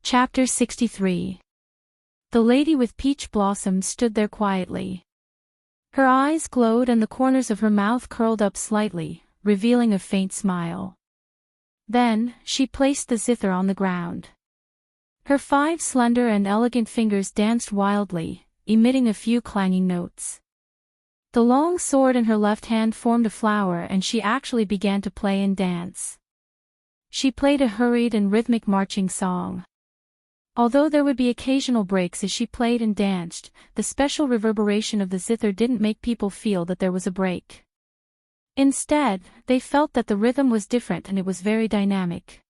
Chapter 63. The lady with peach blossoms stood there quietly. Her eyes glowed and the corners of her mouth curled up slightly, revealing a faint smile. Then, she placed the zither on the ground. Her 5 slender and elegant fingers danced wildly, emitting a few clanging notes. The long sword in her left hand formed a flower and she actually began to play and dance. She played a hurried and rhythmic marching song. Although there would be occasional breaks as she played and danced, the special reverberation of the zither didn't make people feel that there was a break. Instead, they felt that the rhythm was different and it was very dynamic.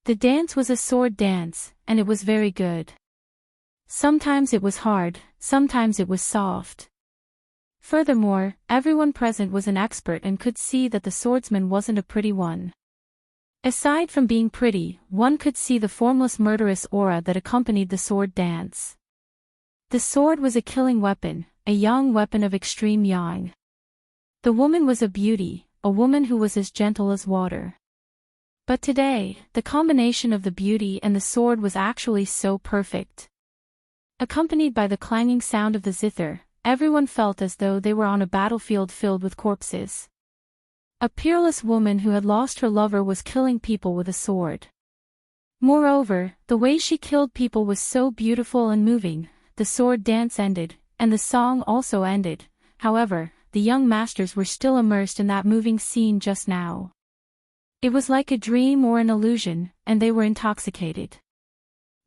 The dance was a sword dance, and it was very good. Sometimes it was hard, sometimes it was soft. Furthermore, everyone present was an expert and could see that the swordsman wasn't a pretty one. Aside from being pretty, one could see the formless murderous aura that accompanied the sword dance. The sword was a killing weapon, a yang weapon of extreme yang. The woman was a beauty, a woman who was as gentle as water. But today, the combination of the beauty and the sword was actually so perfect. Accompanied by the clanging sound of the zither, everyone felt as though they were on a battlefield filled with corpses. A peerless woman who had lost her lover was killing people with a sword. Moreover, the way she killed people was so beautiful and moving. The sword dance ended, and the song also ended. However, the young masters were still immersed in that moving scene just now. It was like a dream or an illusion, and they were intoxicated.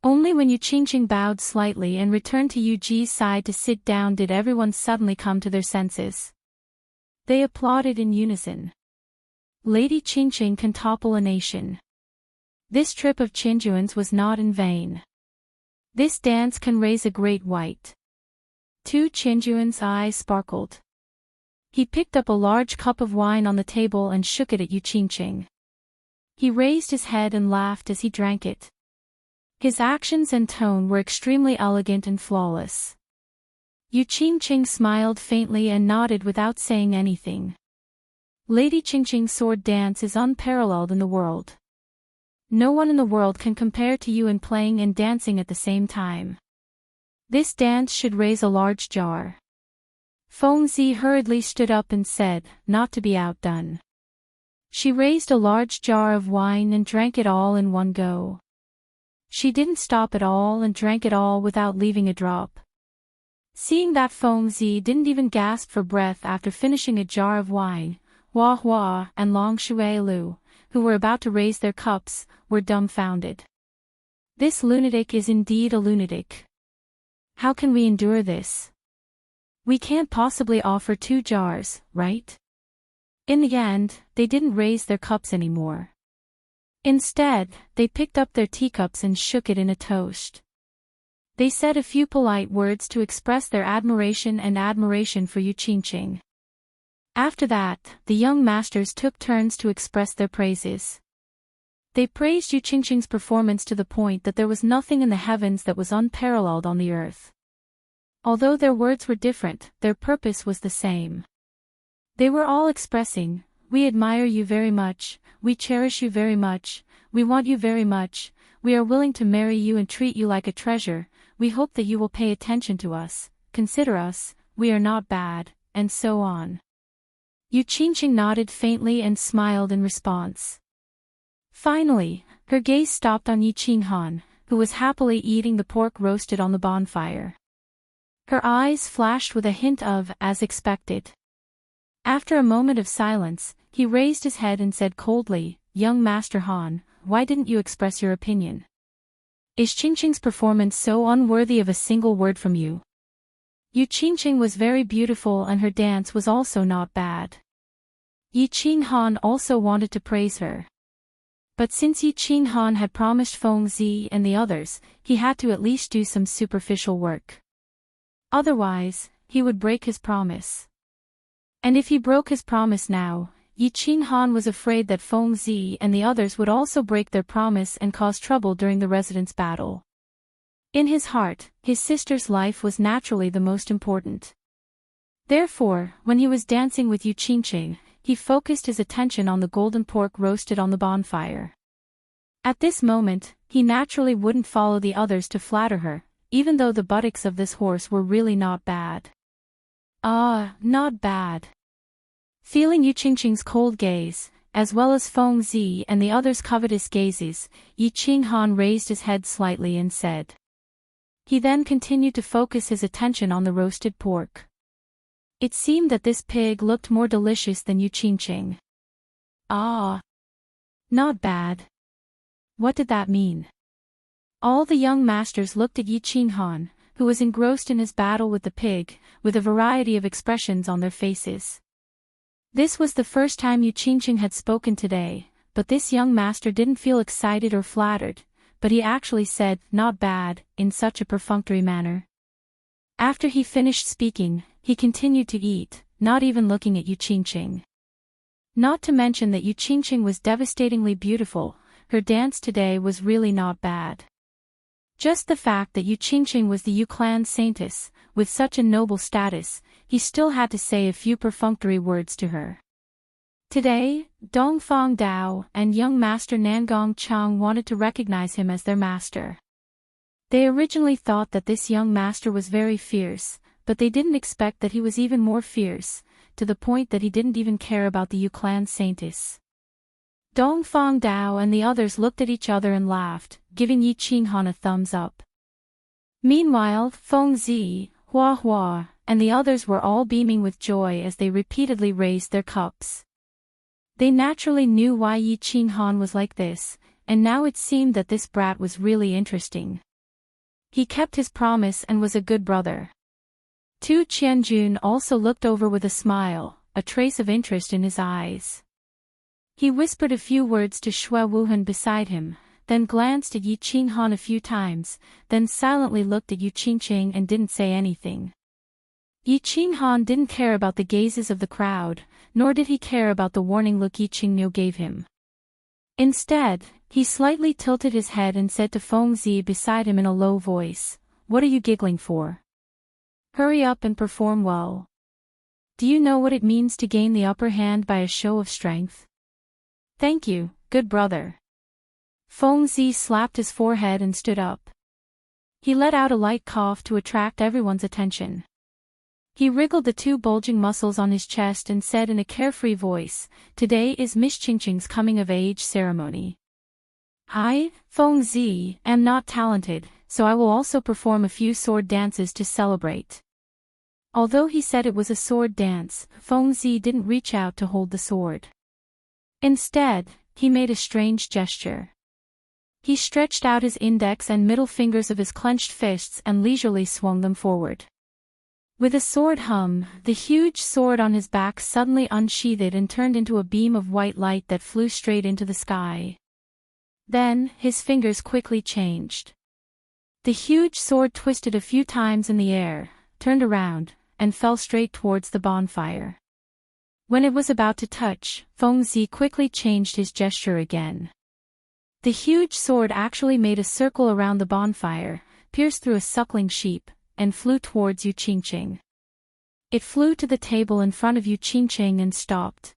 Only when Yu Qingqing bowed slightly and returned to Yu Ji's side to sit down did everyone suddenly come to their senses. They applauded in unison. Lady Qingqing can topple a nation. This trip of Qinjuan's was not in vain. This dance can raise a great white. Tu Qinjuan's eyes sparkled. He picked up a large cup of wine on the table and shook it at Yu Qingqing. He raised his head and laughed as he drank it. His actions and tone were extremely elegant and flawless. Yu Qingqing smiled faintly and nodded without saying anything. Lady Qingqing's sword dance is unparalleled in the world. No one in the world can compare to you in playing and dancing at the same time. This dance should raise a large jar. Feng Zi hurriedly stood up and said, not to be outdone. She raised a large jar of wine and drank it all in one go. She didn't stop at all and drank it all without leaving a drop. Seeing that Feng Zi didn't even gasp for breath after finishing a jar of wine, Hua Hua and Long Shui Lu, who were about to raise their cups, were dumbfounded. This lunatic is indeed a lunatic. How can we endure this? We can't possibly offer 2 jars, right? In the end, they didn't raise their cups anymore. Instead, they picked up their teacups and shook it in a toast. They said a few polite words to express their admiration for Yu Qingqing. After that, the young masters took turns to express their praises. They praised Yu Qingqing's performance to the point that there was nothing in the heavens that was unparalleled on the earth. Although their words were different, their purpose was the same. They were all expressing, we admire you very much, we cherish you very much, we want you very much, we are willing to marry you and treat you like a treasure, we hope that you will pay attention to us, consider us, we are not bad, and so on. Yu Qingqing nodded faintly and smiled in response. Finally, her gaze stopped on Yi Qinghan, who was happily eating the pork roasted on the bonfire. Her eyes flashed with a hint of, as expected. After a moment of silence, he raised his head and said coldly, young Master Han, why didn't you express your opinion? Is Qingqing's performance so unworthy of a single word from you? Yu Qingqing was very beautiful and her dance was also not bad. Yi Qinghan also wanted to praise her. But since Yi Qinghan had promised Feng Zi and the others, he had to at least do some superficial work. Otherwise, he would break his promise. And if he broke his promise now, Yi Qinghan was afraid that Feng Zi and the others would also break their promise and cause trouble during the residence battle. In his heart, his sister's life was naturally the most important. Therefore, when he was dancing with Yu Qingqing, he focused his attention on the golden pork roasted on the bonfire. At this moment, he naturally wouldn't follow the others to flatter her, even though the buttocks of this horse were really not bad. Ah, not bad. Feeling Yu Qingqing's cold gaze, as well as Feng Zi and the others' covetous gazes, Yi Qinghan raised his head slightly and said. He then continued to focus his attention on the roasted pork. It seemed that this pig looked more delicious than Yu Qingqing. Ah. Not bad. What did that mean? All the young masters looked at Yi Qinghan, who was engrossed in his battle with the pig, with a variety of expressions on their faces. This was the first time Yu Qingqing had spoken today, but this young master didn't feel excited or flattered, but he actually said, not bad, in such a perfunctory manner. After he finished speaking, he continued to eat, not even looking at Yu Qingqing. Not to mention that Yu Qingqing was devastatingly beautiful, her dance today was really not bad. Just the fact that Yu Qingqing was the Yu clan saintess, with such a noble status, he still had to say a few perfunctory words to her. Today, Dongfang Dao and young master Nangong Chang wanted to recognize him as their master. They originally thought that this young master was very fierce, but they didn't expect that he was even more fierce, to the point that he didn't even care about the Yu clan saintess. Dongfang Dao and the others looked at each other and laughed, giving Yi Qinghan a thumbs up. Meanwhile, Feng Zi, Hua Hua, and the others were all beaming with joy as they repeatedly raised their cups. They naturally knew why Yi Qinghan was like this, and now it seemed that this brat was really interesting. He kept his promise and was a good brother. Tu Qianjun also looked over with a smile, a trace of interest in his eyes. He whispered a few words to Xue Wuhan beside him, then glanced at Yi Qinghan a few times, then silently looked at Yu Qingqing and didn't say anything. Yi Qinghan didn't care about the gazes of the crowd, nor did he care about the warning look Yi Qingniu gave him. Instead, he slightly tilted his head and said to Feng Zi beside him in a low voice, "What are you giggling for? Hurry up and perform well. Do you know what it means to gain the upper hand by a show of strength?" "Thank you, good brother." Feng Zi slapped his forehead and stood up. He let out a light cough to attract everyone's attention. He wriggled the two bulging muscles on his chest and said in a carefree voice, "Today is Miss Qingqing's coming-of-age ceremony. I, Feng Zi, am not talented, so I will also perform a few sword dances to celebrate." Although he said it was a sword dance, Feng Zi didn't reach out to hold the sword. Instead, he made a strange gesture. He stretched out his index and middle fingers of his clenched fists and leisurely swung them forward. With a sword hum, the huge sword on his back suddenly unsheathed and turned into a beam of white light that flew straight into the sky. Then, his fingers quickly changed. The huge sword twisted a few times in the air, turned around, and fell straight towards the bonfire. When it was about to touch, Feng Zi quickly changed his gesture again. The huge sword actually made a circle around the bonfire, pierced through a suckling sheep, and flew towards Yu Qingqing. It flew to the table in front of Yu Qingqing and stopped.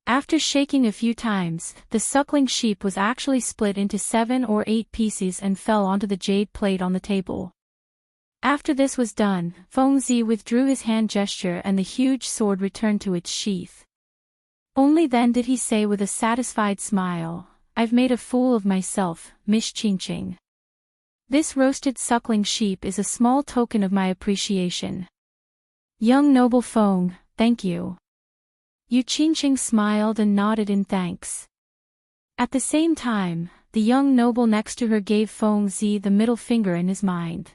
After shaking a few times, the suckling sheep was actually split into 7 or 8 pieces and fell onto the jade plate on the table. After this was done, Feng Zi withdrew his hand gesture and the huge sword returned to its sheath. Only then did he say with a satisfied smile, "I've made a fool of myself, Miss Qingqing. This roasted suckling sheep is a small token of my appreciation." "Young noble Feng, thank you." Yu Qingqing smiled and nodded in thanks. At the same time, the young noble next to her gave Feng Zi the middle finger in his mind.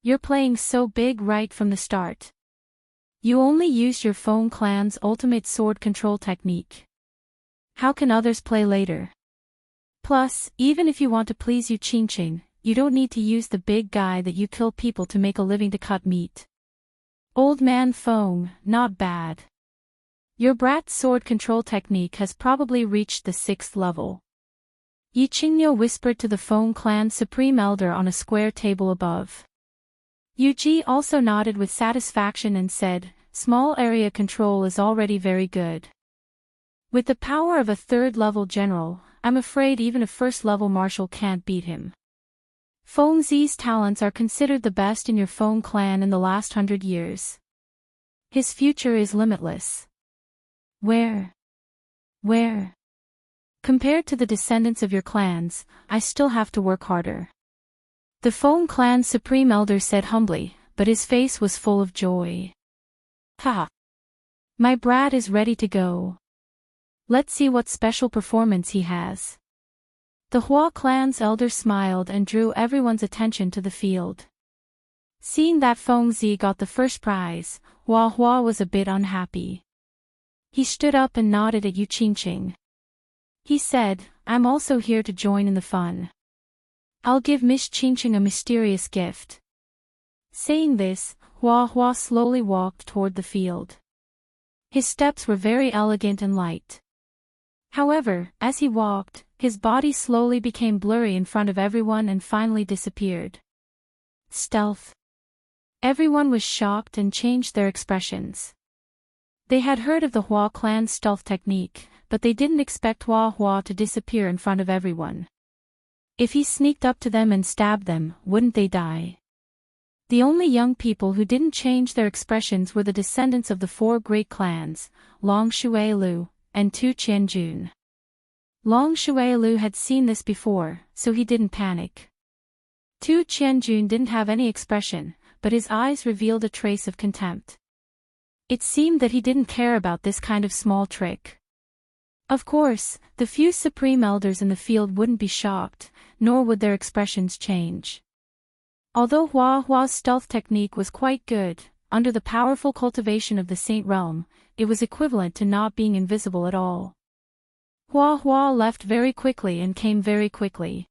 "You're playing so big right from the start. You only used your Feng clan's ultimate sword control technique. How can others play later? Plus, even if you want to please Yu Qingqing, you don't need to use the big guy that you kill people to make a living to cut meat. Old man Feng, not bad. Your brat's sword control technique has probably reached the 6th level." Yi Qingniu whispered to the Feng clan supreme elder on a square table above. Yu Ji also nodded with satisfaction and said, "Small area control is already very good." With the power of a 3rd-level general, I'm afraid even a first-level marshal can't beat him. Feng Zi's talents are considered the best in your Feng clan in the last 100 years. His future is limitless. Where? Compared to the descendants of your clans, I still have to work harder. The Feng clan's supreme elder said humbly, but his face was full of joy. Ha! My brat is ready to go. Let's see what special performance he has. The Hua clan's elder smiled and drew everyone's attention to the field. Seeing that Feng Zi got the first prize, Hua was a bit unhappy. He stood up and nodded at Yu Qingqing. He said, I'm also here to join in the fun. I'll give Miss Qingqing a mysterious gift. Saying this, Hua slowly walked toward the field. His steps were very elegant and light. However, as he walked, his body slowly became blurry in front of everyone and finally disappeared. Stealth. Everyone was shocked and changed their expressions. They had heard of the Hua clan's stealth technique, but they didn't expect Hua to disappear in front of everyone. If he sneaked up to them and stabbed them, wouldn't they die? The only young people who didn't change their expressions were the descendants of the 4 great clans, Long Shuilu, and Tu Qianjun. Long Shuilu had seen this before, so he didn't panic. Tu Qianjun didn't have any expression, but his eyes revealed a trace of contempt. It seemed that he didn't care about this kind of small trick. Of course, the few supreme elders in the field wouldn't be shocked, nor would their expressions change. Although Hua's stealth technique was quite good, under the powerful cultivation of the Saint Realm, it was equivalent to not being invisible at all. Hua left very quickly and came very quickly.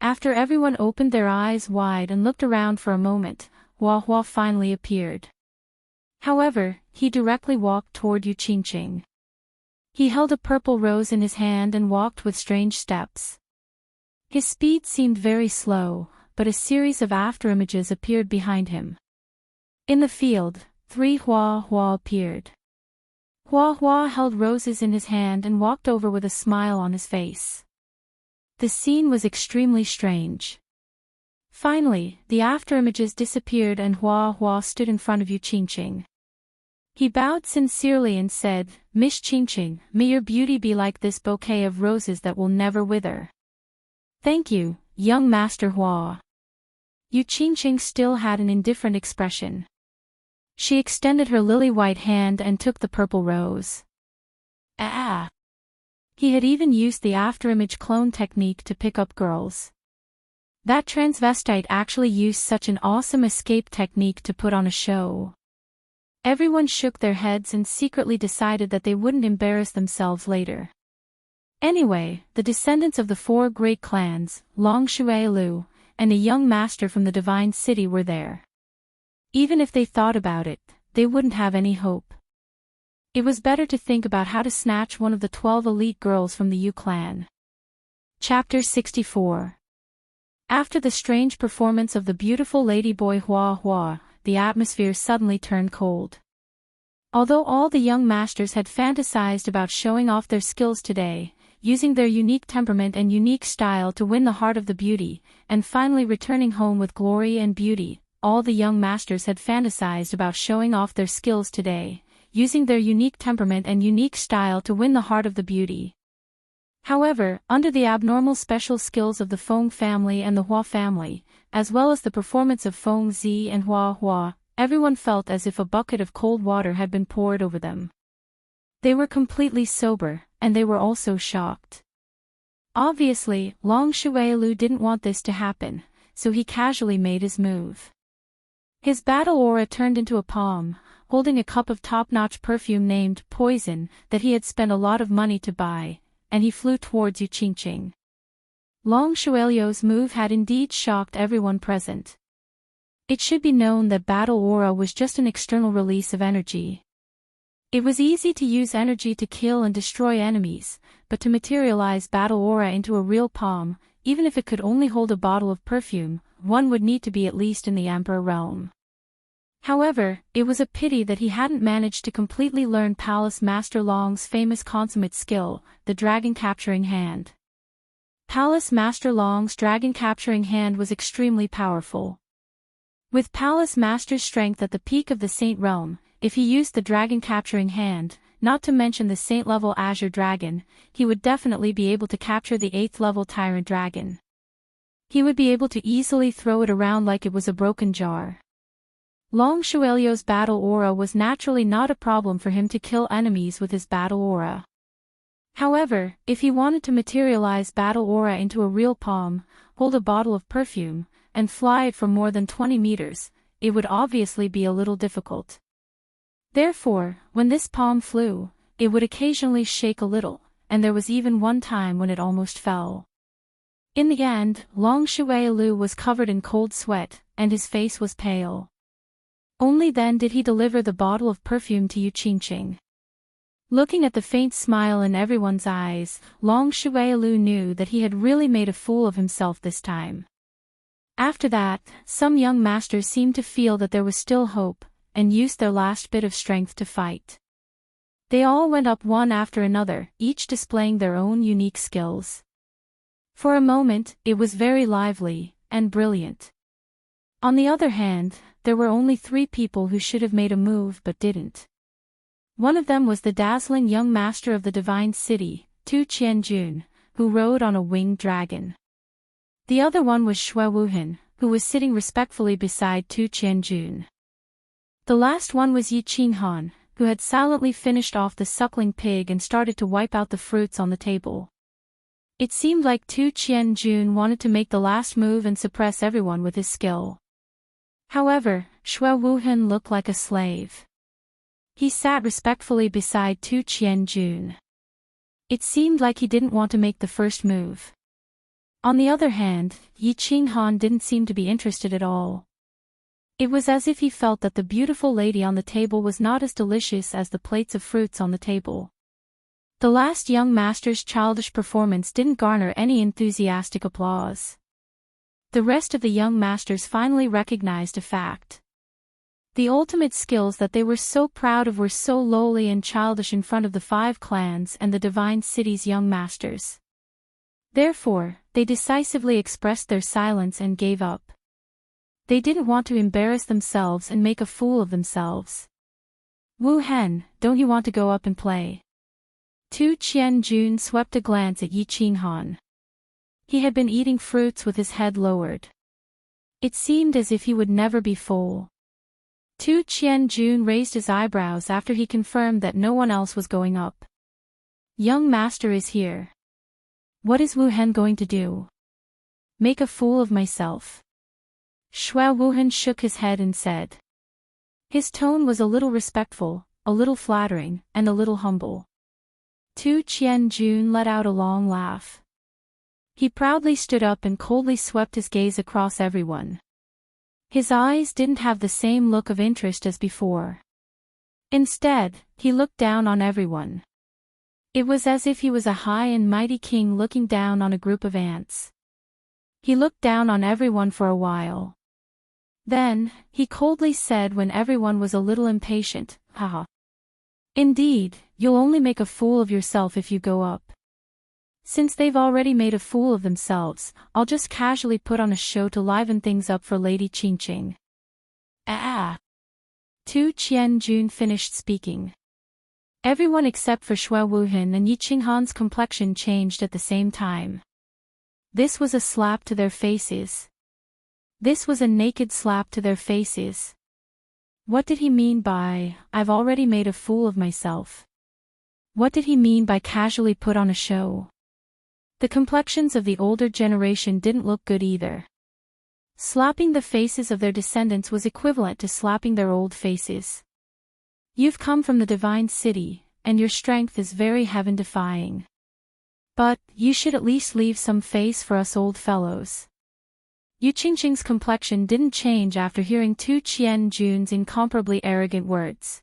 After everyone opened their eyes wide and looked around for a moment, Hua finally appeared. However, he directly walked toward Yu Qingqing. He held a purple rose in his hand and walked with strange steps. His speed seemed very slow, but a series of afterimages appeared behind him. In the field, 3 Hua appeared. Hua held roses in his hand and walked over with a smile on his face. The scene was extremely strange. Finally, the afterimages disappeared and Hua stood in front of Yu Qingqing. He bowed sincerely and said, Miss Qingqing, may your beauty be like this bouquet of roses that will never wither. Thank you, young Master Hua. Yu Qingqing still had an indifferent expression. She extended her lily-white hand and took the purple rose. He had even used the afterimage clone technique to pick up girls. That transvestite actually used such an awesome escape technique to put on a show. Everyone shook their heads and secretly decided that they wouldn't embarrass themselves later. Anyway, the descendants of the 4 great clans, Long Shuilu, and a young master from the divine city were there. Even if they thought about it, they wouldn't have any hope. It was better to think about how to snatch one of the 12 elite girls from the Yu clan. Chapter 64. After the strange performance of the beautiful ladyboy Hua, the atmosphere suddenly turned cold. Although all the young masters had fantasized about showing off their skills today, using their unique temperament and unique style to win the heart of the beauty, and finally returning home with glory and beauty, all the young masters had fantasized about showing off their skills today, using their unique temperament and unique style to win the heart of the beauty. However, under the abnormal special skills of the Feng family and the Hua family, as well as the performance of Feng Zi and Hua, everyone felt as if a bucket of cold water had been poured over them. They were completely sober, and they were also shocked. Obviously, Long Shuilu didn't want this to happen, so he casually made his move. His battle aura turned into a palm, holding a cup of top-notch perfume named Poison that he had spent a lot of money to buy, and he flew towards Yu Qingqing. Long Shuilu's move had indeed shocked everyone present. It should be known that battle aura was just an external release of energy. It was easy to use energy to kill and destroy enemies, but to materialize battle aura into a real palm, even if it could only hold a bottle of perfume, one would need to be at least in the Emperor realm. However, it was a pity that he hadn't managed to completely learn Palace Master Long's famous consummate skill, the dragon capturing hand. Palace Master Long's dragon capturing hand was extremely powerful. With Palace Master's strength at the peak of the Saint realm, if he used the dragon capturing hand, not to mention the Saint-level Azure Dragon, he would definitely be able to capture the 8th-level Tyrant Dragon. He would be able to easily throw it around like it was a broken jar. Long Shuelio's battle aura was naturally not a problem for him to kill enemies with his battle aura. However, if he wanted to materialize battle aura into a real palm, hold a bottle of perfume, and fly it for more than 20 meters, it would obviously be a little difficult. Therefore, when this palm flew, it would occasionally shake a little, and there was even one time when it almost fell. In the end, Long Shuailu was covered in cold sweat, and his face was pale. Only then did he deliver the bottle of perfume to Yu Qingqing. Looking at the faint smile in everyone's eyes, Long Shuailu knew that he had really made a fool of himself this time. After that, some young masters seemed to feel that there was still hope, and used their last bit of strength to fight. They all went up one after another, each displaying their own unique skills. For a moment, it was very lively, and brilliant. On the other hand, there were only 3 people who should have made a move but didn't. One of them was the dazzling young master of the divine city, Tu Qianjun, who rode on a winged dragon. The other one was Xue Wuhan, who was sitting respectfully beside Tu Qianjun. The last one was Yi Qinghan, who had silently finished off the suckling pig and started to wipe out the fruits on the table. It seemed like Tu Qianjun wanted to make the last move and suppress everyone with his skill. However, Xue Wuhan looked like a slave. He sat respectfully beside Tu Qianjun. It seemed like he didn't want to make the first move. On the other hand, Yi Qinghan didn't seem to be interested at all. It was as if he felt that the beautiful lady on the table was not as delicious as the plates of fruits on the table. The last young master's childish performance didn't garner any enthusiastic applause. The rest of the young masters finally recognized a fact. The ultimate skills that they were so proud of were so lowly and childish in front of the 5 clans and the divine city's young masters. Therefore, they decisively expressed their silence and gave up. They didn't want to embarrass themselves and make a fool of themselves. Wu Hen, don't you want to go up and play? Tu Qianjun swept a glance at Yi Qinghan. He had been eating fruits with his head lowered. It seemed as if he would never be full. Tu Qianjun raised his eyebrows after he confirmed that no one else was going up. Young master is here. What is Wu Hen going to do? Make a fool of myself. Xue Wuhan shook his head and said. His tone was a little respectful, a little flattering, and a little humble. Tu Qianjun let out a long laugh. He proudly stood up and coldly swept his gaze across everyone. His eyes didn't have the same look of interest as before. Instead, he looked down on everyone. It was as if he was a high and mighty king looking down on a group of ants. He looked down on everyone for a while. Then, he coldly said when everyone was a little impatient, "Haha. Indeed, you'll only make a fool of yourself if you go up. Since they've already made a fool of themselves, I'll just casually put on a show to liven things up for Lady Qingqing." Ah! Tu Qianjun finished speaking. Everyone except for Xue Wuhan and Yi Qinghan's complexion changed at the same time. This was a slap to their faces. This was a naked slap to their faces. What did he mean by, "I've already made a fool of myself"? What did he mean by casually put on a show? The complexions of the older generation didn't look good either. Slapping the faces of their descendants was equivalent to slapping their old faces. You've come from the divine city, and your strength is very heaven-defying. But, you should at least leave some face for us old fellows. Yu Qingqing's complexion didn't change after hearing Tu Qianjun's incomparably arrogant words.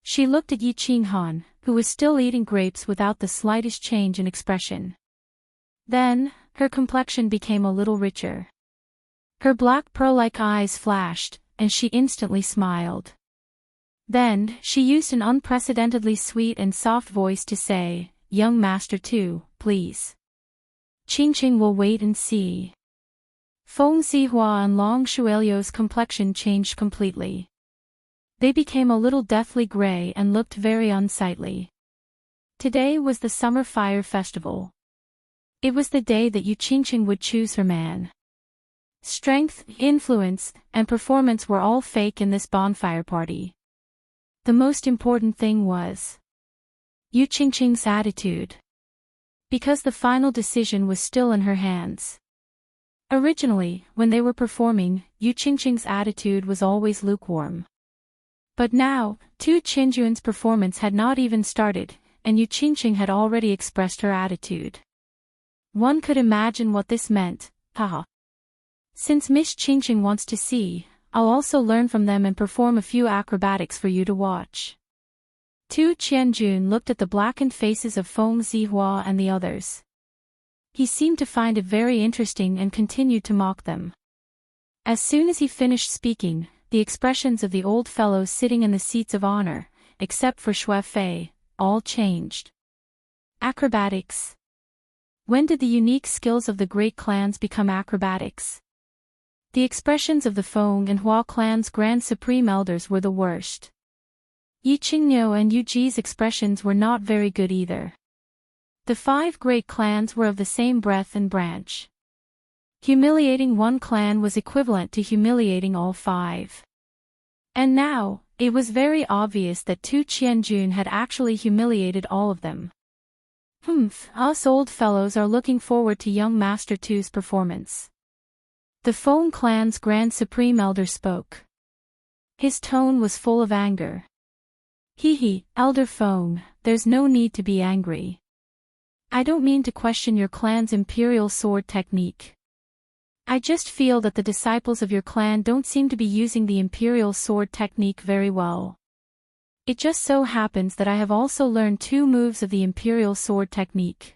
She looked at Yi Qinghan, who was still eating grapes without the slightest change in expression. Then, her complexion became a little richer. Her black pearl-like eyes flashed, and she instantly smiled. Then, she used an unprecedentedly sweet and soft voice to say, "Young Master Tu, please. Qingqing will wait and see." Feng Zihua and Long Shuelio's complexion changed completely. They became a little deathly gray and looked very unsightly. Today was the Summer Fire Festival. It was the day that Yu Qingqing would choose her man. Strength, influence, and performance were all fake in this bonfire party. The most important thing was Yu Qingqing's attitude. Because the final decision was still in her hands. Originally, when they were performing, Yu Qingqing's attitude was always lukewarm. But now, Tu Qinjuan's performance had not even started, and Yu Qingqing had already expressed her attitude. One could imagine what this meant, haha. Since Miss Qingqing wants to see, I'll also learn from them and perform a few acrobatics for you to watch. Tu Qianjun looked at the blackened faces of Feng Zihua and the others. He seemed to find it very interesting and continued to mock them. As soon as he finished speaking, the expressions of the old fellows sitting in the seats of honor, except for Xue Fei, all changed. Acrobatics. When did the unique skills of the great clans become acrobatics? The expressions of the Feng and Hua clans' Grand Supreme Elders were the worst. Yi Qingniu and Yu Ji's expressions were not very good either. The 5 great clans were of the same breadth and branch. Humiliating one clan was equivalent to humiliating all 5. And now, it was very obvious that Tu Qianjun had actually humiliated all of them. Us old fellows are looking forward to young Master Tu's performance. The Feng clan's Grand Supreme Elder spoke. His tone was full of anger. Elder Feng, there's no need to be angry. I don't mean to question your clan's imperial sword technique. I just feel that the disciples of your clan don't seem to be using the imperial sword technique very well. It just so happens that I have also learned 2 moves of the imperial sword technique.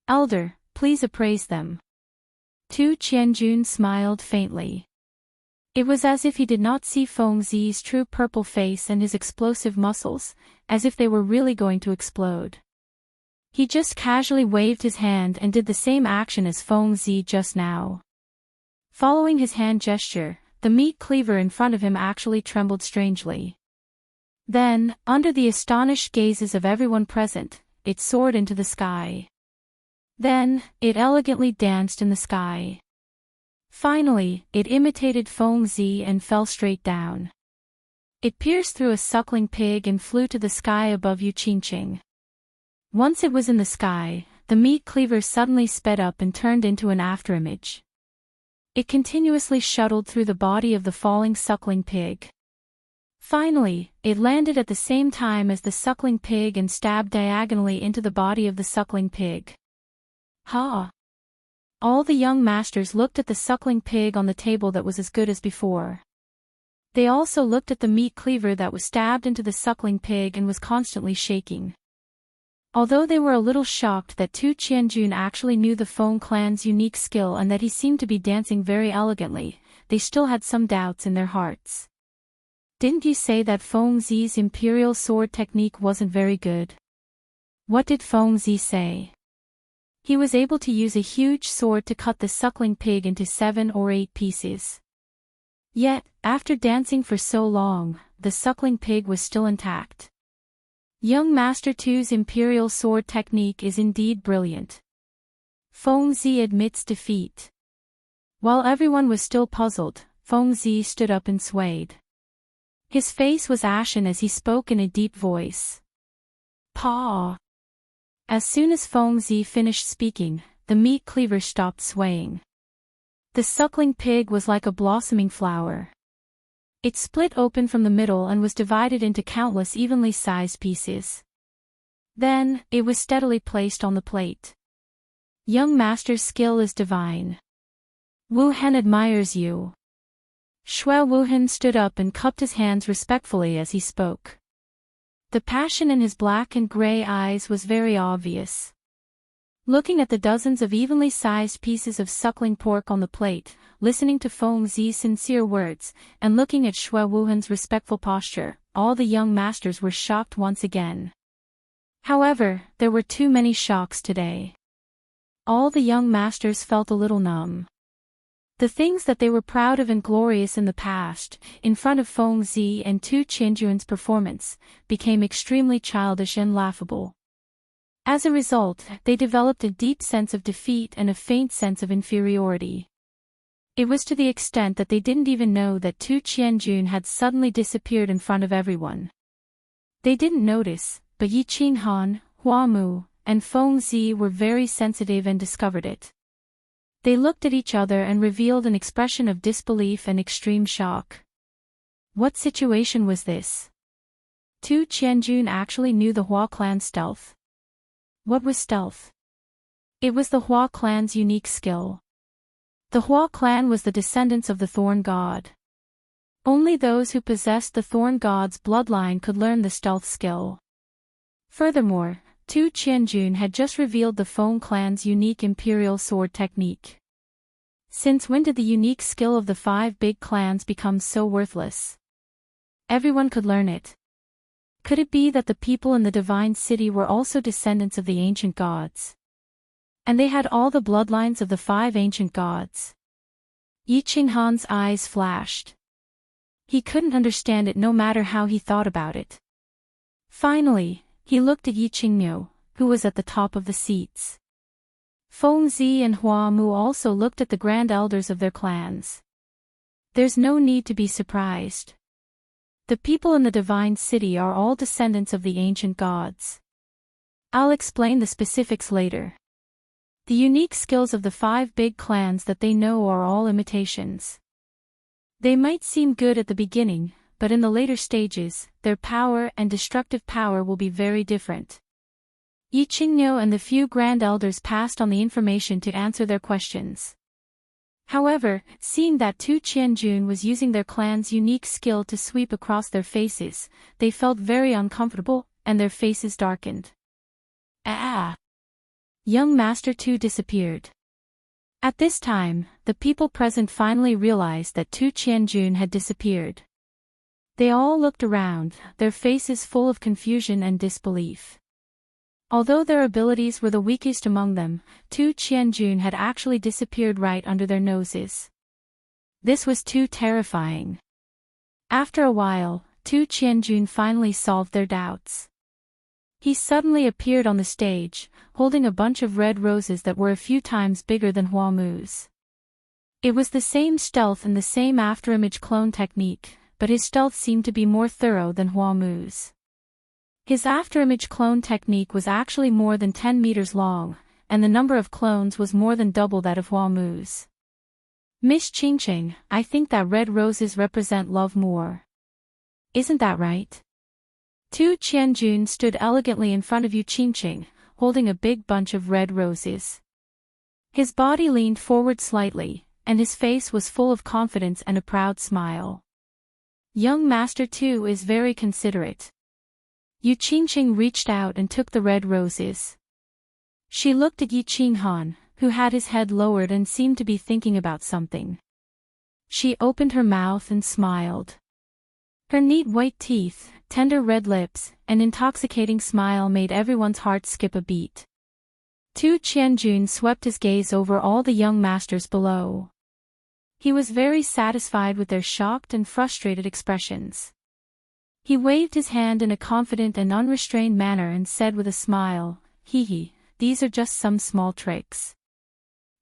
Elder, please appraise them. Tu Qianjun smiled faintly. It was as if he did not see Feng Zi's true purple face and his explosive muscles, as if they were really going to explode. He just casually waved his hand and did the same action as Feng Zi just now. Following his hand gesture, the meat cleaver in front of him actually trembled strangely. Then, under the astonished gazes of everyone present, it soared into the sky. Then, it elegantly danced in the sky. Finally, it imitated Feng Zi and fell straight down. It pierced through a suckling pig and flew to the sky above Yu Qingqing. Once it was in the sky, the meat cleaver suddenly sped up and turned into an afterimage. It continuously shuttled through the body of the falling suckling pig. Finally, it landed at the same time as the suckling pig and stabbed diagonally into the body of the suckling pig. Ha! All the young masters looked at the suckling pig on the table that was as good as before. They also looked at the meat cleaver that was stabbed into the suckling pig and was constantly shaking. Although they were a little shocked that Tu Qianjun actually knew the Feng clan's unique skill and that he seemed to be dancing very elegantly, they still had some doubts in their hearts. Didn't you say that Feng Zi's imperial sword technique wasn't very good? What did Feng Zi say? He was able to use a huge sword to cut the suckling pig into 7 or 8 pieces. Yet, after dancing for so long, the suckling pig was still intact. Young Master Tu's imperial sword technique is indeed brilliant. Feng Zi admits defeat. While everyone was still puzzled, Feng Zi stood up and swayed. His face was ashen as he spoke in a deep voice. Pa! As soon as Feng Zi finished speaking, the meat cleaver stopped swaying. The suckling pig was like a blossoming flower. It split open from the middle and was divided into countless evenly sized pieces. Then, it was steadily placed on the plate. Young Master's skill is divine. Wu Hen admires you. Xue Wuhen stood up and cupped his hands respectfully as he spoke. The passion in his black and gray eyes was very obvious. Looking at the dozens of evenly sized pieces of suckling pork on the plate, listening to Feng Zi's sincere words, and looking at Shui Wuhan's respectful posture, all the young masters were shocked once again. However, there were too many shocks today. All the young masters felt a little numb. The things that they were proud of and glorious in the past, in front of Feng Zi and Tu Qianjuan's performance, became extremely childish and laughable. As a result, they developed a deep sense of defeat and a faint sense of inferiority. It was to the extent that they didn't even know that Tu Qianjun had suddenly disappeared in front of everyone. They didn't notice, but Yi Qinghan, Hua Mu, and Feng Zi were very sensitive and discovered it. They looked at each other and revealed an expression of disbelief and extreme shock. What situation was this? Tu Qianjun actually knew the Hua clan's stealth. What was stealth? It was the Hua clan's unique skill. The Hua clan was the descendants of the Thorn God. Only those who possessed the Thorn God's bloodline could learn the stealth skill. Furthermore, Tu Qianjun had just revealed the Feng clan's unique imperial sword technique. Since when did the unique skill of the 5 big clans become so worthless? Everyone could learn it. Could it be that the people in the divine city were also descendants of the ancient gods? And they had all the bloodlines of the 5 ancient gods? Yi Qinghan's eyes flashed. He couldn't understand it no matter how he thought about it. Finally, he looked at Yi Qingmiu, who was at the top of the seats. Feng Zi and Hua Mu also looked at the grand elders of their clans. There's no need to be surprised. The people in the divine city are all descendants of the ancient gods. I'll explain the specifics later. The unique skills of the 5 big clans that they know are all imitations. They might seem good at the beginning, but in the later stages, their power and destructive power will be very different. Yi Qingmiu and the few grand elders passed on the information to answer their questions. However, seeing that Tu Qianjun was using their clan's unique skill to sweep across their faces, they felt very uncomfortable, and their faces darkened. Ah! Young Master Tu disappeared. At this time, the people present finally realized that Tu Qianjun had disappeared. They all looked around, their faces full of confusion and disbelief. Although their abilities were the weakest among them, Tu Qianjun had actually disappeared right under their noses. This was too terrifying. After a while, Tu Qianjun finally solved their doubts. He suddenly appeared on the stage, holding a bunch of red roses that were a few times bigger than Hua Mu's. It was the same stealth and the same afterimage clone technique, but his stealth seemed to be more thorough than Hua Mu's. His afterimage clone technique was actually more than 10 meters long, and the number of clones was more than double that of Hua Mu's. Miss Qingqing, I think that red roses represent love more. Isn't that right? Tu Qianjun stood elegantly in front of Yu Qingqing, holding a big bunch of red roses. His body leaned forward slightly, and his face was full of confidence and a proud smile. Young Master Tu is very considerate. Yu Qingqing reached out and took the red roses. She looked at Yi Qinghan, who had his head lowered and seemed to be thinking about something. She opened her mouth and smiled. Her neat white teeth, tender red lips, and intoxicating smile made everyone's heart skip a beat. Tu Qianjun swept his gaze over all the young masters below. He was very satisfied with their shocked and frustrated expressions. He waved his hand in a confident and unrestrained manner and said with a smile, "Hee hee, these are just some small tricks.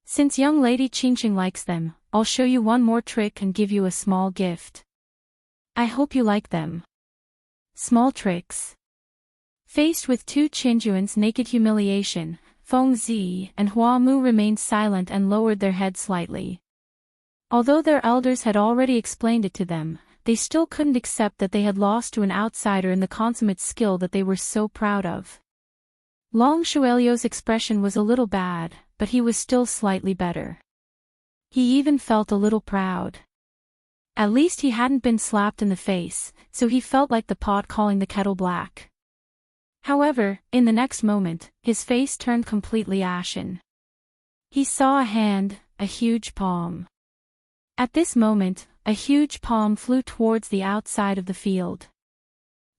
Since young lady Qingqing likes them, I'll show you one more trick and give you a small gift. I hope you like them." Small tricks. Faced with Tu Qianjuan's naked humiliation, Feng Zi and Hua Mu remained silent and lowered their heads slightly. Although their elders had already explained it to them, they still couldn't accept that they had lost to an outsider in the consummate skill that they were so proud of. Long Shuelio's expression was a little bad, but he was still slightly better. He even felt a little proud. At least he hadn't been slapped in the face, so he felt like the pot calling the kettle black. However, in the next moment, his face turned completely ashen. He saw a hand, a huge palm. At this moment, a huge palm flew towards the outside of the field.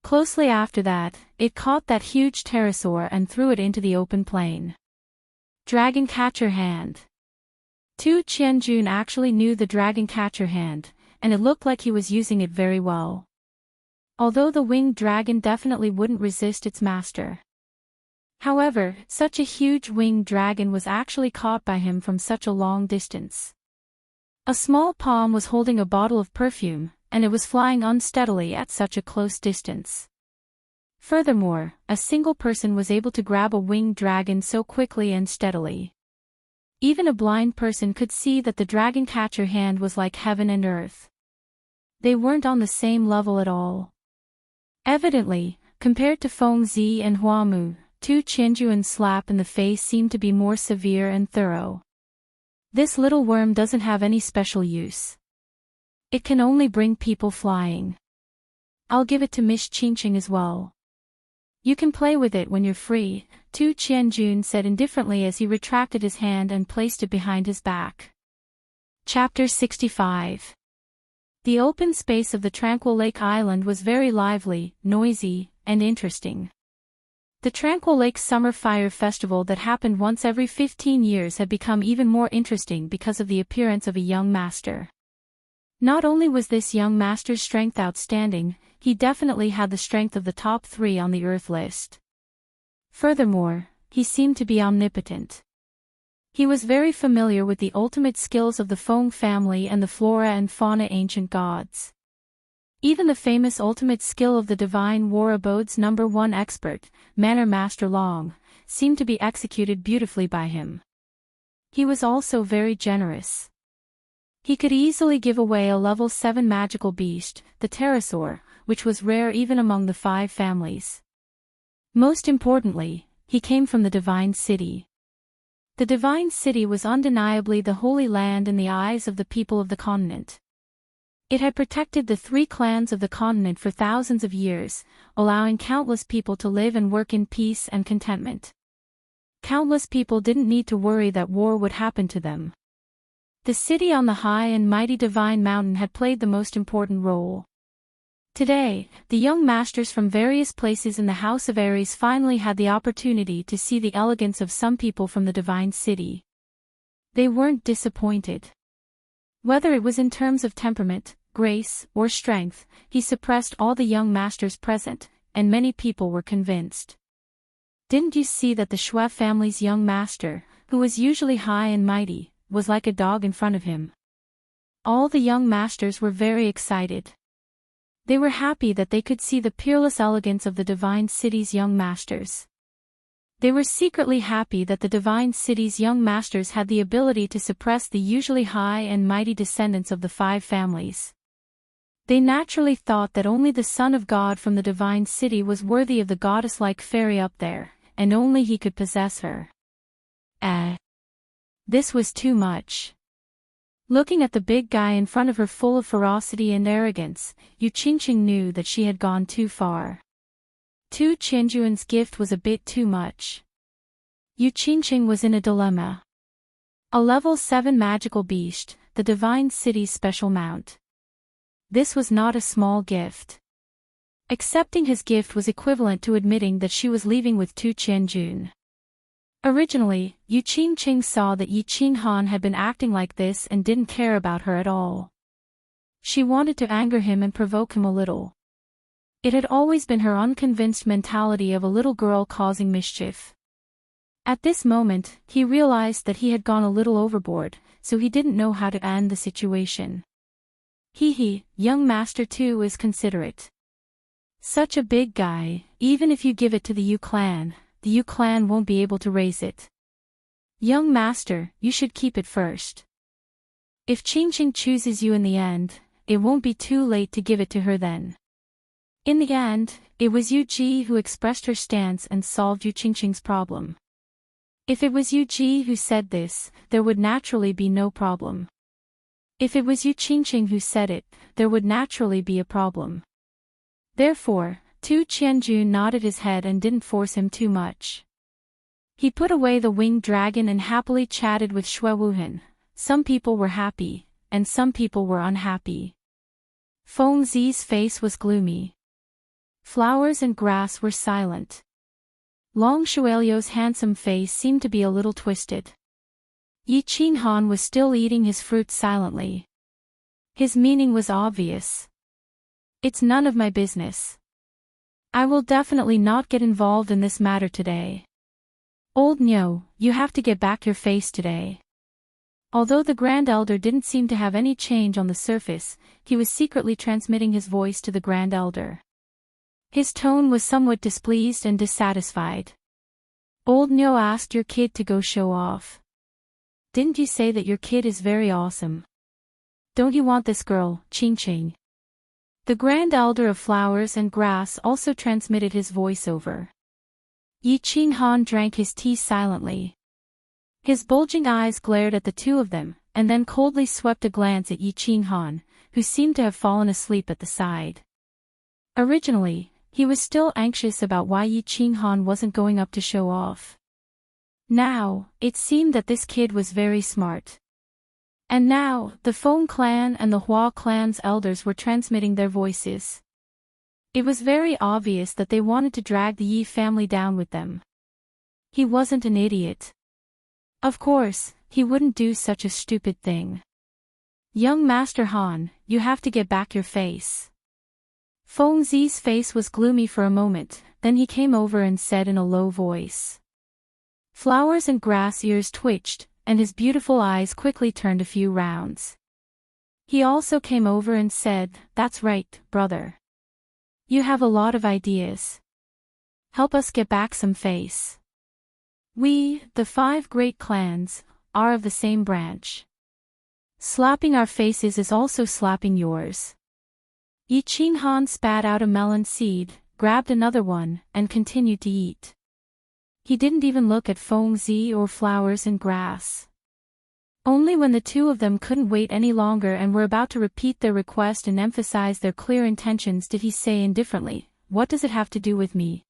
Closely after that, it caught that huge pterosaur and threw it into the open plain. Dragon catcher hand. Tu Qianjun actually knew the dragon catcher hand, and it looked like he was using it very well. Although the winged dragon definitely wouldn't resist its master. However, such a huge winged dragon was actually caught by him from such a long distance. A small palm was holding a bottle of perfume, and it was flying unsteadily at such a close distance. Furthermore, a single person was able to grab a winged dragon so quickly and steadily. Even a blind person could see that the dragon catcher hand was like heaven and earth. They weren't on the same level at all. Evidently, compared to Feng Zi and Huamu, Tu Qianjuan's slap in the face seemed to be more severe and thorough. This little worm doesn't have any special use. It can only bring people flying. I'll give it to Miss Qingqing as well. You can play with it when you're free, Tu Qianjun said indifferently as he retracted his hand and placed it behind his back. Chapter 65. The open space of the tranquil lake island was very lively, noisy, and interesting. The Tranquil Lake Summer Fire Festival that happened once every 15 years had become even more interesting because of the appearance of a young master. Not only was this young master's strength outstanding, he definitely had the strength of the top 3 on the Earth list. Furthermore, he seemed to be omnipotent. He was very familiar with the ultimate skills of the Feng family and the flora and fauna ancient gods. Even the famous ultimate skill of the divine war abode's #1 expert, Manor Master Long, seemed to be executed beautifully by him. He was also very generous. He could easily give away a level 7 magical beast, the pterosaur, which was rare even among the 5 families. Most importantly, he came from the Divine City. The Divine City was undeniably the holy land in the eyes of the people of the continent. It had protected the 3 clans of the continent for thousands of years, allowing countless people to live and work in peace and contentment. Countless people didn't need to worry that war would happen to them. The city on the high and mighty divine mountain had played the most important role. Today, the young masters from various places in the House of Aries finally had the opportunity to see the elegance of some people from the divine city. They weren't disappointed. Whether it was in terms of temperament, grace, or strength, he suppressed all the young masters present, and many people were convinced. Didn't you see that the Shui family's young master, who was usually high and mighty, was like a dog in front of him? All the young masters were very excited. They were happy that they could see the peerless elegance of the Divine City's young masters. They were secretly happy that the Divine City's young masters had the ability to suppress the usually high and mighty descendants of the 5 families. They naturally thought that only the Son of God from the Divine City was worthy of the goddess-like fairy up there, and only he could possess her. This was too much. Looking at the big guy in front of her full of ferocity and arrogance, Yu Qingqing knew that she had gone too far. Tu Qianjuan's gift was a bit too much. Yu Qingqing was in a dilemma. A level 7 magical beast, the Divine City's special mount. This was not a small gift. Accepting his gift was equivalent to admitting that she was leaving with Tu Qianjun. Originally, Yu Qingqing saw that Yi Qinghan had been acting like this and didn't care about her at all. She wanted to anger him and provoke him a little. It had always been her unconvinced mentality of a little girl causing mischief. At this moment, he realized that he had gone a little overboard, so he didn't know how to end the situation. Young Master too is considerate. Such a big guy, even if you give it to the Yu clan, the Yu clan won't be able to raise it. Young Master, you should keep it first. If Qingqing chooses you in the end, it won't be too late to give it to her then. In the end, it was Yu Ji who expressed her stance and solved Yu Qingqing's problem. If it was Yu Ji who said this, there would naturally be no problem. If it was Yu Qingqing who said it, there would naturally be a problem. Therefore, Tu Qianju nodded his head and didn't force him too much. He put away the winged dragon and happily chatted with Xue Wuhan. Some people were happy, and some people were unhappy. Feng Zi's face was gloomy. Flowers and grass were silent. Long Shuelio's handsome face seemed to be a little twisted. Yi Qinghan was still eating his fruit silently. His meaning was obvious. It's none of my business. I will definitely not get involved in this matter today. Old Nyo, you have to get back your face today. Although the Grand Elder didn't seem to have any change on the surface, he was secretly transmitting his voice to the Grand Elder. His tone was somewhat displeased and dissatisfied. Old Nyo asked your kid to go show off. Didn't you say that your kid is very awesome? Don't you want this girl, Qing Qing? The Grand Elder of Flowers and Grass also transmitted his voice over. Yi Qinghan drank his tea silently. His bulging eyes glared at the two of them, and then coldly swept a glance at Yi Qinghan, who seemed to have fallen asleep at the side. Originally, he was still anxious about why Yi Qinghan wasn't going up to show off. Now, it seemed that this kid was very smart. And now, the Feng clan and the Hua clan's elders were transmitting their voices. It was very obvious that they wanted to drag the Yi family down with them. He wasn't an idiot. Of course, he wouldn't do such a stupid thing. Young Master Han, you have to get back your face. Feng Zi's face was gloomy for a moment, then he came over and said in a low voice. Flowers and Grass ears twitched, and his beautiful eyes quickly turned a few rounds. He also came over and said, That's right, brother. You have a lot of ideas. Help us get back some face. We, the 5 great clans, are of the same branch. Slapping our faces is also slapping yours. Yi Qinghan spat out a melon seed, grabbed another one, and continued to eat. He didn't even look at Feng Zi or Flowers and Grass. Only when the two of them couldn't wait any longer and were about to repeat their request and emphasize their clear intentions did he say indifferently, What does it have to do with me?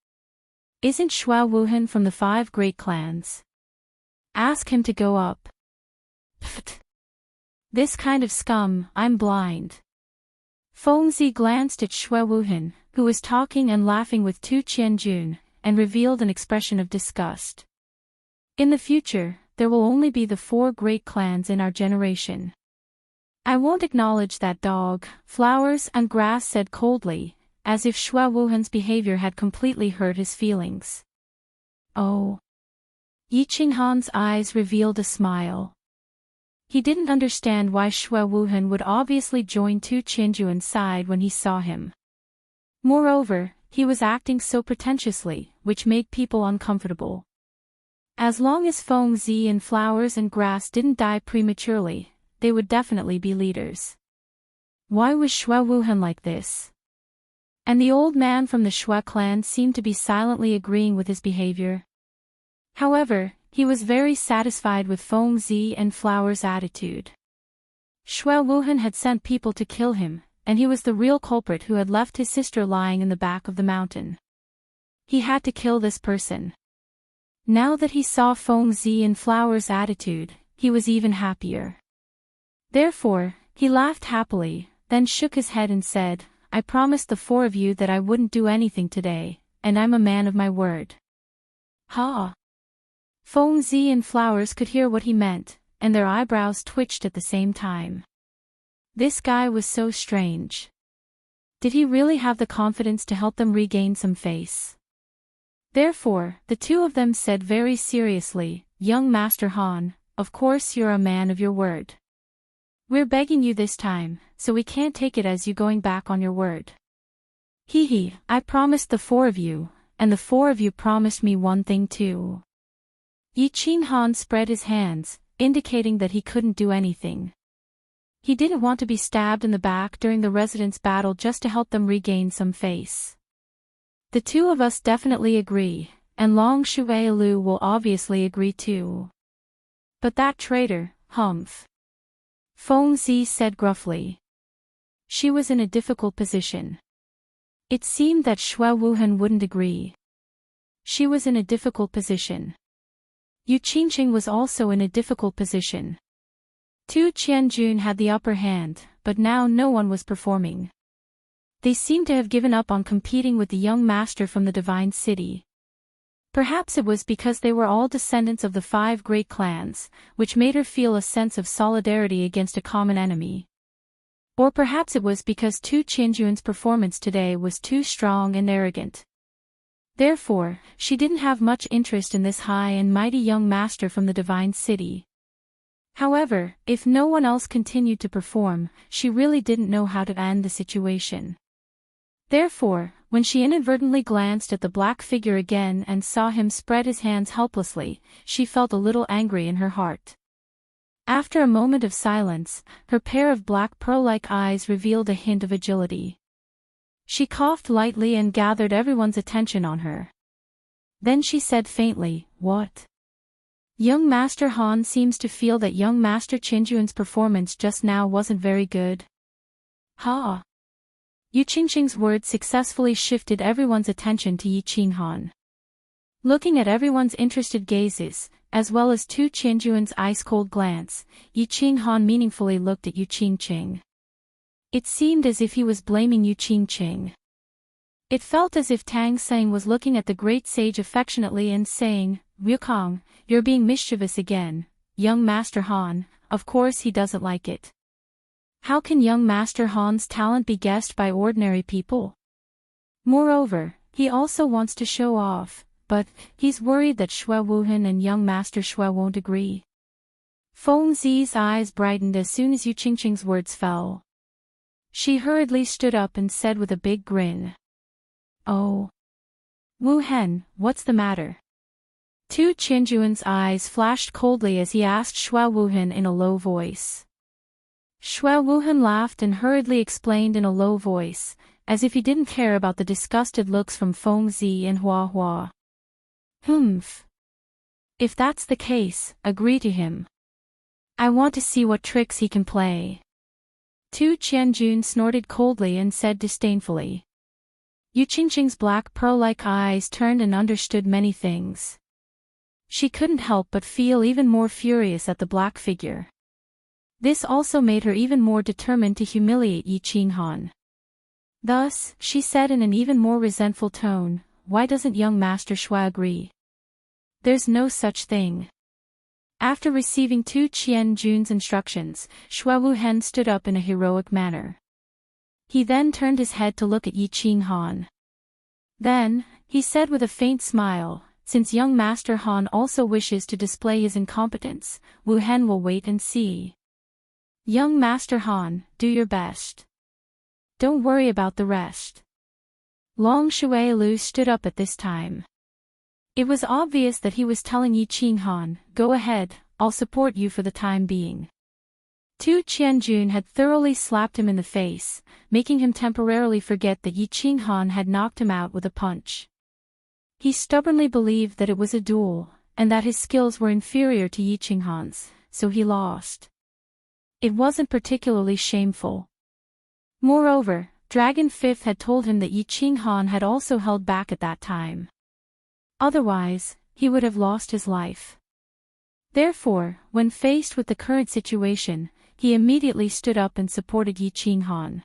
Isn't Xue Wuhan from the 5 great clans? Ask him to go up. Pfft. This kind of scum, I'm blind. Feng Zi glanced at Xue Wuhan, who was talking and laughing with Tu Qianjun, and revealed an expression of disgust. In the future, there will only be the 4 great clans in our generation. I won't acknowledge that dog, Flowers and Grass said coldly, as if Xue Wuhan's behavior had completely hurt his feelings. Oh. Yi Qinghan's eyes revealed a smile. He didn't understand why Xue Wuhan would obviously join Tu Qianjuan's side when he saw him. Moreover, he was acting so pretentiously, which made people uncomfortable. As long as Feng Zi and Flowers and Grass didn't die prematurely, they would definitely be leaders. Why was Xue Wuhan like this? And the old man from the Xue clan seemed to be silently agreeing with his behavior. However, he was very satisfied with Feng Zi and Flowers' attitude. Xue Wuhan had sent people to kill him, and he was the real culprit who had left his sister lying in the back of the mountain. He had to kill this person. Now that he saw Feng Zi and Flowers' attitude, he was even happier. Therefore, he laughed happily, then shook his head and said, I promised the 4 of you that I wouldn't do anything today, and I'm a man of my word. Ha! Feng Zi and Flowers could hear what he meant, and their eyebrows twitched at the same time. This guy was so strange. Did he really have the confidence to help them regain some face? Therefore, the two of them said very seriously, Young Master Han, of course you're a man of your word. We're begging you this time, so we can't take it as you going back on your word. Hee, I promised the 4 of you, and the 4 of you promised me one thing too. Yi Qinghan spread his hands, indicating that he couldn't do anything. He didn't want to be stabbed in the back during the residents' battle just to help them regain some face. The 2 of us definitely agree, and Long Shuailu will obviously agree too. But that traitor, humph. Feng Zi said gruffly. She was in a difficult position. It seemed that Xue Wuhan wouldn't agree. She was in a difficult position. Yu Qingqing was also in a difficult position. Tu Qianjun had the upper hand, but now no one was performing. They seemed to have given up on competing with the young master from the divine city. Perhaps it was because they were all descendants of the 5 great clans, which made her feel a sense of solidarity against a common enemy. Or perhaps it was because Tu Qianjun's performance today was too strong and arrogant. Therefore, she didn't have much interest in this high and mighty young master from the divine city. However, if no one else continued to perform, she really didn't know how to end the situation. Therefore, when she inadvertently glanced at the black figure again and saw him spread his hands helplessly, she felt a little angry in her heart. After a moment of silence, her pair of black pearl-like eyes revealed a hint of agility. She coughed lightly and gathered everyone's attention on her. Then she said faintly, "What?" Young Master Han seems to feel that young Master Qinjuan's performance just now wasn't very good. Ha! Yu Qingqing's words successfully shifted everyone's attention to Yi Qinghan. Looking at everyone's interested gazes, as well as Tu Qianjuan's ice-cold glance, Yi Qinghan meaningfully looked at Yu Qingqing. It seemed as if he was blaming Yu Qingqing. It felt as if Tang Seng was looking at the great sage affectionately and saying, "Wukong, you're being mischievous again, young Master Han, of course he doesn't like it. How can young Master Han's talent be guessed by ordinary people? Moreover, he also wants to show off, but he's worried that Xue Wuhan and young Master Xue won't agree." Feng Zi's eyes brightened as soon as Yu Qingqing's words fell. She hurriedly stood up and said with a big grin, "Oh. Wu Hen, what's the matter?" Tu Qianjuan's eyes flashed coldly as he asked Xue Wuhan in a low voice. Xue Wuhan laughed and hurriedly explained in a low voice, as if he didn't care about the disgusted looks from Feng Zi and Hua Hua. "Humph. If that's the case, agree to him. I want to see what tricks he can play." Tu Qianjun snorted coldly and said disdainfully. Yu Qingqing's black pearl-like eyes turned and understood many things. She couldn't help but feel even more furious at the black figure. This also made her even more determined to humiliate Yi Qinghan. Thus, she said in an even more resentful tone, "Why doesn't young Master Xue agree? There's no such thing." After receiving Tu Qianjun's instructions, Xue Wuhan stood up in a heroic manner. He then turned his head to look at Yi Qinghan. Then, he said with a faint smile, "Since young Master Han also wishes to display his incompetence, Wu Hen will wait and see. Young Master Han, do your best. Don't worry about the rest." Long Shuailu stood up at this time. It was obvious that he was telling Yi Qinghan, "Go ahead, I'll support you for the time being." Tu Qianjun had thoroughly slapped him in the face, making him temporarily forget that Yi Qinghan had knocked him out with a punch. He stubbornly believed that it was a duel, and that his skills were inferior to Yi Qinghan's, so he lost. It wasn't particularly shameful. Moreover, Dragon Fifth had told him that Yi Qinghan had also held back at that time. Otherwise, he would have lost his life. Therefore, when faced with the current situation, he immediately stood up and supported Yi Qinghan.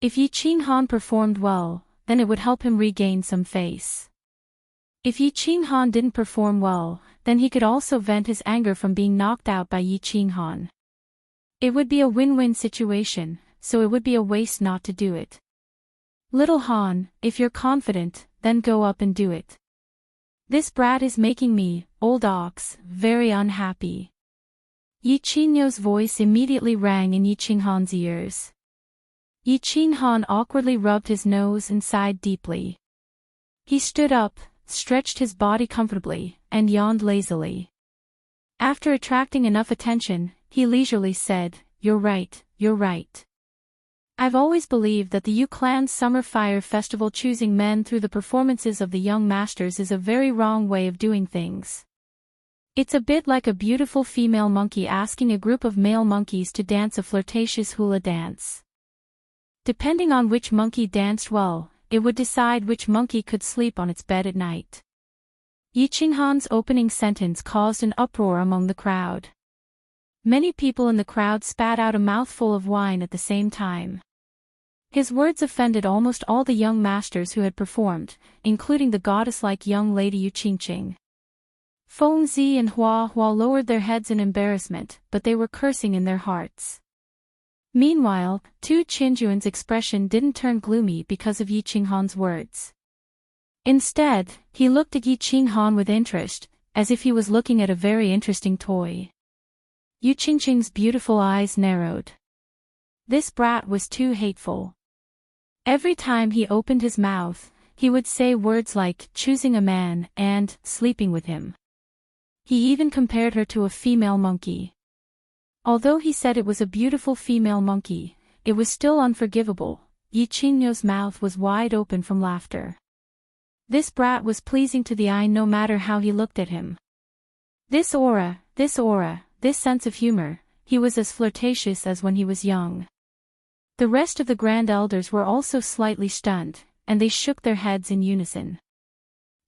If Yi Qinghan performed well, then it would help him regain some face. If Yi Qinghan didn't perform well, then he could also vent his anger from being knocked out by Yi Qinghan. It would be a win-win situation, so it would be a waste not to do it. "Little Han, if you're confident, then go up and do it. This brat is making me, old ox, very unhappy." Yi Qingyo's voice immediately rang in Yi Qinghan's ears. Yi Qinghan awkwardly rubbed his nose and sighed deeply. He stood up, stretched his body comfortably, and yawned lazily. After attracting enough attention, he leisurely said, "You're right, you're right. I've always believed that the Yu Clan's Summer Fire Festival choosing men through the performances of the young masters is a very wrong way of doing things. It's a bit like a beautiful female monkey asking a group of male monkeys to dance a flirtatious hula dance. Depending on which monkey danced well, it would decide which monkey could sleep on its bed at night. Yi Qinghan's opening sentence caused an uproar among the crowd. Many people in the crowd spat out a mouthful of wine at the same time. His words offended almost all the young masters who had performed, including the goddess-like young lady Yu Qingqing. Feng Zi and Hua Hua lowered their heads in embarrassment, but they were cursing in their hearts. Meanwhile, Tu Qinjuan's expression didn't turn gloomy because of Yi Qinghan's words. Instead, he looked at Yi Qinghan with interest, as if he was looking at a very interesting toy. Yu Qingqing's beautiful eyes narrowed. This brat was too hateful. Every time he opened his mouth, he would say words like choosing a man and sleeping with him. He even compared her to a female monkey. Although he said it was a beautiful female monkey, it was still unforgivable. Yi Qingnuo's mouth was wide open from laughter. This brat was pleasing to the eye no matter how he looked at him. This aura, this sense of humor, he was as flirtatious as when he was young. The rest of the grand elders were also slightly stunned, and they shook their heads in unison.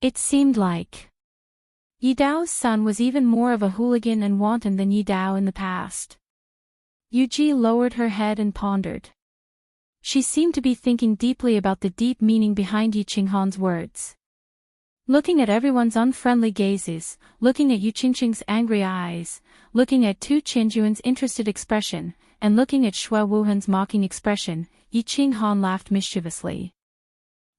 It seemed like Yi Dao's son was even more of a hooligan and wanton than Yi Dao in the past. Yu Ji lowered her head and pondered. She seemed to be thinking deeply about the deep meaning behind Yi Qinghan's words. Looking at everyone's unfriendly gazes, looking at Yu Qingqing's angry eyes, looking at Tu Qinjuan's interested expression, and looking at Xue Wuhan's mocking expression, Yi Qinghan laughed mischievously.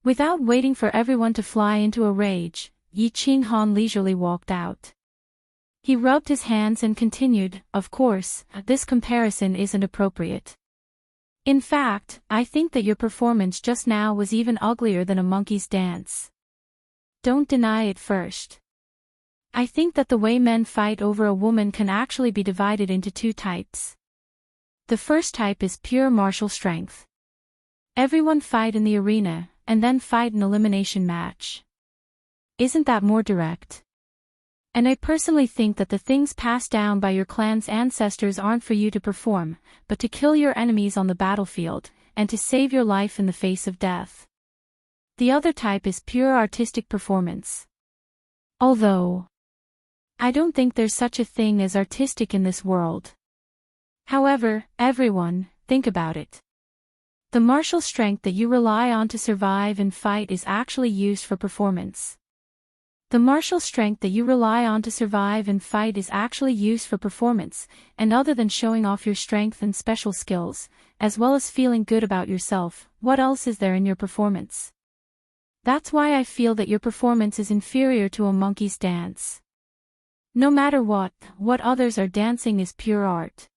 Without waiting for everyone to fly into a rage, Yi Qinghan leisurely walked out. He rubbed his hands and continued, "Of course, this comparison isn't appropriate. In fact, I think that your performance just now was even uglier than a monkey's dance. Don't deny it first. I think that the way men fight over a woman can actually be divided into two types. The first type is pure martial strength. Everyone fight in the arena, and then fight an elimination match. Isn't that more direct? And I personally think that the things passed down by your clan's ancestors aren't for you to perform, but to kill your enemies on the battlefield, and to save your life in the face of death. The other type is pure artistic performance. Although I don't think there's such a thing as artistic in this world. However, everyone, think about it. The martial strength that you rely on to survive and fight is actually used for performance. The martial strength that you rely on to survive and fight is actually used for performance, and other than showing off your strength and special skills, as well as feeling good about yourself, what else is there in your performance? That's why I feel that your performance is inferior to a monkey's dance. No matter what others are dancing is pure art.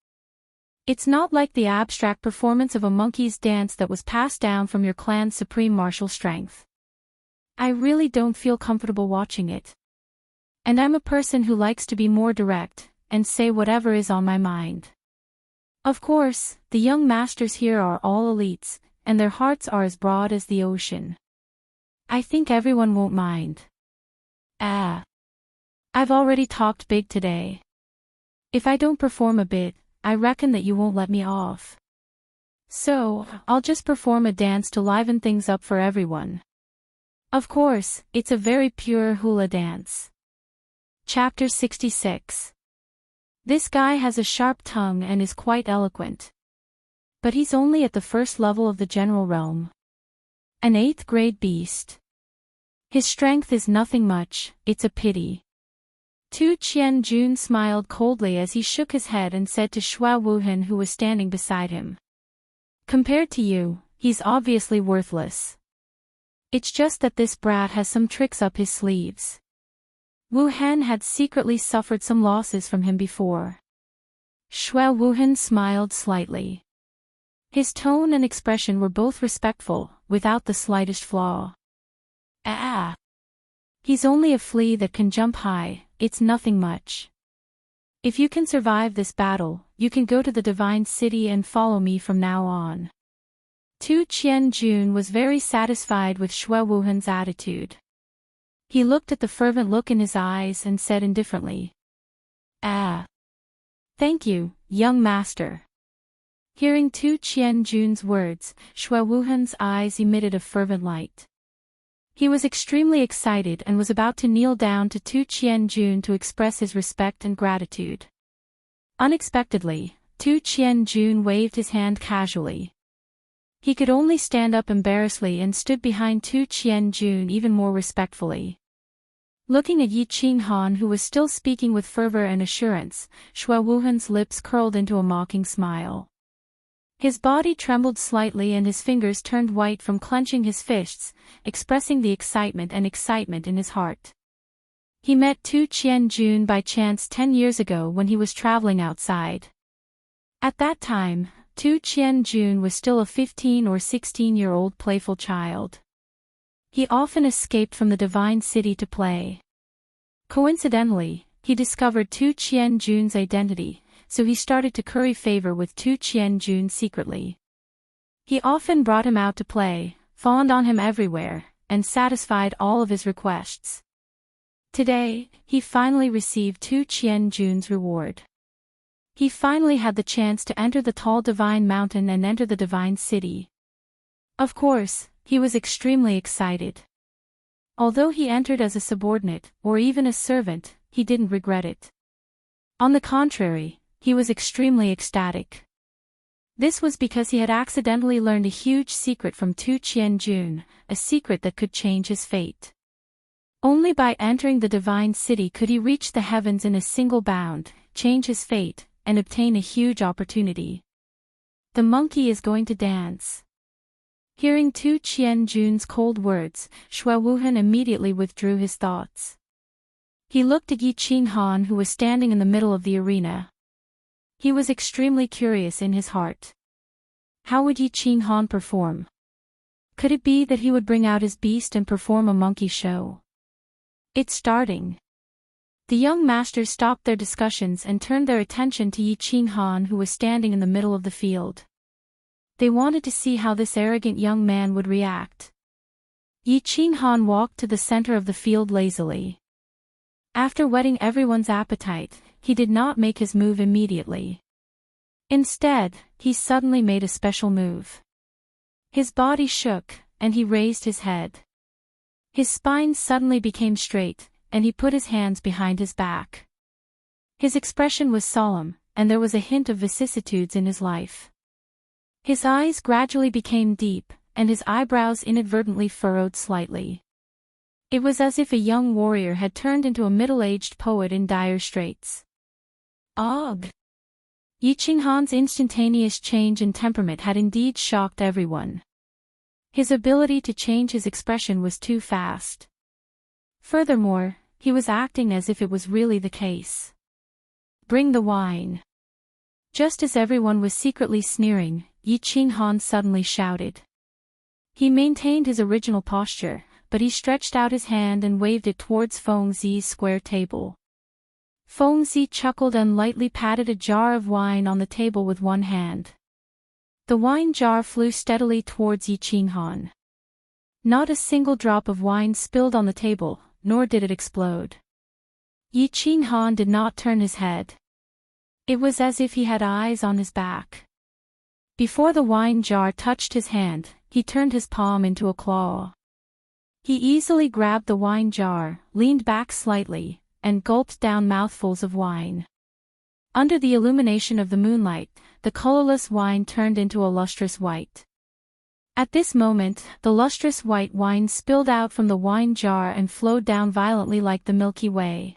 It's not like the abstract performance of a monkey's dance that was passed down from your clan's supreme martial strength. I really don't feel comfortable watching it. And I'm a person who likes to be more direct, and say whatever is on my mind. Of course, the young masters here are all elites, and their hearts are as broad as the ocean. I think everyone won't mind. I've already talked big today. If I don't perform a bit, I reckon that you won't let me off. So, I'll just perform a dance to liven things up for everyone. Of course, it's a very pure hula dance. Chapter 66. This guy has a sharp tongue and is quite eloquent. But he's only at the first level of the general realm. An 8th grade beast. His strength is nothing much, it's a pity. Tu Qianjun smiled coldly as he shook his head and said to Xue Wuhan, who was standing beside him. Compared to you, he's obviously worthless. It's just that this brat has some tricks up his sleeves. Wu Han had secretly suffered some losses from him before. Xue Wuhan smiled slightly. His tone and expression were both respectful, without the slightest flaw. He's only a flea that can jump high, it's nothing much. If you can survive this battle, you can go to the divine city and follow me from now on. Tu Qianjun was very satisfied with Xue Wuhan's attitude. He looked at the fervent look in his eyes and said indifferently. Thank you, young master. Hearing Tu Qianjun's words, Shui Wuhan's eyes emitted a fervent light. He was extremely excited and was about to kneel down to Tu Qianjun to express his respect and gratitude. Unexpectedly, Tu Qianjun waved his hand casually. He could only stand up embarrassedly and stood behind Tu Qianjun even more respectfully. Looking at Yi Qinghan, who was still speaking with fervor and assurance, Shui Wuhan's lips curled into a mocking smile. His body trembled slightly and his fingers turned white from clenching his fists, expressing the excitement in his heart. He met Tu Qianjun by chance 10 years ago when he was traveling outside. At that time, Tu Qianjun was still a 15 or 16-year-old playful child. He often escaped from the divine city to play. Coincidentally, he discovered Tu Qianjun's identity, so he started to curry favor with Tu Qianjun secretly. He often brought him out to play, fawned on him everywhere, and satisfied all of his requests. Today, he finally received Tu Qianjun's reward. He finally had the chance to enter the tall divine mountain and enter the divine city. Of course, he was extremely excited. Although he entered as a subordinate, or even a servant, he didn't regret it. On the contrary, he was extremely ecstatic. This was because he had accidentally learned a huge secret from Tu Qianjun, a secret that could change his fate. Only by entering the divine city could he reach the heavens in a single bound, change his fate, and obtain a huge opportunity. The monkey is going to dance. Hearing Tu Qianjun's cold words, Shui Wuhan immediately withdrew his thoughts. He looked at Yi Qinghan, who was standing in the middle of the arena. He was extremely curious in his heart. How would Yi Qinghan perform? Could it be that he would bring out his beast and perform a monkey show? It's starting. The young masters stopped their discussions and turned their attention to Yi Qinghan, who was standing in the middle of the field. They wanted to see how this arrogant young man would react. Yi Qinghan walked to the center of the field lazily. After whetting everyone's appetite, he did not make his move immediately. Instead, he suddenly made a special move. His body shook, and he raised his head. His spine suddenly became straight, and he put his hands behind his back. His expression was solemn, and there was a hint of vicissitudes in his life. His eyes gradually became deep, and his eyebrows inadvertently furrowed slightly. It was as if a young warrior had turned into a middle-aged poet in dire straits. Ugh! Yi Qinghan's instantaneous change in temperament had indeed shocked everyone. His ability to change his expression was too fast. Furthermore, he was acting as if it was really the case. Bring the wine. Just as everyone was secretly sneering, Yi Qinghan suddenly shouted. He maintained his original posture, but he stretched out his hand and waved it towards Feng Zi's square table. Feng Zi chuckled and lightly patted a jar of wine on the table with one hand. The wine jar flew steadily towards Yi Qinghan. Not a single drop of wine spilled on the table, nor did it explode. Yi Qinghan did not turn his head. It was as if he had eyes on his back. Before the wine jar touched his hand, he turned his palm into a claw. He easily grabbed the wine jar, leaned back slightly, and gulped down mouthfuls of wine. Under the illumination of the moonlight, the colorless wine turned into a lustrous white. At this moment, the lustrous white wine spilled out from the wine jar and flowed down violently like the Milky Way.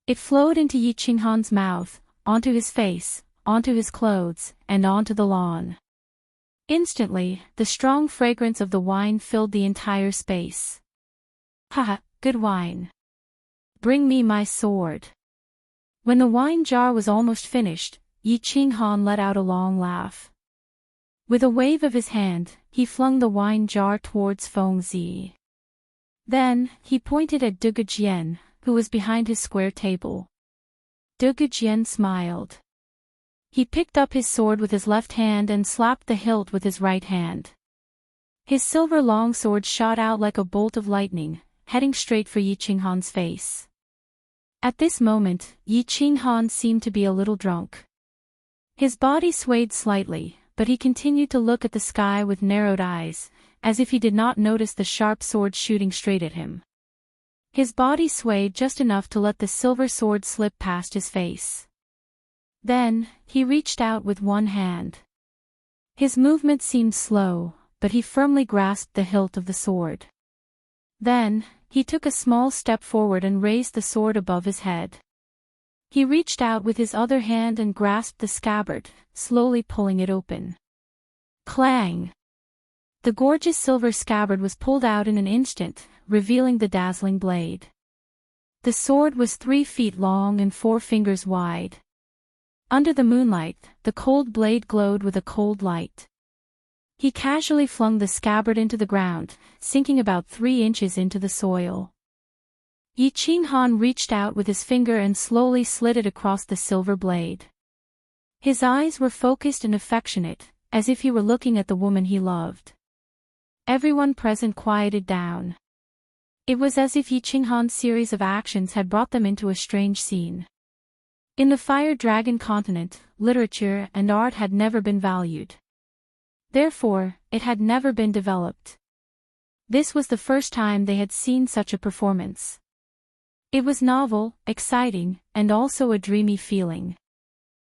It flowed into Yi Qinghan's mouth, onto his face, onto his clothes, and onto the lawn. Instantly, the strong fragrance of the wine filled the entire space. Haha, good wine. Bring me my sword. When the wine jar was almost finished, Yi Qinghan let out a long laugh. With a wave of his hand, he flung the wine jar towards Feng Zi. Then, he pointed at De Gujian, who was behind his square table. De Gujian smiled. He picked up his sword with his left hand and slapped the hilt with his right hand. His silver longsword shot out like a bolt of lightning, heading straight for Yi Qinghan's face. At this moment, Yi Qinghan seemed to be a little drunk. His body swayed slightly, but he continued to look at the sky with narrowed eyes, as if he did not notice the sharp sword shooting straight at him. His body swayed just enough to let the silver sword slip past his face. Then, he reached out with one hand. His movement seemed slow, but he firmly grasped the hilt of the sword. Then, he took a small step forward and raised the sword above his head. He reached out with his other hand and grasped the scabbard, slowly pulling it open. Clang! The gorgeous silver scabbard was pulled out in an instant, revealing the dazzling blade. The sword was 3 feet long and 4 fingers wide. Under the moonlight, the cold blade glowed with a cold light. He casually flung the scabbard into the ground, sinking about 3 inches into the soil. Yi Qinghan reached out with his finger and slowly slid it across the silver blade. His eyes were focused and affectionate, as if he were looking at the woman he loved. Everyone present quieted down. It was as if Yi Qinghan's series of actions had brought them into a strange scene. In the Fire Dragon continent, literature and art had never been valued. Therefore, it had never been developed. This was the first time they had seen such a performance. It was novel, exciting, and also a dreamy feeling.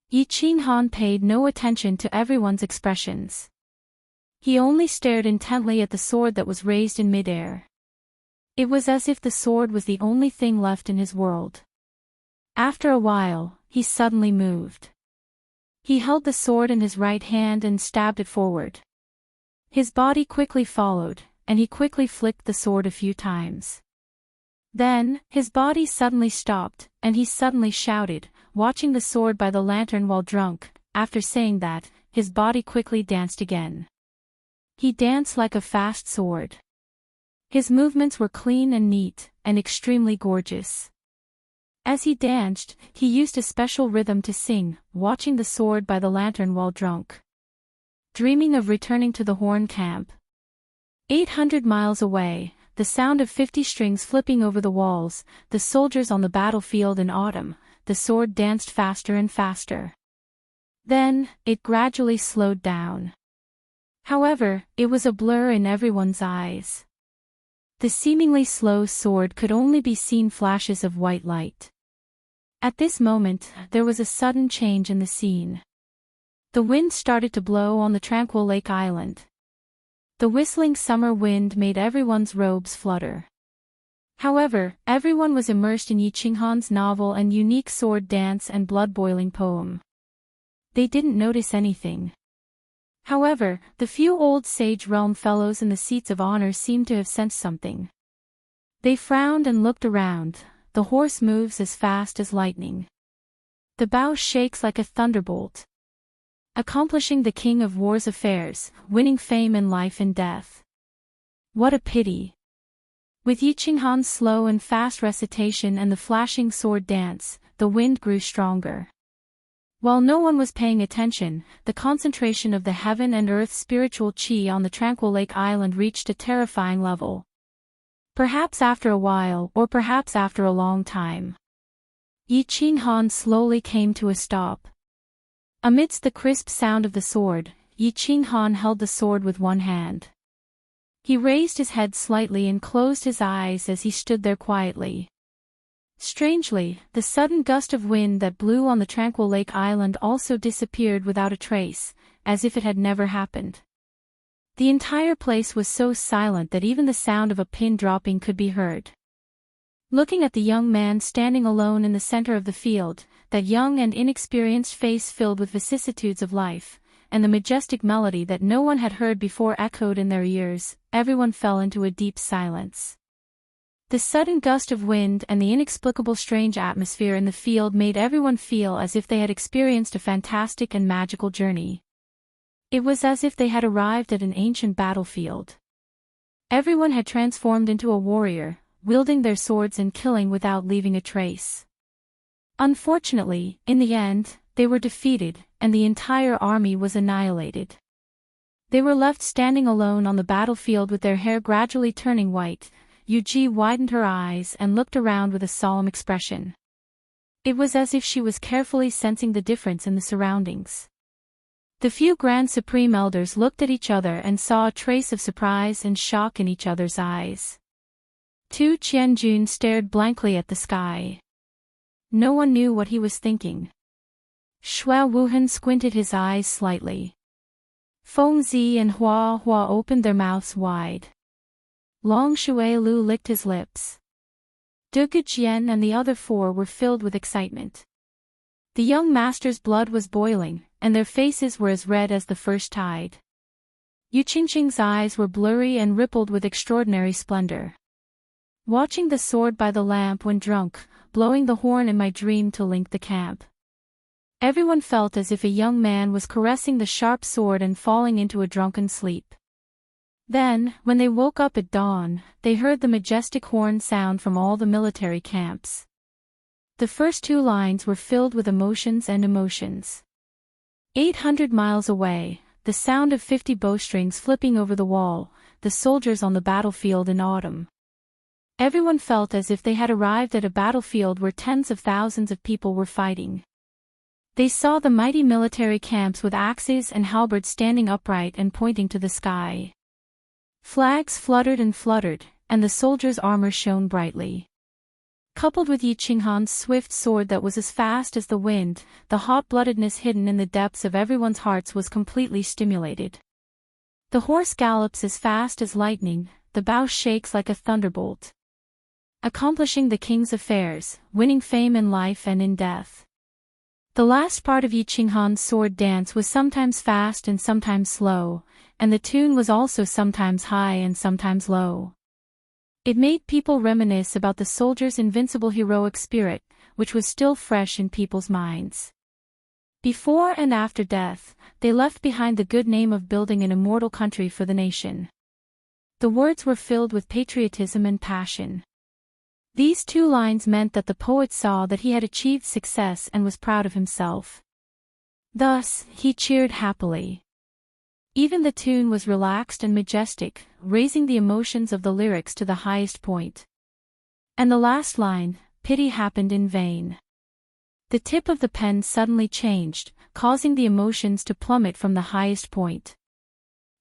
Yi Qinghan paid no attention to everyone's expressions. He only stared intently at the sword that was raised in midair. It was as if the sword was the only thing left in his world. After a while, he suddenly moved. He held the sword in his right hand and stabbed it forward. His body quickly followed, and he quickly flicked the sword a few times. Then, his body suddenly stopped, and he suddenly shouted, watching the sword by the lantern while drunk. After saying that, his body quickly danced again. He danced like a fast sword. His movements were clean and neat, and extremely gorgeous. As he danced, he used a special rhythm to sing, watching the sword by the lantern while drunk. Dreaming of returning to the Horn Camp. 800 miles away, the sound of 50 strings flipping over the walls, the soldiers on the battlefield in autumn, the sword danced faster and faster. Then, it gradually slowed down. However, it was a blur in everyone's eyes. The seemingly slow sword could only be seen flashes of white light. At this moment, there was a sudden change in the scene. The wind started to blow on the tranquil lake island. The whistling summer wind made everyone's robes flutter. However, everyone was immersed in Yi Qinghan's novel and unique sword dance and blood-boiling poem. They didn't notice anything. However, the few old Sage Realm fellows in the seats of honor seemed to have sensed something. They frowned and looked around. The horse moves as fast as lightning. The bow shakes like a thunderbolt. Accomplishing the King of War's affairs, winning fame in life and death. What a pity! With Yi Qinghan's slow and fast recitation and the flashing sword dance, the wind grew stronger. While no one was paying attention, the concentration of the heaven and earth spiritual chi on the tranquil lake island reached a terrifying level. Perhaps after a while, or perhaps after a long time, Yi Qinghan slowly came to a stop. Amidst the crisp sound of the sword, Yi Qinghan held the sword with one hand. He raised his head slightly and closed his eyes as he stood there quietly. Strangely, the sudden gust of wind that blew on the tranquil lake island also disappeared without a trace, as if it had never happened. The entire place was so silent that even the sound of a pin dropping could be heard. Looking at the young man standing alone in the center of the field, that young and inexperienced face filled with vicissitudes of life, and the majestic melody that no one had heard before echoed in their ears, everyone fell into a deep silence. The sudden gust of wind and the inexplicable strange atmosphere in the field made everyone feel as if they had experienced a fantastic and magical journey. It was as if they had arrived at an ancient battlefield. Everyone had transformed into a warrior, wielding their swords and killing without leaving a trace. Unfortunately, in the end, they were defeated, and the entire army was annihilated. They were left standing alone on the battlefield with their hair gradually turning white. Yuji widened her eyes and looked around with a solemn expression. It was as if she was carefully sensing the difference in the surroundings. The few Grand Supreme Elders looked at each other and saw a trace of surprise and shock in each other's eyes. Tu Tianjun stared blankly at the sky. No one knew what he was thinking. Shui Wuhan squinted his eyes slightly. Feng Zi and Hua Hua opened their mouths wide. Long Shui Lu licked his lips. De Gujian and the other four were filled with excitement. The young master's blood was boiling, and their faces were as red as the first tide. Yu Qingqing's eyes were blurry and rippled with extraordinary splendor. Watching the sword by the lamp when drunk, blowing the horn in my dream to link the camp. Everyone felt as if a young man was caressing the sharp sword and falling into a drunken sleep. Then, when they woke up at dawn, they heard the majestic horn sound from all the military camps. The first two lines were filled with emotions and emotions. 800 miles away, the sound of 50 bowstrings flipping over the wall, the soldiers on the battlefield in autumn. Everyone felt as if they had arrived at a battlefield where tens of thousands of people were fighting. They saw the mighty military camps with axes and halberds standing upright and pointing to the sky. Flags fluttered, and the soldiers' armor shone brightly. Coupled with Yi Qinghan's swift sword that was as fast as the wind, the hot-bloodedness hidden in the depths of everyone's hearts was completely stimulated. The horse gallops as fast as lightning, the bow shakes like a thunderbolt. Accomplishing the king's affairs, winning fame in life and in death. The last part of Yi Qinghan's sword dance was sometimes fast and sometimes slow, and the tune was also sometimes high and sometimes low. It made people reminisce about the soldier's invincible heroic spirit, which was still fresh in people's minds. Before and after death, they left behind the good name of building an immortal country for the nation. The words were filled with patriotism and passion. These two lines meant that the poet saw that he had achieved success and was proud of himself. Thus, he cheered happily. Even the tune was relaxed and majestic, raising the emotions of the lyrics to the highest point. And the last line, pity happened in vain. The tip of the pen suddenly changed, causing the emotions to plummet from the highest point.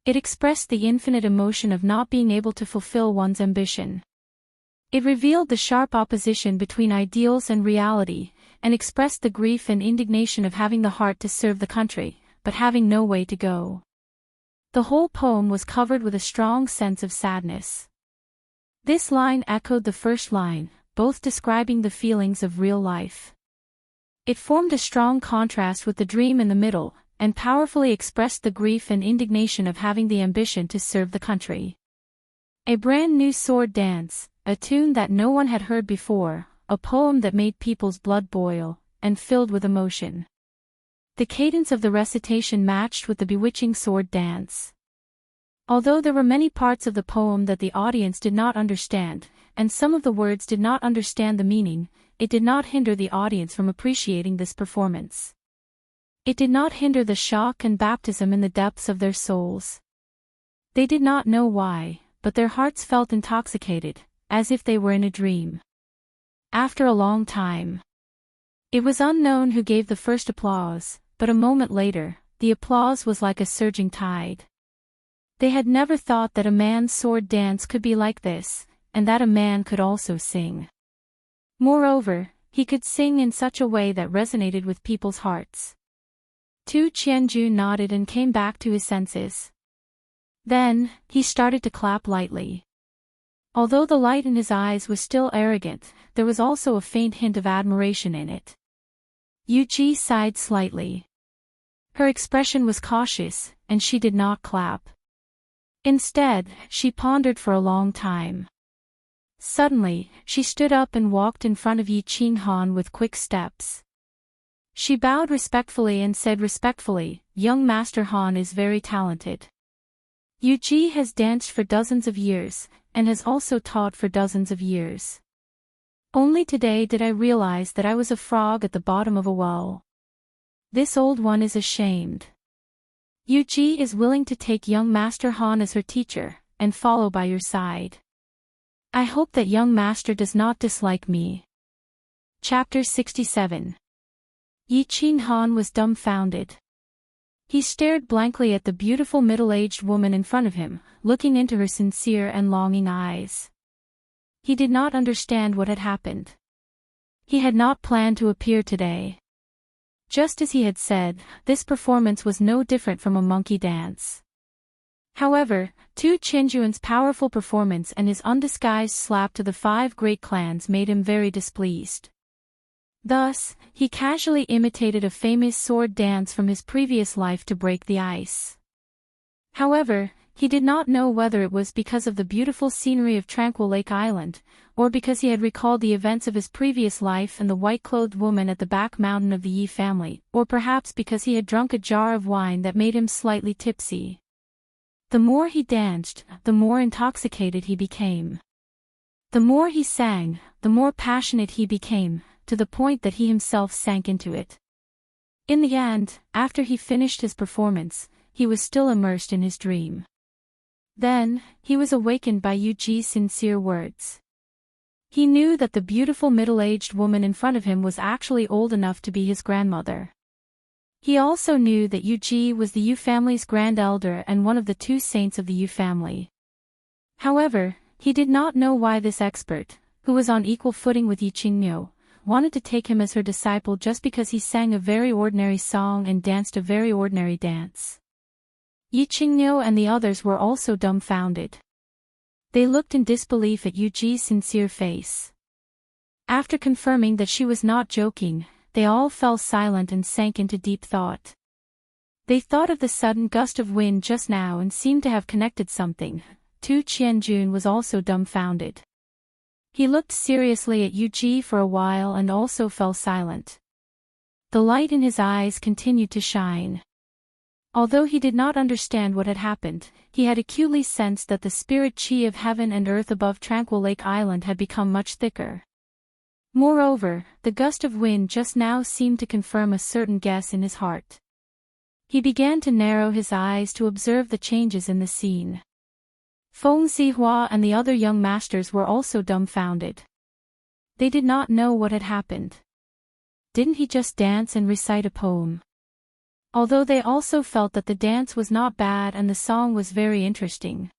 It expressed the infinite emotion of not being able to fulfill one's ambition. It revealed the sharp opposition between ideals and reality, and expressed the grief and indignation of having the heart to serve the country, but having no way to go. The whole poem was covered with a strong sense of sadness. This line echoed the first line, both describing the feelings of real life. It formed a strong contrast with the dream in the middle, and powerfully expressed the grief and indignation of having the ambition to serve the country. A brand new sword dance, a tune that no one had heard before, a poem that made people's blood boil, and filled with emotion. The cadence of the recitation matched with the bewitching sword dance. Although there were many parts of the poem that the audience did not understand, and some of the words did not understand the meaning, it did not hinder the audience from appreciating this performance. It did not hinder the shock and baptism in the depths of their souls. They did not know why, but their hearts felt intoxicated, as if they were in a dream. After a long time, it was unknown who gave the first applause, but a moment later, the applause was like a surging tide. They had never thought that a man's sword dance could be like this, and that a man could also sing. Moreover, he could sing in such a way that resonated with people's hearts. Tu Tianju nodded and came back to his senses. Then, he started to clap lightly. Although the light in his eyes was still arrogant, there was also a faint hint of admiration in it. Yu Ji sighed slightly. Her expression was cautious, and she did not clap. Instead, she pondered for a long time. Suddenly, she stood up and walked in front of Yi Qinghan with quick steps. She bowed respectfully and said respectfully, "Young Master Han is very talented. Yu Ji has danced for dozens of years, and has also taught for dozens of years. Only today did I realize that I was a frog at the bottom of a well. This old one is ashamed. Yu Ji is willing to take young Master Han as her teacher, and follow by your side. I hope that young master does not dislike me." Chapter 67. Yi Qinghan was dumbfounded. He stared blankly at the beautiful middle-aged woman in front of him, looking into her sincere and longing eyes. He did not understand what had happened. He had not planned to appear today. Just as he had said, this performance was no different from a monkey dance. However, Tu Qianjuan's powerful performance and his undisguised slap to the 5 great clans made him very displeased. Thus, he casually imitated a famous sword dance from his previous life to break the ice. However, he did not know whether it was because of the beautiful scenery of Tranquil Lake Island, or because he had recalled the events of his previous life and the white-clothed woman at the back mountain of the Yi family, or perhaps because he had drunk a jar of wine that made him slightly tipsy. The more he danced, the more intoxicated he became. The more he sang, the more passionate he became, to the point that he himself sank into it. In the end, after he finished his performance, he was still immersed in his dream. Then, he was awakened by Yu Ji's sincere words. He knew that the beautiful middle-aged woman in front of him was actually old enough to be his grandmother. He also knew that Yu Ji was the Yu family's grand elder and one of the 2 saints of the Yu family. However, he did not know why this expert, who was on equal footing with Yi Qingniu, wanted to take him as her disciple just because he sang a very ordinary song and danced a very ordinary dance. Yi Qingniu and the others were also dumbfounded. They looked in disbelief at Yu Ji's sincere face. After confirming that she was not joking, they all fell silent and sank into deep thought. They thought of the sudden gust of wind just now and seemed to have connected something. Tu Qianjun was also dumbfounded. He looked seriously at Yu Ji for a while and also fell silent. The light in his eyes continued to shine. Although he did not understand what had happened, he had acutely sensed that the spirit qi of heaven and earth above Tranquil Lake Island had become much thicker. Moreover, the gust of wind just now seemed to confirm a certain guess in his heart. He began to narrow his eyes to observe the changes in the scene. Feng Zihua and the other young masters were also dumbfounded. They did not know what had happened. Didn't he just dance and recite a poem? Although they also felt that the dance was not bad and the song was very interesting.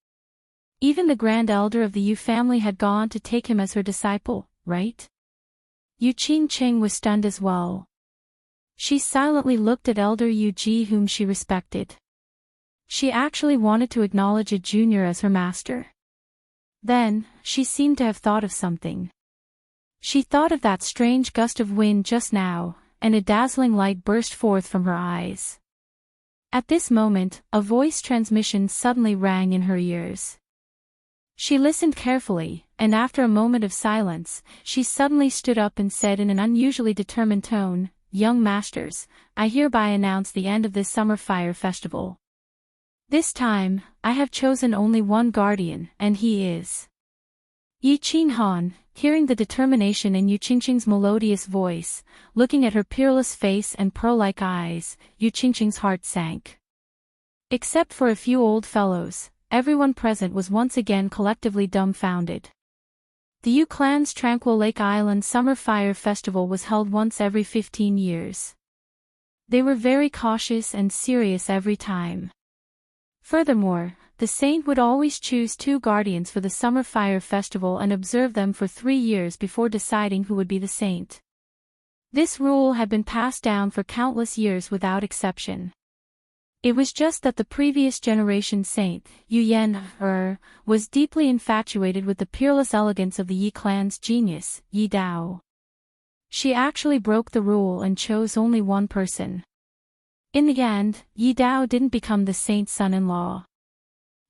Even the grand elder of the Yu family had gone to take him as her disciple, right? Yu Qingqing was stunned as well. She silently looked at elder Yu Ji whom she respected. She actually wanted to acknowledge a junior as her master. Then, she seemed to have thought of something. She thought of that strange gust of wind just now, and a dazzling light burst forth from her eyes. At this moment, a voice transmission suddenly rang in her ears. She listened carefully, and after a moment of silence, she suddenly stood up and said in an unusually determined tone, "Young masters, I hereby announce the end of this summer fire festival. This time, I have chosen only one guardian, and he is." Yi Qinghan, hearing the determination in Yu Qingqing's melodious voice, looking at her peerless face and pearl-like eyes, Yu Qingqing's heart sank. Except for a few old fellows, everyone present was once again collectively dumbfounded. The Yu clan's Tranquil Lake Island Summer Fire Festival was held once every 15 years. They were very cautious and serious every time. Furthermore, the saint would always choose 2 guardians for the Summer Fire Festival and observe them for 3 years before deciding who would be the saint. This rule had been passed down for countless years without exception. It was just that the previous generation saint, Yu Yan, was deeply infatuated with the peerless elegance of the Yi clan's genius, Yi Dao. She actually broke the rule and chose only one person. In the end, Yi Dao didn't become the saint's son-in-law.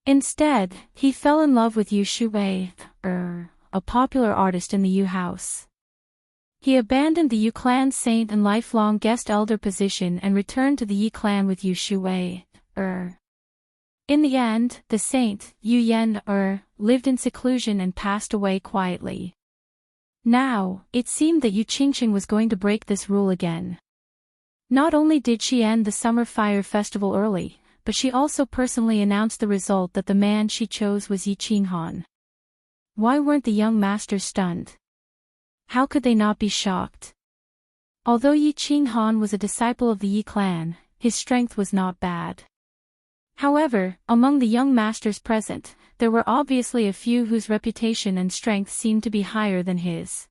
Instead, he fell in love with Yu Shuwei, a popular artist in the Yu house. He abandoned the Yu clan saint and lifelong guest elder position and returned to the Yi clan with Yu Shuwei. In the end, the saint, Yu Yan, lived in seclusion and passed away quietly. Now, it seemed that Yu Qingqing was going to break this rule again. Not only did she end the Summer Fire Festival early, but she also personally announced the result that the man she chose was Yi Qinghan. Why weren't the young masters stunned? How could they not be shocked? Although Yi Qinghan was a disciple of the Yi clan, his strength was not bad. However, among the young masters present, there were obviously a few whose reputation and strength seemed to be higher than his.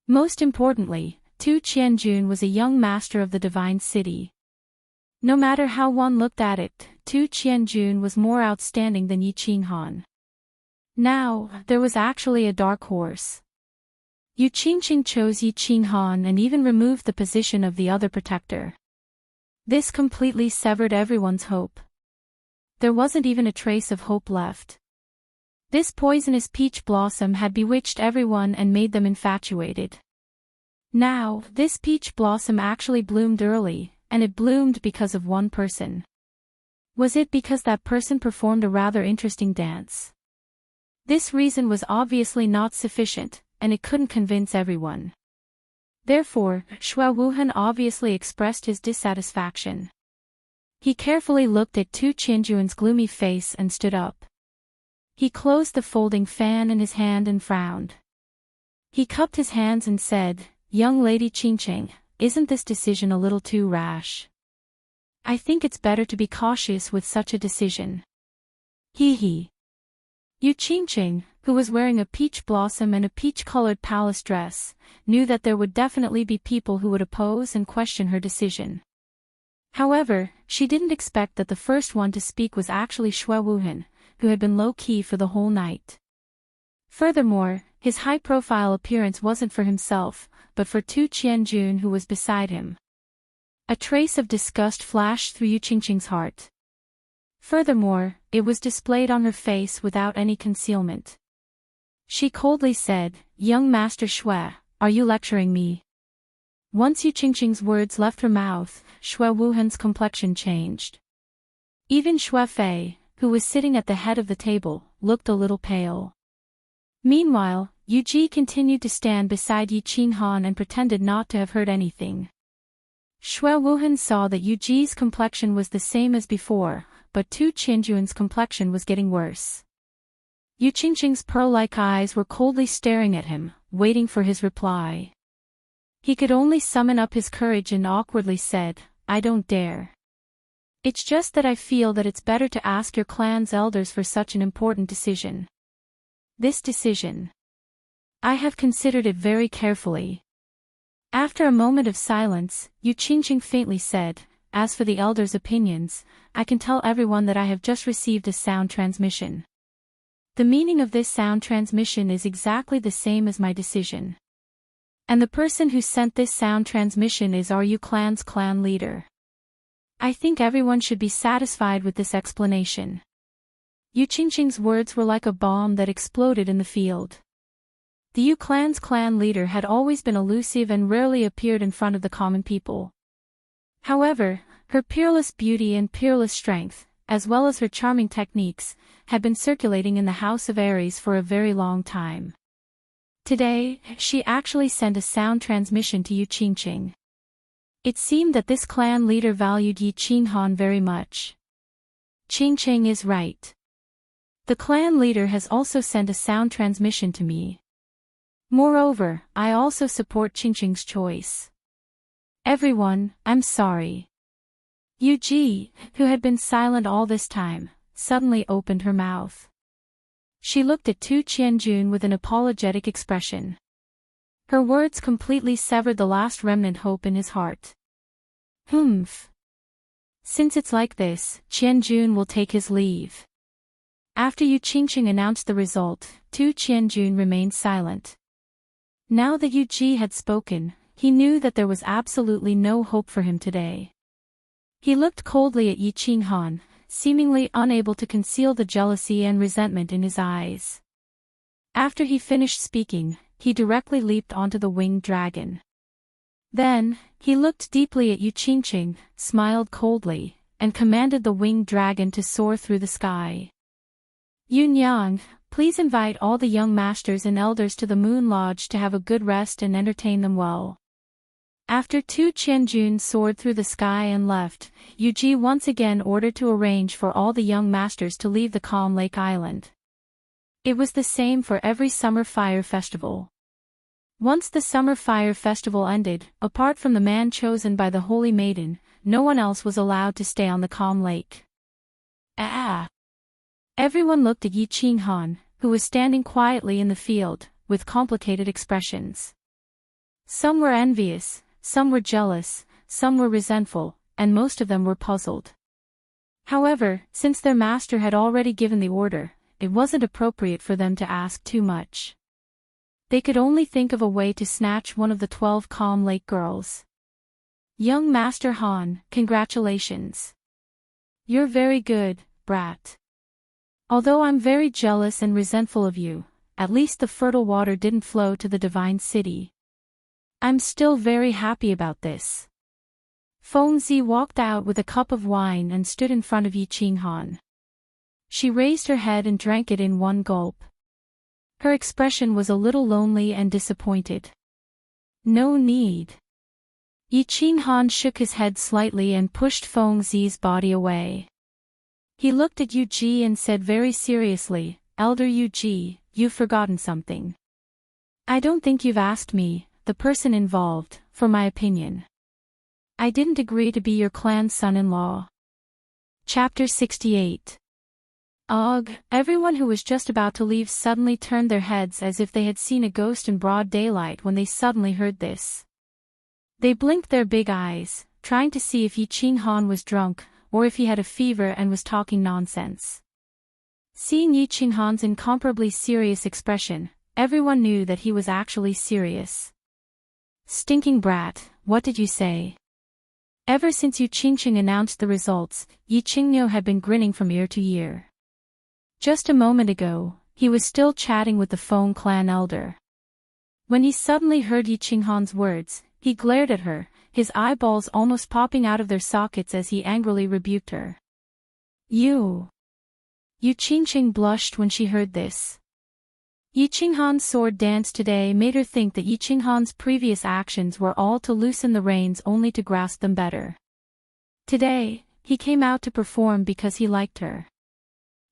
Most importantly, Tu Qianjun was a young master of the divine city. No matter how one looked at it, Tu Qianjun was more outstanding than Yi Qinghan. Now, there was actually a dark horse. Yu Qingqing chose Yi Qinghan and even removed the position of the other protector. This completely severed everyone's hope. There wasn't even a trace of hope left. This poisonous peach blossom had bewitched everyone and made them infatuated. Now, this peach blossom actually bloomed early, and it bloomed because of one person. Was it because that person performed a rather interesting dance? This reason was obviously not sufficient, and it couldn't convince everyone. Therefore, Xue Wuhan obviously expressed his dissatisfaction. He carefully looked at Tu Qianjun's gloomy face and stood up. He closed the folding fan in his hand and frowned. He cupped his hands and said, "Young lady Qingqing, isn't this decision a little too rash? I think it's better to be cautious with such a decision." Hee. Yu Qingqing, who was wearing a peach blossom and a peach-colored palace dress, knew that there would definitely be people who would oppose and question her decision. However, she didn't expect that the first one to speak was actually Xue Wuhan, who had been low-key for the whole night. Furthermore, his high-profile appearance wasn't for himself, but for Tu Qianjun who was beside him. A trace of disgust flashed through Yu Qingqing's heart. Furthermore, it was displayed on her face without any concealment. She coldly said, "Young Master Xue, are you lecturing me?" Once Yu Qingqing's words left her mouth, Xue Wuhan's complexion changed. Even Xue Fei, who was sitting at the head of the table, looked a little pale. Meanwhile, Yu Ji continued to stand beside Yi Qinghan and pretended not to have heard anything. Xue Wuhan saw that Yu Ji's complexion was the same as before, but Tu Qianjun's complexion was getting worse. Yu Qingqing's pearl-like eyes were coldly staring at him, waiting for his reply. He could only summon up his courage and awkwardly said, "I don't dare. It's just that I feel that it's better to ask your clan's elders for such an important decision. This decision. I have considered it very carefully." After a moment of silence, Yu Qingqing faintly said, "As for the elders' opinions, I can tell everyone that I have just received a sound transmission. The meaning of this sound transmission is exactly the same as my decision. And the person who sent this sound transmission is our Yu clan's clan leader. I think everyone should be satisfied with this explanation." Yu Qingqing's words were like a bomb that exploded in the field. The Yu clan's clan leader had always been elusive and rarely appeared in front of the common people. However, her peerless beauty and peerless strength, as well as her charming techniques, had been circulating in the House of Aries for a very long time. Today, she actually sent a sound transmission to Yu Qingqing. It seemed that this clan leader valued Yi Qinghan very much. Qingqing is right. The clan leader has also sent a sound transmission to me. Moreover, I also support Qingqing's choice. Everyone, I'm sorry. Yu Ji, who had been silent all this time, suddenly opened her mouth. She looked at Tu Qianjun with an apologetic expression. Her words completely severed the last remnant hope in his heart. Humph. Since it's like this, Qianjun will take his leave. After Yu Qingqing announced the result, Tu Qianjun remained silent. Now that Yu Ji had spoken, he knew that there was absolutely no hope for him today. He looked coldly at Yi Qinghan, seemingly unable to conceal the jealousy and resentment in his eyes. After he finished speaking, he directly leaped onto the winged dragon. Then, he looked deeply at Yu Qingqing, smiled coldly, and commanded the winged dragon to soar through the sky. Yun Yang, please invite all the young masters and elders to the Moon Lodge to have a good rest and entertain them well. After Tu Qianjun soared through the sky and left, Yu Ji once again ordered to arrange for all the young masters to leave the Calm Lake Island. It was the same for every summer fire festival. Once the summer fire festival ended, apart from the man chosen by the holy maiden, no one else was allowed to stay on the calm lake. Ah! Everyone looked at Yi Qinghan, who was standing quietly in the field, with complicated expressions. Some were envious, some were jealous, some were resentful, and most of them were puzzled. However, since their master had already given the order, it wasn't appropriate for them to ask too much. They could only think of a way to snatch one of the 12 Calm Lake girls. Young Master Han, congratulations. You're very good, brat. Although I'm very jealous and resentful of you, at least the fertile water didn't flow to the divine city. I'm still very happy about this. Feng Zi walked out with a cup of wine and stood in front of Yi Qinghan. She raised her head and drank it in one gulp. Her expression was a little lonely and disappointed. No need. Yi Qinghan shook his head slightly and pushed Feng Zi's body away. He looked at Yu Ji and said very seriously, Elder Yu Ji, you've forgotten something. I don't think you've asked me, the person involved, for my opinion. I didn't agree to be your clan's son-in-law. Chapter 68. Ugh, everyone who was just about to leave suddenly turned their heads as if they had seen a ghost in broad daylight when they suddenly heard this. They blinked their big eyes, trying to see if Yi Qinghan was drunk, or if he had a fever and was talking nonsense. Seeing Yi Qinghan's incomparably serious expression, everyone knew that he was actually serious. Stinking brat, what did you say? Ever since Yu Qingqing announced the results, Yi Qingniu had been grinning from ear to ear. Just a moment ago, he was still chatting with the Feng clan elder. When he suddenly heard Yi Qinghan's words, he glared at her, his eyeballs almost popping out of their sockets as he angrily rebuked her. You! Yu Qingqing blushed when she heard this. Yi Qinghan's sword dance today made her think that Yi Qinghan's previous actions were all to loosen the reins only to grasp them better. Today, he came out to perform because he liked her.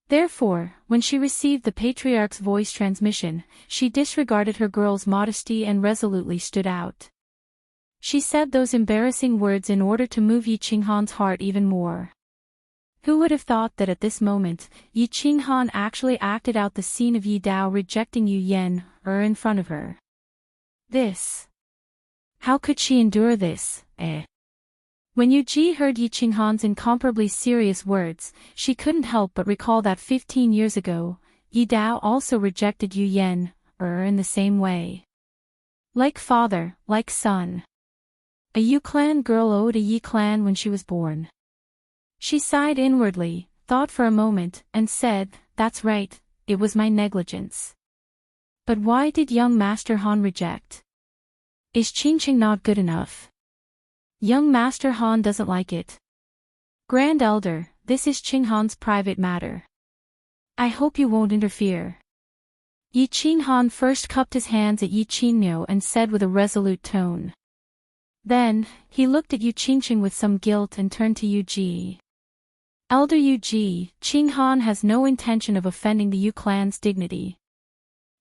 Therefore, when she received the patriarch's voice transmission, she disregarded her girl's modesty and resolutely stood out. She said those embarrassing words in order to move Yi Qinghan's heart even more. Who would have thought that at this moment, Yi Qinghan actually acted out the scene of Yi Dao rejecting Yu Yan, in front of her? This. How could she endure this, When Yu Ji heard Yi Qinghan's incomparably serious words, she couldn't help but recall that 15 years ago, Yi Dao also rejected Yu Yan, in the same way. Like father, like son. A Yu clan girl owed a Yi clan when she was born. She sighed inwardly, thought for a moment, and said, that's right, it was my negligence. But why did young Master Han reject? Is Qingqing not good enough? Young Master Han doesn't like it. Grand Elder, this is Qinghan's private matter. I hope you won't interfere. Yi Qinghan first cupped his hands at Yi Qingniu and said with a resolute tone. Then, he looked at Yu Qingqing with some guilt and turned to Yu Ji. Elder Yu Ji, Qinghan has no intention of offending the Yu clan's dignity.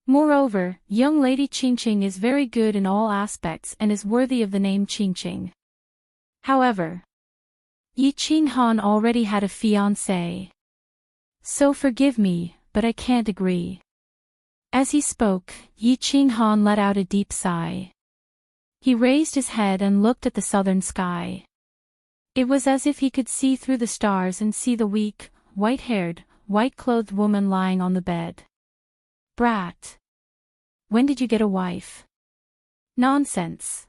Moreover, young lady Qingqing is very good in all aspects and is worthy of the name Qingqing. However, Yi Qinghan already had a fiancé. So forgive me, but I can't agree. As he spoke, Yi Qinghan let out a deep sigh. He raised his head and looked at the southern sky. It was as if he could see through the stars and see the weak, white-haired, white-clothed woman lying on the bed. Brat. When did you get a wife? Nonsense.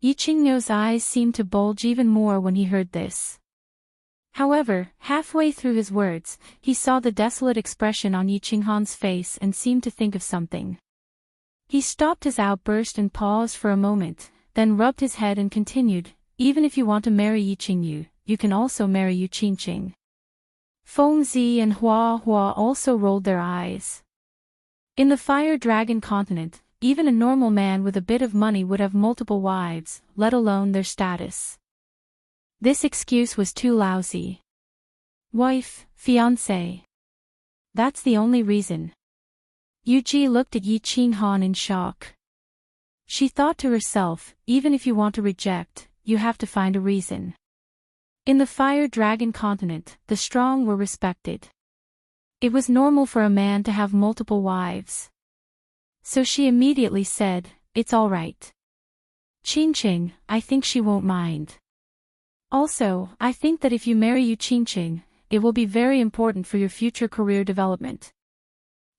Yi Qingniu's eyes seemed to bulge even more when he heard this. However, halfway through his words, he saw the desolate expression on Yi Qinghan's face and seemed to think of something. He stopped his outburst and paused for a moment, then rubbed his head and continued, even if you want to marry Yi Qingniu, you can also marry Yu Qingqing. Feng Zi and Hua Hua also rolled their eyes. In the Fire Dragon continent, even a normal man with a bit of money would have multiple wives, let alone their status. This excuse was too lousy. Wife, fiancé. That's the only reason. Yu Ji looked at Yi Qinghan in shock. She thought to herself, even if you want to reject, you have to find a reason. In the fire dragon continent, the strong were respected. It was normal for a man to have multiple wives. So she immediately said, "It's all right. Qingqing, I think she won't mind. Also, I think that if you marry Yu Qingqing, it will be very important for your future career development.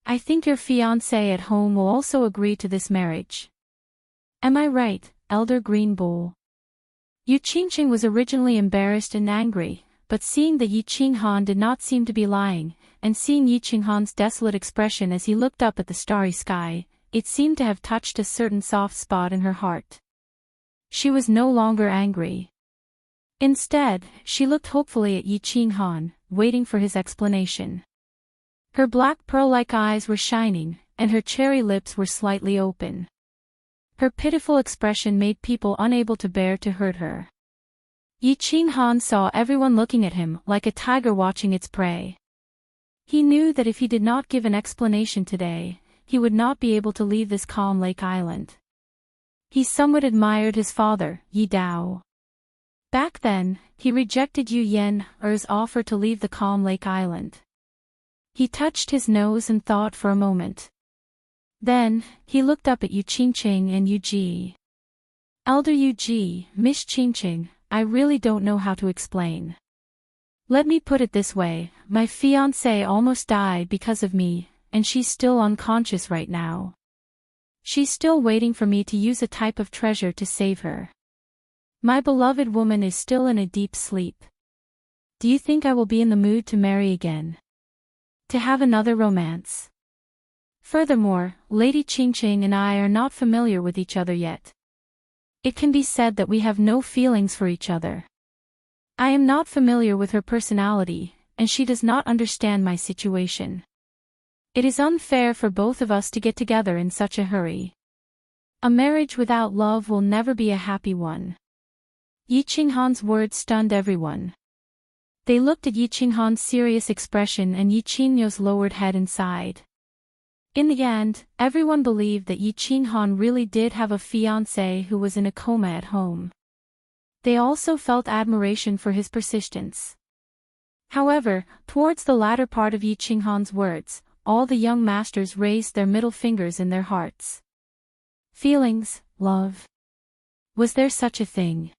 I think your fiancé at home will also agree to this marriage. Am I right, Elder Green Bull?" Yu Qingqing was originally embarrassed and angry, but seeing that Yi Qinghan did not seem to be lying, and seeing Yi Qinghan's desolate expression as he looked up at the starry sky, it seemed to have touched a certain soft spot in her heart. She was no longer angry. Instead, she looked hopefully at Yi Qinghan, waiting for his explanation. Her black pearl-like eyes were shining, and her cherry lips were slightly open. Her pitiful expression made people unable to bear to hurt her. Yi Qinghan saw everyone looking at him like a tiger watching its prey. He knew that if he did not give an explanation today, he would not be able to leave this calm lake island. He somewhat admired his father, Yi Dao. Back then, he rejected Yu Yen-er's offer to leave the calm lake island. He touched his nose and thought for a moment. Then, he looked up at Yu Qingqing and Yu Ji. "Elder Yu Ji, Miss Qingqing, I really don't know how to explain. Let me put it this way, my fiancé almost died because of me, and she's still unconscious right now. She's still waiting for me to use a type of treasure to save her. My beloved woman is still in a deep sleep. Do you think I will be in the mood to marry again? To have another romance? Furthermore, Lady Qingqing and I are not familiar with each other yet. It can be said that we have no feelings for each other. I am not familiar with her personality, and she does not understand my situation. It is unfair for both of us to get together in such a hurry. A marriage without love will never be a happy one." Yi Qinghan's words stunned everyone. They looked at Yi Qinghan's serious expression and Yi Qingyo's lowered head and sighed. In the end, everyone believed that Yi Qinghan really did have a fiancé who was in a coma at home. They also felt admiration for his persistence. However, towards the latter part of Yi Qinghan's words, all the young masters raised their middle fingers in their hearts. Feelings, love. Was there such a thing?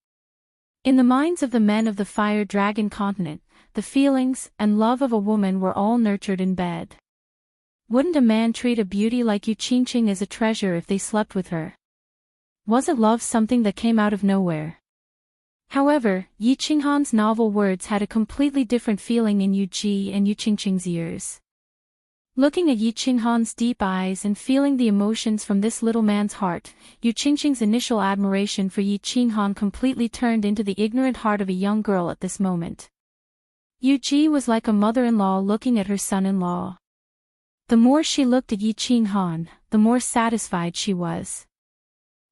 In the minds of the men of the Fire Dragon continent, the feelings and love of a woman were all nurtured in bed. Wouldn't a man treat a beauty like Yu Qingqing as a treasure if they slept with her? Wasn't love something that came out of nowhere? However, Yi Qinghan's novel words had a completely different feeling in Yu Ji and Yu Qingqing's ears. Looking at Yi Qinghan's deep eyes and feeling the emotions from this little man's heart, Yu Qingqing's initial admiration for Yi Qinghan completely turned into the ignorant heart of a young girl at this moment. Yu Ji was like a mother-in-law looking at her son-in-law. The more she looked at Yi Qinghan, the more satisfied she was.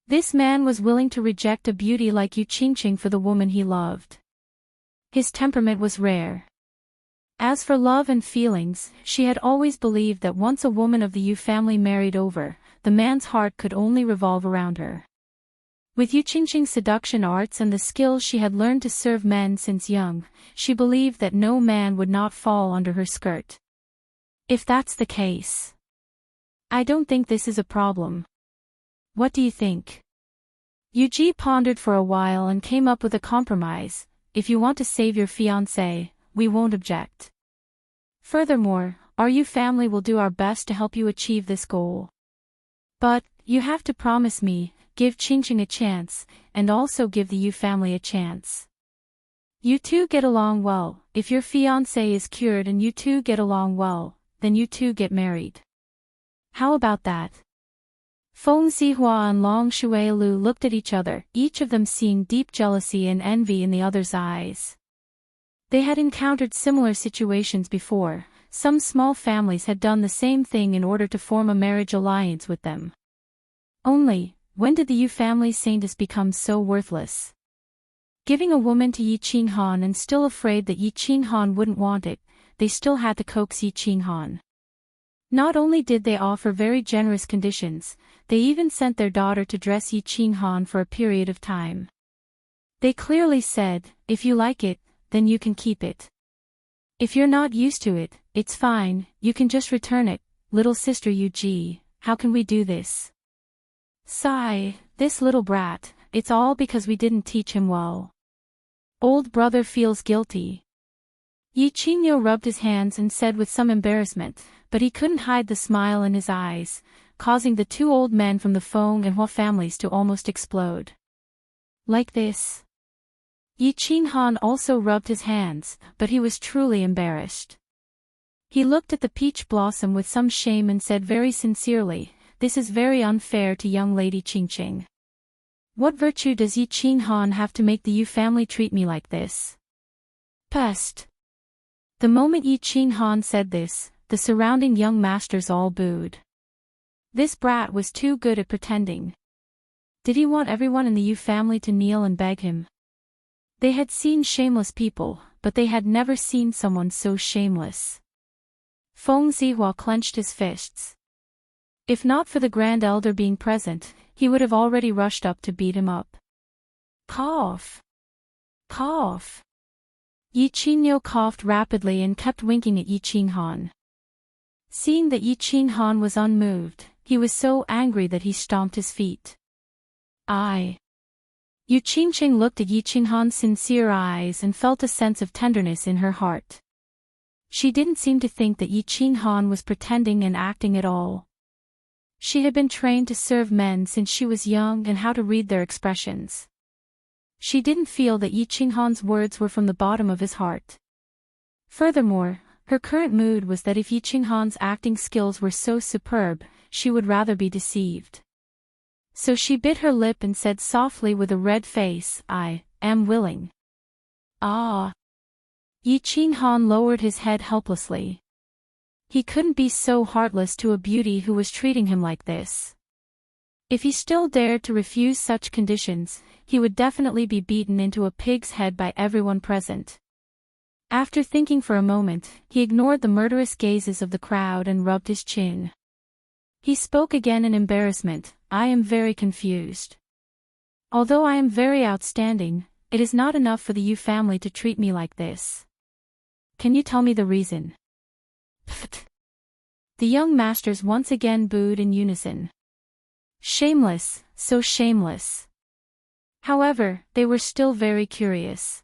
This man was willing to reject a beauty like Yu Qingqing for the woman he loved. His temperament was rare. As for love and feelings, she had always believed that once a woman of the Yu family married over, the man's heart could only revolve around her. With Yu Qingqing's seduction arts and the skills she had learned to serve men since young, she believed that no man would not fall under her skirt. If that's the case, I don't think this is a problem. What do you think? Yu Ji pondered for a while and came up with a compromise. If you want to save your fiancé, we won't object. Furthermore, our Yu family will do our best to help you achieve this goal. But, you have to promise me, give Qingqing a chance, and also give the Yu family a chance. You two get along well. If your fiancé is cured and you two get along well, then you two get married. How about that? Feng Zihua and Long Shuilu looked at each other, each of them seeing deep jealousy and envy in the other's eyes. They had encountered similar situations before. Some small families had done the same thing in order to form a marriage alliance with them. Only, when did the Yu family saintess become so worthless? Giving a woman to Yi Qinghan and still afraid that Yi Qinghan wouldn't want it, they still had to coax Yi Qinghan. Not only did they offer very generous conditions, they even sent their daughter to dress Yi Qinghan for a period of time. They clearly said, if you like it, then you can keep it. If you're not used to it, it's fine, you can just return it. Little sister Yuji, how can we do this? Sigh, this little brat, it's all because we didn't teach him well. Old brother feels guilty. Yi Qingyo rubbed his hands and said with some embarrassment, but he couldn't hide the smile in his eyes, causing the two old men from the Feng and Hua families to almost explode. Like this. Yi Qinghan also rubbed his hands, but he was truly embarrassed. He looked at the peach blossom with some shame and said very sincerely, this is very unfair to young lady Qingqing. What virtue does Yi Qinghan have to make the Yu family treat me like this? Pest. The moment Yi Qinghan said this, the surrounding young masters all booed. This brat was too good at pretending. Did he want everyone in the Yu family to kneel and beg him? They had seen shameless people, but they had never seen someone so shameless. Feng Zihua clenched his fists. If not for the Grand Elder being present, he would have already rushed up to beat him up. Cough. Cough. Yi Qingyo coughed rapidly and kept winking at Yi Qinghan. Seeing that Yi Qinghan was unmoved, he was so angry that he stomped his feet. Yu Qingqing looked at Yi Qinghan's sincere eyes and felt a sense of tenderness in her heart. She didn't seem to think that Yi Qinghan was pretending and acting at all. She had been trained to serve men since she was young and how to read their expressions. She didn't feel that Yi Qinghan's words were from the bottom of his heart. Furthermore, her current mood was that if Yi Qinghan's acting skills were so superb, she would rather be deceived. So she bit her lip and said softly with a red face, I am willing. Ah. Yi Qinghan lowered his head helplessly. He couldn't be so heartless to a beauty who was treating him like this. If he still dared to refuse such conditions, he would definitely be beaten into a pig's head by everyone present. After thinking for a moment, he ignored the murderous gazes of the crowd and rubbed his chin. He spoke again in embarrassment, I am very confused. Although I am very outstanding, it is not enough for the Yu family to treat me like this. Can you tell me the reason? Pfft. The young masters once again booed in unison. Shameless, so shameless. However, they were still very curious.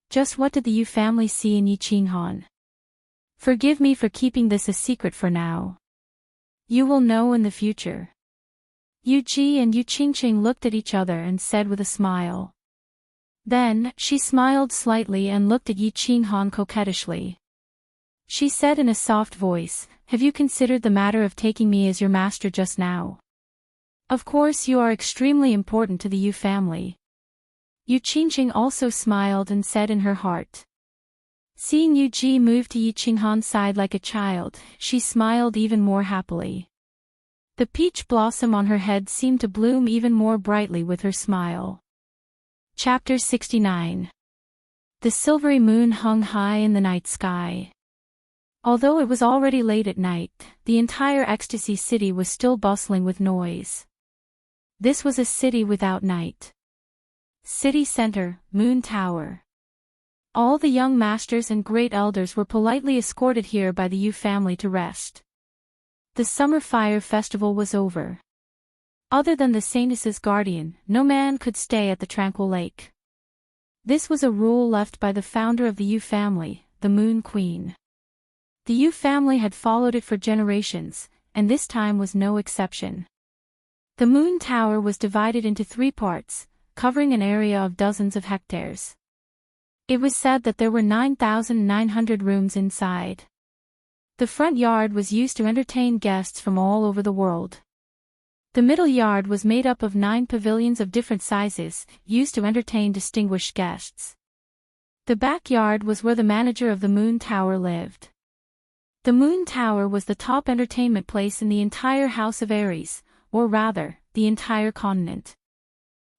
Just what did the Yu family see in Yi Qinghan? Forgive me for keeping this a secret for now. You will know in the future. Yu Ji and Yu Qingqing looked at each other and said with a smile. Then, she smiled slightly and looked at Yi Qinghan coquettishly. She said in a soft voice, have you considered the matter of taking me as your master just now? Of course you are extremely important to the Yu family. Yu Qingqing also smiled and said in her heart. Seeing Yu Ji move to Yi Qinghan's side like a child, she smiled even more happily. The peach blossom on her head seemed to bloom even more brightly with her smile. Chapter 69. The silvery moon hung high in the night sky. Although it was already late at night, the entire ecstasy city was still bustling with noise. This was a city without night. City center, Moon Tower. All the young masters and great elders were politely escorted here by the Yu family to rest. The summer fire festival was over. Other than the saintess's guardian, no man could stay at the tranquil lake. This was a rule left by the founder of the Yu family, the Moon Queen. The Yu family had followed it for generations, and this time was no exception. The Moon Tower was divided into 3 parts, covering an area of dozens of hectares. It was said that there were 9,900 rooms inside. The front yard was used to entertain guests from all over the world. The middle yard was made up of 9 pavilions of different sizes, used to entertain distinguished guests. The backyard was where the manager of the Moon Tower lived. The Moon Tower was the top entertainment place in the entire House of Aries, or rather, the entire continent.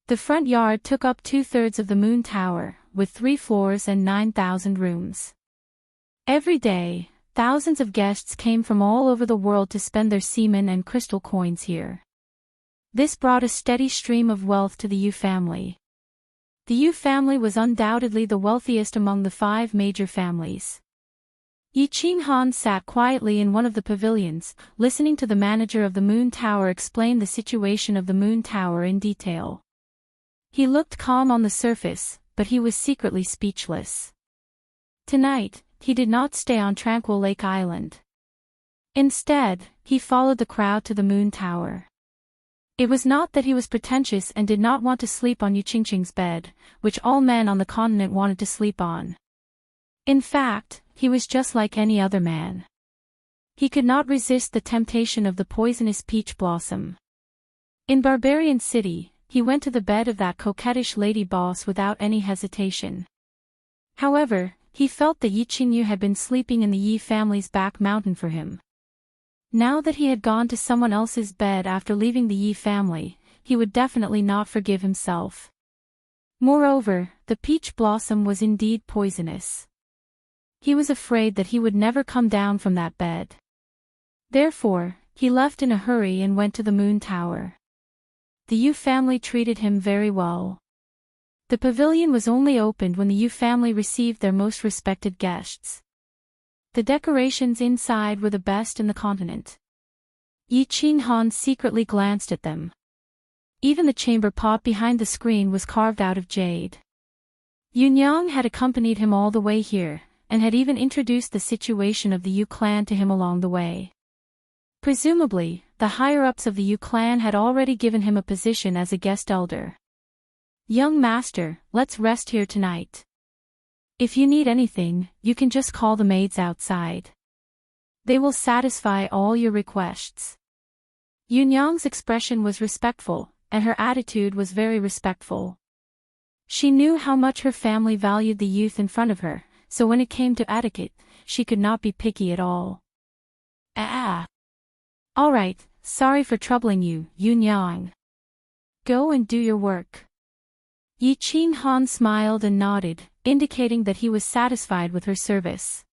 The front yard took up 2/3 of the Moon Tower, with 3 floors and 9,000 rooms. Every day, Thousands of guests came from all over the world to spend their semen and crystal coins here. This brought a steady stream of wealth to the Yu family. The Yu family was undoubtedly the wealthiest among the 5 major families. Yi Qinghan sat quietly in one of the pavilions, listening to the manager of the Moon Tower explain the situation of the Moon Tower in detail. He looked calm on the surface, but he was secretly speechless. Tonight, he did not stay on Tranquil Lake Island. Instead, he followed the crowd to the Moon Tower. It was not that he was pretentious and did not want to sleep on Yu Qingqing's bed, which all men on the continent wanted to sleep on. In fact, he was just like any other man. He could not resist the temptation of the poisonous peach blossom. In Barbarian City, he went to the bed of that coquettish lady boss without any hesitation. However, he felt that Yi Qingyu had been sleeping in the Yi family's back mountain for him. Now that he had gone to someone else's bed after leaving the Yi family, he would definitely not forgive himself. Moreover, the peach blossom was indeed poisonous. He was afraid that he would never come down from that bed. Therefore, he left in a hurry and went to the Moon Tower. The Yu family treated him very well. The pavilion was only opened when the Yu family received their most respected guests. The decorations inside were the best in the continent. Yi Qinghan secretly glanced at them. Even the chamber pot behind the screen was carved out of jade. Yunyang had accompanied him all the way here, and had even introduced the situation of the Yu clan to him along the way. Presumably, the higher-ups of the Yu clan had already given him a position as a guest elder. "Young master, let's rest here tonight. If you need anything, you can just call the maids outside. They will satisfy all your requests." Yunyang's expression was respectful, and her attitude was very respectful. She knew how much her family valued the youth in front of her, so when it came to etiquette, she could not be picky at all. All right, sorry for troubling you, Yunyang. Go and do your work." Yi Qinghan smiled and nodded, indicating that he was satisfied with her service.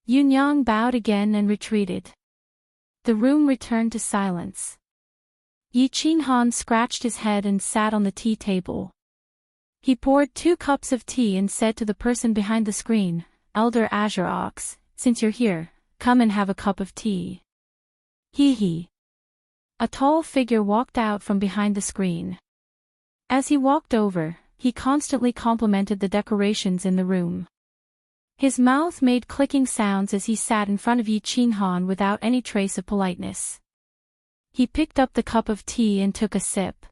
Yunyang bowed again and retreated. The room returned to silence. Yi Qinghan scratched his head and sat on the tea table. He poured 2 cups of tea and said to the person behind the screen, "Elder Azure Ox, since you're here, come and have a cup of tea." He. A tall figure walked out from behind the screen. As he walked over, he constantly complimented the decorations in the room. His mouth made clicking sounds as he sat in front of Yi Qinghan without any trace of politeness. He picked up the cup of tea and took a sip.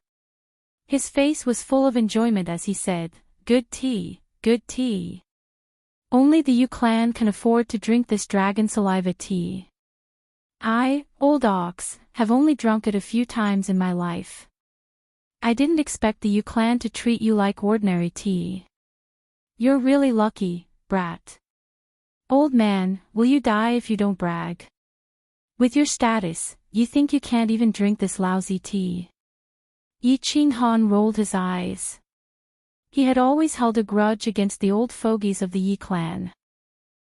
His face was full of enjoyment as he said, "Good tea, good tea. Only the Yu clan can afford to drink this dragon saliva tea. I, old ox, have only drunk it a few times in my life. I didn't expect the Yu clan to treat you like ordinary tea. You're really lucky, brat. Old man, will you die if you don't brag? With your status, you think you can't even drink this lousy tea." Yi Qinghan rolled his eyes. He had always held a grudge against the old fogies of the Yi clan.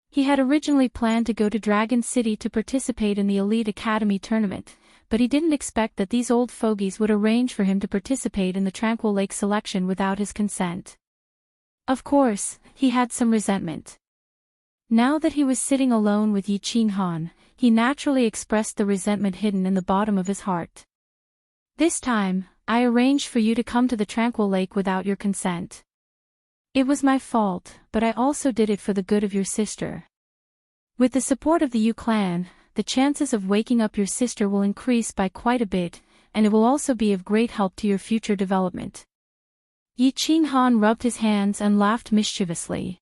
He had originally planned to go to Dragon City to participate in the Elite Academy tournament, but he didn't expect that these old fogies would arrange for him to participate in the Tranquil Lake selection without his consent. Of course, he had some resentment. Now that he was sitting alone with Yi Qinghan, he naturally expressed the resentment hidden in the bottom of his heart. "This time, I arranged for you to come to the Tranquil Lake without your consent. It was my fault, but I also did it for the good of your sister. With the support of the Yu clan, the chances of waking up your sister will increase by quite a bit, and it will also be of great help to your future development." Yi Qinghan rubbed his hands and laughed mischievously.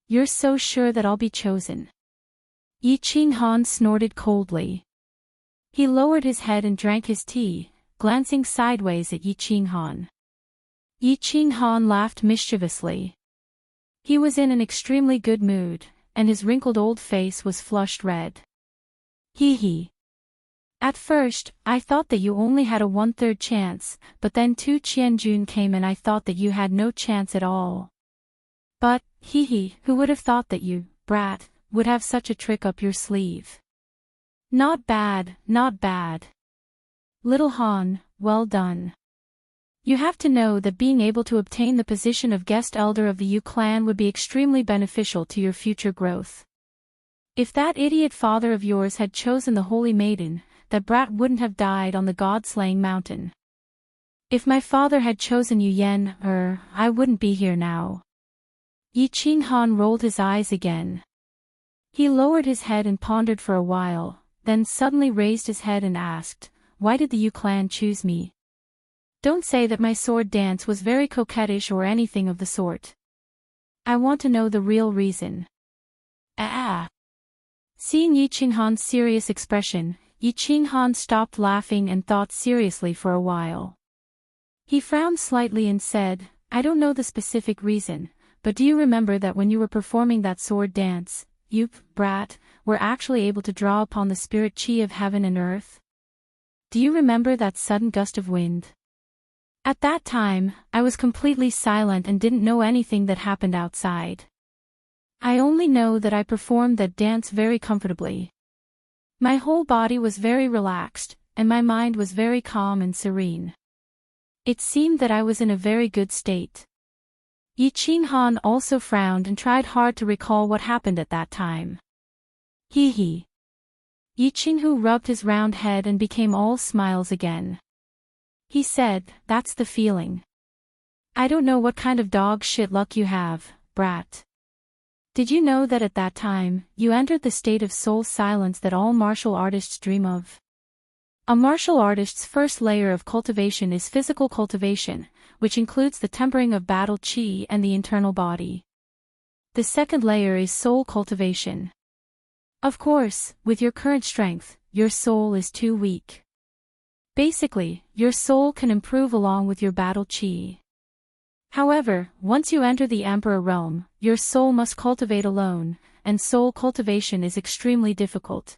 "You're so sure that I'll be chosen?" Yi Qinghan snorted coldly. He lowered his head and drank his tea, glancing sideways at Yi Qinghan. Yi Qinghan laughed mischievously. He was in an extremely good mood, and his wrinkled old face was flushed red. He. "At first, I thought that you only had a 1/3 chance, but then Tu Qianjun came and I thought that you had no chance at all. But, who would have thought that you, brat, would have such a trick up your sleeve. Not bad, not bad. Little Han, well done. You have to know that being able to obtain the position of guest elder of the Yu clan would be extremely beneficial to your future growth. If that idiot father of yours had chosen the holy maiden, that brat wouldn't have died on the god-slaying mountain. If my father had chosen Yu Yen, I wouldn't be here now. Yi Qing Han rolled his eyes again. He lowered his head and pondered for a while, then suddenly raised his head and asked, "Why did the Yu clan choose me? Don't say that my sword dance was very coquettish or anything of the sort. I want to know the real reason." Seeing Yi Qing Han's serious expression, Yi Qing Han stopped laughing and thought seriously for a while. He frowned slightly and said, "I don't know the specific reason, but do you remember that when you were performing that sword dance, you, brat, were actually able to draw upon the spirit chi of heaven and earth? Do you remember that sudden gust of wind? At that time, I was completely silent and didn't know anything that happened outside. I only know that I performed that dance very comfortably. My whole body was very relaxed, and my mind was very calm and serene. It seemed that I was in a very good state." Yi Qing Han also frowned and tried hard to recall what happened at that time. Hee. Yi Qinghu rubbed his round head and became all smiles again. He said, "That's the feeling. I don't know what kind of dog shit luck you have, brat. Did you know that at that time, you entered the state of soul silence that all martial artists dream of? A martial artist's first layer of cultivation is physical cultivation, which includes the tempering of battle chi and the internal body. The second layer is soul cultivation. Of course, with your current strength, your soul is too weak. Basically, your soul can improve along with your battle chi. However, once you enter the Emperor realm, your soul must cultivate alone, and soul cultivation is extremely difficult.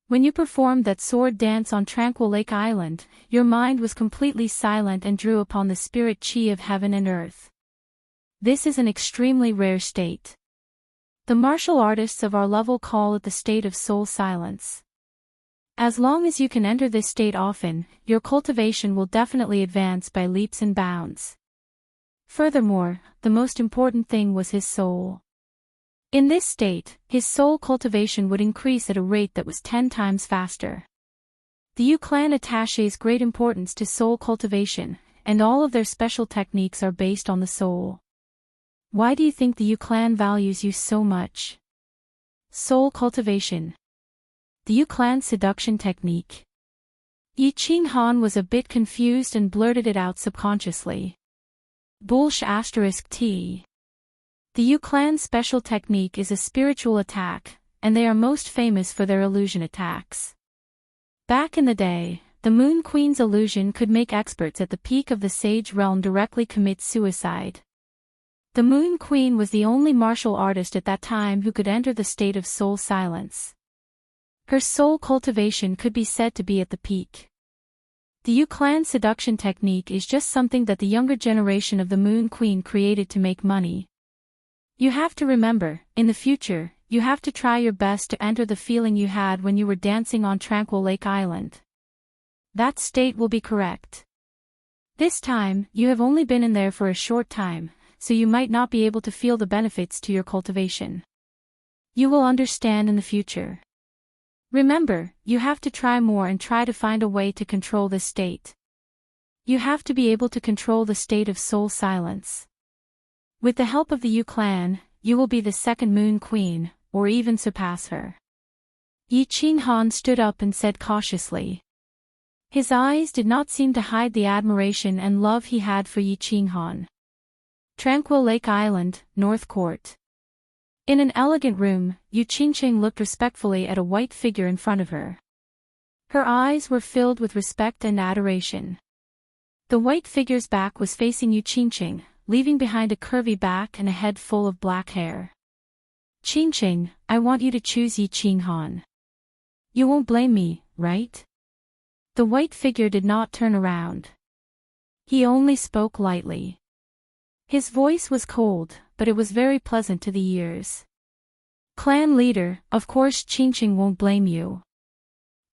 When you performed that sword dance on Tranquil Lake Island, your mind was completely silent and drew upon the spirit chi of heaven and earth. This is an extremely rare state. The martial artists of our level call it the state of soul silence. As long as you can enter this state often, your cultivation will definitely advance by leaps and bounds. Furthermore, the most important thing was his soul. In this state, his soul cultivation would increase at a rate that was 10 times faster. The Yu clan attaches great importance to soul cultivation, and all of their special techniques are based on the soul. Why do you think the Yu clan values you so much? Soul cultivation. The Yu clan seduction technique. Yi Qing Han was a bit confused and blurted it out subconsciously. *T. The Yu clan's special technique is a spiritual attack, and they are most famous for their illusion attacks. Back in the day, the Moon Queen's illusion could make experts at the peak of the Sage realm directly commit suicide. The Moon Queen was the only martial artist at that time who could enter the state of soul silence. Her soul cultivation could be said to be at the peak. The Yu clan seduction technique is just something that the younger generation of the Moon Queen created to make money. You have to remember, in the future, you have to try your best to enter the feeling you had when you were dancing on Tranquil Lake Island. That state will be correct. This time, you have only been in there for a short time, so you might not be able to feel the benefits to your cultivation. You will understand in the future. Remember, you have to try more and try to find a way to control this state. You have to be able to control the state of soul silence. With the help of the Yu clan, you will be the second Moon Queen, or even surpass her. Yi Qing Han stood up and said cautiously. His eyes did not seem to hide the admiration and love he had for Yi Qing Han. Tranquil Lake Island, North Court. In an elegant room, Yu Qingqing looked respectfully at a white figure in front of her. Her eyes were filled with respect and adoration. The white figure's back was facing Yu Qingqing, leaving behind a curvy back and a head full of black hair. Qingqing, I want you to choose Yi Qing Han. You won't blame me, right? The white figure did not turn around. He only spoke lightly. His voice was cold, but it was very pleasant to the ears. Clan leader, of course Qingqing won't blame you.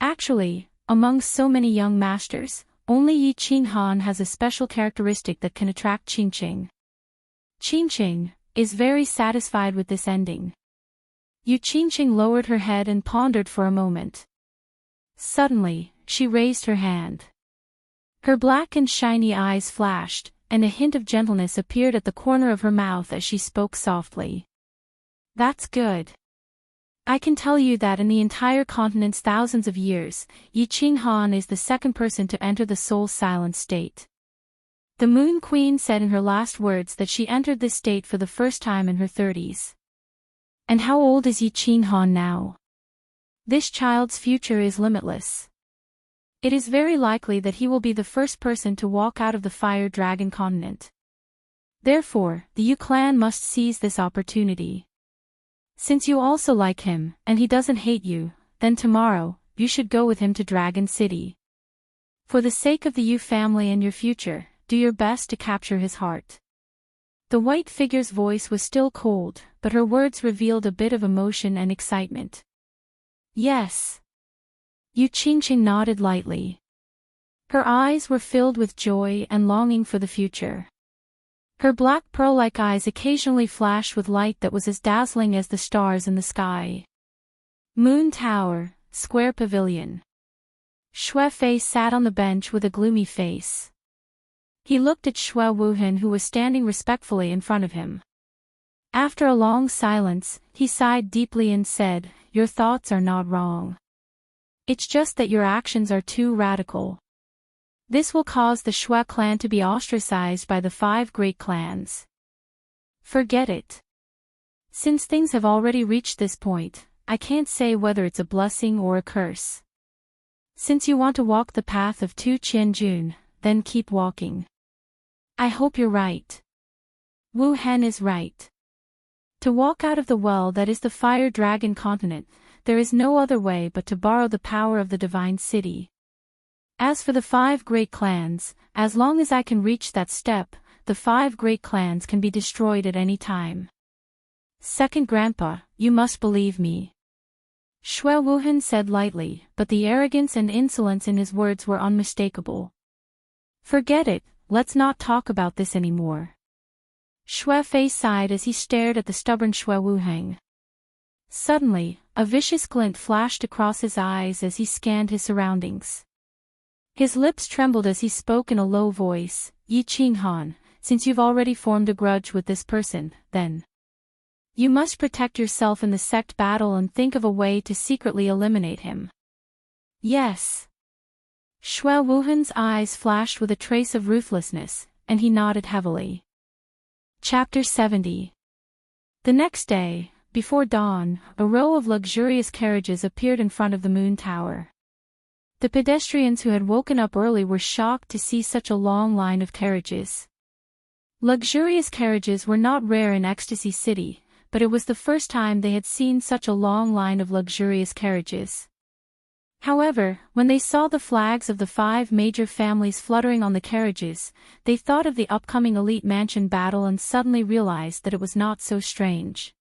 Actually, among so many young masters, only Yi Qinghan has a special characteristic that can attract Qingqing. Qingqing is very satisfied with this ending. Yu Qingqing lowered her head and pondered for a moment. Suddenly, she raised her hand. Her black and shiny eyes flashed, and a hint of gentleness appeared at the corner of her mouth as she spoke softly. That's good. I can tell you that in the entire continent's thousands of years, Yi Qinghan is the second person to enter the soul's silent state. The Moon Queen said in her last words that she entered this state for the first time in her 30s. And how old is Yi Qinghan now? This child's future is limitless. It is very likely that he will be the first person to walk out of the Fire Dragon continent. Therefore, the Yu clan must seize this opportunity. Since you also like him, and he doesn't hate you, then tomorrow, you should go with him to Dragon City. For the sake of the Yu family and your future, do your best to capture his heart. The white figure's voice was still cold, but her words revealed a bit of emotion and excitement. Yes. Yu Qingqing nodded lightly. Her eyes were filled with joy and longing for the future. Her black pearl-like eyes occasionally flashed with light that was as dazzling as the stars in the sky. Moon Tower, Square Pavilion. Xue Fei sat on the bench with a gloomy face. He looked at Xue Wuhan, who was standing respectfully in front of him. After a long silence, he sighed deeply and said, "Your thoughts are not wrong. It's just that your actions are too radical. This will cause the Xue clan to be ostracized by the 5 great clans. Forget it. Since things have already reached this point, I can't say whether it's a blessing or a curse. Since you want to walk the path of Tu Qianjun, then keep walking. I hope you're right. Wu Hen is right. To walk out of the well that is the Fire Dragon continent, there is no other way but to borrow the power of the Divine City. As for the 5 great clans, as long as I can reach that step, the 5 great clans can be destroyed at any time. Second Grandpa, you must believe me." Xue Wuhan said lightly, but the arrogance and insolence in his words were unmistakable. "Forget it, let's not talk about this anymore." Xue Fei sighed as he stared at the stubborn Xue Wuheng. Suddenly, a vicious glint flashed across his eyes as he scanned his surroundings. His lips trembled as he spoke in a low voice, "Yi Qinghan, since you've already formed a grudge with this person, then you must protect yourself in the sect battle and think of a way to secretly eliminate him." "Yes." Xue Wuhan's eyes flashed with a trace of ruthlessness, and he nodded heavily. Chapter 70. The next day, before dawn, a row of luxurious carriages appeared in front of the Moon Tower. The pedestrians who had woken up early were shocked to see such a long line of carriages. Luxurious carriages were not rare in Ecstasy City, but it was the first time they had seen such a long line of luxurious carriages. However, when they saw the flags of the 5 major families fluttering on the carriages, they thought of the upcoming elite mansion battle and suddenly realized that it was not so strange.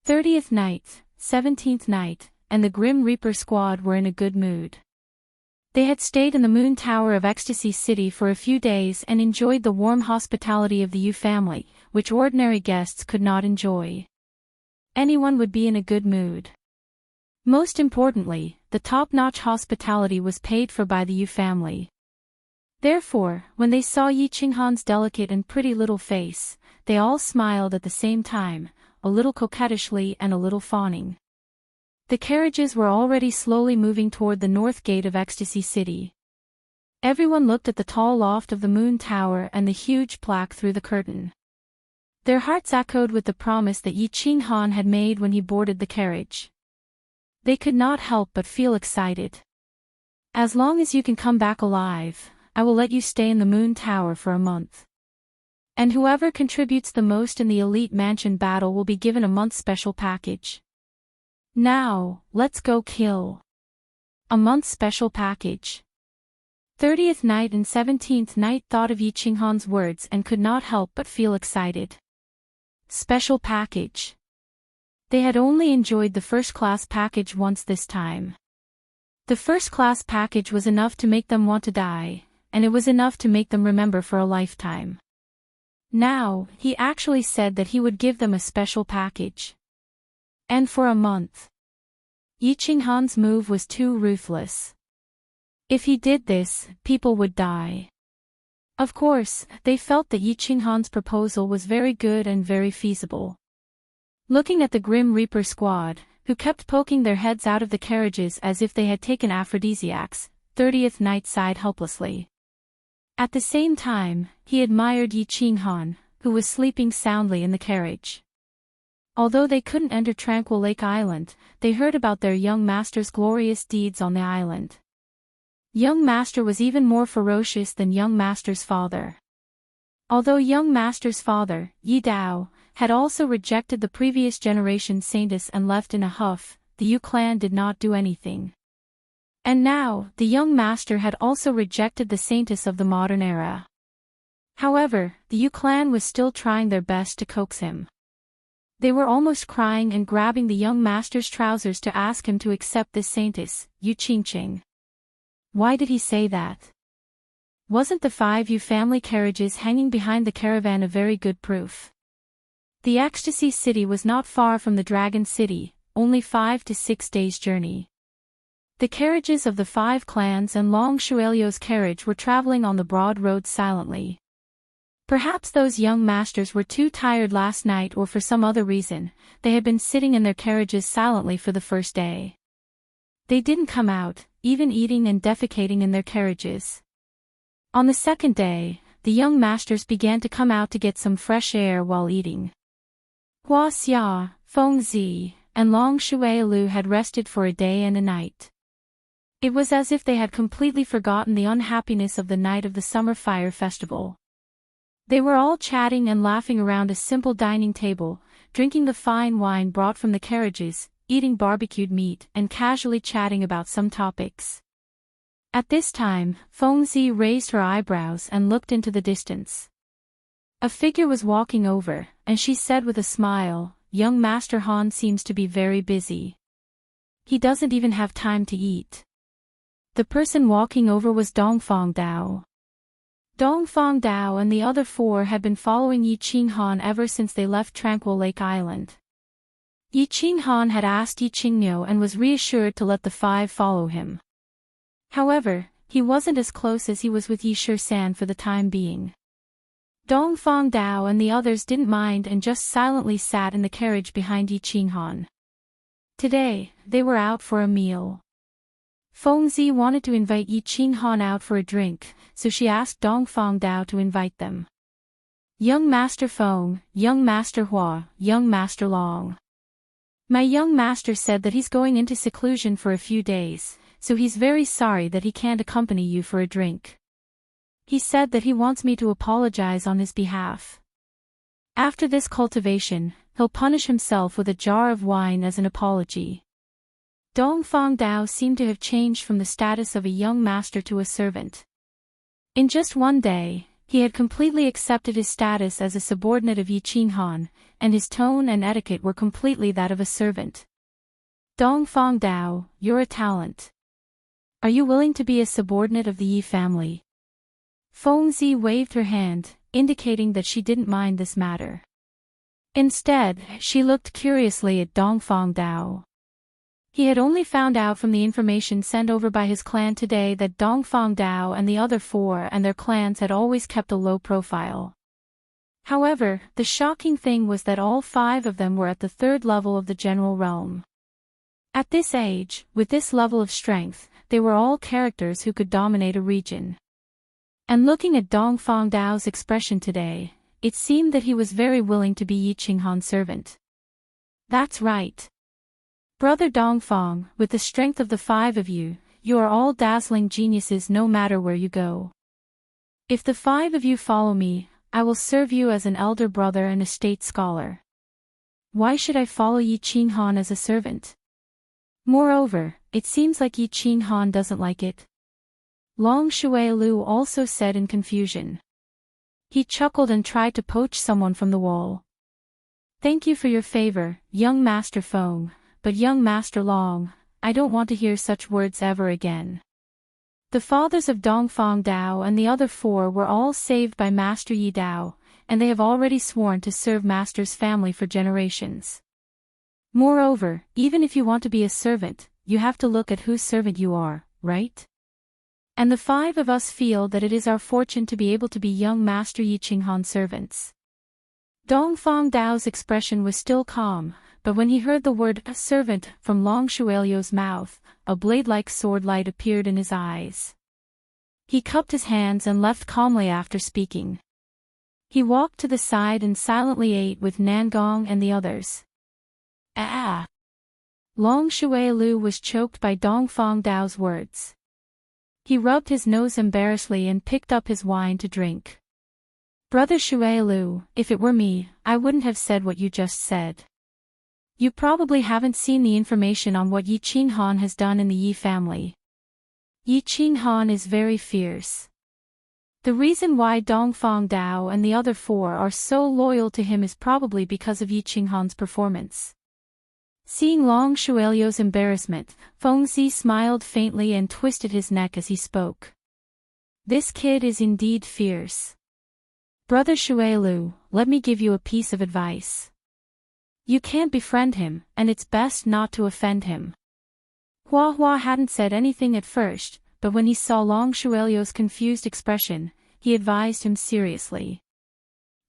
30th night, 17th night, and the Grim Reaper squad were in a good mood. They had stayed in the Moon Tower of Ecstasy City for a few days and enjoyed the warm hospitality of the Yu family, which ordinary guests could not enjoy. Anyone would be in a good mood. Most importantly, the top-notch hospitality was paid for by the Yu family. Therefore, when they saw Yi Qinghan's delicate and pretty little face, they all smiled at the same time, a little coquettishly and a little fawning. The carriages were already slowly moving toward the north gate of Ecstasy City. Everyone looked at the tall loft of the Moon Tower and the huge plaque through the curtain. Their hearts echoed with the promise that Yi Qinghan had made when he boarded the carriage. They could not help but feel excited. "As long as you can come back alive, I will let you stay in the Moon Tower for a month. And whoever contributes the most in the Elite Mansion battle will be given a month's special package. Now, let's go kill." A month's special package. 30th night and 17th night thought of Yi Qinghan's words and could not help but feel excited. Special package. They had only enjoyed the first-class package once this time. The first-class package was enough to make them want to die, and it was enough to make them remember for a lifetime. Now, he actually said that he would give them a special package. And for a month. Yi Qinghan's move was too ruthless. If he did this, people would die. Of course, they felt that Yi Qinghan's proposal was very good and very feasible. Looking at the Grim Reaper squad, who kept poking their heads out of the carriages as if they had taken aphrodisiacs, 30th Night sighed helplessly. At the same time, he admired Yi Qinghan, who was sleeping soundly in the carriage. Although they couldn't enter Tranquil Lake Island, they heard about their young master's glorious deeds on the island. Young master was even more ferocious than young master's father. Although young master's father, Yi Dao, had also rejected the previous generation saintess and left in a huff, the Yu clan did not do anything. And now, the young master had also rejected the saintess of the modern era. However, the Yu clan was still trying their best to coax him. They were almost crying and grabbing the young master's trousers to ask him to accept this saintess, Yu Qingqing. Why did he say that? Wasn't the 5 Yu family carriages hanging behind the caravan a very good proof? The Ecstasy City was not far from the Dragon City, only 5 to 6 days' journey. The carriages of the 5 clans and Long Shuelio's carriage were traveling on the broad road silently. Perhaps those young masters were too tired last night, or for some other reason, they had been sitting in their carriages silently for the first day. They didn't come out, even eating and defecating in their carriages. On the second day, the young masters began to come out to get some fresh air while eating. Hua Xia, Feng Zi, and Long Shuailu had rested for a day and a night. It was as if they had completely forgotten the unhappiness of the night of the summer fire festival. They were all chatting and laughing around a simple dining table, drinking the fine wine brought from the carriages, eating barbecued meat, and casually chatting about some topics. At this time, Feng Zi raised her eyebrows and looked into the distance. A figure was walking over, and she said with a smile, "Young Master Han seems to be very busy. He doesn't even have time to eat." The person walking over was Dongfang Dao. Dongfang Dao and the other 4 had been following Yi Qinghan ever since they left Tranquil Lake Island. Yi Qinghan had asked Yi Qingniu and was reassured to let the 5 follow him. However, he wasn't as close as he was with Yi Shisan for the time being. Dongfang Dao and the others didn't mind and just silently sat in the carriage behind Yi Qinghan. Today, they were out for a meal. Feng Zi wanted to invite Yi Qinghan out for a drink, so she asked Dongfang Dao to invite them. Young Master Feng, Young Master Hua, Young Master Long. My young master said that he's going into seclusion for a few days, so he's very sorry that he can't accompany you for a drink. He said that he wants me to apologize on his behalf. After this cultivation, he'll punish himself with a jar of wine as an apology. Dongfang Dao seemed to have changed from the status of a young master to a servant. In just one day, he had completely accepted his status as a subordinate of Yi Qinghan, and his tone and etiquette were completely that of a servant. Dongfang Dao, you're a talent. Are you willing to be a subordinate of the Yi family? Feng Zi waved her hand, indicating that she didn't mind this matter. Instead, she looked curiously at Dongfang Dao. He had only found out from the information sent over by his clan today that Dongfang Dao and the other 4 and their clans had always kept a low profile. However, the shocking thing was that all 5 of them were at the 3rd level of the general realm. At this age, with this level of strength, they were all characters who could dominate a region. And looking at Dongfang Dao's expression today, it seemed that he was very willing to be Yi Qinghan's servant. That's right. Brother Dongfang, with the strength of the 5 of you, you are all dazzling geniuses no matter where you go. If the 5 of you follow me, I will serve you as an elder brother and a state scholar. Why should I follow Yi Qinghan as a servant? Moreover, it seems like Yi Qinghan doesn't like it. Long Shuailu also said in confusion. He chuckled and tried to poach someone from the wall. Thank you for your favor, young Master Feng, but young Master Long, I don't want to hear such words ever again. The fathers of Dongfang Dao and the other four were all saved by Master Yi Dao, and they have already sworn to serve Master's family for generations. Moreover, even if you want to be a servant, you have to look at whose servant you are, right? And the five of us feel that it is our fortune to be able to be young Master Yi Qinghan servants. Dongfang Dao's expression was still calm, but when he heard the word servant from Long Shuelio's mouth, a blade-like sword light appeared in his eyes. He cupped his hands and left calmly after speaking. He walked to the side and silently ate with Nangong and the others. Ah! Long Shuelu was choked by Dongfang Dao's words. He rubbed his nose embarrassedly and picked up his wine to drink. Brother Shuelu, if it were me, I wouldn't have said what you just said. You probably haven't seen the information on what Yi Qinghan has done in the Yi family. Yi Qinghan is very fierce. The reason why Dongfang Dao and the other four are so loyal to him is probably because of Yi Qinghan's performance. Seeing Long Shuelio's embarrassment, Feng Zi smiled faintly and twisted his neck as he spoke. This kid is indeed fierce. Brother Shuelu, let me give you a piece of advice. You can't befriend him, and it's best not to offend him. Hua Hua hadn't said anything at first, but when he saw Long Shuelio's confused expression, he advised him seriously.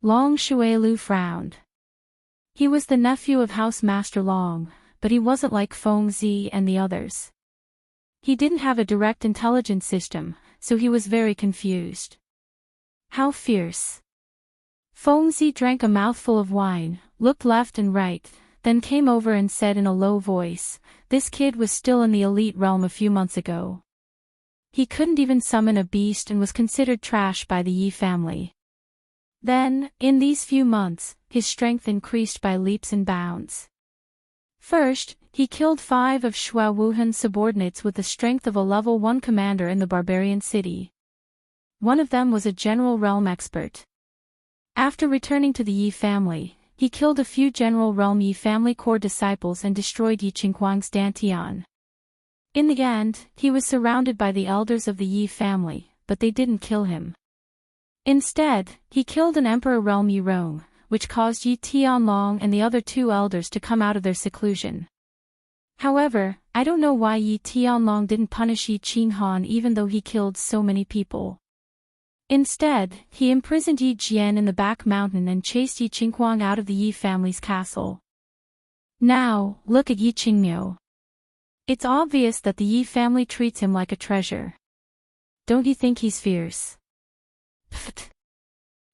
Long Shuelu frowned. He was the nephew of House Master Long, but he wasn't like Feng Zi and the others. He didn't have a direct intelligence system, so he was very confused. How fierce. Feng Zi drank a mouthful of wine, looked left and right, then came over and said in a low voice, this kid was still in the elite realm a few months ago. He couldn't even summon a beast and was considered trash by the Yi family. Then, in these few months, his strength increased by leaps and bounds. First, he killed 5 of Shua Wuhan's subordinates with the strength of a level 1 commander in the barbarian city. One of them was a general realm expert. After returning to the Yi family, he killed a few general realm Yi family core disciples and destroyed Yi Qinghuang's Dantian. In the end, he was surrounded by the elders of the Yi family, but they didn't kill him. Instead, he killed an emperor realm Yi Rong, which caused Yi Tianlong and the other 2 elders to come out of their seclusion. However, I don't know why Yi Tianlong didn't punish Yi Qinghan even though he killed so many people. Instead, he imprisoned Yi Jian in the back mountain and chased Yi Qinghuang out of the Yi family's castle. Now, look at Yi Qingmiu. It's obvious that the Yi family treats him like a treasure. Don't you think he's fierce? Pfft.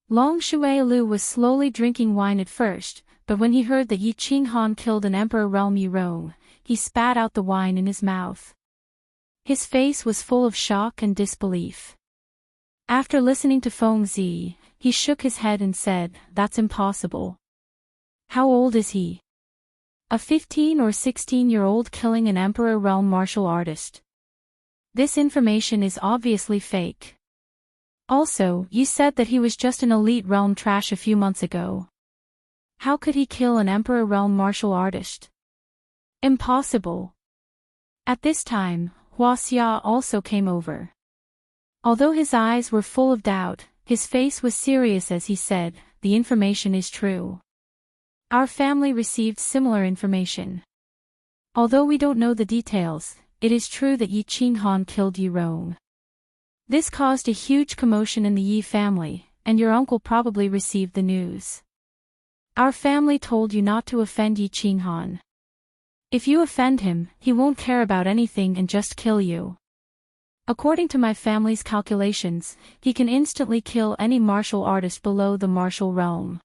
Long Shuelu was slowly drinking wine at first, but when he heard that Yi Qinghan killed an emperor realm Yi Rong, he spat out the wine in his mouth. His face was full of shock and disbelief. After listening to Feng Zi, he shook his head and said, that's impossible. How old is he? A 15 or 16-year-old killing an emperor realm martial artist. This information is obviously fake. Also, you said that he was just an elite realm trash a few months ago. How could he kill an emperor realm martial artist? Impossible. At this time, Hua Xia also came over. Although his eyes were full of doubt, his face was serious as he said, the information is true. Our family received similar information. Although we don't know the details, it is true that Yi Qinghan killed Yi Rong. This caused a huge commotion in the Yi family, and your uncle probably received the news. Our family told you not to offend Yi Qinghan. If you offend him, he won't care about anything and just kill you. According to my family's calculations, he can instantly kill any martial artist below the martial realm.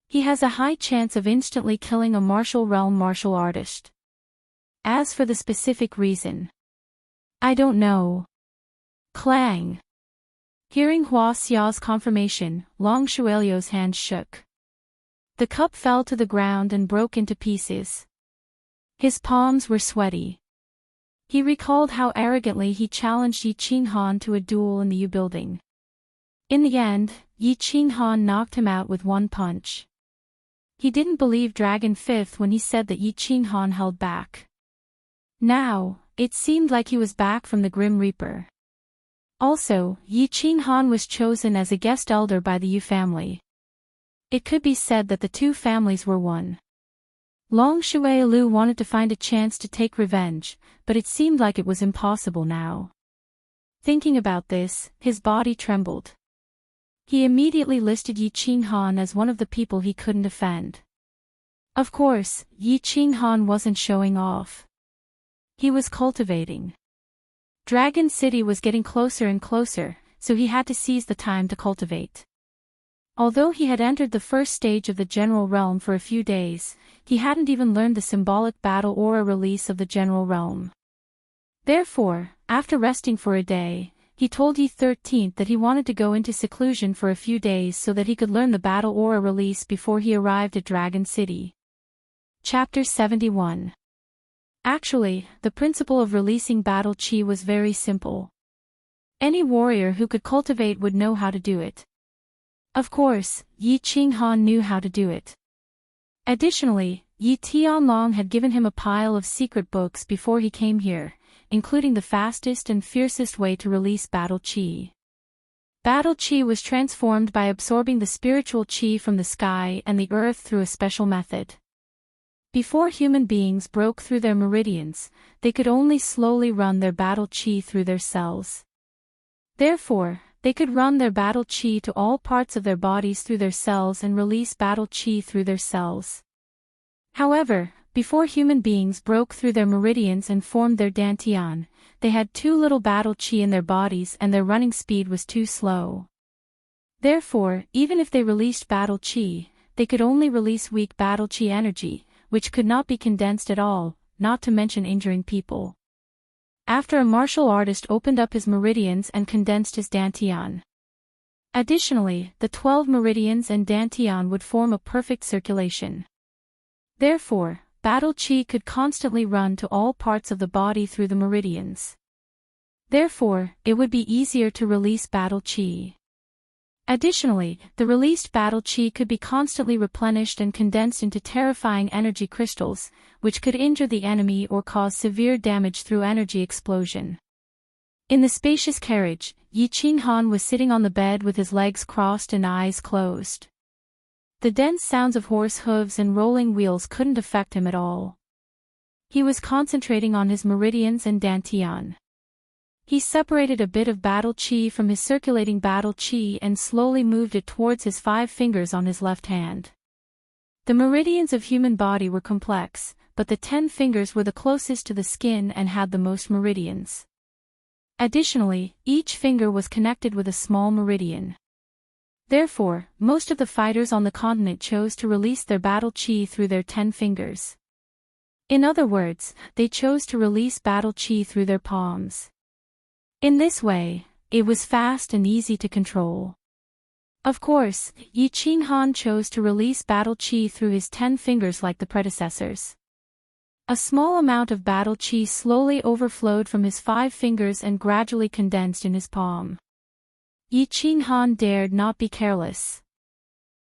He has a high chance of instantly killing a martial realm martial artist. As for the specific reason, I don't know. Clang. Hearing Hua Xia's confirmation, Long Shuelio's hand shook. The cup fell to the ground and broke into pieces. His palms were sweaty. He recalled how arrogantly he challenged Yi Qinghan to a duel in the Yu building. In the end, Yi Qinghan knocked him out with one punch. He didn't believe Dragon Fifth when he said that Yi Qinghan held back. Now, it seemed like he was back from the Grim Reaper. Also, Yi Qinghan was chosen as a guest elder by the Yu family. It could be said that the two families were one. Long Shuai-Lu wanted to find a chance to take revenge, but it seemed like it was impossible now. Thinking about this, his body trembled. He immediately listed Yi Qinghan as one of the people he couldn't offend. Of course, Yi Qinghan wasn't showing off. He was cultivating. Dragon City was getting closer and closer, so he had to seize the time to cultivate. Although he had entered the first stage of the general realm for a few days, he hadn't even learned the symbolic battle aura release of the general realm. Therefore, after resting for a day, he told Yi 13th that he wanted to go into seclusion for a few days so that he could learn the battle aura release before he arrived at Dragon City. Chapter 71. Actually, the principle of releasing battle chi was very simple. Any warrior who could cultivate would know how to do it. Of course, Yi Qinghan knew how to do it. Additionally, Yi Tianlong had given him a pile of secret books before he came here, including the fastest and fiercest way to release battle chi. Battle chi was transformed by absorbing the spiritual chi from the sky and the earth through a special method. Before human beings broke through their meridians, they could only slowly run their battle chi through their cells. Therefore, they could run their battle chi to all parts of their bodies through their cells and release battle chi through their cells. However, before human beings broke through their meridians and formed their dantian, they had too little battle chi in their bodies and their running speed was too slow. Therefore, even if they released battle chi, they could only release weak battle chi energy, which could not be condensed at all, not to mention injuring people. After a martial artist opened up his meridians and condensed his dantian. Additionally, the 12 meridians and dantian would form a perfect circulation. Therefore, battle chi could constantly run to all parts of the body through the meridians. Therefore, it would be easier to release battle chi. Additionally, the released battle chi could be constantly replenished and condensed into terrifying energy crystals, which could injure the enemy or cause severe damage through energy explosion. In the spacious carriage, Yi Qinghan was sitting on the bed with his legs crossed and eyes closed. The dense sounds of horse hooves and rolling wheels couldn't affect him at all. He was concentrating on his meridians and dantian. He separated a bit of battle chi from his circulating battle chi and slowly moved it towards his 5 fingers on his left hand. The meridians of human body were complex, but the 10 fingers were the closest to the skin and had the most meridians. Additionally, each finger was connected with a small meridian. Therefore, most of the fighters on the continent chose to release their battle chi through their 10 fingers. In other words, they chose to release battle chi through their palms. In this way, it was fast and easy to control. Of course, Yi Qinghan chose to release battle chi through his 10 fingers like the predecessors. A small amount of battle chi slowly overflowed from his 5 fingers and gradually condensed in his palm. Yi Qinghan dared not be careless.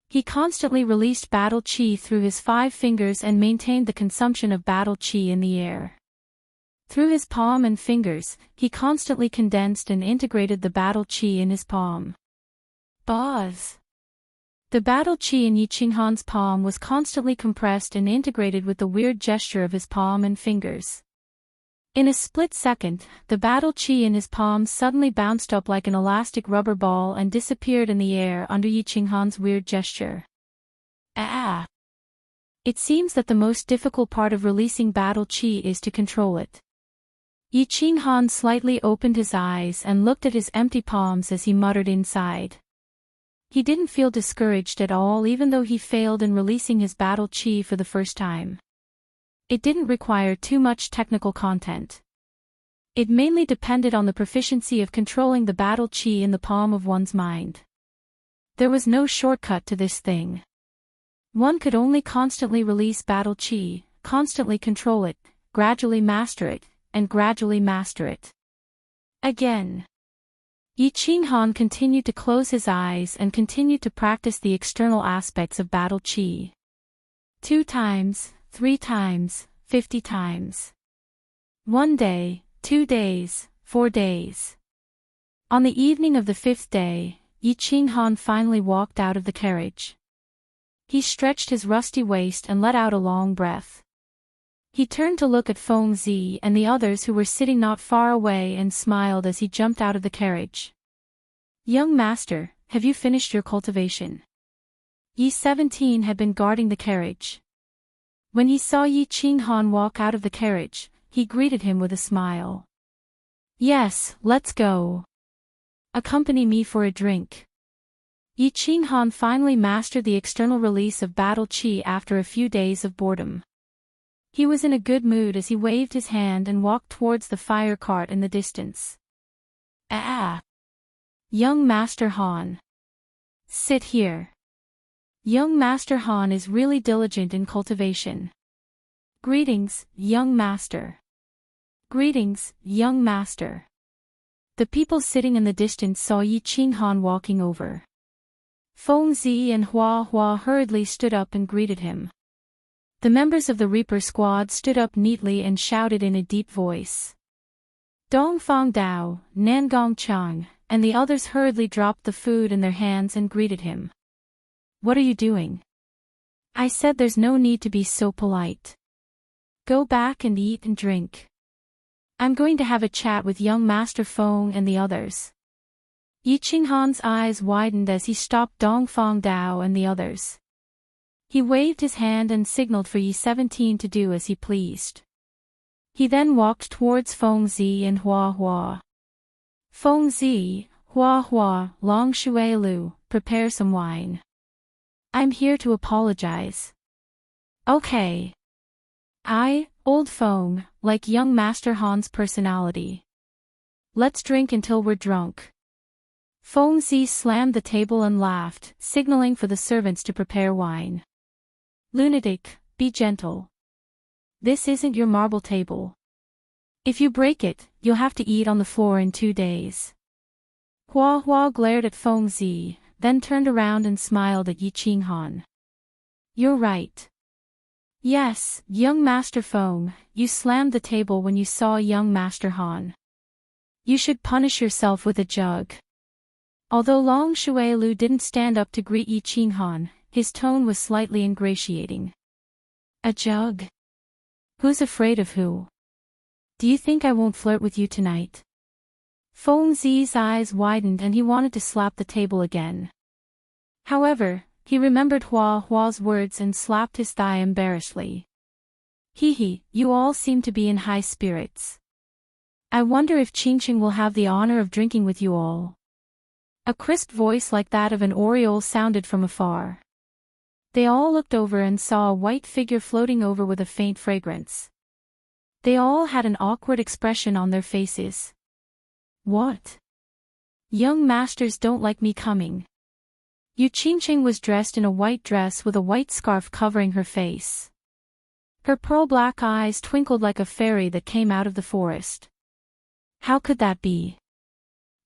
He constantly released battle chi through his 5 fingers and maintained the consumption of battle chi in the air. Through his palm and fingers, he constantly condensed and integrated the battle chi in his palm. Buzz! The battle chi in Yi Qinghan's palm was constantly compressed and integrated with the weird gesture of his palm and fingers. In a split second, the battle chi in his palm suddenly bounced up like an elastic rubber ball and disappeared in the air under Yi Qinghan's weird gesture. Ah! It seems that the most difficult part of releasing battle chi is to control it. Yi Qinghan slightly opened his eyes and looked at his empty palms as he muttered inside. He didn't feel discouraged at all even though he failed in releasing his battle chi for the first time. It didn't require too much technical content. It mainly depended on the proficiency of controlling the battle chi in the palm of one's mind. There was no shortcut to this thing. One could only constantly release battle chi, constantly control it, gradually master it, and gradually master it. Again. Yi Qinghan continued to close his eyes and continued to practice the external aspects of battle chi. 2 times, 3 times, 50 times. 1 day, 2 days, 4 days. On the evening of the 5th day, Yi Qinghan finally walked out of the carriage. He stretched his rusty waist and let out a long breath. He turned to look at Feng Zi and the others who were sitting not far away and smiled as he jumped out of the carriage. "Young master, have you finished your cultivation?" Yi 17 had been guarding the carriage. When he saw Yi Qinghan walk out of the carriage, he greeted him with a smile. "Yes, let's go. Accompany me for a drink." Yi Qinghan finally mastered the external release of battle qi after a few days of boredom. He was in a good mood as he waved his hand and walked towards the fire cart in the distance. "Ah! Young Master Han. Sit here. Young Master Han is really diligent in cultivation. Greetings, young master." "Greetings, young master." The people sitting in the distance saw Yi Qinghan walking over. Feng Zi and Hua Hua hurriedly stood up and greeted him. The members of the Reaper squad stood up neatly and shouted in a deep voice. Dongfang Dao, Nangong Chang, and the others hurriedly dropped the food in their hands and greeted him. "What are you doing?" "I said there's no need to be so polite. Go back and eat and drink. I'm going to have a chat with young Master Feng and the others." Yi Qinghan's eyes widened as he stopped Dongfang Dao and the others. He waved his hand and signaled for Yi 17 to do as he pleased. He then walked towards Feng Zi and Hua Hua. "Feng Zi, Hua Hua, Long Shui Lu, prepare some wine. I'm here to apologize." "Okay. Old Feng, like young Master Han's personality. Let's drink until we're drunk." Feng Zi slammed the table and laughed, signaling for the servants to prepare wine. "Lunatic, be gentle. This isn't your marble table. If you break it, you'll have to eat on the floor in 2 days." Hua Hua glared at Feng Zi, then turned around and smiled at Yi Qinghan. "You're right. Yes, young Master Feng, you slammed the table when you saw young Master Han. You should punish yourself with a jug." Although Long Shui Lu didn't stand up to greet Yi Qinghan, his tone was slightly ingratiating. "A jug? Who's afraid of who? Do you think I won't flirt with you tonight?" Feng Zi's eyes widened and he wanted to slap the table again. However, he remembered Hua Hua's words and slapped his thigh embarrassedly. "Hee, you all seem to be in high spirits. I wonder if Qingqing will have the honor of drinking with you all." A crisp voice like that of an oriole sounded from afar. They all looked over and saw a white figure floating over with a faint fragrance. They all had an awkward expression on their faces. "What? Young masters don't like me coming." Yu Qingqing was dressed in a white dress with a white scarf covering her face. Her pearl-black eyes twinkled like a fairy that came out of the forest. "How could that be?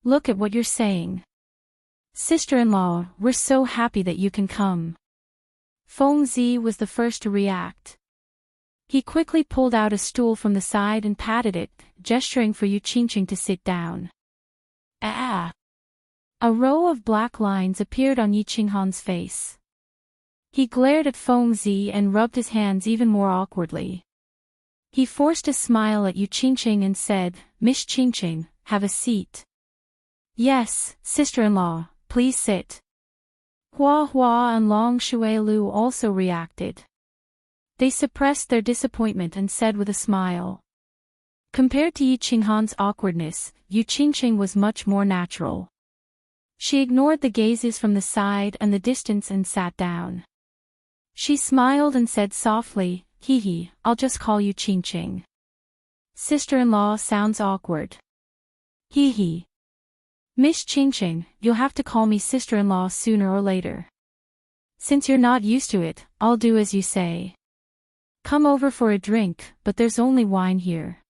Look at what you're saying. Sister-in-law, we're so happy that you can come." Feng Zi was the first to react. He quickly pulled out a stool from the side and patted it, gesturing for Yu Qingqing to sit down. "Ah!" A row of black lines appeared on Yi Qinghan's face. He glared at Feng Zi and rubbed his hands even more awkwardly. He forced a smile at Yu Qingqing and said, "Miss Qingqing, have a seat." "Yes, sister-in-law, please sit." Hua Hua and Long Shui Lu also reacted. They suppressed their disappointment and said with a smile. Compared to Yi Qinghan's awkwardness, Yu Qingqing was much more natural. She ignored the gazes from the side and the distance and sat down. She smiled and said softly, "Hee, I'll just call you Qingqing. Sister-in-law sounds awkward." "Hee. Miss Qingqing, you'll have to call me sister-in-law sooner or later. Since you're not used to it, I'll do as you say. Come over for a drink, but there's only wine here.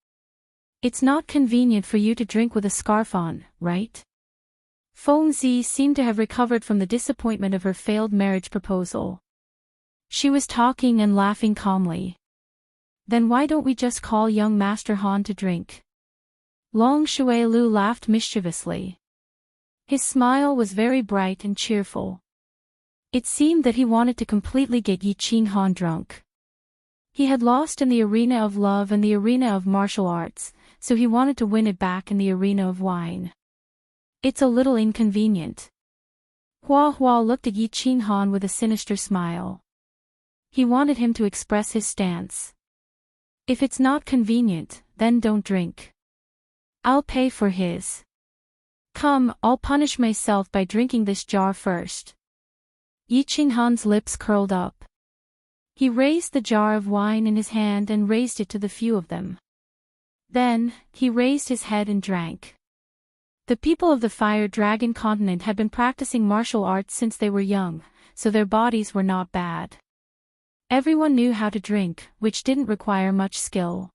It's not convenient for you to drink with a scarf on, right?" Feng Zi seemed to have recovered from the disappointment of her failed marriage proposal. She was talking and laughing calmly. Then why don't we just call young Master Han to drink? Long Shui Lu laughed mischievously. His smile was very bright and cheerful. It seemed that he wanted to completely get Yi Qing Han drunk. He had lost in the arena of love and the arena of martial arts, so he wanted to win it back in the arena of wine. It's a little inconvenient. Hua Hua looked at Yi Qing Han with a sinister smile. He wanted him to express his stance. If it's not convenient, then don't drink. I'll pay for his. Come, I'll punish myself by drinking this jar first. Yi Qing Han's lips curled up. He raised the jar of wine in his hand and raised it to the few of them. Then, he raised his head and drank. The people of the Fire Dragon continent had been practicing martial arts since they were young, so their bodies were not bad. Everyone knew how to drink, which didn't require much skill.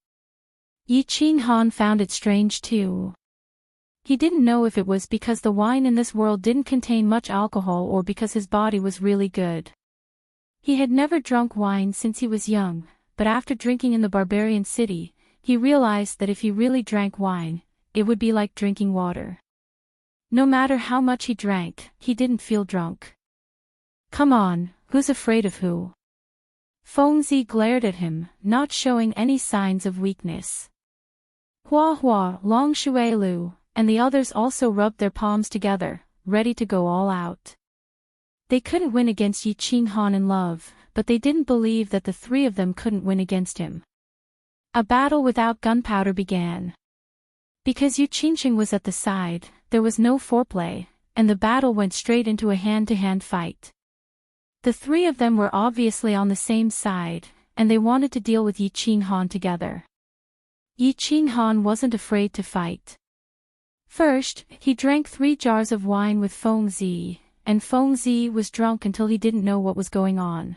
Yi Qing Han found it strange too. He didn't know if it was because the wine in this world didn't contain much alcohol or because his body was really good. He had never drunk wine since he was young, but after drinking in the barbarian city, he realized that if he really drank wine, it would be like drinking water. No matter how much he drank, he didn't feel drunk. Come on, who's afraid of who? Fengzi glared at him, not showing any signs of weakness. Hua Hua, Long Shui Lu, and the others also rubbed their palms together, ready to go all out. They couldn't win against Yi Qing Han in love, but they didn't believe that the three of them couldn't win against him. A battle without gunpowder began. Because Yu Qingqing was at the side, there was no foreplay, and the battle went straight into a hand-to-hand fight. The three of them were obviously on the same side, and they wanted to deal with Yi Qing Han together. Yi Qing Han wasn't afraid to fight. First, he drank 3 jars of wine with Fengzi, and Fengzi was drunk until he didn't know what was going on.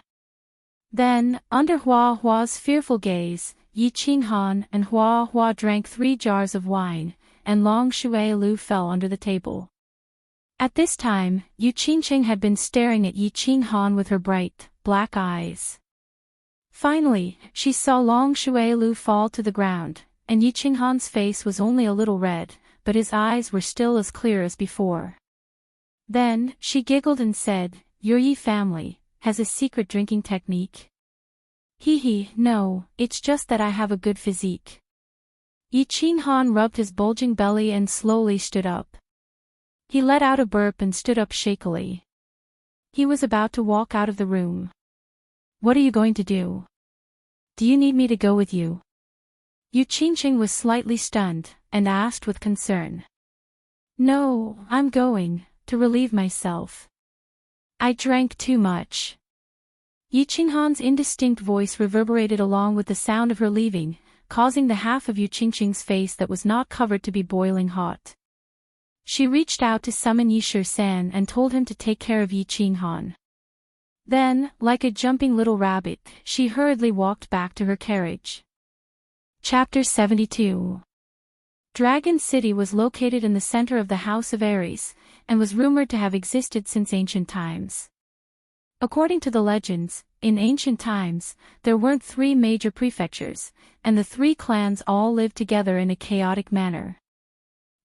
Then, under Hua Hua's fearful gaze, Yi Qing Han and Hua Hua drank 3 jars of wine, and Long Shui Lu fell under the table. At this time, Yu Qingqing had been staring at Yi Qing Han with her bright, black eyes. Finally, she saw Long Shui Lu fall to the ground, and Yi Qing Han's face was only a little red, but his eyes were still as clear as before. Then, she giggled and said, "Your Yi family has a secret drinking technique?" Hee, no, it's just that I have a good physique. Yi Qing Han rubbed his bulging belly and slowly stood up. He let out a burp and stood up shakily. He was about to walk out of the room. What are you going to do? Do you need me to go with you? Yu Qingqing was slightly stunned, and asked with concern. No, I'm going, to relieve myself. I drank too much. Yi Qinghan's indistinct voice reverberated along with the sound of her leaving, causing the half of Yu Qingqing's face that was not covered to be boiling hot. She reached out to summon Yi Shi-san and told him to take care of Yi Qinghan. Then, like a jumping little rabbit, she hurriedly walked back to her carriage. Chapter 72. Dragon City was located in the center of the House of Aries, and was rumored to have existed since ancient times. According to the legends, in ancient times, there weren't 3 major prefectures, and the 3 clans all lived together in a chaotic manner.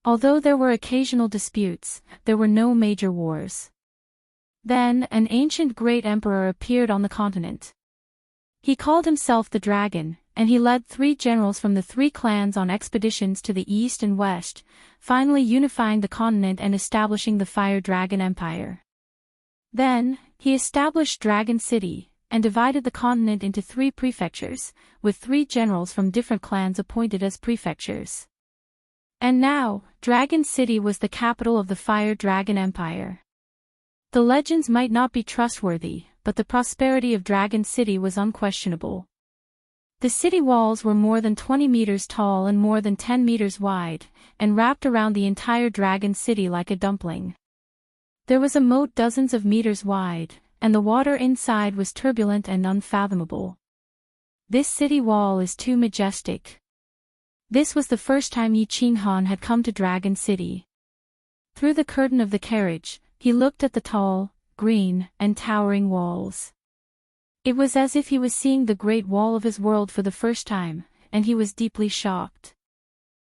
Although there were occasional disputes, there were no major wars. Then, an ancient great emperor appeared on the continent. He called himself the Dragon, and he led 3 generals from the 3 clans on expeditions to the east and west, finally unifying the continent and establishing the Fire Dragon Empire. Then, he established Dragon City, and divided the continent into 3 prefectures, with 3 generals from different clans appointed as prefectures. And now, Dragon City was the capital of the Fire Dragon Empire. The legends might not be trustworthy, but the prosperity of Dragon City was unquestionable. The city walls were more than 20 meters tall and more than 10 meters wide, and wrapped around the entire Dragon City like a dumpling. There was a moat dozens of meters wide, and the water inside was turbulent and unfathomable. This city wall is too majestic. This was the first time Yi Qing Han had come to Dragon City. Through the curtain of the carriage, he looked at the tall, green, and towering walls. It was as if he was seeing the great wall of his world for the first time, and he was deeply shocked.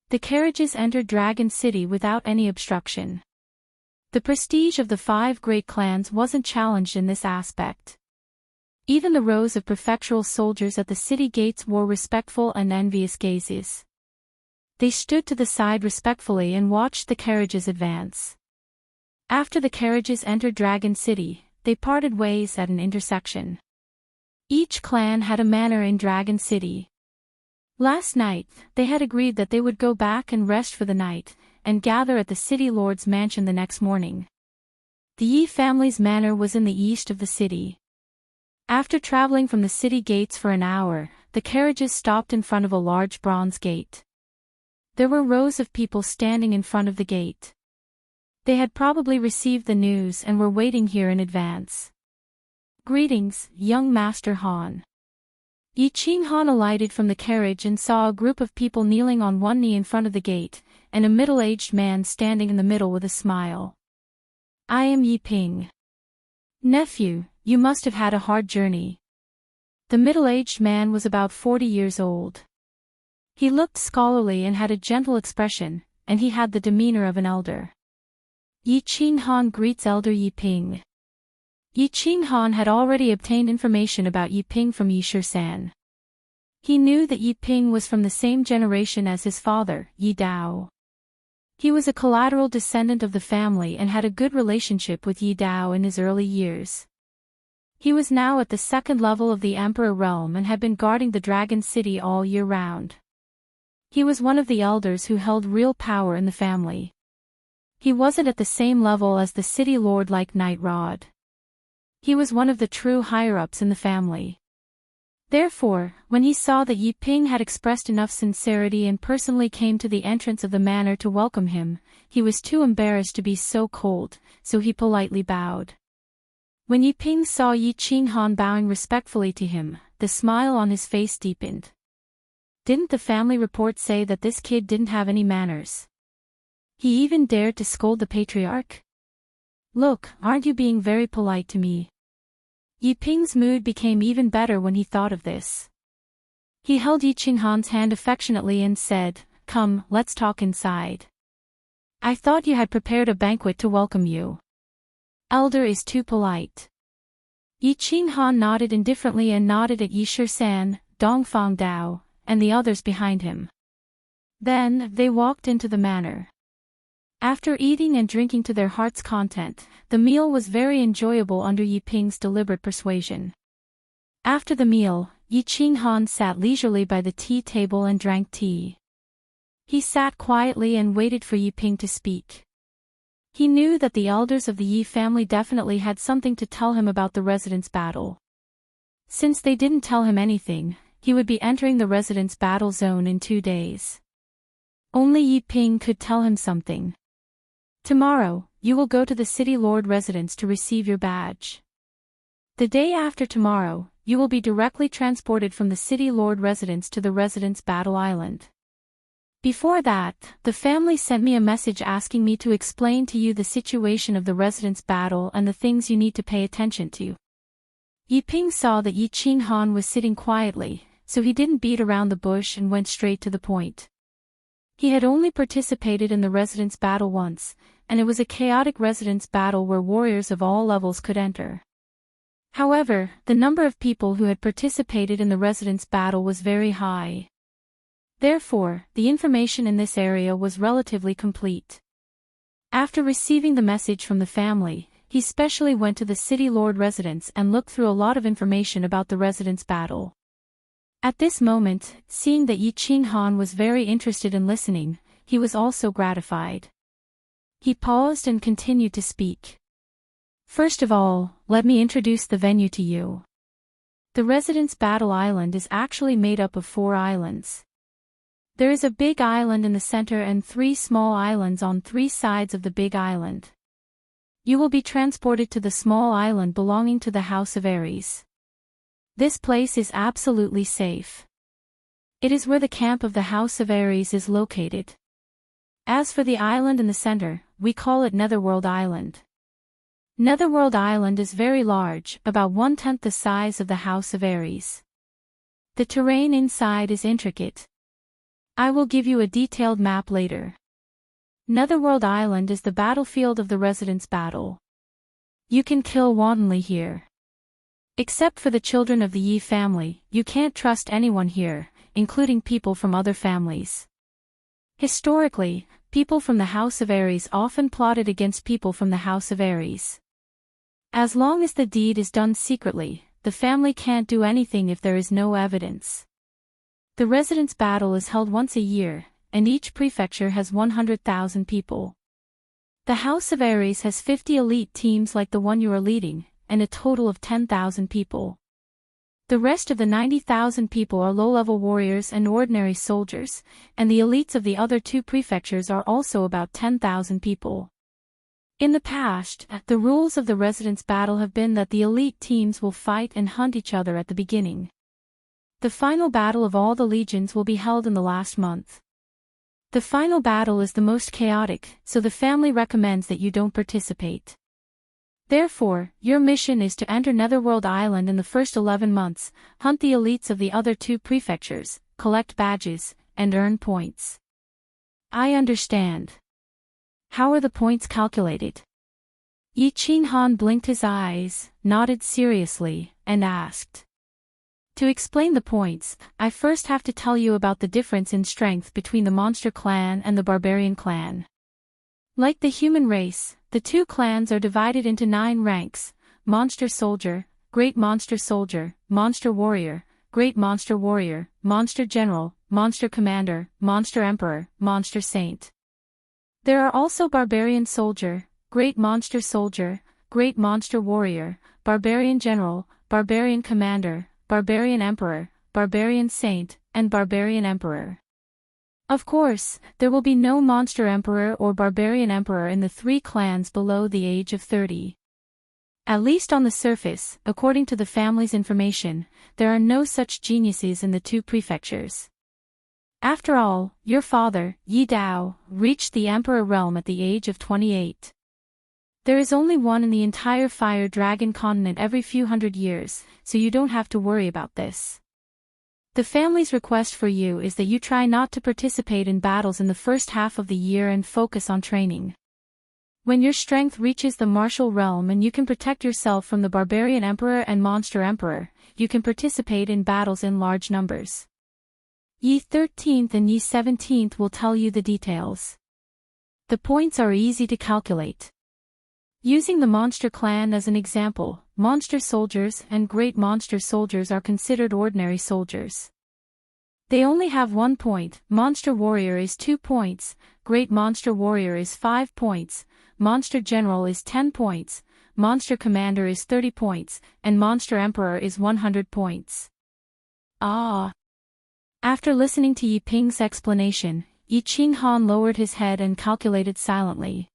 The carriages entered Dragon City without any obstruction. The prestige of the 5 great clans wasn't challenged in this aspect. Even the rows of prefectural soldiers at the city gates wore respectful and envious gazes. They stood to the side respectfully and watched the carriages advance. After the carriages entered Dragon City, they parted ways at an intersection. Each clan had a manor in Dragon City. Last night, they had agreed that they would go back and rest for the night, and gather at the city lord's mansion the next morning. The Yi family's manor was in the east of the city. After traveling from the city gates for an hour, the carriages stopped in front of a large bronze gate. There were rows of people standing in front of the gate. They had probably received the news and were waiting here in advance. "Greetings, young Master Han." Yi Qing Han alighted from the carriage and saw a group of people kneeling on one knee in front of the gate, and a middle-aged man standing in the middle with a smile. "I am Yi Ping. Nephew, you must have had a hard journey." The middle-aged man was about 40 years old. He looked scholarly and had a gentle expression, and he had the demeanor of an elder. Yi Qing Han greets Elder Yi Ping. Yi Qing Han had already obtained information about Yi Ping from Yi Shisan. He knew that Yi Ping was from the same generation as his father, Yi Dao. He was a collateral descendant of the family and had a good relationship with Yi Dao in his early years. He was now at the 2nd level of the Emperor realm and had been guarding the Dragon City all year round. He was one of the elders who held real power in the family. He wasn't at the same level as the city lord like Night Rod. He was one of the true higher-ups in the family. Therefore, when he saw that Yi Ping had expressed enough sincerity and personally came to the entrance of the manor to welcome him, he was too embarrassed to be so cold, so he politely bowed. When Yi Ping saw Yi Qing Han bowing respectfully to him, the smile on his face deepened. Didn't the family report say that this kid didn't have any manners? He even dared to scold the patriarch? Look, aren't you being very polite to me? Yi Ping's mood became even better when he thought of this. He held Yi Qing Han's hand affectionately and said, "Come, let's talk inside. I thought you had prepared a banquet to welcome you. Elder is too polite." Yi Qing Han nodded indifferently and nodded at Yi Shisan, Dongfang Dao, and the others behind him. Then, they walked into the manor. After eating and drinking to their heart's content, the meal was very enjoyable under Yi Ping's deliberate persuasion. After the meal, Yi Qing Han sat leisurely by the tea table and drank tea. He sat quietly and waited for Yi Ping to speak. He knew that the elders of the Yi family definitely had something to tell him about the residence battle. Since they didn't tell him anything, he would be entering the residence battle zone in 2 days. Only Yi Ping could tell him something. Tomorrow, you will go to the city lord residence to receive your badge. The day after tomorrow, you will be directly transported from the city lord residence to the residence battle island. Before that, the family sent me a message asking me to explain to you the situation of the residence battle and the things you need to pay attention to. Yi Ping saw that Yi Qing Han was sitting quietly, so he didn't beat around the bush and went straight to the point. He had only participated in the residence battle once, and it was a chaotic residence battle where warriors of all levels could enter. However, the number of people who had participated in the residence battle was very high. Therefore, the information in this area was relatively complete. After receiving the message from the family, he specially went to the city lord residence and looked through a lot of information about the residence battle. At this moment, seeing that Yi Qing Han was very interested in listening, he was also gratified. He paused and continued to speak. First of all, let me introduce the venue to you. The residence battle island is actually made up of 4 islands. There is a big island in the center and 3 small islands on 3 sides of the big island. You will be transported to the small island belonging to the House of Aries. This place is absolutely safe. It is where the camp of the House of Aries is located. As for the island in the center, we call it Netherworld Island. Netherworld Island is very large, about 1/10 the size of the House of Aries. The terrain inside is intricate. I will give you a detailed map later. Netherworld Island is the battlefield of the Residence Battle. You can kill wantonly here. Except for the children of the Yi family, you can't trust anyone here, including people from other families. Historically, people from the House of Aries often plotted against people from the House of Aries. As long as the deed is done secretly, the family can't do anything if there is no evidence. The Residence Battle is held once a year, and each prefecture has 100,000 people. The House of Aries has 50 elite teams like the one you are leading, and a total of 10,000 people. The rest of the 90,000 people are low-level warriors and ordinary soldiers, and the elites of the other two prefectures are also about 10,000 people. In the past, the rules of the Residence Battle have been that the elite teams will fight and hunt each other at the beginning. The final battle of all the legions will be held in the last month. The final battle is the most chaotic, so the family recommends that you don't participate. Therefore, your mission is to enter Netherworld Island in the first 11 months, hunt the elites of the other two prefectures, collect badges, and earn points. I understand. How are the points calculated? Yi Qinghan blinked his eyes, nodded seriously, and asked. To explain the points, I first have to tell you about the difference in strength between the monster clan and the barbarian clan. Like the human race, the two clans are divided into 9 ranks: monster soldier, great monster soldier, monster warrior, great monster warrior, monster general, monster commander, monster emperor, monster saint. There are also barbarian soldier, great monster soldier, great monster warrior, barbarian general, barbarian commander, barbarian emperor, barbarian saint, and barbarian emperor. Of course, there will be no monster emperor or barbarian emperor in the 3 clans below the age of 30. At least on the surface, according to the family's information, there are no such geniuses in the 2 prefectures. After all, your father, Yi Dao, reached the emperor realm at the age of 28. There is only one in the entire Fire Dragon continent every few hundred years, so you don't have to worry about this. The family's request for you is that you try not to participate in battles in the first half of the year and focus on training. When your strength reaches the martial realm and you can protect yourself from the barbarian emperor and monster emperor, you can participate in battles in large numbers. Yi 13th and Yi 17th will tell you the details. The points are easy to calculate. Using the monster clan as an example, monster soldiers and great monster soldiers are considered ordinary soldiers. They only have 1 point, monster warrior is 2 points, great monster warrior is 5 points, monster general is 10 points, monster commander is 30 points, and monster emperor is 100 points. Ah! After listening to Yi Ping's explanation, Yi Qinghan lowered his head and calculated silently.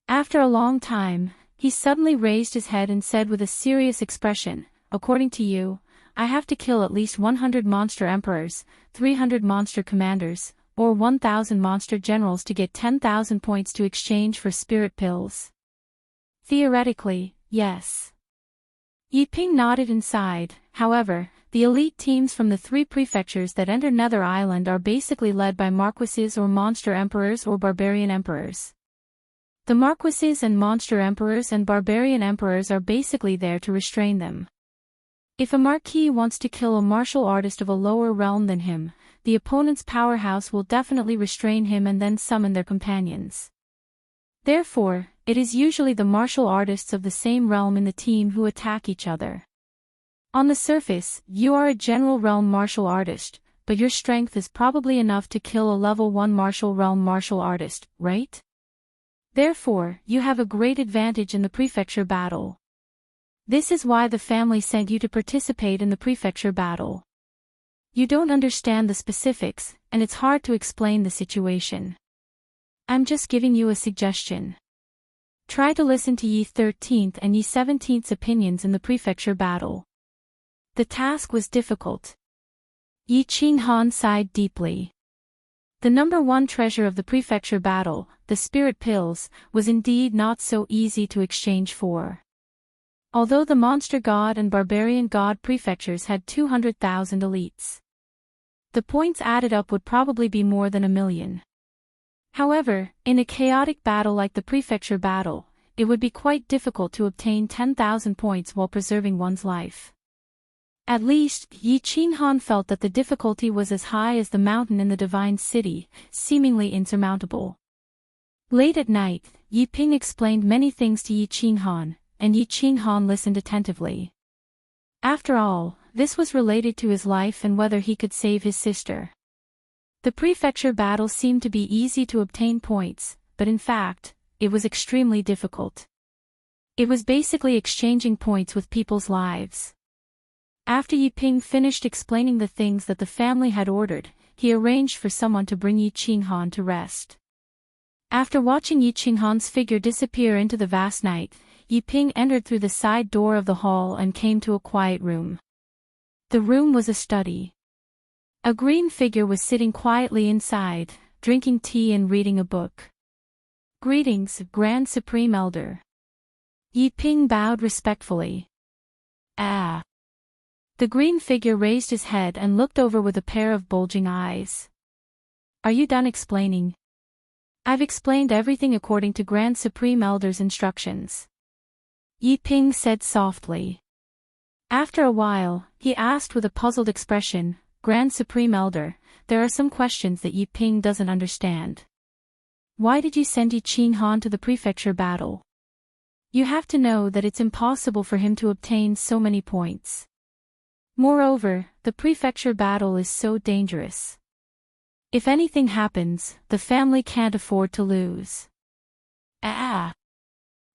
After a long time, he suddenly raised his head and said with a serious expression, "According to you, I have to kill at least 100 monster emperors, 300 monster commanders, or 1,000 monster generals to get 10,000 points to exchange for spirit pills." Theoretically, yes. Yi Ping nodded and sighed. However, the elite teams from the 3 prefectures that enter Nether Island are basically led by marquises or monster emperors or barbarian emperors. The marquises and monster emperors and barbarian emperors are basically there to restrain them. If a marquis wants to kill a martial artist of a lower realm than him, the opponent's powerhouse will definitely restrain him and then summon their companions. Therefore, it is usually the martial artists of the same realm in the team who attack each other. On the surface, you are a general realm martial artist, but your strength is probably enough to kill a level 1 martial realm martial artist, right? Therefore, you have a great advantage in the prefecture battle. This is why the family sent you to participate in the prefecture battle. You don't understand the specifics, and it's hard to explain the situation. I'm just giving you a suggestion. Try to listen to Yi 13th and Yi 17th's opinions in the prefecture battle. The task was difficult. Yi Qinghan sighed deeply. The number one treasure of the prefecture battle, the spirit pills, was indeed not so easy to exchange for. Although the monster god and barbarian god prefectures had 200,000 elites, the points added up would probably be more than 1,000,000. However, in a chaotic battle like the prefecture battle, it would be quite difficult to obtain 10,000 points while preserving one's life. At least, Yi Qinghan felt that the difficulty was as high as the mountain in the divine city, seemingly insurmountable. Late at night, Yi Ping explained many things to Yi Qinghan, and Yi Qinghan listened attentively. After all, this was related to his life and whether he could save his sister. The prefecture battle seemed to be easy to obtain points, but in fact, it was extremely difficult. It was basically exchanging points with people's lives. After Yi Ping finished explaining the things that the family had ordered, he arranged for someone to bring Yi Qinghan to rest. After watching Yi Qinghan's figure disappear into the vast night, Yi Ping entered through the side door of the hall and came to a quiet room. The room was a study. A green figure was sitting quietly inside, drinking tea and reading a book. "Greetings, Grand Supreme Elder." Yi Ping bowed respectfully. "Ah." The green figure raised his head and looked over with a pair of bulging eyes. "Are you done explaining?" "I've explained everything according to Grand Supreme Elder's instructions," Yi Ping said softly. After a while, he asked with a puzzled expression, "Grand Supreme Elder, there are some questions that Yi Ping doesn't understand. Why did you send Yi Qinghan to the prefecture battle? You have to know that it's impossible for him to obtain so many points. Moreover, the prefecture battle is so dangerous. If anything happens, the family can't afford to lose." "Ah."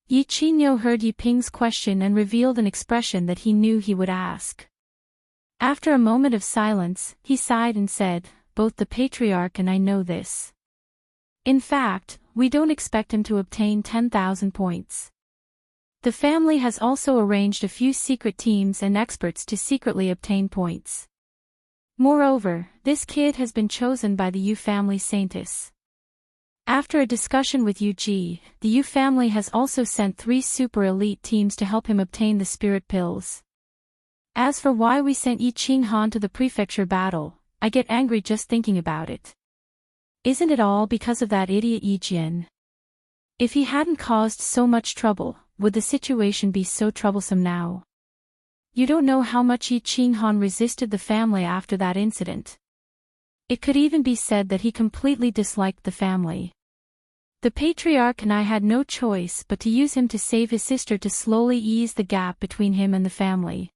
Yi Qingyo heard Yi Ping's question and revealed an expression that he knew he would ask. After a moment of silence, he sighed and said, "Both the patriarch and I know this. In fact, we don't expect him to obtain 10,000 points. The family has also arranged a few secret teams and experts to secretly obtain points. Moreover, this kid has been chosen by the Yu family saintess. After a discussion with Yu Ji, the Yu family has also sent 3 super elite teams to help him obtain the spirit pills. As for why we sent Yi Qinghan to the prefecture battle, I get angry just thinking about it. Isn't it all because of that idiot Yi Jian? If he hadn't caused so much trouble, would the situation be so troublesome now? You don't know how much Yi Qinghan resisted the family after that incident. It could even be said that he completely disliked the family. The patriarch and I had no choice but to use him to save his sister to slowly ease the gap between him and the family.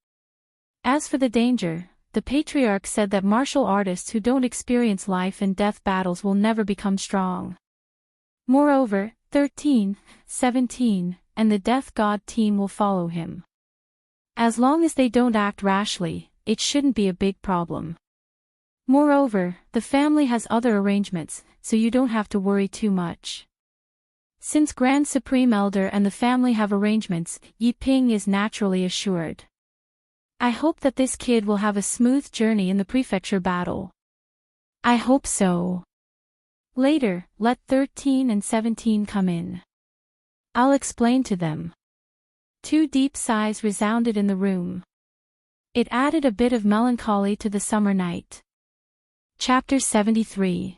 As for the danger, the patriarch said that martial artists who don't experience life and death battles will never become strong. Moreover, 13, 17, and the death god team will follow him. As long as they don't act rashly, it shouldn't be a big problem. Moreover, the family has other arrangements, so you don't have to worry too much. Since Grand Supreme Elder and the family have arrangements, Yi Ping is naturally assured. I hope that this kid will have a smooth journey in the prefecture battle. I hope so. Later, let 13 and 17 come in. I'll explain to them. 2 deep sighs resounded in the room. It added a bit of melancholy to the summer night. Chapter 73.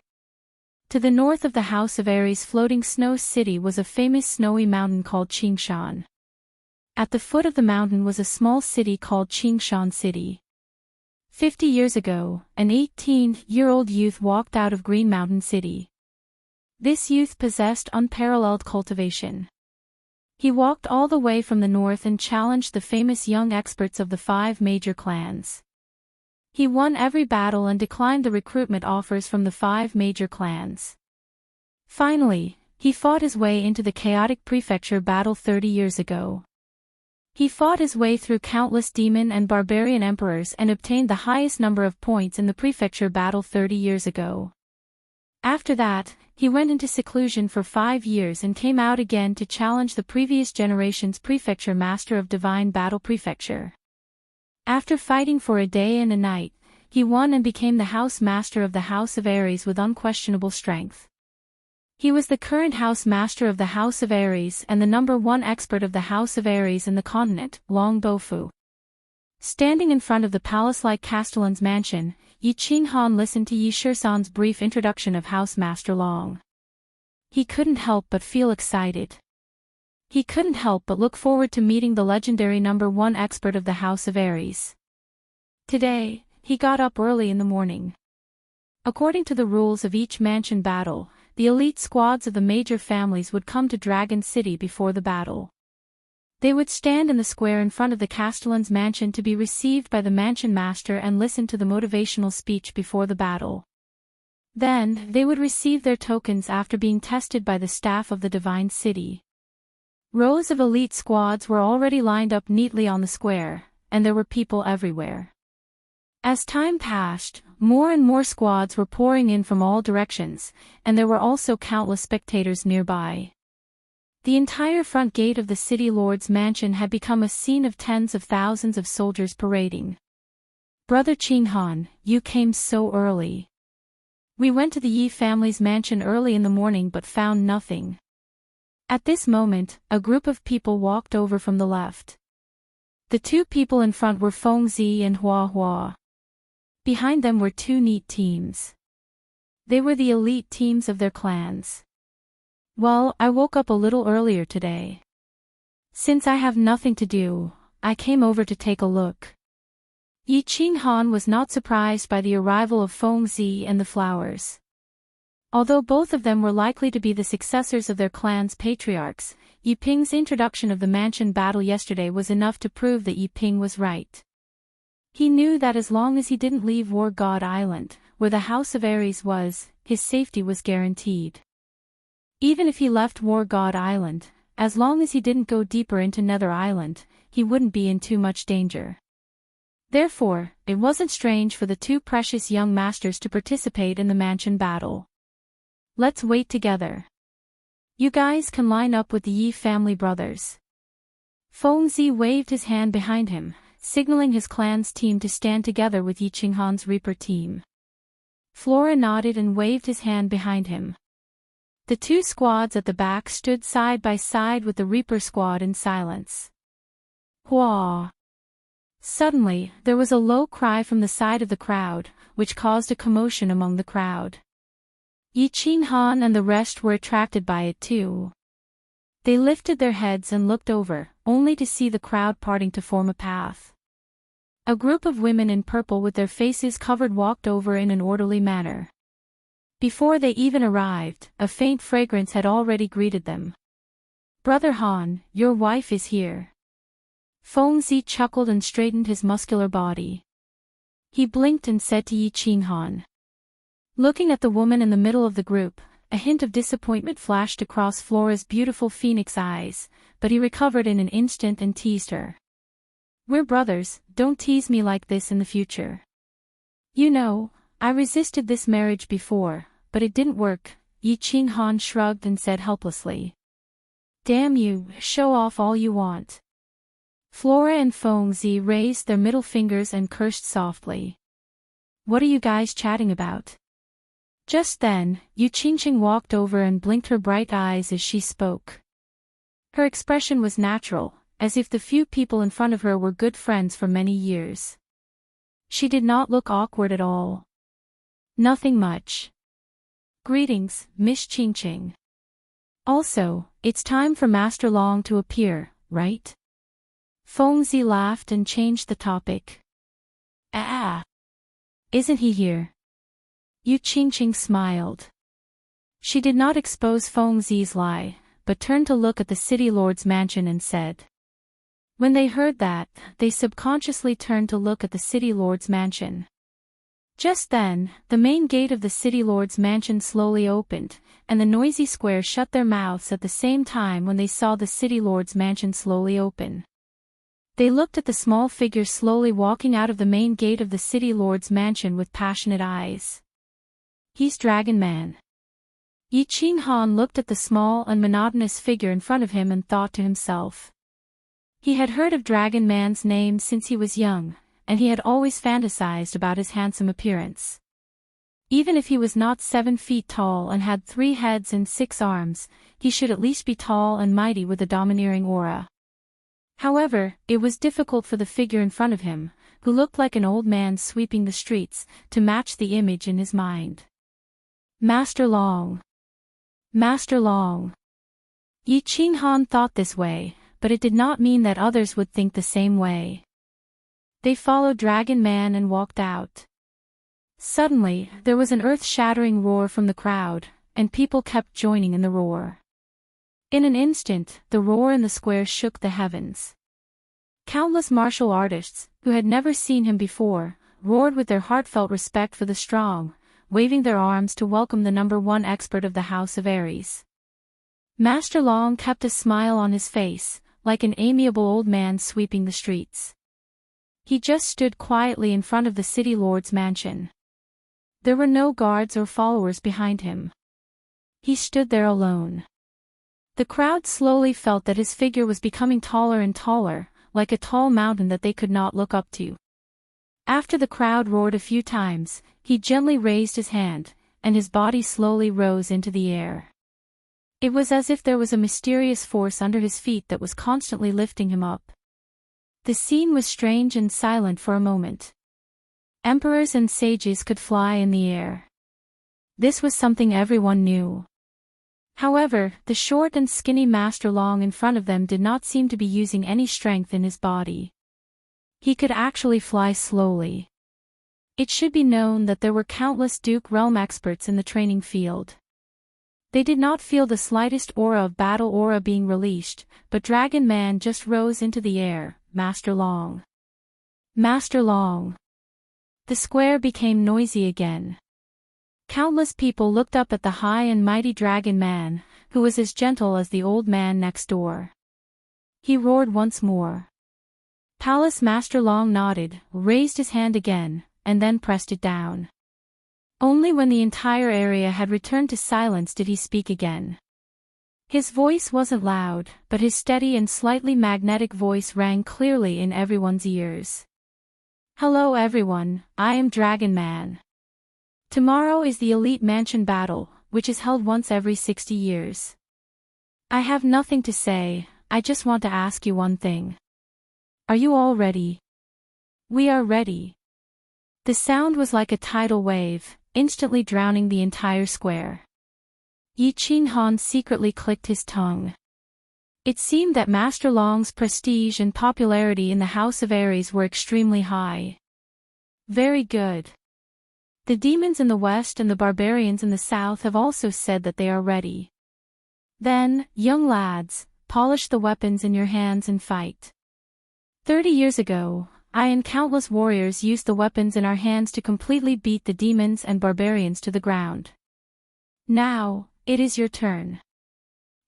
To the north of the House of Aries' floating snow city was a famous snowy mountain called Qingshan. At the foot of the mountain was a small city called Qingshan City. 50 years ago, an 18-year-old youth walked out of Green Mountain City. This youth possessed unparalleled cultivation. He walked all the way from the north and challenged the famous young experts of the 5 major clans. He won every battle and declined the recruitment offers from the 5 major clans. Finally, he fought his way into the chaotic prefecture battle 30 years ago. He fought his way through countless demon and barbarian emperors and obtained the highest number of points in the prefecture battle 30 years ago. After that, he went into seclusion for 5 years and came out again to challenge the previous generation's prefecture master of divine battle prefecture. After fighting for a day and a night, he won and became the house master of the House of Aries with unquestionable strength. He was the current house master of the House of Aries and the #1 expert of the House of Aries in the continent, Long Bofu. Standing in front of the palace-like castellan's mansion, Yi Qinghan listened to Yi Shisan's brief introduction of House Master Long. He couldn't help but feel excited. He couldn't help but look forward to meeting the legendary #1 expert of the House of Aries. Today, he got up early in the morning. According to the rules of each mansion battle, the elite squads of the major families would come to Dragon City before the battle. They would stand in the square in front of the castellan's mansion to be received by the mansion master and listen to the motivational speech before the battle. Then, they would receive their tokens after being tested by the staff of the Divine City. Rows of elite squads were already lined up neatly on the square, and there were people everywhere. As time passed, more and more squads were pouring in from all directions, and there were also countless spectators nearby. The entire front gate of the city lord's mansion had become a scene of tens of thousands of soldiers parading. "Brother Qinghan, you came so early. We went to the Yi family's mansion early in the morning but found nothing." At this moment, a group of people walked over from the left. The two people in front were Feng Zi and Hua Hua. Behind them were two neat teams. They were the elite teams of their clans. "Well, I woke up a little earlier today. Since I have nothing to do, I came over to take a look." Yi Qinghan was not surprised by the arrival of Feng Zi and the flowers. Although both of them were likely to be the successors of their clan's patriarchs, Yi Ping's introduction of the mansion battle yesterday was enough to prove that Yi Ping was right. He knew that as long as he didn't leave War God Island, where the House of Aries was, his safety was guaranteed. Even if he left War God Island, as long as he didn't go deeper into Nether Island, he wouldn't be in too much danger. Therefore, it wasn't strange for the two precious young masters to participate in the mansion battle. "Let's wait together. You guys can line up with the Yi family brothers." Feng Zi waved his hand behind him, signaling his clan's team to stand together with Yi Qinghan's Reaper team. Flora nodded and waved his hand behind him. The two squads at the back stood side by side with the Reaper squad in silence. Hua! Suddenly, there was a low cry from the side of the crowd, which caused a commotion among the crowd. Yi Qinghan and the rest were attracted by it too. They lifted their heads and looked over, only to see the crowd parting to form a path. A group of women in purple with their faces covered walked over in an orderly manner. Before they even arrived, a faint fragrance had already greeted them. "Brother Han, your wife is here." Feng Zi chuckled and straightened his muscular body. He blinked and said to Yi Qinghan. Looking at the woman in the middle of the group, a hint of disappointment flashed across Flora's beautiful phoenix eyes, but he recovered in an instant and teased her. "We're brothers, don't tease me like this in the future. You know, I resisted this marriage before, but it didn't work," Yi Qinghan shrugged and said helplessly. "Damn you, show off all you want." Flora and Feng Zi raised their middle fingers and cursed softly. "What are you guys chatting about?" Just then, Yu Qingqing walked over and blinked her bright eyes as she spoke. Her expression was natural, as if the few people in front of her were good friends for many years. She did not look awkward at all. "Nothing much. Greetings, Miss Qingqing. Also, it's time for Master Long to appear, right?" Feng Zi laughed and changed the topic. "Ah! Isn't he here?" Yu Qingqing smiled. She did not expose Feng Zi's lie, but turned to look at the city lord's mansion and said. When they heard that, they subconsciously turned to look at the city lord's mansion. Just then, the main gate of the city lord's mansion slowly opened, and the noisy square shut their mouths at the same time when they saw the city lord's mansion slowly open. They looked at the small figure slowly walking out of the main gate of the city lord's mansion with passionate eyes. "He's Dragon Man." Yi Qinghan looked at the small and monotonous figure in front of him and thought to himself. He had heard of Dragon Man's name since he was young, and he had always fantasized about his handsome appearance. Even if he was not 7 feet tall and had 3 heads and 6 arms, he should at least be tall and mighty with a domineering aura. However, it was difficult for the figure in front of him, who looked like an old man sweeping the streets, to match the image in his mind. Master Long. Master Long. Yi Qinghan thought this way, but it did not mean that others would think the same way. They followed Dragon Man and walked out. Suddenly, there was an earth-shattering roar from the crowd, and people kept joining in the roar. In an instant, the roar in the square shook the heavens. Countless martial artists, who had never seen him before, roared with their heartfelt respect for the strong, waving their arms to welcome the #1 expert of the House of Aries. Master Long kept a smile on his face, like an amiable old man sweeping the streets. He just stood quietly in front of the city lord's mansion. There were no guards or followers behind him. He stood there alone. The crowd slowly felt that his figure was becoming taller and taller, like a tall mountain that they could not look up to. After the crowd roared a few times, he gently raised his hand, and his body slowly rose into the air. It was as if there was a mysterious force under his feet that was constantly lifting him up. The scene was strange and silent for a moment. Emperors and sages could fly in the air. This was something everyone knew. However, the short and skinny Master Long in front of them did not seem to be using any strength in his body. He could actually fly slowly. It should be known that there were countless Duke Realm experts in the training field. They did not feel the slightest aura of battle aura being released, but Dragon Man just rose into the air. Master Long. Master Long. The square became noisy again. Countless people looked up at the high and mighty Dragon Man, who was as gentle as the old man next door. He roared once more. Palace Master Long nodded, raised his hand again, and then pressed it down. Only when the entire area had returned to silence did he speak again. His voice wasn't loud, but his steady and slightly magnetic voice rang clearly in everyone's ears. Hello everyone, I am Dragon Man. Tomorrow is the Elite Mansion Battle, which is held once every 60 years. I have nothing to say, I just want to ask you one thing. Are you all ready? We are ready. The sound was like a tidal wave, instantly drowning the entire square. Yi Qinghan secretly clicked his tongue. It seemed that Master Long's prestige and popularity in the House of Aries were extremely high. Very good. The demons in the west and the barbarians in the south have also said that they are ready. Then, young lads, polish the weapons in your hands and fight. 30 years ago, I and countless warriors used the weapons in our hands to completely beat the demons and barbarians to the ground. Now, it is your turn.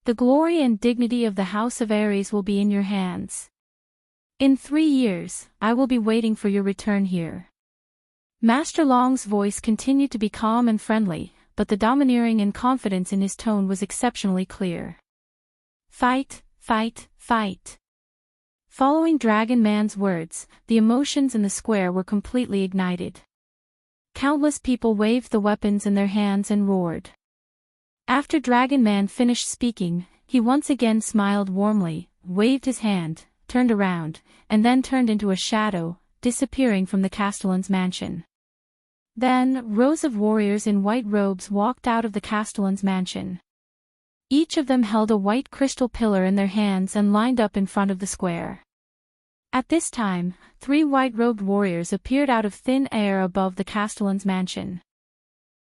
The glory and dignity of the House of Aries will be in your hands. In 3 years, I will be waiting for your return here. Master Long's voice continued to be calm and friendly, but the domineering and confidence in his tone was exceptionally clear. Fight, fight, fight. Following Dragon Man's words, the emotions in the square were completely ignited. Countless people waved the weapons in their hands and roared. After Dragon Man finished speaking, he once again smiled warmly, waved his hand, turned around, and then turned into a shadow, disappearing from the Castellan's mansion. Then, rows of warriors in white robes walked out of the Castellan's mansion. Each of them held a white crystal pillar in their hands and lined up in front of the square. At this time, 3 white-robed warriors appeared out of thin air above the Castellan's mansion.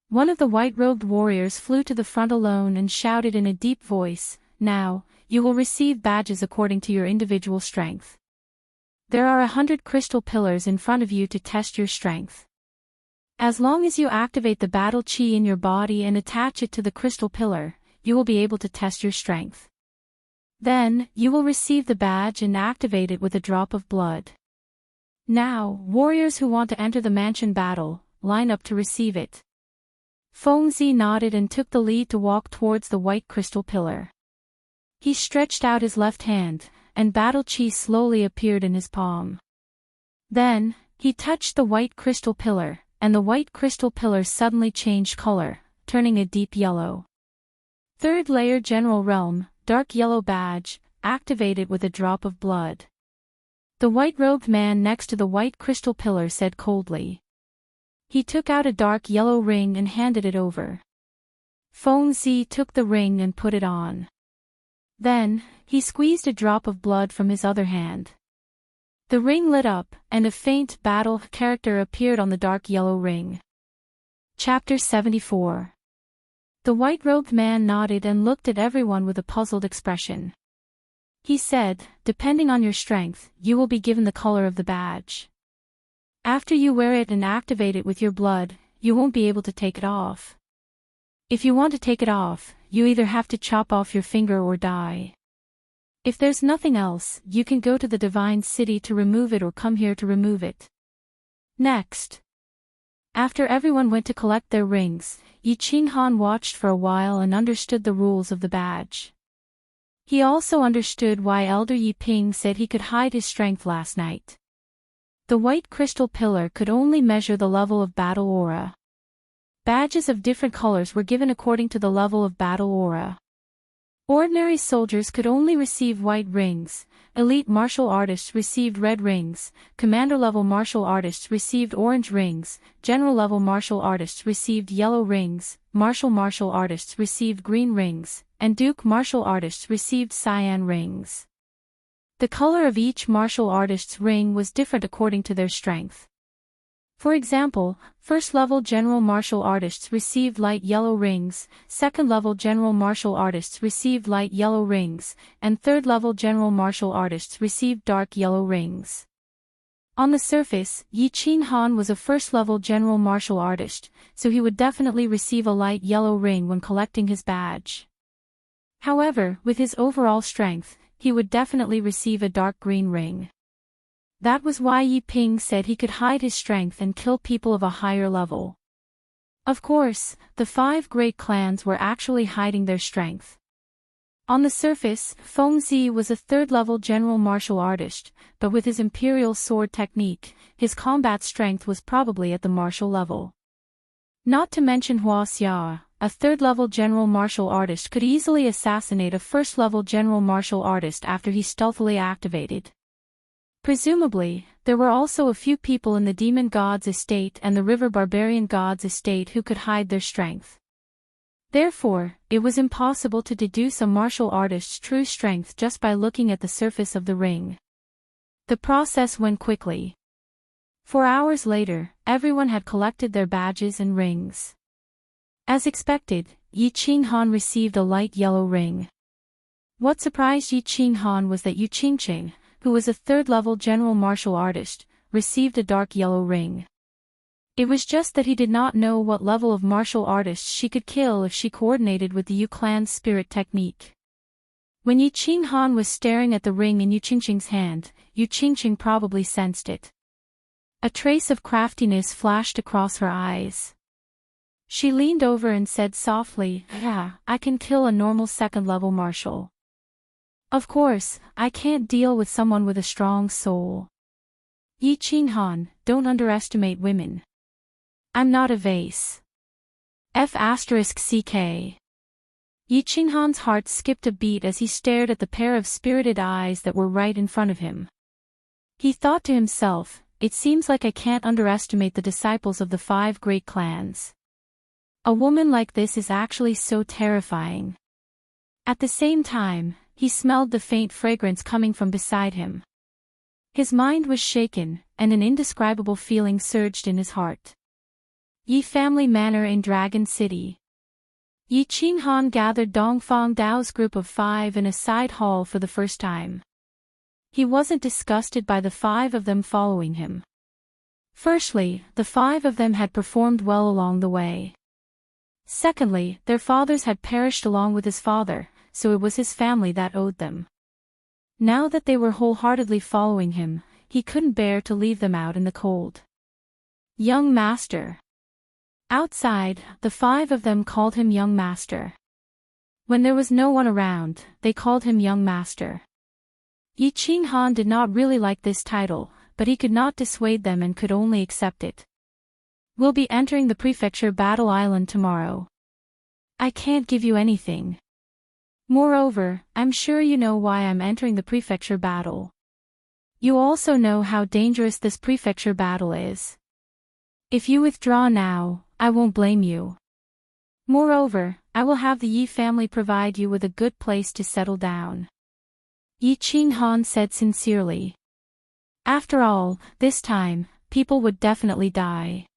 One of the white-robed warriors flew to the front alone and shouted in a deep voice, "Now, you will receive badges according to your individual strength. There are 100 crystal pillars in front of you to test your strength. As long as you activate the battle chi in your body and attach it to the crystal pillar, you will be able to test your strength. Then, you will receive the badge and activate it with a drop of blood. Now, warriors who want to enter the mansion battle, line up to receive it." Fengzi nodded and took the lead to walk towards the white crystal pillar. He stretched out his left hand, and battle chi slowly appeared in his palm. Then, He touched the white crystal pillar, and the white crystal pillar suddenly changed color, turning a deep yellow. Third layer general realm, dark yellow badge, activated with a drop of blood. The white-robed man next to the white crystal pillar said coldly. He took out a dark yellow ring and handed it over. Feng Zi took the ring and put it on. Then, he squeezed a drop of blood from his other hand. The ring lit up, and a faint battle character appeared on the dark yellow ring. Chapter 74. The white-robed man nodded and looked at everyone with a puzzled expression. He said, depending on your strength, you will be given the color of the badge. After you wear it and activate it with your blood, you won't be able to take it off. If you want to take it off, you either have to chop off your finger or die. If there's nothing else, you can go to the divine city to remove it or come here to remove it. Next. After everyone went to collect their rings, Yi Qinghan watched for a while and understood the rules of the badge. He also understood why Elder Yi Ping said he could hide his strength last night. The white crystal pillar could only measure the level of battle aura. Badges of different colors were given according to the level of battle aura. Ordinary soldiers could only receive white rings, elite martial artists received red rings, commander-level martial artists received orange rings, general-level martial artists received yellow rings, martial artists received green rings, and Duke martial artists received cyan rings. The color of each martial artist's ring was different according to their strength. For example, first-level general martial artists received light yellow rings, second-level general martial artists received light yellow rings, and third-level general martial artists received dark yellow rings. On the surface, Yi Qinghan was a first-level general martial artist, so he would definitely receive a light yellow ring when collecting his badge. However, with his overall strength, he would definitely receive a dark green ring. That was why Yi Ping said he could hide his strength and kill people of a higher level. Of course, the 5 great clans were actually hiding their strength. On the surface, Feng Zi was a third-level general martial artist, but with his imperial sword technique, his combat strength was probably at the martial level. Not to mention Hua Xia, a third-level general martial artist could easily assassinate a first-level general martial artist after he stealthily activated. Presumably, there were also a few people in the demon god's estate and the river barbarian god's estate who could hide their strength. Therefore, it was impossible to deduce a martial artist's true strength just by looking at the surface of the ring. The process went quickly. 4 hours later, everyone had collected their badges and rings. As expected, Yi Qinghan received a light yellow ring. What surprised Yi Qinghan was that Yu Qingqing, who was a third-level general martial artist, received a dark yellow ring. It was just that he did not know what level of martial artists she could kill if she coordinated with the Yu clan's spirit technique. When Yi Qinghan was staring at the ring in Yu Qingqing's hand, Yu Qingqing probably sensed it. A trace of craftiness flashed across her eyes. She leaned over and said softly, "Yeah, I can kill a normal second-level martial. Of course, I can't deal with someone with a strong soul. Yi Qinghan, don't underestimate women. I'm not a vase. F***ck. Yi Qinghan's heart skipped a beat as he stared at the pair of spirited eyes that were right in front of him. He thought to himself, it seems like I can't underestimate the disciples of the 5 great clans. A woman like this is actually so terrifying. At the same time, he smelled the faint fragrance coming from beside him. His mind was shaken, and an indescribable feeling surged in his heart. Yi family manor in Dragon City. Yi Qinghan gathered Dongfang Dao's group of 5 in a side hall for the first time. He wasn't disgusted by the 5 of them following him. Firstly, the 5 of them had performed well along the way. Secondly, their fathers had perished along with his father, so it was his family that owed them. Now that they were wholeheartedly following him, he couldn't bear to leave them out in the cold. Young Master. Outside, the 5 of them called him Young Master. When there was no one around, they called him Young Master. Yi Qinghan did not really like this title, but he could not dissuade them and could only accept it. We'll be entering the prefecture battle island tomorrow. I can't give you anything. Moreover, I'm sure you know why I'm entering the prefecture battle. You also know how dangerous this prefecture battle is. If you withdraw now, I won't blame you. Moreover, I will have the Yi family provide you with a good place to settle down. Yi Qinghan said sincerely. After all, this time, people would definitely die.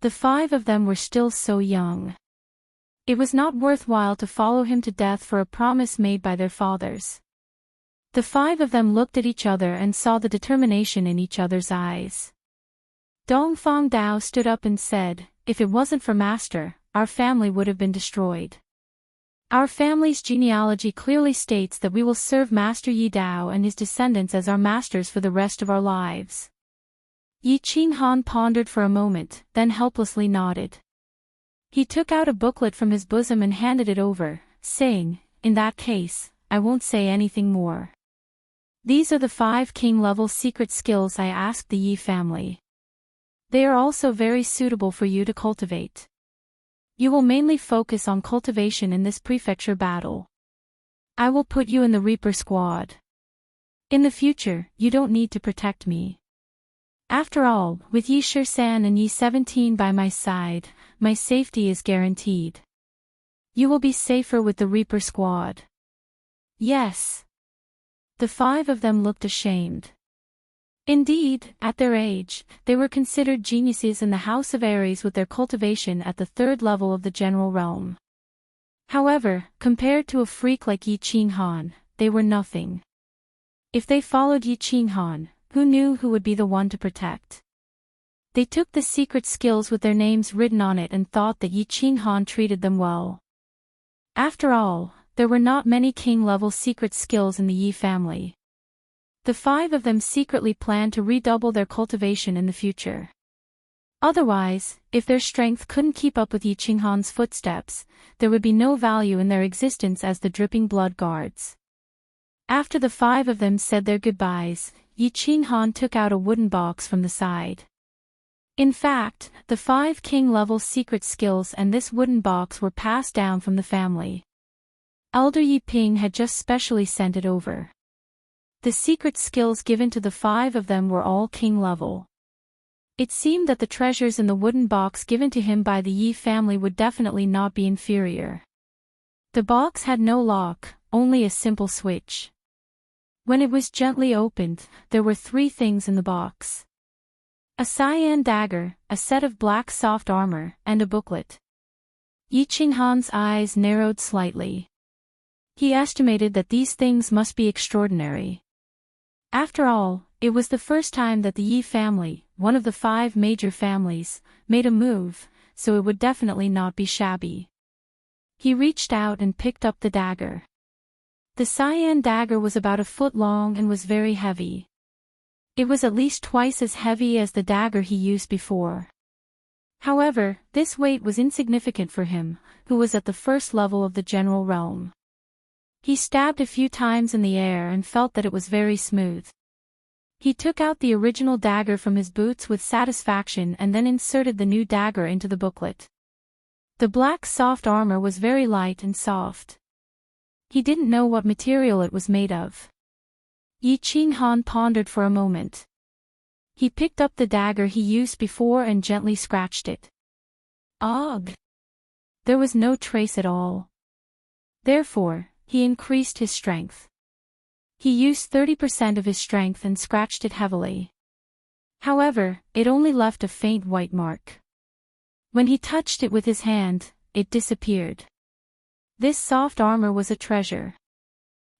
The 5 of them were still so young. It was not worthwhile to follow him to death for a promise made by their fathers. The 5 of them looked at each other and saw the determination in each other's eyes. Dongfang Dao stood up and said, "If it wasn't for Master, our family would have been destroyed. Our family's genealogy clearly states that we will serve Master Yi Dao and his descendants as our masters for the rest of our lives." Yi Qinghan pondered for a moment, then helplessly nodded. He took out a booklet from his bosom and handed it over, saying, "In that case, I won't say anything more. These are the 5 king-level secret skills I asked the Yi family. They are also very suitable for you to cultivate. You will mainly focus on cultivation in this prefecture battle. I will put you in the Reaper squad. In the future, you don't need to protect me. After all, with Yi Shisan and Yi 17 by my side, my safety is guaranteed. You will be safer with the Reaper squad." Yes. The 5 of them looked ashamed. Indeed, at their age, they were considered geniuses in the House of Aries with their cultivation at the 3rd level of the general realm. However, compared to a freak like Yi Qinghan, they were nothing. If they followed Yi Qinghan, who knew who would be the one to protect? They took the secret skills with their names written on it and thought that Yi Qinghan treated them well. After all, there were not many king-level secret skills in the Yi family. The 5 of them secretly planned to redouble their cultivation in the future. Otherwise, if their strength couldn't keep up with Yi Qinghan's footsteps, there would be no value in their existence as the dripping blood guards. After the 5 of them said their goodbyes, Yi Qinghan took out a wooden box from the side. In fact, the 5 king-level secret skills and this wooden box were passed down from the family. Elder Yi Ping had just specially sent it over. The secret skills given to the 5 of them were all king-level. It seemed that the treasures in the wooden box given to him by the Yi family would definitely not be inferior. The box had no lock, only a simple switch. When it was gently opened, there were 3 things in the box. A cyan dagger, a set of black soft armor, and a booklet. Yi Qinghan's eyes narrowed slightly. He estimated that these things must be extraordinary. After all, it was the first time that the Yi family, one of the 5 major families, made a move, so it would definitely not be shabby. He reached out and picked up the dagger. The cyan dagger was about a foot long and was very heavy. It was at least twice as heavy as the dagger he used before. However, this weight was insignificant for him, who was at the 1st level of the general realm. He stabbed a few times in the air and felt that it was very smooth. He took out the original dagger from his boots with satisfaction and then inserted the new dagger into the booklet. The black soft armor was very light and soft. He didn't know what material it was made of. Yi Qinghan pondered for a moment. He picked up the dagger he used before and gently scratched it. Ugh! There was no trace at all. Therefore, he increased his strength. He used 30% of his strength and scratched it heavily. However, it only left a faint white mark. When he touched it with his hand, it disappeared. This soft armor was a treasure.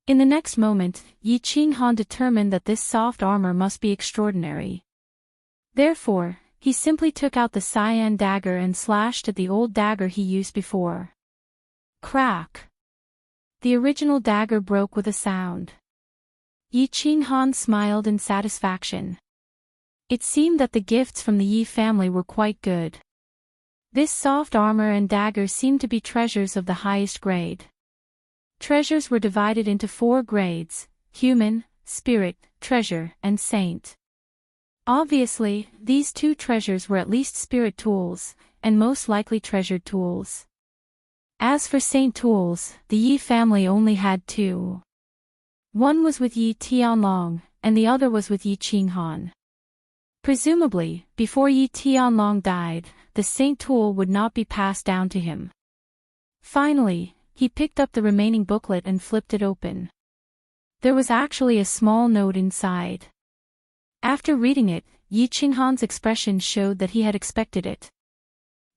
In the next moment, Yi Qinghan determined that this soft armor must be extraordinary. Therefore, he simply took out the cyan dagger and slashed at the old dagger he used before. Crack! The original dagger broke with a sound. Yi Qinghan smiled in satisfaction. It seemed that the gifts from the Yi family were quite good. This soft armor and dagger seemed to be treasures of the highest grade. Treasures were divided into 4 grades: human, spirit, treasure, and saint. Obviously, these two treasures were at least spirit tools, and most likely treasured tools. As for saint tools, the Yi family only had two. One was with Yi Tianlong, and the other was with Yi Qinghan. Presumably, before Yi Tianlong died, the saint tool would not be passed down to him. Finally, he picked up the remaining booklet and flipped it open. There was actually a small note inside. After reading it, Yi Qinghan's expression showed that he had expected it.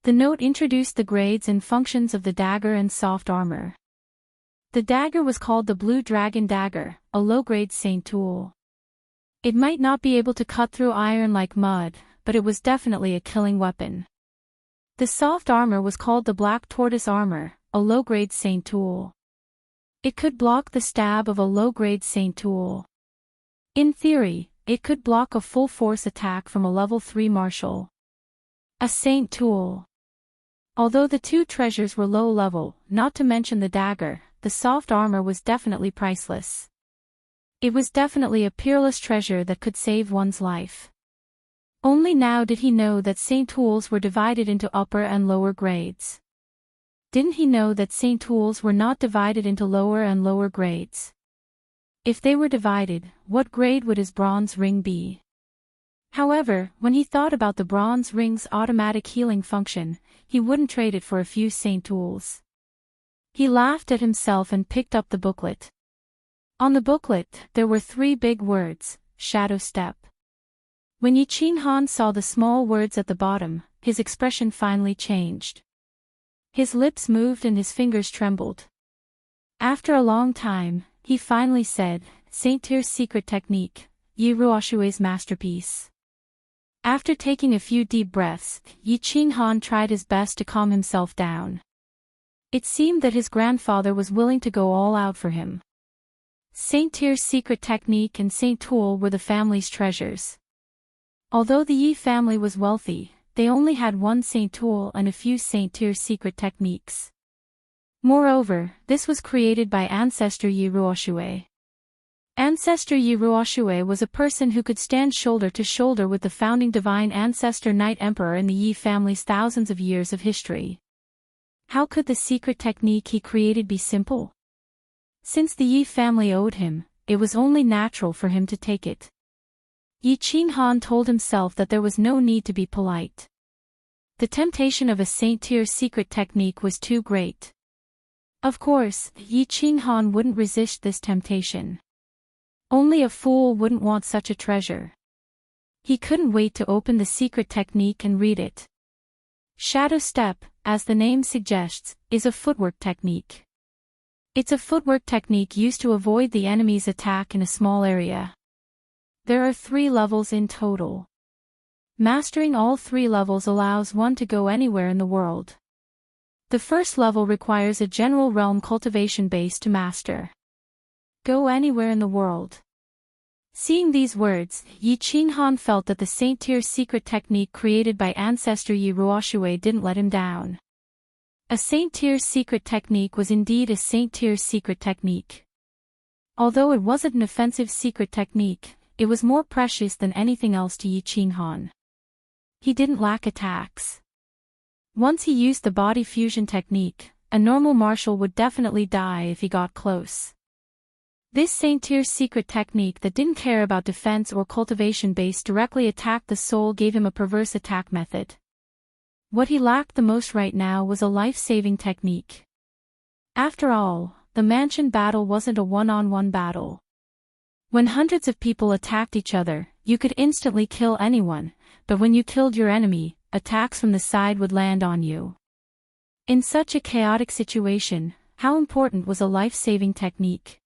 The note introduced the grades and functions of the dagger and soft armor. The dagger was called the Blue Dragon Dagger, a low-grade saint tool. It might not be able to cut through iron like mud, but it was definitely a killing weapon. The soft armor was called the Black Tortoise Armor, a low-grade saint tool. It could block the stab of a low-grade saint tool. In theory, it could block a full-force attack from a level 3 martial. A saint tool. Although the two treasures were low-level, not to mention the dagger, the soft armor was definitely priceless. It was definitely a peerless treasure that could save one's life. Only now did he know that saint tools were divided into upper and lower grades. Didn't he know that saint tools were not divided into lower and lower grades? If they were divided, what grade would his bronze ring be? However, when he thought about the bronze ring's automatic healing function, he wouldn't trade it for a few saint tools. He laughed at himself and picked up the booklet. On the booklet, there were 3 big words: Shadow Step. When Yi Qinghan saw the small words at the bottom, his expression finally changed. His lips moved and his fingers trembled. After a long time, he finally said, Saint Tier's secret technique, Yi Ruoshui's masterpiece. After taking a few deep breaths, Yi Qinghan tried his best to calm himself down. It seemed that his grandfather was willing to go all out for him. Saint Tier's secret technique and saint tool were the family's treasures. Although the Yi family was wealthy, they only had one saint tool and a few Saint Tier's secret techniques. Moreover, this was created by ancestor Yi Ruoshui. Ancestor Yi Ruoshui was a person who could stand shoulder to shoulder with the founding divine ancestor Night Emperor in the Yi family's thousands of years of history. How could the secret technique he created be simple? Since the Yi family owed him, it was only natural for him to take it. Yi Qinghan told himself that there was no need to be polite. The temptation of a Saint Tier's secret technique was too great. Of course, Yi Qinghan wouldn't resist this temptation. Only a fool wouldn't want such a treasure. He couldn't wait to open the secret technique and read it. Shadow Step, as the name suggests, is a footwork technique. It's a footwork technique used to avoid the enemy's attack in a small area. There are 3 levels in total. Mastering all 3 levels allows one to go anywhere in the world. The first level requires a general realm cultivation base to master. Go anywhere in the world. Seeing these words, Yi Qinghan felt that the Saint Tier's secret technique created by ancestor Yi Ruoshui didn't let him down. A Saint Tier's secret technique was indeed a Saint Tier's secret technique. Although it wasn't an offensive secret technique, it was more precious than anything else to Yi Qinghan. He didn't lack attacks. Once he used the body fusion technique, a normal martial would definitely die if he got close. This Saint Tier's secret technique that didn't care about defense or cultivation base directly attacked the soul gave him a perverse attack method. What he lacked the most right now was a life-saving technique. After all, the mansion battle wasn't a one-on-one battle. When hundreds of people attacked each other, you could instantly kill anyone, but when you killed your enemy, attacks from the side would land on you. In such a chaotic situation, how important was a life-saving technique?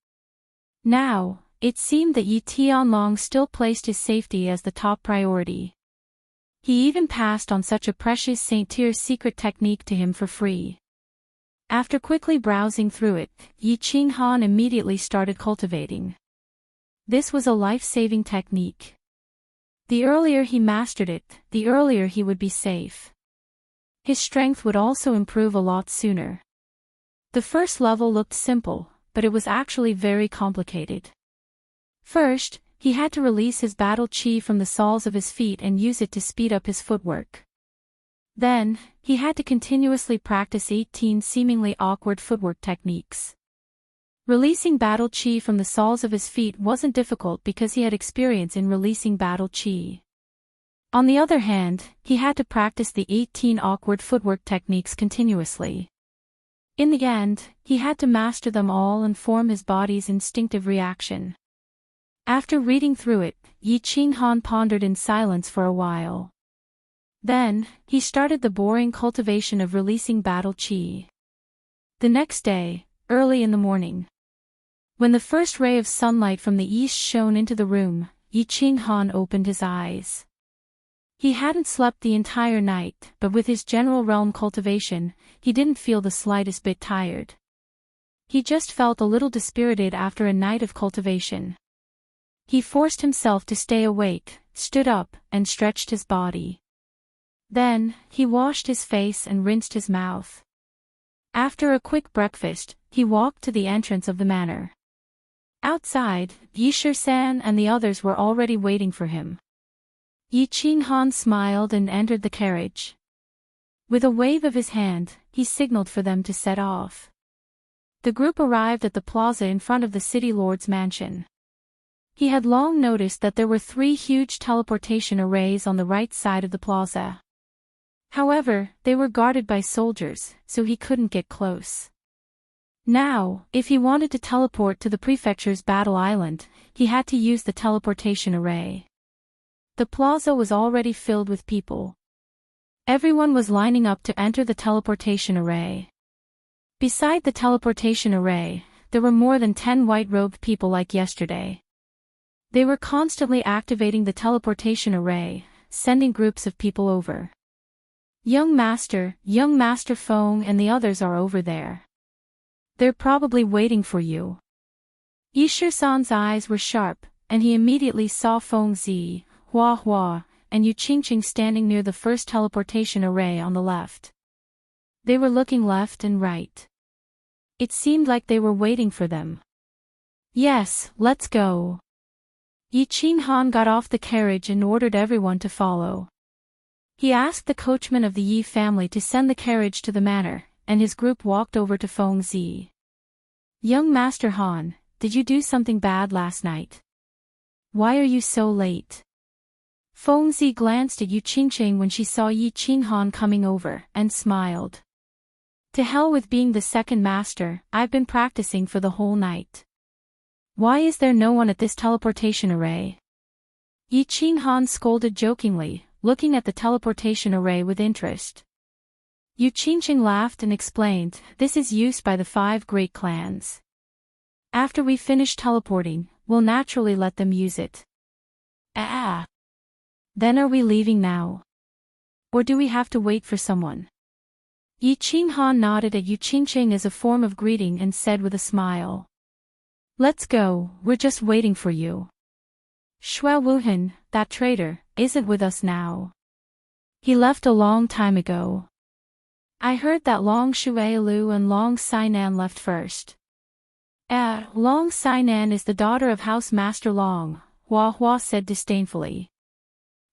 Now, it seemed that Yi Tianlong still placed his safety as the top priority. He even passed on such a precious Saint Tier's secret technique to him for free. After quickly browsing through it, Yi Qinghan immediately started cultivating. This was a life-saving technique. The earlier he mastered it, the earlier he would be safe. His strength would also improve a lot sooner. The first level looked simple, but it was actually very complicated. First, he had to release his battle chi from the soles of his feet and use it to speed up his footwork. Then, he had to continuously practice 18 seemingly awkward footwork techniques. Releasing battle chi from the soles of his feet wasn't difficult because he had experience in releasing battle chi. On the other hand, he had to practice the 18 awkward footwork techniques continuously. In the end, he had to master them all and form his body's instinctive reaction. After reading through it, Yi Ching Han pondered in silence for a while. Then, he started the boring cultivation of releasing battle chi. The next day, early in the morning, when the first ray of sunlight from the east shone into the room, Yi Ching Han opened his eyes. He hadn't slept the entire night, but with his general realm cultivation, he didn't feel the slightest bit tired. He just felt a little dispirited after a night of cultivation. He forced himself to stay awake, stood up, and stretched his body. Then, he washed his face and rinsed his mouth. After a quick breakfast, he walked to the entrance of the manor. Outside, Yi Shi-san and the others were already waiting for him. Yi Ching Han smiled and entered the carriage. With a wave of his hand, he signaled for them to set off. The group arrived at the plaza in front of the city lord's mansion. He had long noticed that there were 3 huge teleportation arrays on the right side of the plaza. However, they were guarded by soldiers, so he couldn't get close. Now, if he wanted to teleport to the prefecture's battle island, he had to use the teleportation array. The plaza was already filled with people. Everyone was lining up to enter the teleportation array. Beside the teleportation array, there were more than 10 white-robed people like yesterday. They were constantly activating the teleportation array, sending groups of people over. Young Master Feng and the others are over there. They're probably waiting for you. Yi Shi-san's eyes were sharp, and he immediately saw Feng Zi, Hua Hua, and Yu Qingqing standing near the first teleportation array on the left. They were looking left and right. It seemed like they were waiting for them. Yes, let's go. Yi Ching Han got off the carriage and ordered everyone to follow. He asked the coachman of the Yi family to send the carriage to the manor, and his group walked over to Feng Zi. Young Master Han, did you do something bad last night? Why are you so late? Feng Zi glanced at Yu Qingqing when she saw Yi Ching Han coming over, and smiled. To hell with being the second master, I've been practicing for the whole night. Why is there no one at this teleportation array? Yi Ching Han scolded jokingly, looking at the teleportation array with interest. Yu Qingqing laughed and explained, this is used by the 5 great clans. After we finish teleporting, we'll naturally let them use it. Then are we leaving now? Or do we have to wait for someone? Yi Ching Han nodded at Yu Qingqing as a form of greeting and said with a smile. Let's go, we're just waiting for you. Xue Wuhan, that traitor, isn't with us now. He left a long time ago. I heard that Long Shuailu and Long Sainan left first. Long Sainan is the daughter of House Master Long, Hua Hua said disdainfully.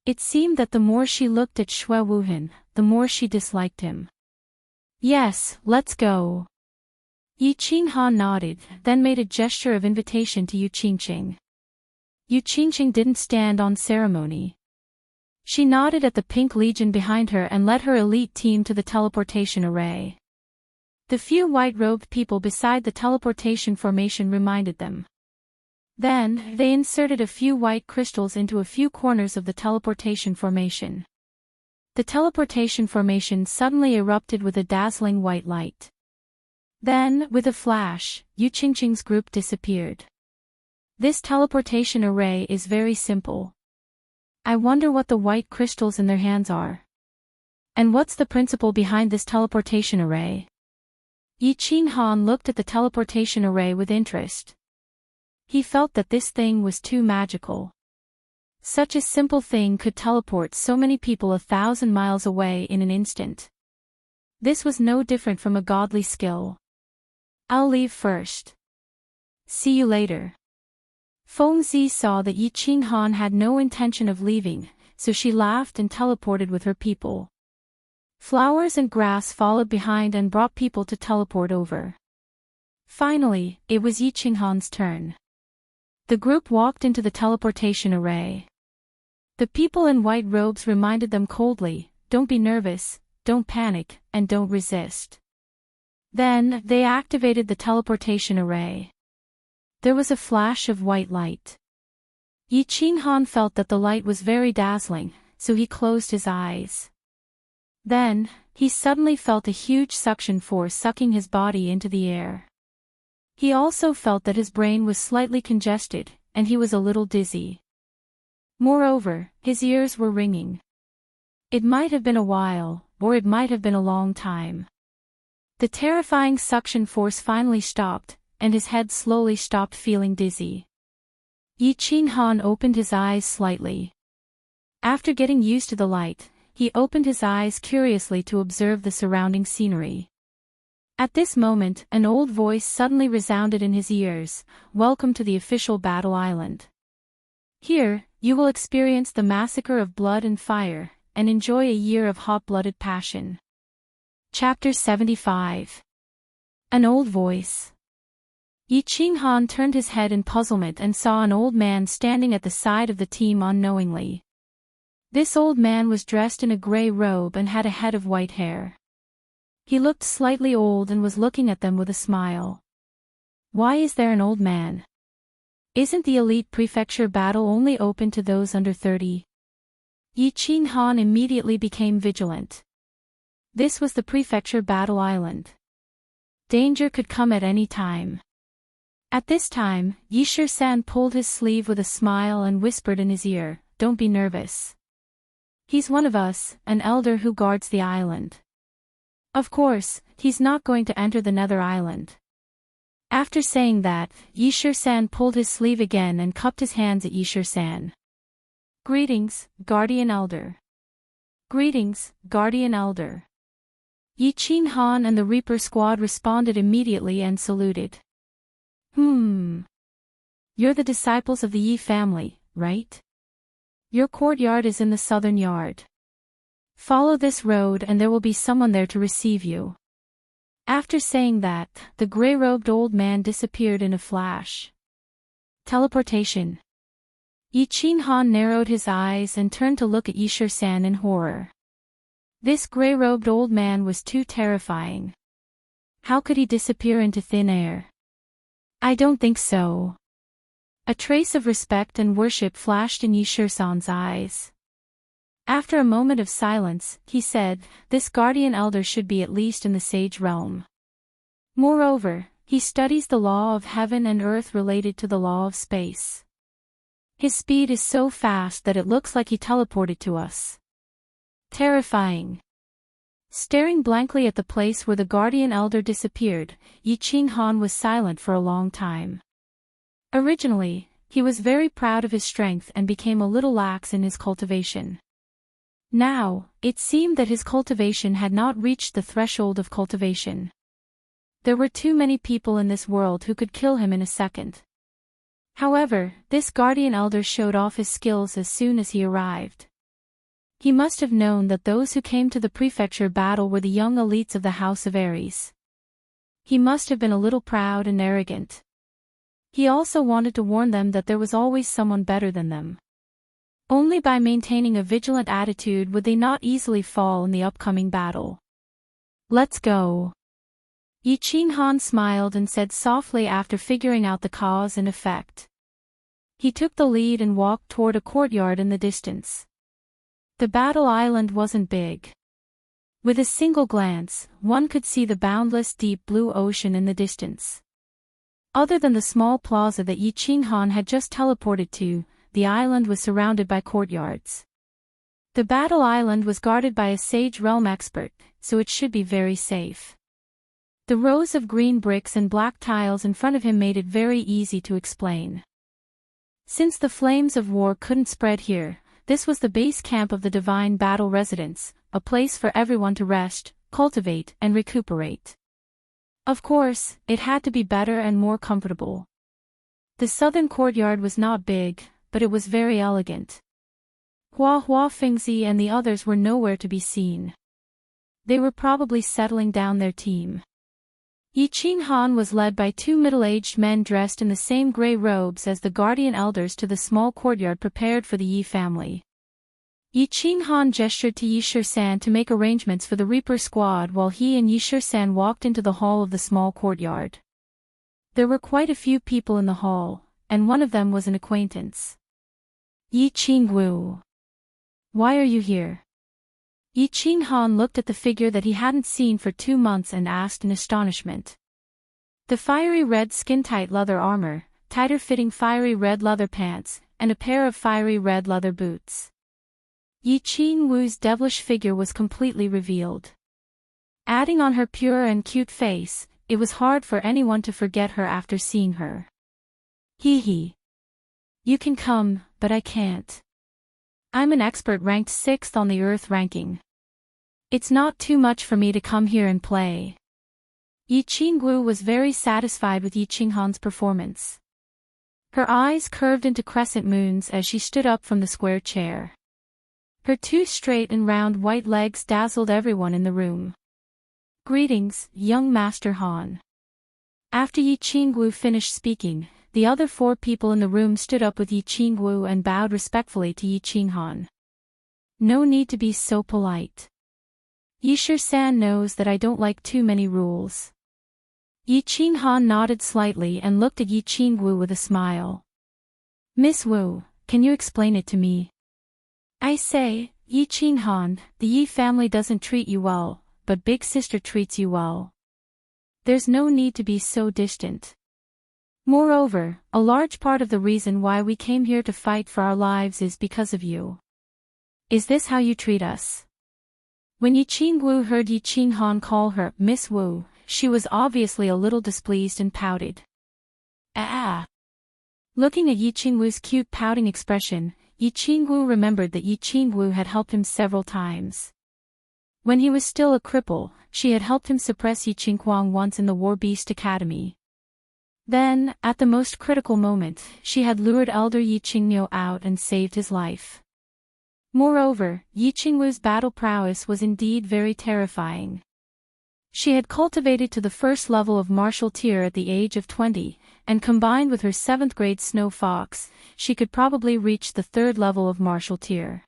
It seemed that the more she looked at Xue Wuhan, the more she disliked him. Yes, let's go. Yi Ching Han nodded, then made a gesture of invitation to Yu Qingqing. Yu Qingqing didn't stand on ceremony. She nodded at the Pink Legion behind her and led her elite team to the teleportation array. The few white-robed people beside the teleportation formation reminded them. Then, they inserted a few white crystals into a few corners of the teleportation formation. The teleportation formation suddenly erupted with a dazzling white light. Then, with a flash, Yu Qingqing's group disappeared. This teleportation array is very simple. I wonder what the white crystals in their hands are. And what's the principle behind this teleportation array? Yi Ching Han looked at the teleportation array with interest. He felt that this thing was too magical. Such a simple thing could teleport so many people 1,000 miles away in an instant. This was no different from a godly skill. I'll leave first. See you later. Feng Zi saw that Yi Qinghan had no intention of leaving, so she laughed and teleported with her people. Flowers and grass followed behind and brought people to teleport over. Finally, it was Yi Qinghan's turn. The group walked into the teleportation array. The people in white robes reminded them coldly, "Don't be nervous, don't panic, and don't resist." Then, they activated the teleportation array. There was a flash of white light. Yi Qinghan felt that the light was very dazzling, so he closed his eyes. Then, he suddenly felt a huge suction force sucking his body into the air. He also felt that his brain was slightly congested, and he was a little dizzy. Moreover, his ears were ringing. It might have been a while, or it might have been a long time. The terrifying suction force finally stopped, and his head slowly stopped feeling dizzy. Yi Qinghan opened his eyes slightly. After getting used to the light, he opened his eyes curiously to observe the surrounding scenery. At this moment, an old voice suddenly resounded in his ears, "Welcome to the official battle island. Here, you will experience the massacre of blood and fire, and enjoy a year of hot-blooded passion." Chapter 75. An old voice. Yi Qinghan turned his head in puzzlement and saw an old man standing at the side of the team unknowingly. This old man was dressed in a gray robe and had a head of white hair. He looked slightly old and was looking at them with a smile. "Why is there an old man? Isn't the elite prefecture battle only open to those under 30? Yi Qinghan immediately became vigilant. This was the prefecture battle island. Danger could come at any time. At this time, Yi Shisan pulled his sleeve with a smile and whispered in his ear, "Don't be nervous. He's one of us, an elder who guards the island. Of course, he's not going to enter the Nether Island." After saying that, Yi Shisan pulled his sleeve again and cupped his hands at Yi Shisan. "Greetings, Guardian Elder." "Greetings, Guardian Elder." Yi Qinghan and the Reaper squad responded immediately and saluted. You're the disciples of the Yi family, right? Your courtyard is in the southern yard. Follow this road and there will be someone there to receive you." After saying that, the gray-robed old man disappeared in a flash. Teleportation. Yi Qinghan narrowed his eyes and turned to look at Yi Shisan in horror. This gray-robed old man was too terrifying. How could he disappear into thin air? "I don't think so." A trace of respect and worship flashed in Yi Shisan's eyes. After a moment of silence, he said, "This guardian elder should be at least in the sage realm. Moreover, he studies the law of heaven and earth related to the law of space. His speed is so fast that it looks like he teleported to us." Terrifying. Staring blankly at the place where the guardian elder disappeared, Yi Qinghan was silent for a long time. Originally, he was very proud of his strength and became a little lax in his cultivation. Now, it seemed that his cultivation had not reached the threshold of cultivation. There were too many people in this world who could kill him in a second. However, this guardian elder showed off his skills as soon as he arrived. He must have known that those who came to the prefecture battle were the young elites of the House of Aries. He must have been a little proud and arrogant. He also wanted to warn them that there was always someone better than them. Only by maintaining a vigilant attitude would they not easily fall in the upcoming battle. "Let's go." Yi Qinghan smiled and said softly after figuring out the cause and effect. He took the lead and walked toward a courtyard in the distance. The battle island wasn't big. With a single glance, one could see the boundless deep blue ocean in the distance. Other than the small plaza that Yi Qinghan had just teleported to, the island was surrounded by courtyards. The battle island was guarded by a sage realm expert, so it should be very safe. The rows of green bricks and black tiles in front of him made it very easy to explain. Since the flames of war couldn't spread here, this was the base camp of the divine battle residence, a place for everyone to rest, cultivate, and recuperate. Of course, it had to be better and more comfortable. The southern courtyard was not big, but it was very elegant. Hua Fengzi and the others were nowhere to be seen. They were probably settling down their team. Yi Qinghan was led by two middle-aged men dressed in the same gray robes as the guardian elders to the small courtyard prepared for the Yi family. Yi Qinghan gestured to Yi Shisan to make arrangements for the Reaper squad while he and Yi Shisan walked into the hall of the small courtyard. There were quite a few people in the hall, and one of them was an acquaintance. Yi Qingwu. Why are you here? Yi Qinghan looked at the figure that he hadn't seen for 2 months and asked in astonishment. The fiery red skin-tight leather armor, tighter-fitting fiery red leather pants, and a pair of fiery red leather boots. Yi Qingwu's devilish figure was completely revealed. Adding on her pure and cute face, it was hard for anyone to forget her after seeing her. Hee. You can come, but I can't. I'm an expert ranked 6th on the Earth ranking. It's not too much for me to come here and play. Yi Qingwu was very satisfied with Yi Qinghan's performance. Her eyes curved into crescent moons as she stood up from the square chair. Her 2 straight and round white legs dazzled everyone in the room. Greetings, young Master Han. After Yi Qingwu finished speaking, the other 4 people in the room stood up with Yi Qingwu and bowed respectfully to Yi Qinghan. No need to be so polite. Yi Shisan knows that I don't like too many rules. Yi Qinghan nodded slightly and looked at Yi Qingwu with a smile. Miss Wu, can you explain it to me? I say, Yi Qinghan, the Yi family doesn't treat you well, but big sister treats you well. There's no need to be so distant. Moreover, a large part of the reason why we came here to fight for our lives is because of you. Is this how you treat us? When Yi Qingwu heard Yi Qinghan call her Miss Wu, she was obviously a little displeased and pouted. Looking at Yi Qingwu's cute pouting expression, Yi Qingwu remembered that Yi Qingwu had helped him several times. When he was still a cripple, she had helped him suppress Yi Qinghuang once in the War Beast Academy. Then, at the most critical moment, she had lured elder Yi Qingmiu out and saved his life. Moreover, Yi Qingwu's battle prowess was indeed very terrifying. She had cultivated to the first level of martial tier at the age of 20, and combined with her 7th grade snow fox, she could probably reach the 3rd level of martial tier.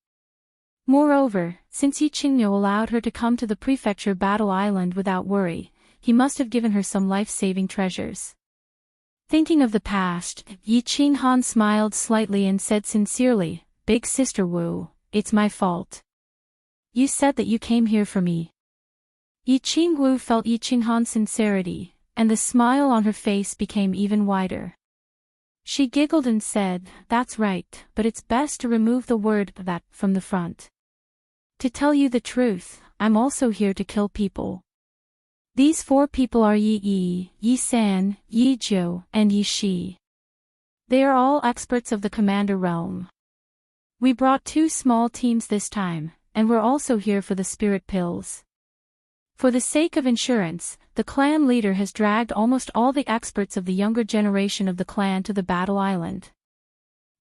Moreover, since Yi Qingmiu allowed her to come to the prefecture battle island without worry, he must have given her some life-saving treasures. Thinking of the past, Yi Qinghan smiled slightly and said sincerely, Big Sister Wu, it's my fault. You said that you came here for me. Yi Qingwu felt Yi Qinghan's sincerity, and the smile on her face became even wider. She giggled and said, That's right, but it's best to remove the word that from the front. To tell you the truth, I'm also here to kill people. These 4 people are Yi Yi, Yi San, Yi Zhou, and Yi Shi. They are all experts of the Commander realm. We brought 2 small teams this time, and we're also here for the spirit pills. For the sake of insurance, the clan leader has dragged almost all the experts of the younger generation of the clan to the battle island.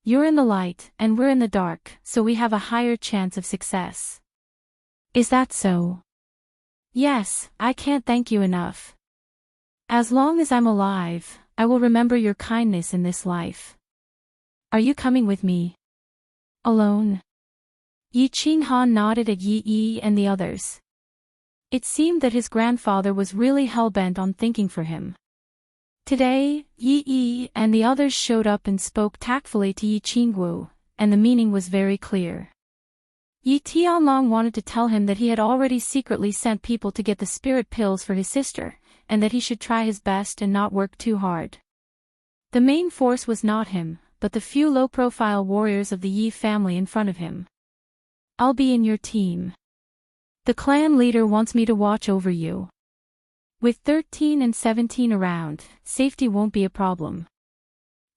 You're in the light, and we're in the dark, so we have a higher chance of success. Is that so? Yes, I can't thank you enough. As long as I'm alive, I will remember your kindness in this life. Are you coming with me? Alone? Yi Qinghan nodded at Yi Yi and the others. It seemed that his grandfather was really hell-bent on thinking for him. Today, Yi Yi and the others showed up and spoke tactfully to Yi Qingwu, and the meaning was very clear. Yi Tianlong wanted to tell him that he had already secretly sent people to get the spirit pills for his sister, and that he should try his best and not work too hard. The main force was not him, but the few low-profile warriors of the Yi family in front of him. I'll be in your team. The clan leader wants me to watch over you. With 13 and 17 around, safety won't be a problem.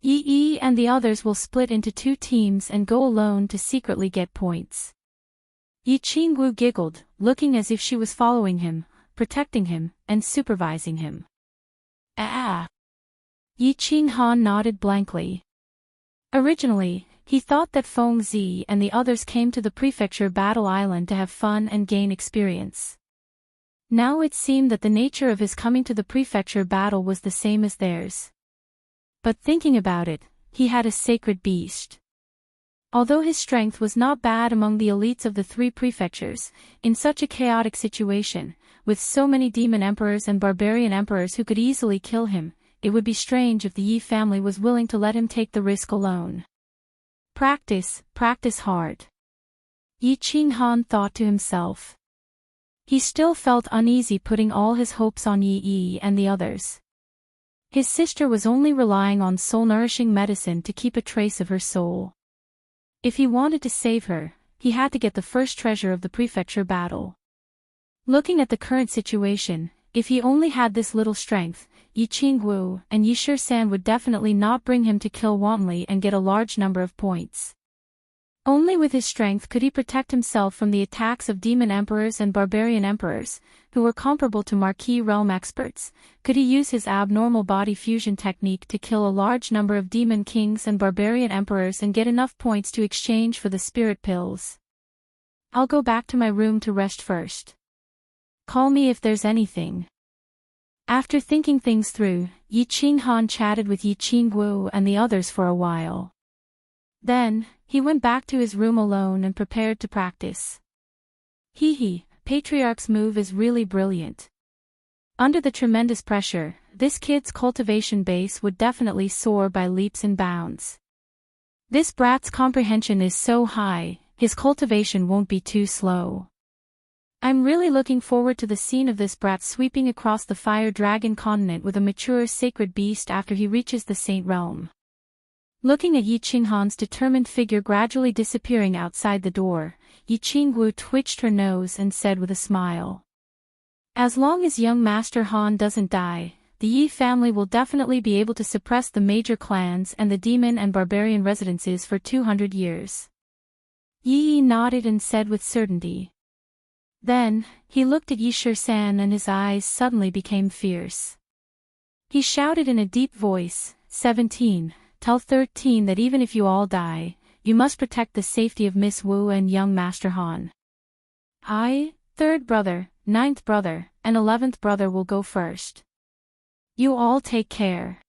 Yi Yi and the others will split into 2 teams and go alone to secretly get points. Yi Qingwu giggled, looking as if she was following him, protecting him, and supervising him. Yi Qinghan nodded blankly. Originally, he thought that Feng Zi and the others came to the prefecture battle island to have fun and gain experience. Now it seemed that the nature of his coming to the prefecture battle was the same as theirs. But thinking about it, he had a sacred beast. Although his strength was not bad among the elites of the three prefectures, in such a chaotic situation, with so many demon emperors and barbarian emperors who could easily kill him, it would be strange if the Yi family was willing to let him take the risk alone. Practice hard. Yi Qinghan thought to himself. He still felt uneasy putting all his hopes on Yi and the others. His sister was only relying on soul-nourishing medicine to keep a trace of her soul. If he wanted to save her, he had to get the first treasure of the prefecture battle. Looking at the current situation, if he only had this little strength, Yi Qingwu and Yi Shisan would definitely not bring him to kill wantonly and get a large number of points. Only with his strength could he protect himself from the attacks of demon emperors and barbarian emperors, who were comparable to Marquis realm experts. Could he use his abnormal body fusion technique to kill a large number of demon kings and barbarian emperors and get enough points to exchange for the spirit pills? I'll go back to my room to rest first. Call me if there's anything. After thinking things through, Yi Qinghan chatted with Yi Qingwu and the others for a while. Then, he went back to his room alone and prepared to practice. Patriarch's move is really brilliant. Under the tremendous pressure, this kid's cultivation base would definitely soar by leaps and bounds. This brat's comprehension is so high, his cultivation won't be too slow. I'm really looking forward to the scene of this brat sweeping across the fire dragon continent with a mature sacred beast after he reaches the Saint Realm. Looking at Yi Qinghan's determined figure gradually disappearing outside the door, Yi Qingwu twitched her nose and said with a smile. As long as young Master Han doesn't die, the Yi family will definitely be able to suppress the major clans and the demon and barbarian residences for 200 years. Yi nodded and said with certainty. Then, he looked at Yi Shisan and his eyes suddenly became fierce. He shouted in a deep voice, 17. Tell 13 that even if you all die, you must protect the safety of Miss Wu and young Master Han. I, 3rd brother, 9th brother, and 11th brother will go first. You all take care.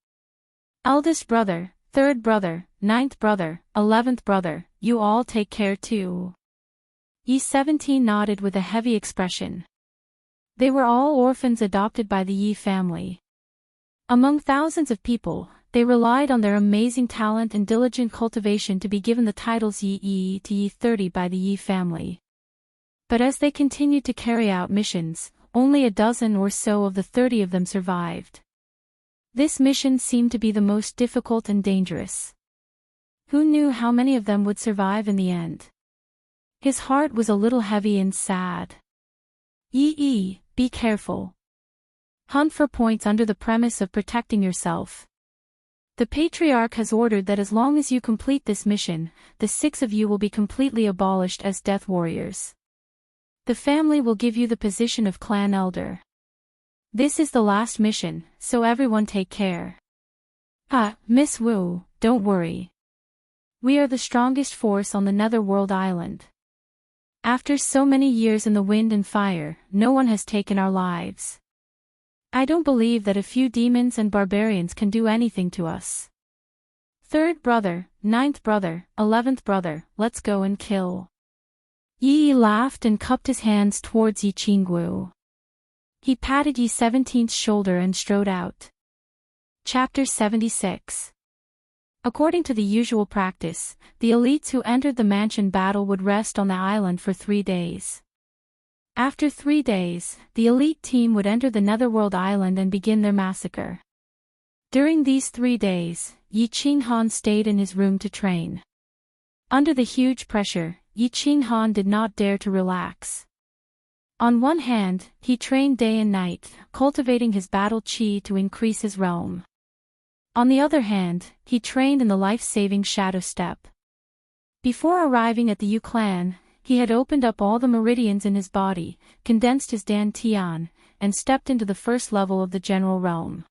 Eldest brother, 3rd brother, 9th brother, 11th brother, you all take care too. Yi 17 nodded with a heavy expression. They were all orphans adopted by the Yi family. Among thousands of people, they relied on their amazing talent and diligent cultivation to be given the titles Yi to Yi 30 by the Yi family. But as they continued to carry out missions, only a dozen or so of the 30 of them survived. This mission seemed to be the most difficult and dangerous. Who knew how many of them would survive in the end? His heart was a little heavy and sad. Yi, be careful. Hunt for points under the premise of protecting yourself. The Patriarch has ordered that as long as you complete this mission, the 6 of you will be completely abolished as death warriors. The family will give you the position of clan elder. This is the last mission, so everyone take care. Miss Wu, don't worry. We are the strongest force on the Netherworld Island. After so many years in the wind and fire, no one has taken our lives. I don't believe that a few demons and barbarians can do anything to us. 3rd brother, 9th brother, 11th brother, let's go and kill. Yi laughed and cupped his hands towards Yi Qingwu. He patted Yi 17's shoulder and strode out. Chapter 76. According to the usual practice, the elites who entered the mansion battle would rest on the island for 3 days. After 3 days, the elite team would enter the Netherworld Island and begin their massacre. During these 3 days, Yi Qinghan stayed in his room to train. Under the huge pressure, Yi Qinghan did not dare to relax. On one hand, he trained day and night, cultivating his battle chi to increase his realm. On the other hand, he trained in the life-saving shadow step. Before arriving at the Yu clan, he had opened up all the meridians in his body, condensed his dantian, and stepped into the first level of the general realm.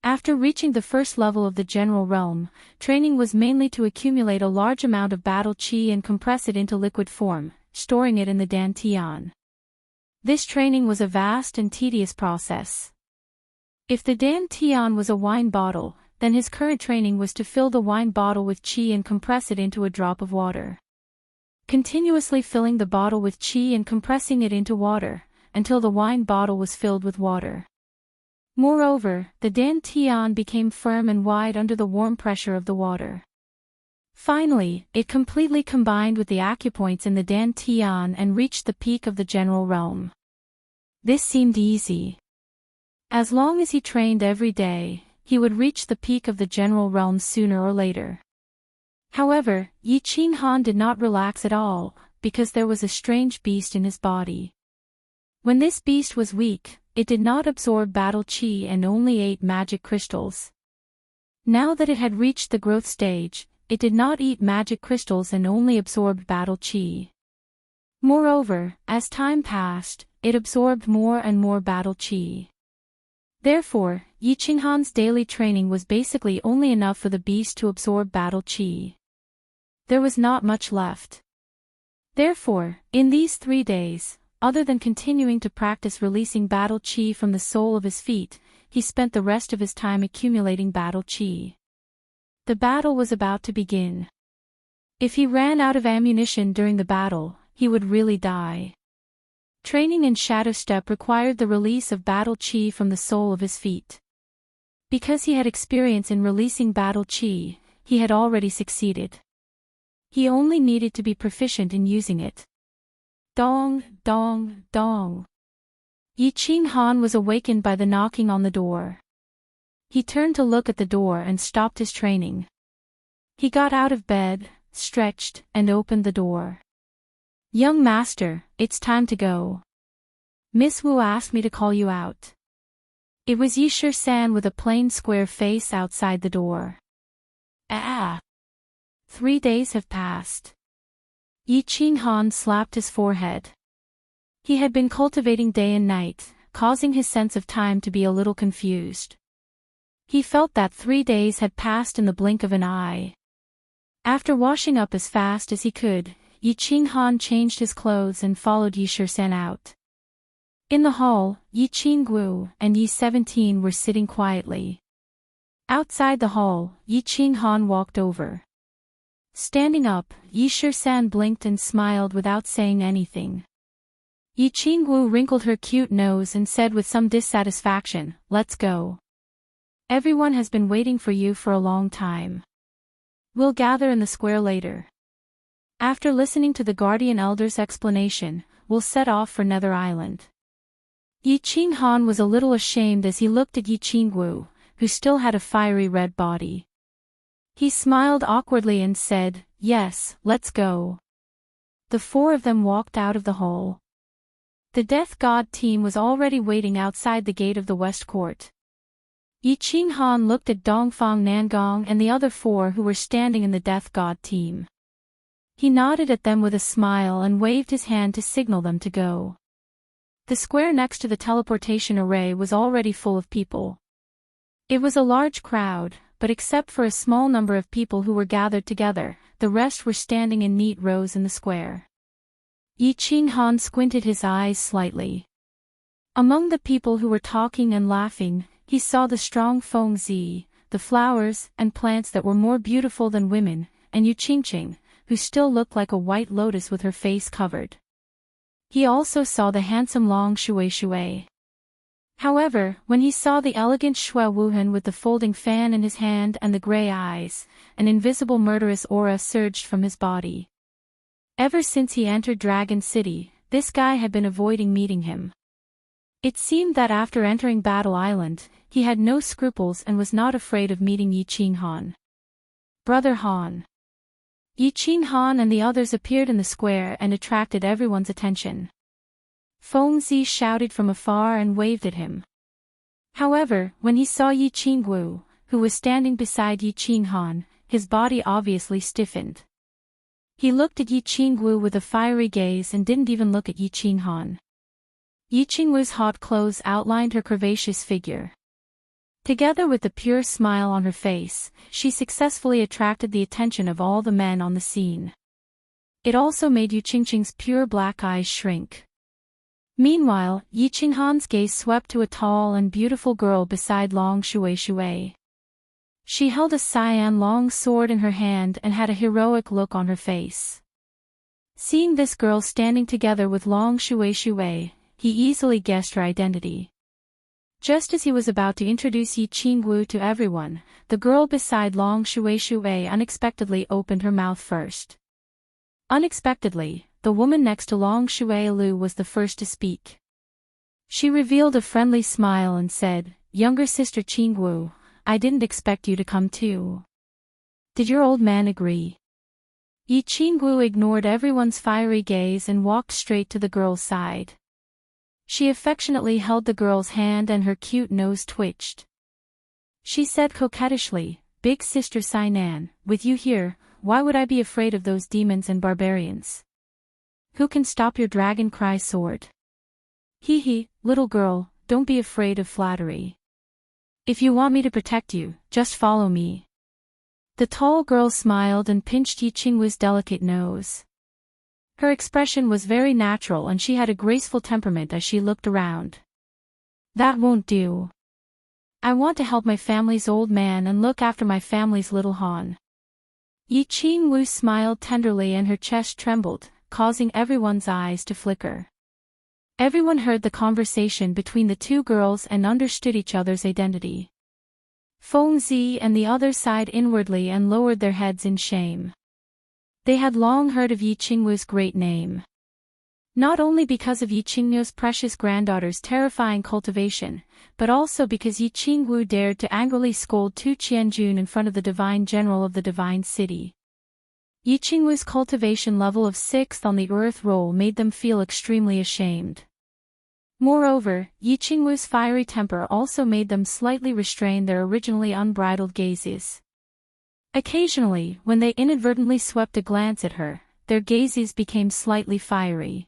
After reaching the first level of the general realm, training was mainly to accumulate a large amount of battle chi and compress it into liquid form, storing it in the dantian. This training was a vast and tedious process. If the dantian was a wine bottle, then his current training was to fill the wine bottle with chi and compress it into a drop of water. Continuously filling the bottle with chi and compressing it into water, until the wine bottle was filled with water. Moreover, the dantian became firm and wide under the warm pressure of the water. Finally, it completely combined with the acupoints in the dantian and reached the peak of the general realm. This seemed easy. As long as he trained every day, he would reach the peak of the general realm sooner or later. However, Yi Qinghan did not relax at all, because there was a strange beast in his body. When this beast was weak, it did not absorb battle chi and only ate magic crystals. Now that it had reached the growth stage, it did not eat magic crystals and only absorbed battle chi. Moreover, as time passed, it absorbed more and more battle chi. Therefore, Yi Qinghan's daily training was basically only enough for the beast to absorb battle chi. There was not much left. Therefore, in these 3 days, other than continuing to practice releasing battle chi from the sole of his feet, he spent the rest of his time accumulating battle chi. The battle was about to begin. If he ran out of ammunition during the battle, he would really die. Training in Shadow Step required the release of battle chi from the sole of his feet. Because he had experience in releasing battle chi, he had already succeeded. He only needed to be proficient in using it. Dong, dong, dong. Yi Qinghan was awakened by the knocking on the door. He turned to look at the door and stopped his training. He got out of bed, stretched, and opened the door. "Young master, it's time to go. Miss Wu asked me to call you out." It was Yi Shi-san with a plain square face outside the door. "Ah! 3 days have passed." Yi Qinghan slapped his forehead. He had been cultivating day and night, causing his sense of time to be a little confused. He felt that 3 days had passed in the blink of an eye. After washing up as fast as he could, Yi Qinghan changed his clothes and followed Yi Shi-san out. In the hall, Yi Qinggu and Yi 17 were sitting quietly. Outside the hall, Yi Qinghan walked over. Standing up, Yi Shi-san blinked and smiled without saying anything. Yi Qinggu wrinkled her cute nose and said with some dissatisfaction, "Let's go. Everyone has been waiting for you for a long time. We'll gather in the square later. After listening to the guardian elder's explanation, we'll set off for Nether Island." Yi Qinghan was a little ashamed as he looked at Yi Qinggu, who still had a fiery red body. He smiled awkwardly and said, "Yes, let's go." The 4 of them walked out of the hall. The Death God team was already waiting outside the gate of the West Court. Yi Qinghan looked at Dongfang Nangong and the other 4 who were standing in the Death God team. He nodded at them with a smile and waved his hand to signal them to go. The square next to the teleportation array was already full of people. It was a large crowd, but except for a small number of people who were gathered together, the rest were standing in neat rows in the square. Yi Qinghan squinted his eyes slightly. Among the people who were talking and laughing, he saw the strong Feng Zi, the flowers and plants that were more beautiful than women, and Yu Qingqing, who still looked like a white lotus with her face covered. He also saw the handsome Long Shui. However, when he saw the elegant Shui Wuhan with the folding fan in his hand and the gray eyes, an invisible murderous aura surged from his body. Ever since he entered Dragon City, this guy had been avoiding meeting him. It seemed that after entering Battle Island, he had no scruples and was not afraid of meeting Yi Qinghan. "Brother Han." Yi Qinghan and the others appeared in the square and attracted everyone's attention. Feng Zi shouted from afar and waved at him. However, when he saw Yi Qinggu, who was standing beside Yi Qinghan, his body obviously stiffened. He looked at Yi Qinggu with a fiery gaze and didn't even look at Yi Qinghan. Yi Qinggu's hot clothes outlined her curvaceous figure. Together with the pure smile on her face, she successfully attracted the attention of all the men on the scene. It also made Yu Qingqing's pure black eyes shrink. Meanwhile, Yi Qinghan's gaze swept to a tall and beautiful girl beside Long Shui. She held a cyan long sword in her hand and had a heroic look on her face. Seeing this girl standing together with Long Shui, he easily guessed her identity. Just as he was about to introduce Yi Qingwu to everyone, the girl beside Long Shui unexpectedly opened her mouth first. Unexpectedly, the woman next to Long Shui was the first to speak. She revealed a friendly smile and said, "Younger sister Qingwu, I didn't expect you to come too. Did your old man agree?" Yi Qingwu ignored everyone's fiery gaze and walked straight to the girl's side. She affectionately held the girl's hand and her cute nose twitched. She said coquettishly, "Big sister Sainan, with you here, why would I be afraid of those demons and barbarians? Who can stop your dragon cry sword? Hee, little girl, don't be afraid of flattery. If you want me to protect you, just follow me." The tall girl smiled and pinched Yi Qingwu's delicate nose. Her expression was very natural and she had a graceful temperament as she looked around. "That won't do. I want to help my family's old man and look after my family's little Han." Yi Qingwu smiled tenderly and her chest trembled, causing everyone's eyes to flicker. Everyone heard the conversation between the two girls and understood each other's identity. Feng Zi and the others sighed inwardly and lowered their heads in shame. They had long heard of Yi Qingwu's great name. Not only because of Yi Qingnu's precious granddaughter's terrifying cultivation, but also because Yi Qingwu dared to angrily scold Tu Qianjun in front of the divine general of the divine city. Yi Qingwu's cultivation level of 6th on the earth roll made them feel extremely ashamed. Moreover, Yi Qingwu's fiery temper also made them slightly restrain their originally unbridled gazes. Occasionally, when they inadvertently swept a glance at her, their gazes became slightly fiery.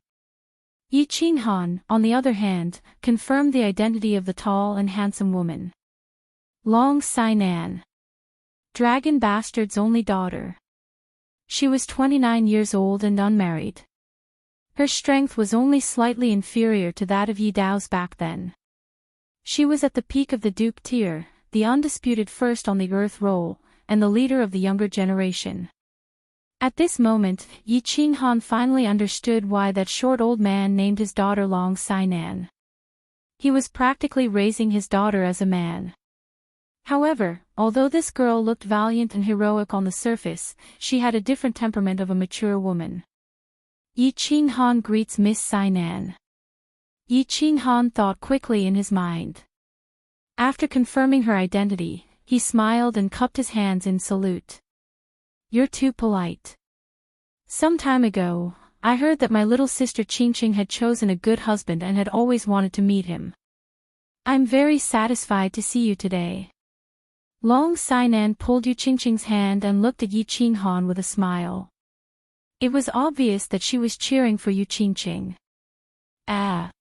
Yi Qinghan, on the other hand, confirmed the identity of the tall and handsome woman. Long Sainan, Dragon Bastard's only daughter. She was 29 years old and unmarried. Her strength was only slightly inferior to that of Yi Dao's back then. She was at the peak of the Duke tier, the undisputed first on the earth roll, and the leader of the younger generation. At this moment, Yi Qinghan finally understood why that short old man named his daughter Long Sainan. He was practically raising his daughter as a man. However, although this girl looked valiant and heroic on the surface, she had a different temperament of a mature woman. Yi Qinghan greets Miss Sainan. Yi Qinghan thought quickly in his mind. After confirming her identity, he smiled and cupped his hands in salute. "You're too polite. Some time ago, I heard that my little sister Qingqing had chosen a good husband and had always wanted to meet him. I'm very satisfied to see you today." Long Sainan pulled Yu Qingqing's hand and looked at Yi Qinghan with a smile. It was obvious that she was cheering for Yu Qingqing. "Ah.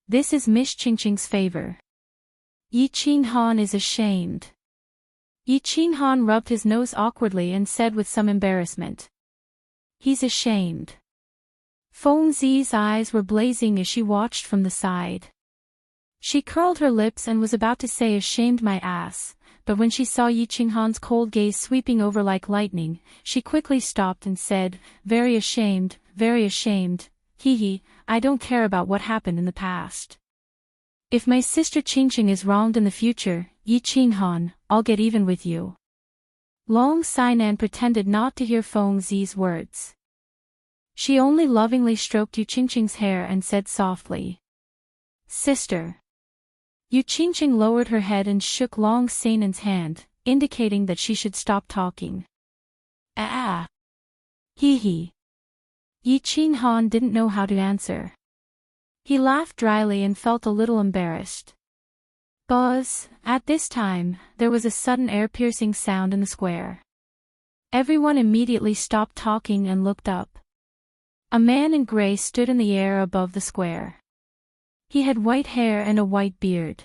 This is Miss Qingqing's favor." Yi Qinghan is ashamed. Yi Qinghan rubbed his nose awkwardly and said with some embarrassment. "He's ashamed." Feng Zi's eyes were blazing as she watched from the side. She curled her lips and was about to say "ashamed my ass," but when she saw Yi Qinghan's cold gaze sweeping over like lightning, she quickly stopped and said, very ashamed, hee, I don't care about what happened in the past. If my sister Qingqing is wronged in the future, Yi Qinghan, I'll get even with you." Long Sainan pretended not to hear Feng Zi's words. She only lovingly stroked Yu Qingqing's hair and said softly, "Sister." Yu Qingqing lowered her head and shook Long Sainan's hand, indicating that she should stop talking. "Ah. Hee. Yi Qinghan didn't know how to answer. He laughed dryly and felt a little embarrassed. Buzz, at this time, there was a sudden ear-piercing sound in the square. Everyone immediately stopped talking and looked up. A man in gray stood in the air above the square. He had white hair and a white beard.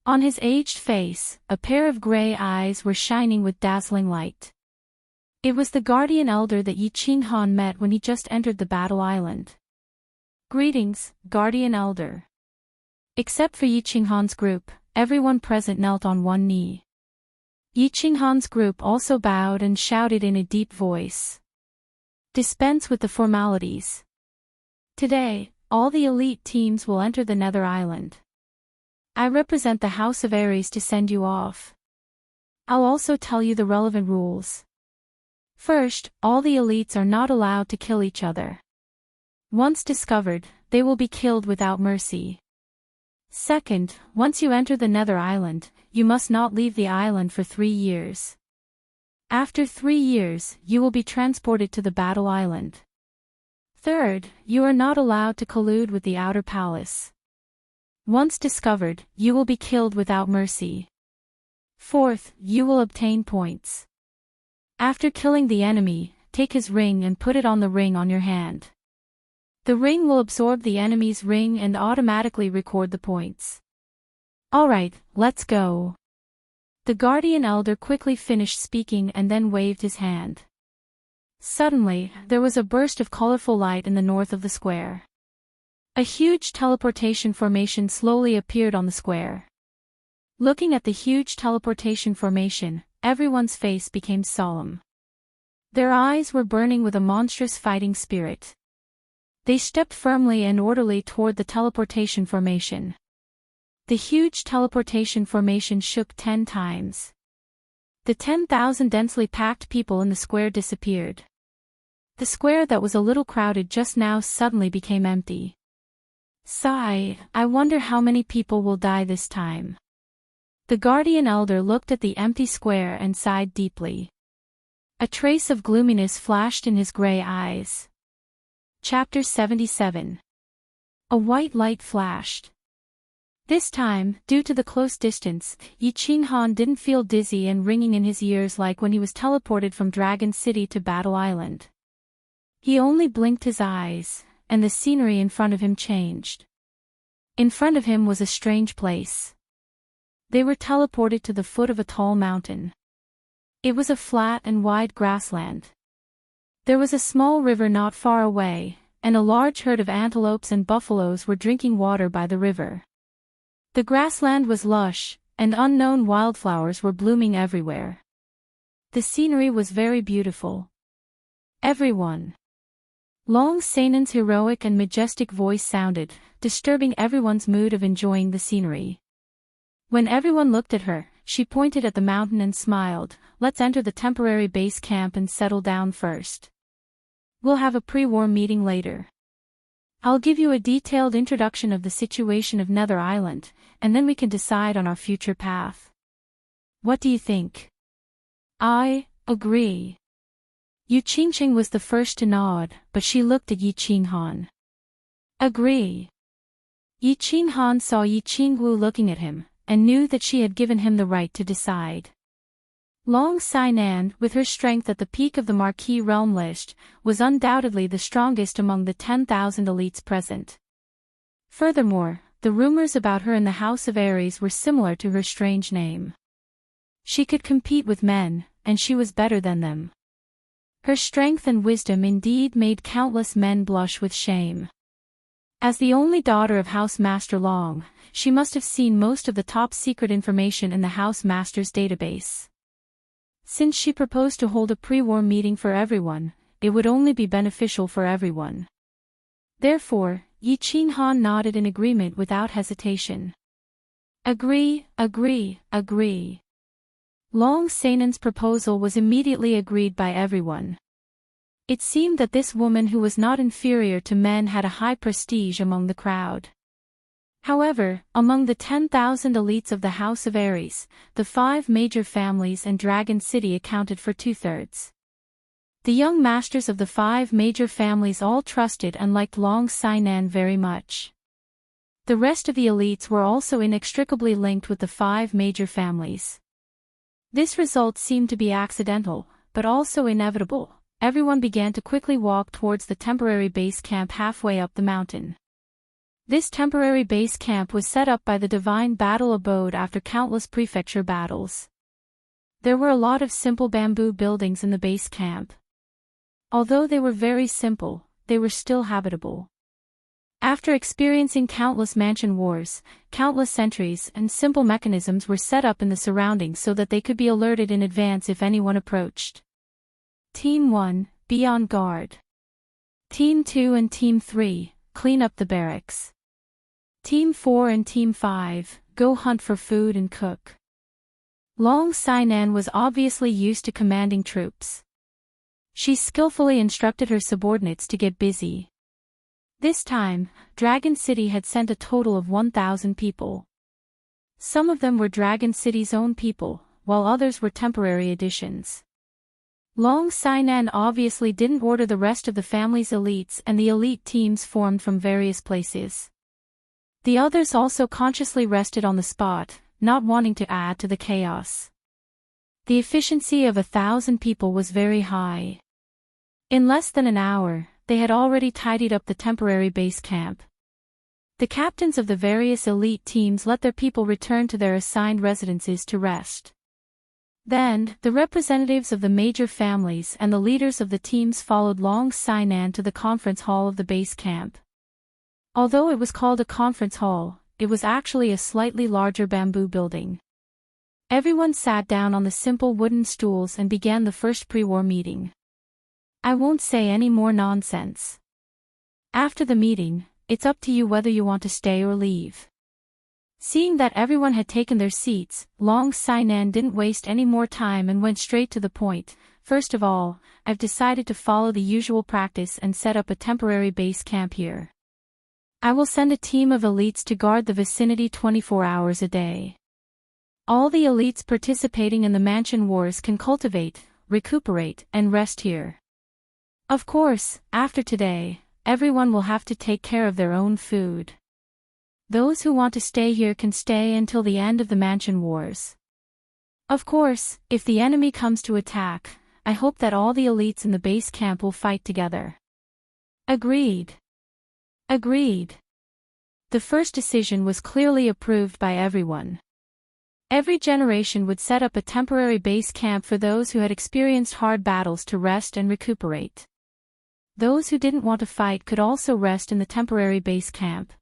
On his aged face, a pair of gray eyes were shining with dazzling light. It was the guardian elder that Yi Qinghan met when he just entered the battle island. Greetings, guardian elder. Except for Yi Qinghan's group, everyone present knelt on one knee. Yi Qinghan's group also bowed and shouted in a deep voice. Dispense with the formalities. Today, all the elite teams will enter the Nether Island. I represent the House of Aries to send you off. I'll also tell you the relevant rules. First, all the elites are not allowed to kill each other. Once discovered, they will be killed without mercy. Second, once you enter the Nether Island, you must not leave the island for 3 years. After 3 years, you will be transported to the battle island. Third, you are not allowed to collude with the outer palace. Once discovered, you will be killed without mercy. Fourth, you will obtain points. After killing the enemy, take his ring and put it on the ring on your hand. The ring will absorb the enemy's ring and automatically record the points. Alright, let's go. The guardian elder quickly finished speaking and then waved his hand. Suddenly, there was a burst of colorful light in the north of the square. A huge teleportation formation slowly appeared on the square. Looking at the huge teleportation formation, everyone's face became solemn. Their eyes were burning with a monstrous fighting spirit. They stepped firmly and orderly toward the teleportation formation. The huge teleportation formation shook 10 times. The 10,000 densely packed people in the square disappeared. The square that was a little crowded just now suddenly became empty. Sigh, I wonder how many people will die this time. The guardian elder looked at the empty square and sighed deeply. A trace of gloominess flashed in his gray eyes. Chapter 77. A white light flashed. This time, due to the close distance, Yi Qinghan didn't feel dizzy and ringing in his ears like when he was teleported from Dragon City to Battle Island. He only blinked his eyes, and the scenery in front of him changed. In front of him was a strange place. They were teleported to the foot of a tall mountain. It was a flat and wide grassland. There was a small river not far away, and a large herd of antelopes and buffaloes were drinking water by the river. The grassland was lush, and unknown wildflowers were blooming everywhere. The scenery was very beautiful. Everyone. Long Sainan's heroic and majestic voice sounded, disturbing everyone's mood of enjoying the scenery. When everyone looked at her, she pointed at the mountain and smiled. Let's enter the temporary base camp and settle down first. We'll have a pre-war meeting later. I'll give you a detailed introduction of the situation of Nether Island, and then we can decide on our future path. What do you think? I agree. Yu Qingqing was the first to nod, but she looked at Yi Qinghan. Agree. Yi Qinghan saw Yi Qingwu looking at him, and knew that she had given him the right to decide. Long Sainan, with her strength at the peak of the Marquis realm list, was undoubtedly the strongest among the 10,000 elites present. Furthermore, the rumors about her in the House of Aries were similar to her strange name. She could compete with men, and she was better than them. Her strength and wisdom indeed made countless men blush with shame. As the only daughter of House Master Long, she must have seen most of the top-secret information in the House Master's database. Since she proposed to hold a pre-war meeting for everyone, it would only be beneficial for everyone. Therefore, Yi Qinghan nodded in agreement without hesitation. Agree, agree, agree. Long Sainan's proposal was immediately agreed by everyone. It seemed that this woman who was not inferior to men had a high prestige among the crowd. However, among the 10,000 elites of the House of Aries, the 5 major families and Dragon City accounted for 2/3. The young masters of the 5 major families all trusted and liked Long Sainan very much. The rest of the elites were also inextricably linked with the 5 major families. This result seemed to be accidental, but also inevitable. Everyone began to quickly walk towards the temporary base camp halfway up the mountain. This temporary base camp was set up by the divine battle abode after countless prefecture battles. There were a lot of simple bamboo buildings in the base camp. Although they were very simple, they were still habitable. After experiencing countless mansion wars, countless sentries and simple mechanisms were set up in the surroundings so that they could be alerted in advance if anyone approached. Team 1, be on guard. Team 2 and Team 3, clean up the barracks. Team 4 and Team 5, go hunt for food and cook. Long Sainan was obviously used to commanding troops. She skillfully instructed her subordinates to get busy. This time, Dragon City had sent a total of 1,000 people. Some of them were Dragon City's own people, while others were temporary additions. Long Sainan obviously didn't order the rest of the family's elites, and the elite teams formed from various places. The others also consciously rested on the spot, not wanting to add to the chaos. The efficiency of 1,000 people was very high. In less than an hour, they had already tidied up the temporary base camp. The captains of the various elite teams let their people return to their assigned residences to rest. Then, the representatives of the major families and the leaders of the teams followed Long Sainan to the conference hall of the base camp. Although it was called a conference hall, it was actually a slightly larger bamboo building. Everyone sat down on the simple wooden stools and began the first pre-war meeting. I won't say any more nonsense. After the meeting, it's up to you whether you want to stay or leave. Seeing that everyone had taken their seats, Long Sainan didn't waste any more time and went straight to the point. First of all, I've decided to follow the usual practice and set up a temporary base camp here. I will send a team of elites to guard the vicinity 24 hours a day. All the elites participating in the mansion wars can cultivate, recuperate, and rest here. Of course, after today, everyone will have to take care of their own food. Those who want to stay here can stay until the end of the mansion wars. Of course, if the enemy comes to attack, I hope that all the elites in the base camp will fight together. Agreed. Agreed. The first decision was clearly approved by everyone. Every generation would set up a temporary base camp for those who had experienced hard battles to rest and recuperate. Those who didn't want to fight could also rest in the temporary base camp.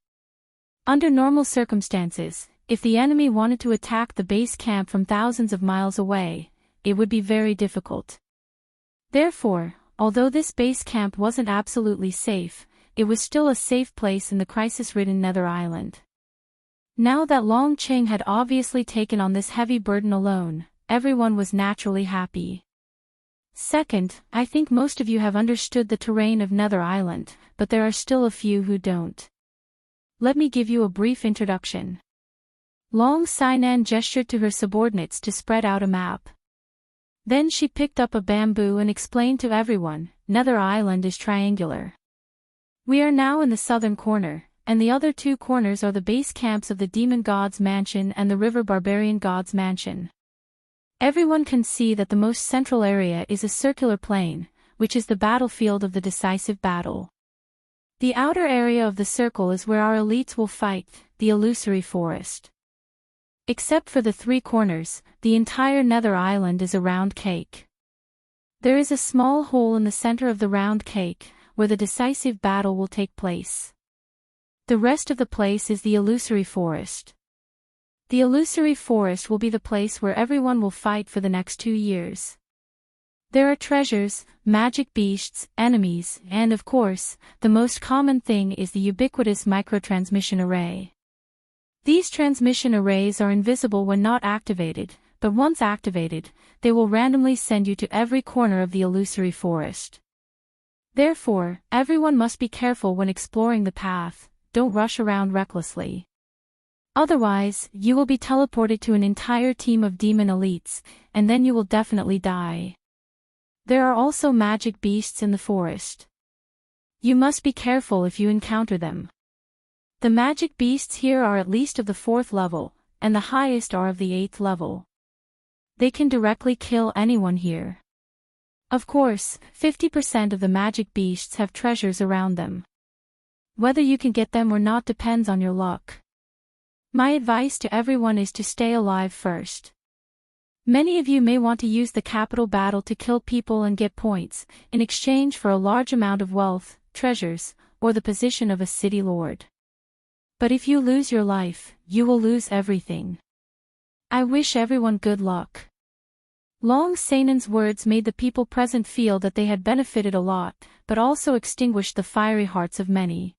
Under normal circumstances, if the enemy wanted to attack the base camp from thousands of miles away, it would be very difficult. Therefore, although this base camp wasn't absolutely safe, it was still a safe place in the crisis-ridden Nether Island. Now that Long Cheng had obviously taken on this heavy burden alone, everyone was naturally happy. Second, I think most of you have understood the terrain of Nether Island, but there are still a few who don't. Let me give you a brief introduction. Long Sainan gestured to her subordinates to spread out a map. Then she picked up a bamboo and explained to everyone, Nether Island is triangular. We are now in the southern corner, and the other two corners are the base camps of the Demon God's Mansion and the River Barbarian God's Mansion. Everyone can see that the most central area is a circular plain, which is the battlefield of the decisive battle. The outer area of the circle is where our elites will fight, the illusory forest. Except for the three corners, the entire Nether Island is a round cake. There is a small hole in the center of the round cake, where the decisive battle will take place. The rest of the place is the illusory forest. The illusory forest will be the place where everyone will fight for the next 2 years. There are treasures, magic beasts, enemies, and of course, the most common thing is the ubiquitous microtransmission array. These transmission arrays are invisible when not activated, but once activated, they will randomly send you to every corner of the illusory forest. Therefore, everyone must be careful when exploring the path, don't rush around recklessly. Otherwise, you will be teleported to an entire team of demon elites, and then you will definitely die. There are also magic beasts in the forest. You must be careful if you encounter them. The magic beasts here are at least of the 4th level, and the highest are of the 8th level. They can directly kill anyone here. Of course, 50% of the magic beasts have treasures around them. Whether you can get them or not depends on your luck. My advice to everyone is to stay alive first. Many of you may want to use the capital battle to kill people and get points, in exchange for a large amount of wealth, treasures, or the position of a city lord. But if you lose your life, you will lose everything. I wish everyone good luck. Long Sanan's words made the people present feel that they had benefited a lot, but also extinguished the fiery hearts of many.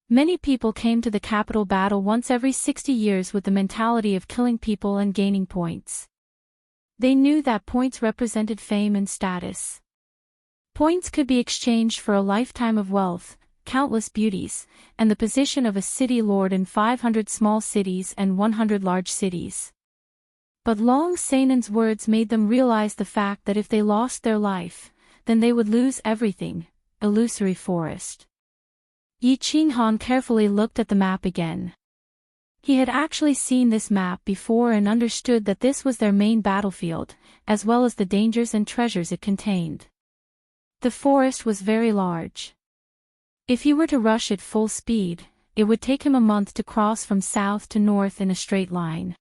Many people came to the capital battle once every 60 years with the mentality of killing people and gaining points. They knew that points represented fame and status. Points could be exchanged for a lifetime of wealth, countless beauties, and the position of a city lord in 500 small cities and 100 large cities. But Long Sanan's words made them realize the fact that if they lost their life, then they would lose everything, illusory forest. Yi Qinghan carefully looked at the map again. He had actually seen this map before and understood that this was their main battlefield, as well as the dangers and treasures it contained. The forest was very large. If he were to rush at full speed, it would take him a month to cross from south to north in a straight line.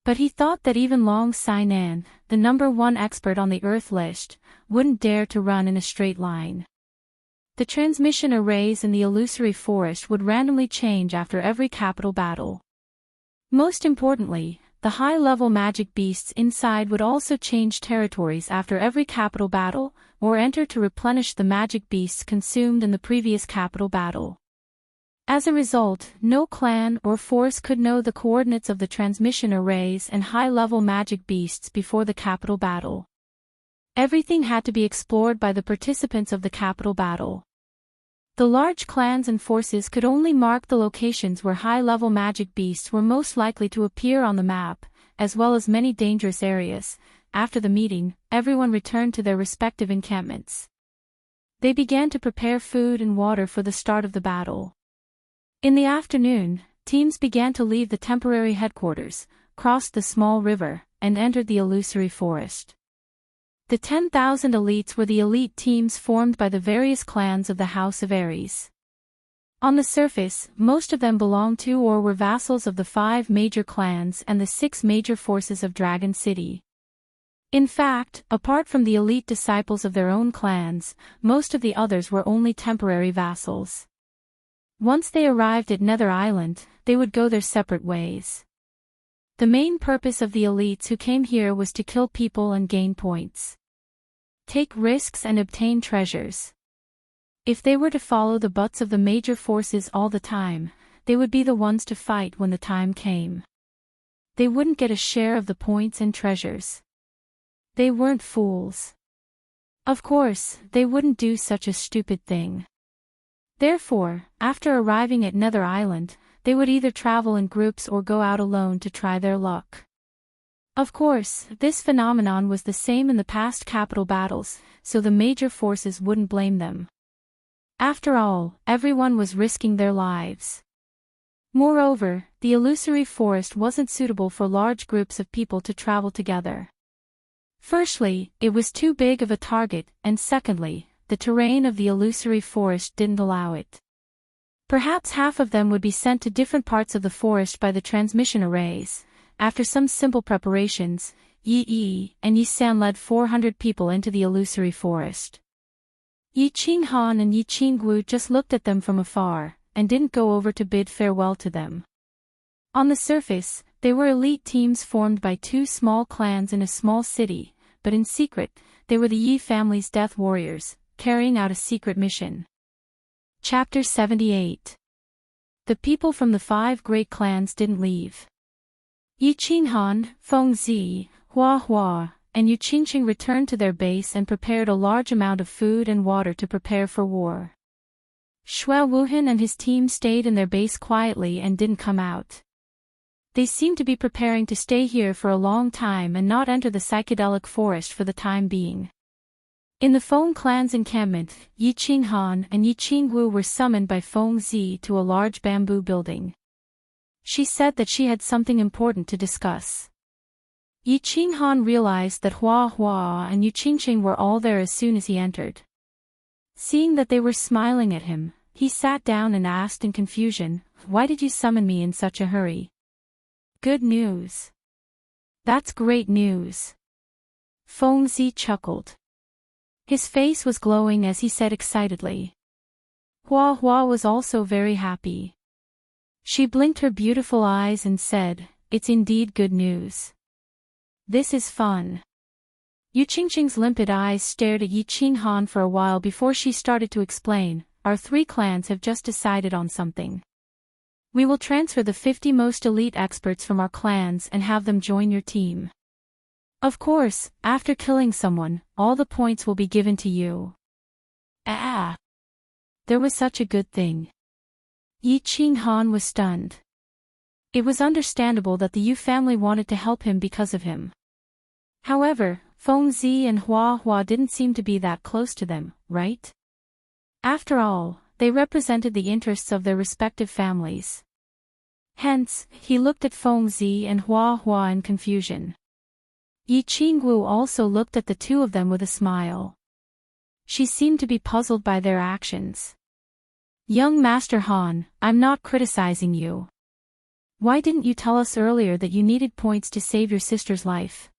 But he thought that even Long Sainan, the #1 expert on the Earth list, wouldn't dare to run in a straight line. The transmission arrays in the illusory forest would randomly change after every capital battle. Most importantly, the high-level magic beasts inside would also change territories after every capital battle, or enter to replenish the magic beasts consumed in the previous capital battle. As a result, no clan or force could know the coordinates of the transmission arrays and high-level magic beasts before the capital battle. Everything had to be explored by the participants of the capital battle. The large clans and forces could only mark the locations where high-level magic beasts were most likely to appear on the map, as well as many dangerous areas. After the meeting, everyone returned to their respective encampments. They began to prepare food and water for the start of the battle. In the afternoon, teams began to leave the temporary headquarters, crossed the small river, and entered the illusory forest. The 10,000 elites were the elite teams formed by the various clans of the House of Aries. On the surface, most of them belonged to or were vassals of the 5 major clans and the 6 major forces of Dragon City. In fact, apart from the elite disciples of their own clans, most of the others were only temporary vassals. Once they arrived at Nether Island, they would go their separate ways. The main purpose of the elites who came here was to kill people and gain points. Take risks and obtain treasures. If they were to follow the butts of the major forces all the time, they would be the ones to fight when the time came. They wouldn't get a share of the points and treasures. They weren't fools. Of course, they wouldn't do such a stupid thing. Therefore, after arriving at Nether Island, they would either travel in groups or go out alone to try their luck. Of course, this phenomenon was the same in the past capital battles, so the major forces wouldn't blame them. After all, everyone was risking their lives. Moreover, the illusory forest wasn't suitable for large groups of people to travel together. Firstly, it was too big of a target, and secondly, the terrain of the illusory forest didn't allow it. Perhaps half of them would be sent to different parts of the forest by the transmission arrays. After some simple preparations, Yi and Yi San led 400 people into the illusory forest. Yi Qinghan and Yi Qinggu just looked at them from afar, and didn't go over to bid farewell to them. On the surface, they were elite teams formed by 2 small clans in a small city, but in secret, they were the Yi family's death warriors, carrying out a secret mission. Chapter 78. The people from the 5 great clans didn't leave. Yi Qinghan, Feng Zi, Hua Hua, and Yu Qingqing returned to their base and prepared a large amount of food and water to prepare for war. Xue Wuhan and his team stayed in their base quietly and didn't come out. They seemed to be preparing to stay here for a long time and not enter the psychedelic forest for the time being. In the Feng clan's encampment, Yi Qinghan and Yi Qingwu were summoned by Feng Zi to a large bamboo building. She said that she had something important to discuss. Yi Qinghan realized that Hua Hua and Yu Qingqing were all there as soon as he entered. Seeing that they were smiling at him, he sat down and asked in confusion, "Why did you summon me in such a hurry?" "Good news." "That's great news." Fengzi chuckled. His face was glowing as he said excitedly. Hua Hua was also very happy. She blinked her beautiful eyes and said, "It's indeed good news. This is fun." Yu Qingqing's limpid eyes stared at Yi Qinghan for a while before she started to explain, "Our 3 clans have just decided on something. We will transfer the 50 most elite experts from our clans and have them join your team. Of course, after killing someone, all the points will be given to you." Ah! There was such a good thing. Yi Qinghan was stunned. It was understandable that the Yu family wanted to help him because of him. However, Fengzi and Hua Hua didn't seem to be that close to them, right? After all, they represented the interests of their respective families. Hence, he looked at Fengzi and Hua Hua in confusion. Yi Qingwu also looked at the two of them with a smile. She seemed to be puzzled by their actions. "Young Master Han, I'm not criticizing you. Why didn't you tell us earlier that you needed points to save your sister's life?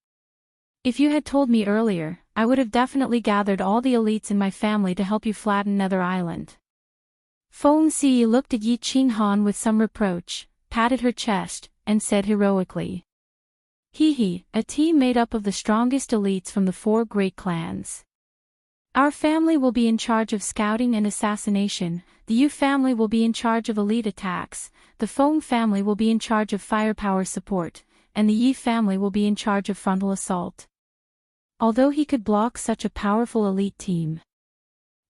If you had told me earlier, I would have definitely gathered all the elites in my family to help you flatten Nether Island." Fengzi looked at Yi Qinghan with some reproach, patted her chest, and said heroically, "Hee, a team made up of the strongest elites from the 4 great clans. Our family will be in charge of scouting and assassination, the Yu family will be in charge of elite attacks, the Feng family will be in charge of firepower support, and the Yi family will be in charge of frontal assault." Although he could block such a powerful elite team,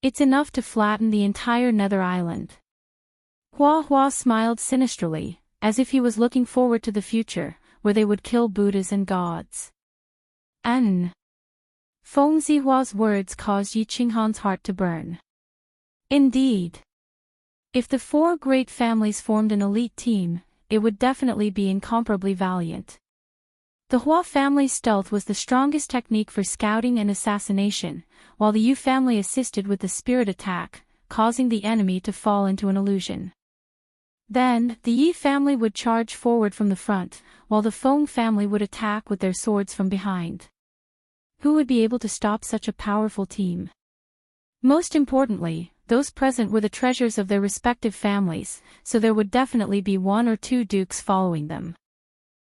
it's enough to flatten the entire Nether Island. Hua Hua smiled sinisterly, as if he was looking forward to the future, where they would kill Buddhas and gods. Fengzi Hua's words caused Yi Qinghan's heart to burn. Indeed. If the 4 great families formed an elite team, it would definitely be incomparably valiant. The Hua family's stealth was the strongest technique for scouting and assassination, while the Yu family assisted with the spirit attack, causing the enemy to fall into an illusion. Then, the Yi family would charge forward from the front, while the Feng family would attack with their swords from behind. Who would be able to stop such a powerful team? Most importantly, those present were the treasures of their respective families, so there would definitely be 1 or 2 dukes following them.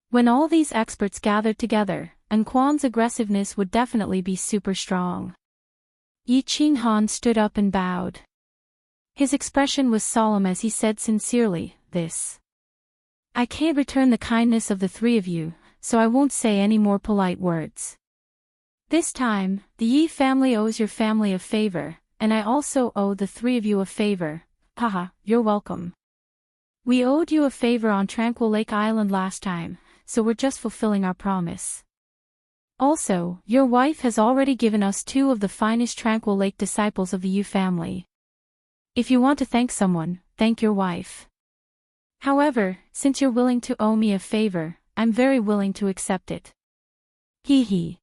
When all these experts gathered together, Anquan's aggressiveness would definitely be super strong. Yi Qinghan stood up and bowed. His expression was solemn as he said sincerely, "I can't return the kindness of the 3 of you, so I won't say any more polite words. This time, the Yi family owes your family a favor, and I also owe the 3 of you a favor. Haha, you're welcome. We owed you a favor on Tranquil Lake Island last time, so we're just fulfilling our promise. Also, your wife has already given us 2 of the finest Tranquil Lake disciples of the Yu family. If you want to thank someone, thank your wife. However, since you're willing to owe me a favor, I'm very willing to accept it." Hee.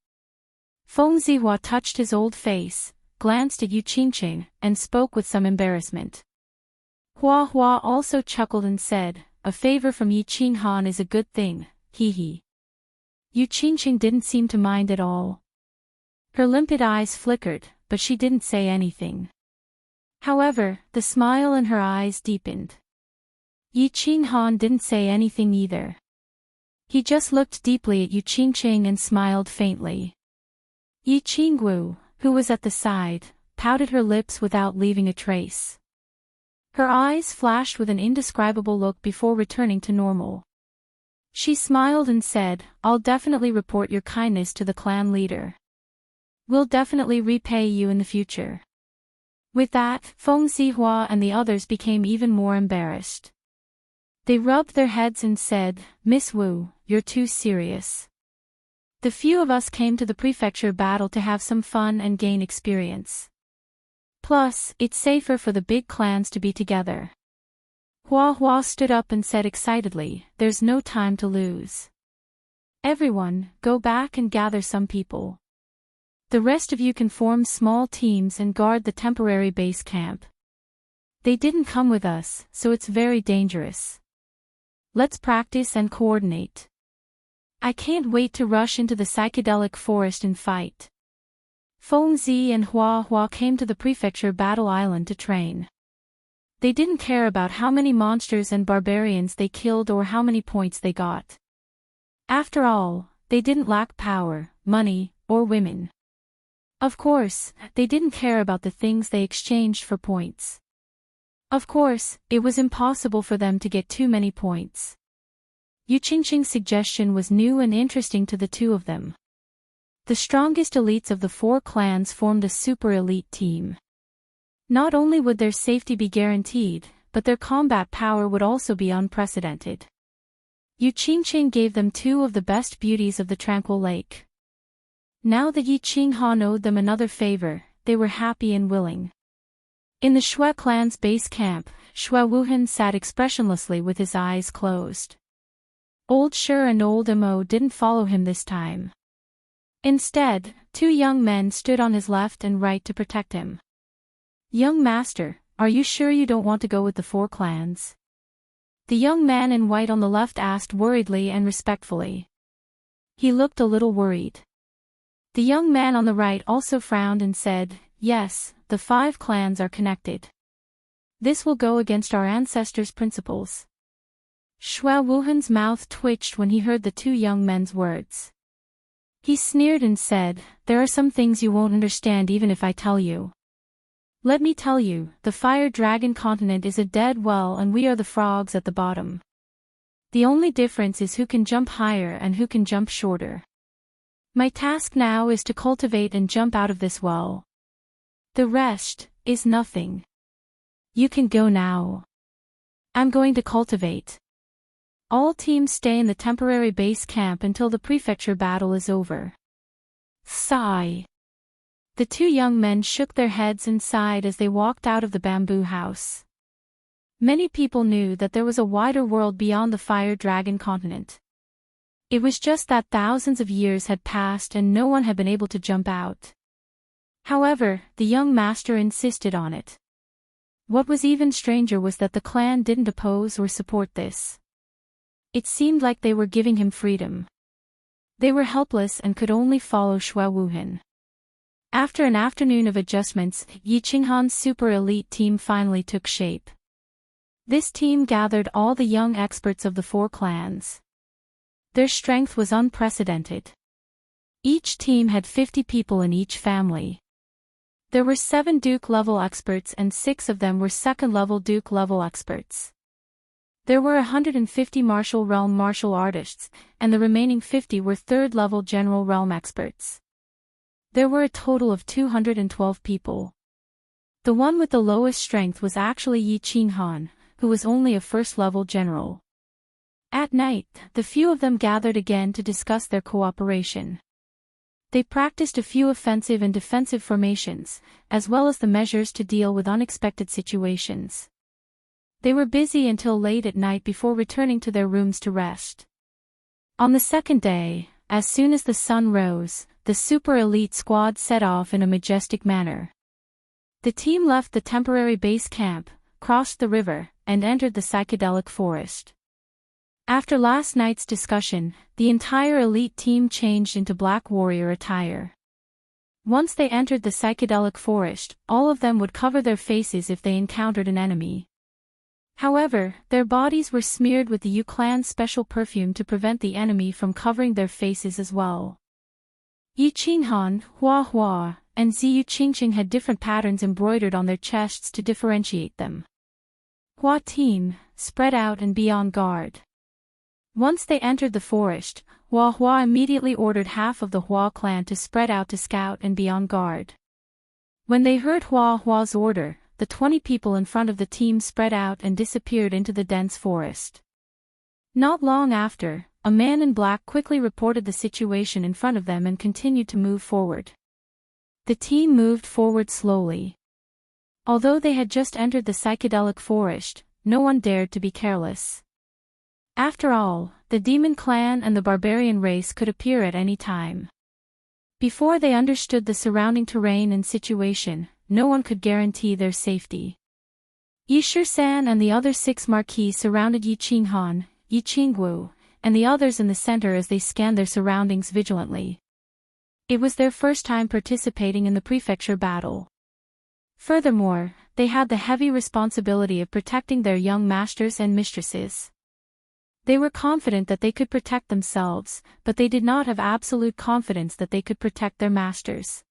Fengzi Hua touched his old face, glanced at Yu Qingqing, and spoke with some embarrassment. Hua Hua also chuckled and said, "A favor from Yi Qinghan is a good thing, hee. Yu Qingqing didn't seem to mind at all. Her limpid eyes flickered, but she didn't say anything. However, the smile in her eyes deepened. Yi Qinghan didn't say anything either. He just looked deeply at Yu Qingqing and smiled faintly. Yi Qingwu, who was at the side, pouted her lips without leaving a trace. Her eyes flashed with an indescribable look before returning to normal. She smiled and said, "I'll definitely report your kindness to the clan leader. We'll definitely repay you in the future." With that, Fengzi Hua and the others became even more embarrassed. They rubbed their heads and said, "Miss Wu, you're too serious. The few of us came to the prefecture battle to have some fun and gain experience. Plus, it's safer for the big clans to be together." Hua Hua stood up and said excitedly, "There's no time to lose. Everyone, go back and gather some people. The rest of you can form small teams and guard the temporary base camp. They didn't come with us, so it's very dangerous. Let's practice and coordinate. I can't wait to rush into the psychedelic forest and fight. Feng Zi and Hua Hua came to the prefecture battle island to train. They didn't care about how many monsters and barbarians they killed or how many points they got. After all, they didn't lack power, money, or women. Of course, they didn't care about the things they exchanged for points. Of course, it was impossible for them to get too many points. Yu Qingqing's suggestion was new and interesting to the two of them. The strongest elites of the 4 clans formed a super elite team. Not only would their safety be guaranteed, but their combat power would also be unprecedented. Yu Qingqing gave them 2 of the best beauties of the tranquil lake. Now that Yi Qinghan owed them another favor, they were happy and willing. In the Shui clan's base camp, Shui Wuhan sat expressionlessly with his eyes closed. Old Shi and Old Mo didn't follow him this time. Instead, 2 young men stood on his left and right to protect him. Young master, are you sure you don't want to go with the 4 clans? The young man in white on the left asked worriedly and respectfully. He looked a little worried. The young man on the right also frowned and said, yes, the 5 clans are connected. This will go against our ancestors' principles. Shui Wuhan's mouth twitched when he heard the 2 young men's words. He sneered and said, there are some things you won't understand even if I tell you. Let me tell you, the fire dragon continent is a dead well and we are the frogs at the bottom. The only difference is who can jump higher and who can jump shorter. My task now is to cultivate and jump out of this well. The rest is nothing. You can go now. I'm going to cultivate. All teams stay in the temporary base camp until the prefecture battle is over. Sigh. The 2 young men shook their heads and sighed as they walked out of the bamboo house. Many people knew that there was a wider world beyond the fire dragon continent. It was just that thousands of years had passed and no one had been able to jump out. However, the young master insisted on it. What was even stranger was that the clan didn't oppose or support this. It seemed like they were giving him freedom. They were helpless and could only follow Shui Wuhan. After an afternoon of adjustments, Yi Qinghan's super elite team finally took shape. This team gathered all the young experts of the 4 clans. Their strength was unprecedented. Each team had 50 people in each family. There were 7 Duke-level experts and 6 of them were second-level Duke-level experts. There were 150 martial realm martial artists, and the remaining 50 were third-level general realm experts. There were a total of 212 people. The one with the lowest strength was actually Yi Qinghan, who was only a first-level general. At night, the few of them gathered again to discuss their cooperation. They practiced a few offensive and defensive formations, as well as the measures to deal with unexpected situations. They were busy until late at night before returning to their rooms to rest. On the second day, as soon as the sun rose, the super elite squad set off in a majestic manner. The team left the temporary base camp, crossed the river, and entered the psychedelic forest. After last night's discussion, the entire elite team changed into black warrior attire. Once they entered the psychedelic forest, all of them would cover their faces if they encountered an enemy. However, their bodies were smeared with the Yu clan's special perfume to prevent the enemy from covering their faces as well. Yi Qinghan, Hua Hua, and Yu Qingqing had different patterns embroidered on their chests to differentiate them. Hua team, spread out and be on guard. Once they entered the forest, Hua Hua immediately ordered half of the Hua clan to spread out to scout and be on guard. When they heard Hua Hua's order, the 20 people in front of the team spread out and disappeared into the dense forest. Not long after, a man in black quickly reported the situation in front of them and continued to move forward. The team moved forward slowly. Although they had just entered the psychedelic forest, no one dared to be careless. After all, the demon clan and the barbarian race could appear at any time. Before they understood the surrounding terrain and situation, no one could guarantee their safety. Yi Shisan and the other 6 marquis surrounded Yi Qinghan, Yi Qingwu, and the others in the center as they scanned their surroundings vigilantly. It was their first time participating in the prefecture battle. Furthermore, they had the heavy responsibility of protecting their young masters and mistresses. They were confident that they could protect themselves, but they did not have absolute confidence that they could protect their masters.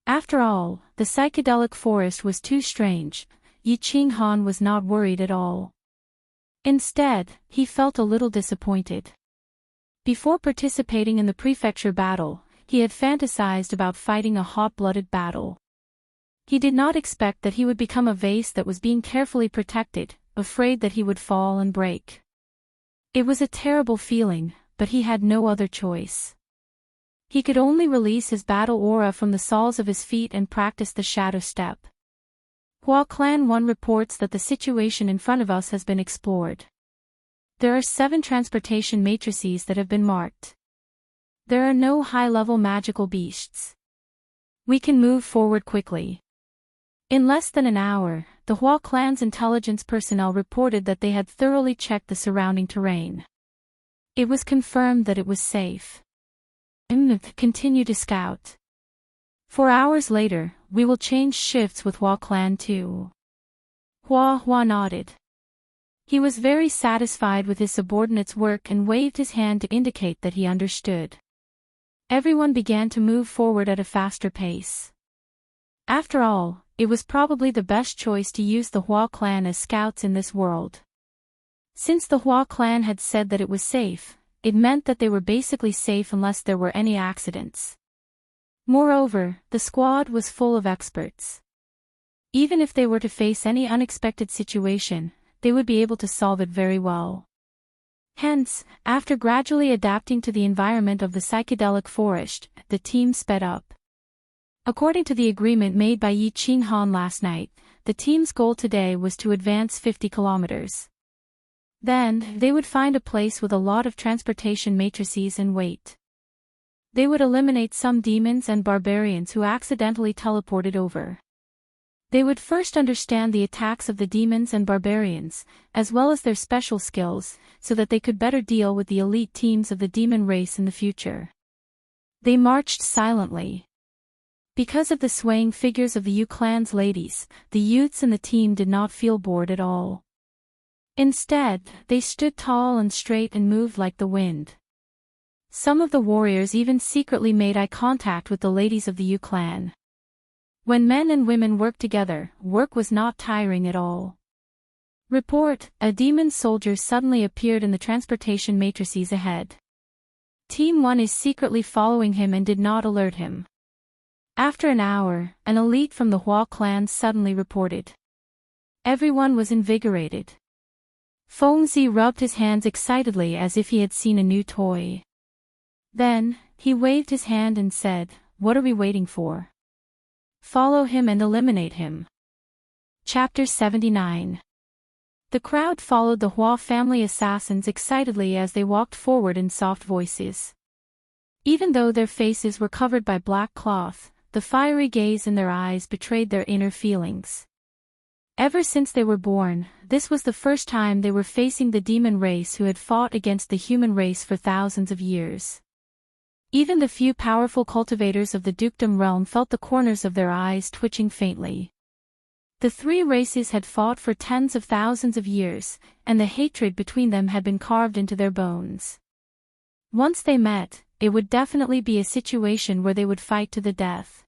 After all, the psychedelic forest was too strange. Yi Qinghan was not worried at all. Instead, he felt a little disappointed. Before participating in the prefecture battle, he had fantasized about fighting a hot-blooded battle. He did not expect that he would become a vase that was being carefully protected, afraid that he would fall and break. It was a terrible feeling, but he had no other choice. He could only release his battle aura from the soles of his feet and practice the shadow step. Hua Clan 1 reports that the situation in front of us has been explored. There are 7 transportation matrices that have been marked. There are no high-level magical beasts. We can move forward quickly. In less than an hour, the Hua clan's intelligence personnel reported that they had thoroughly checked the surrounding terrain. It was confirmed that it was safe. Continue to scout. 4 hours later, we will change shifts with Hua Clan 2. Hua nodded. He was very satisfied with his subordinate's work and waved his hand to indicate that he understood. Everyone began to move forward at a faster pace. After all, it was probably the best choice to use the Hua clan as scouts in this world. Since the Hua clan had said that it was safe, it meant that they were basically safe unless there were any accidents. Moreover, the squad was full of experts. Even if they were to face any unexpected situation, they would be able to solve it very well. Hence, after gradually adapting to the environment of the psychedelic forest, the team sped up. According to the agreement made by Yi Qinghan last night, the team's goal today was to advance 50 kilometers. Then, they would find a place with a lot of transportation matrices and wait. They would eliminate some demons and barbarians who accidentally teleported over. They would first understand the attacks of the demons and barbarians, as well as their special skills, so that they could better deal with the elite teams of the demon race in the future. They marched silently. Because of the swaying figures of the Yu clan's ladies, the youths in the team did not feel bored at all. Instead, they stood tall and straight and moved like the wind. Some of the warriors even secretly made eye contact with the ladies of the Yu clan. When men and women worked together, work was not tiring at all. Report: a demon soldier suddenly appeared in the transportation matrices ahead. Team 1 is secretly following him and did not alert him. After an hour, an elite from the Hua clan suddenly reported. Everyone was invigorated. Fengzi rubbed his hands excitedly as if he had seen a new toy. Then, he waved his hand and said, "What are we waiting for? Follow him and eliminate him." Chapter 79. The crowd followed the Hua family assassins excitedly as they walked forward in soft voices. Even though their faces were covered by black cloth, the fiery gaze in their eyes betrayed their inner feelings. Ever since they were born, this was the first time they were facing the demon race who had fought against the human race for thousands of years. Even the few powerful cultivators of the dukedom realm felt the corners of their eyes twitching faintly. The 3 races had fought for tens of thousands of years, and the hatred between them had been carved into their bones. Once they met, it would definitely be a situation where they would fight to the death.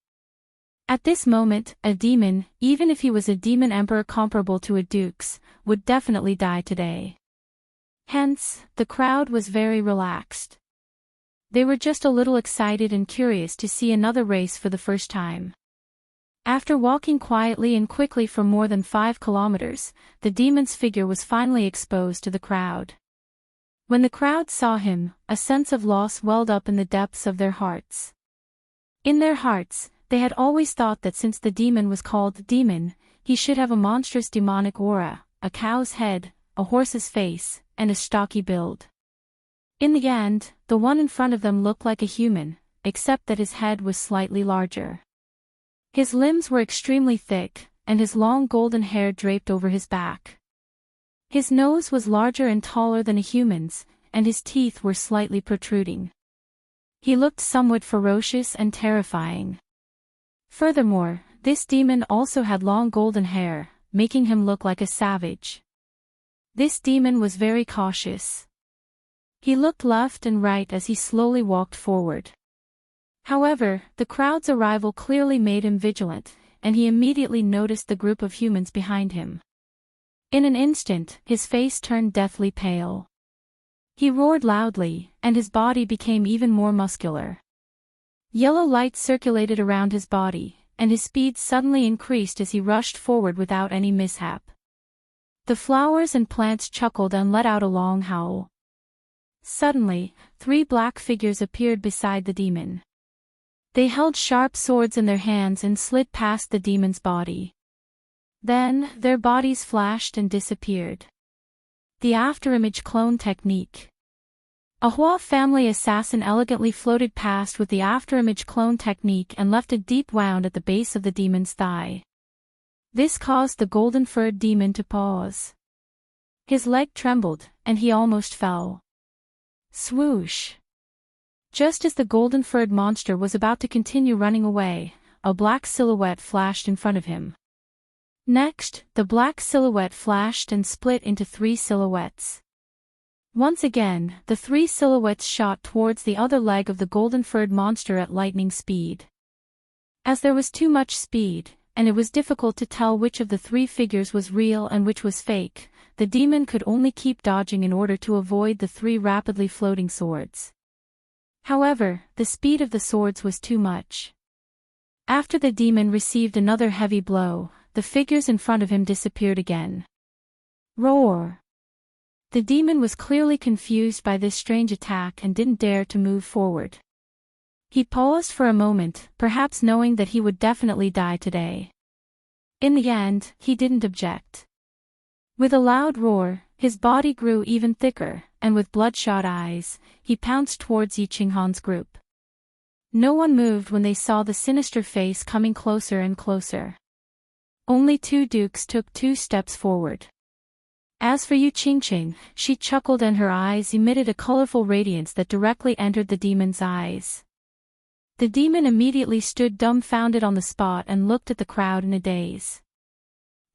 At this moment, a demon, even if he was a demon emperor comparable to a duke's, would definitely die today. Hence, the crowd was very relaxed. They were just a little excited and curious to see another race for the first time. After walking quietly and quickly for more than 5 kilometers, the demon's figure was finally exposed to the crowd. When the crowd saw him, a sense of loss welled up in the depths of their hearts. In their hearts, they had always thought that since the demon was called demon, he should have a monstrous demonic aura, a cow's head, a horse's face, and a stocky build. In the end, the one in front of them looked like a human, except that his head was slightly larger. His limbs were extremely thick, and his long golden hair draped over his back. His nose was larger and taller than a human's, and his teeth were slightly protruding. He looked somewhat ferocious and terrifying. Furthermore, this demon also had long golden hair, making him look like a savage. This demon was very cautious. He looked left and right as he slowly walked forward. However, the crowd's arrival clearly made him vigilant, and he immediately noticed the group of humans behind him. In an instant, his face turned deathly pale. He roared loudly, and his body became even more muscular. Yellow light circulated around his body, and his speed suddenly increased as he rushed forward without any mishap. The flowers and plants chuckled and let out a long howl. Suddenly, 3 black figures appeared beside the demon. They held sharp swords in their hands and slid past the demon's body. Then, their bodies flashed and disappeared. The afterimage clone technique. A Hua family assassin elegantly floated past with the afterimage clone technique and left a deep wound at the base of the demon's thigh. This caused the golden-furred demon to pause. His leg trembled, and he almost fell. Swoosh! Just as the golden-furred monster was about to continue running away, a black silhouette flashed in front of him. Next, the black silhouette flashed and split into 3 silhouettes. Once again, the 3 silhouettes shot towards the other leg of the golden-furred monster at lightning speed. As there was too much speed, and it was difficult to tell which of the 3 figures was real and which was fake, the demon could only keep dodging in order to avoid the 3 rapidly floating swords. However, the speed of the swords was too much. After the demon received another heavy blow, the figures in front of him disappeared again. Roar! The demon was clearly confused by this strange attack and didn't dare to move forward. He paused for a moment, perhaps knowing that he would definitely die today. In the end, he didn't object. With a loud roar, his body grew even thicker, and with bloodshot eyes, he pounced towards Yi Qinghan's group. No one moved when they saw the sinister face coming closer and closer. Only 2 dukes took 2 steps forward. As for Yu Qingqing, she chuckled and her eyes emitted a colorful radiance that directly entered the demon's eyes. The demon immediately stood dumbfounded on the spot and looked at the crowd in a daze.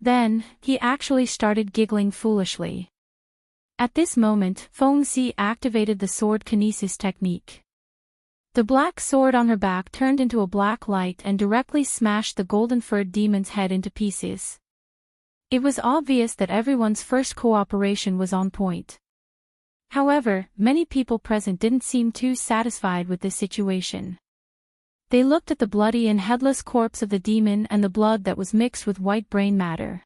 Then, he actually started giggling foolishly. At this moment, Feng Xi activated the sword kinesis technique. The black sword on her back turned into a black light and directly smashed the golden-furred demon's head into pieces. It was obvious that everyone's first cooperation was on point. However, many people present didn't seem too satisfied with this situation. They looked at the bloody and headless corpse of the demon and the blood that was mixed with white brain matter.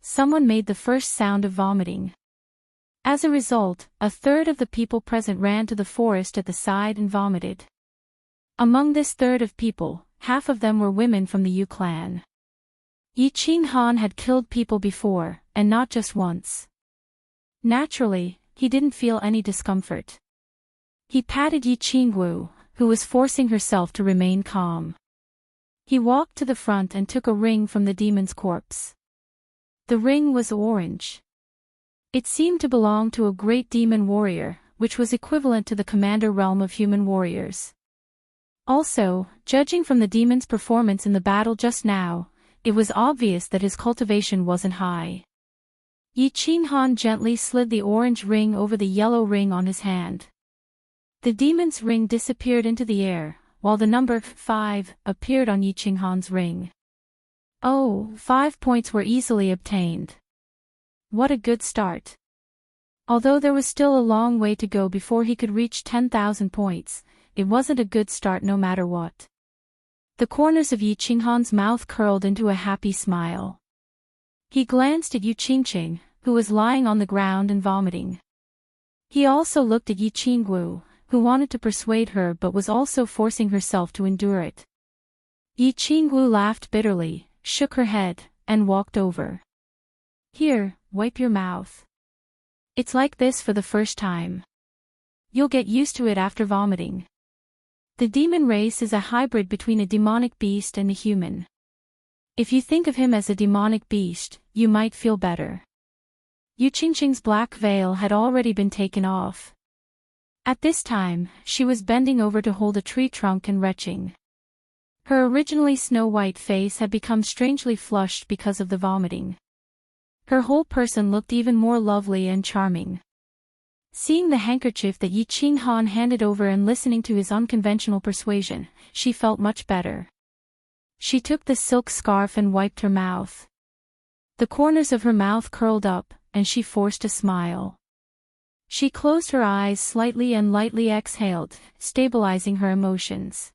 Someone made the first sound of vomiting. As a result, a third of the people present ran to the forest at the side and vomited. Among this third of people, half of them were women from the Yu clan. Yi Qinghan had killed people before, and not just once. Naturally, he didn't feel any discomfort. He patted Yi Qingwu, who was forcing herself to remain calm. He walked to the front and took a ring from the demon's corpse. The ring was orange. It seemed to belong to a great demon warrior, which was equivalent to the commander realm of human warriors. Also, judging from the demon's performance in the battle just now, it was obvious that his cultivation wasn't high. Yi Qinghan gently slid the orange ring over the yellow ring on his hand. The demon's ring disappeared into the air, while the number 5 appeared on Yi Qinghan's ring. Oh, 5 points were easily obtained. What a good start. Although there was still a long way to go before he could reach 10,000 points, it wasn't a good start no matter what. The corners of Yi Qinghan's mouth curled into a happy smile. He glanced at Yu Qingqing, who was lying on the ground and vomiting. He also looked at Yi Qingwu, who wanted to persuade her but was also forcing herself to endure it. Yi Qingwu laughed bitterly, shook her head, and walked over. Here, wipe your mouth. It's like this for the first time. You'll get used to it after vomiting. The demon race is a hybrid between a demonic beast and a human. If you think of him as a demonic beast, you might feel better. Yu Qingqing's black veil had already been taken off. At this time, she was bending over to hold a tree trunk and retching. Her originally snow-white face had become strangely flushed because of the vomiting. Her whole person looked even more lovely and charming. Seeing the handkerchief that Yi Qinghan handed over and listening to his unconventional persuasion, she felt much better. She took the silk scarf and wiped her mouth. The corners of her mouth curled up, and she forced a smile. She closed her eyes slightly and lightly exhaled, stabilizing her emotions.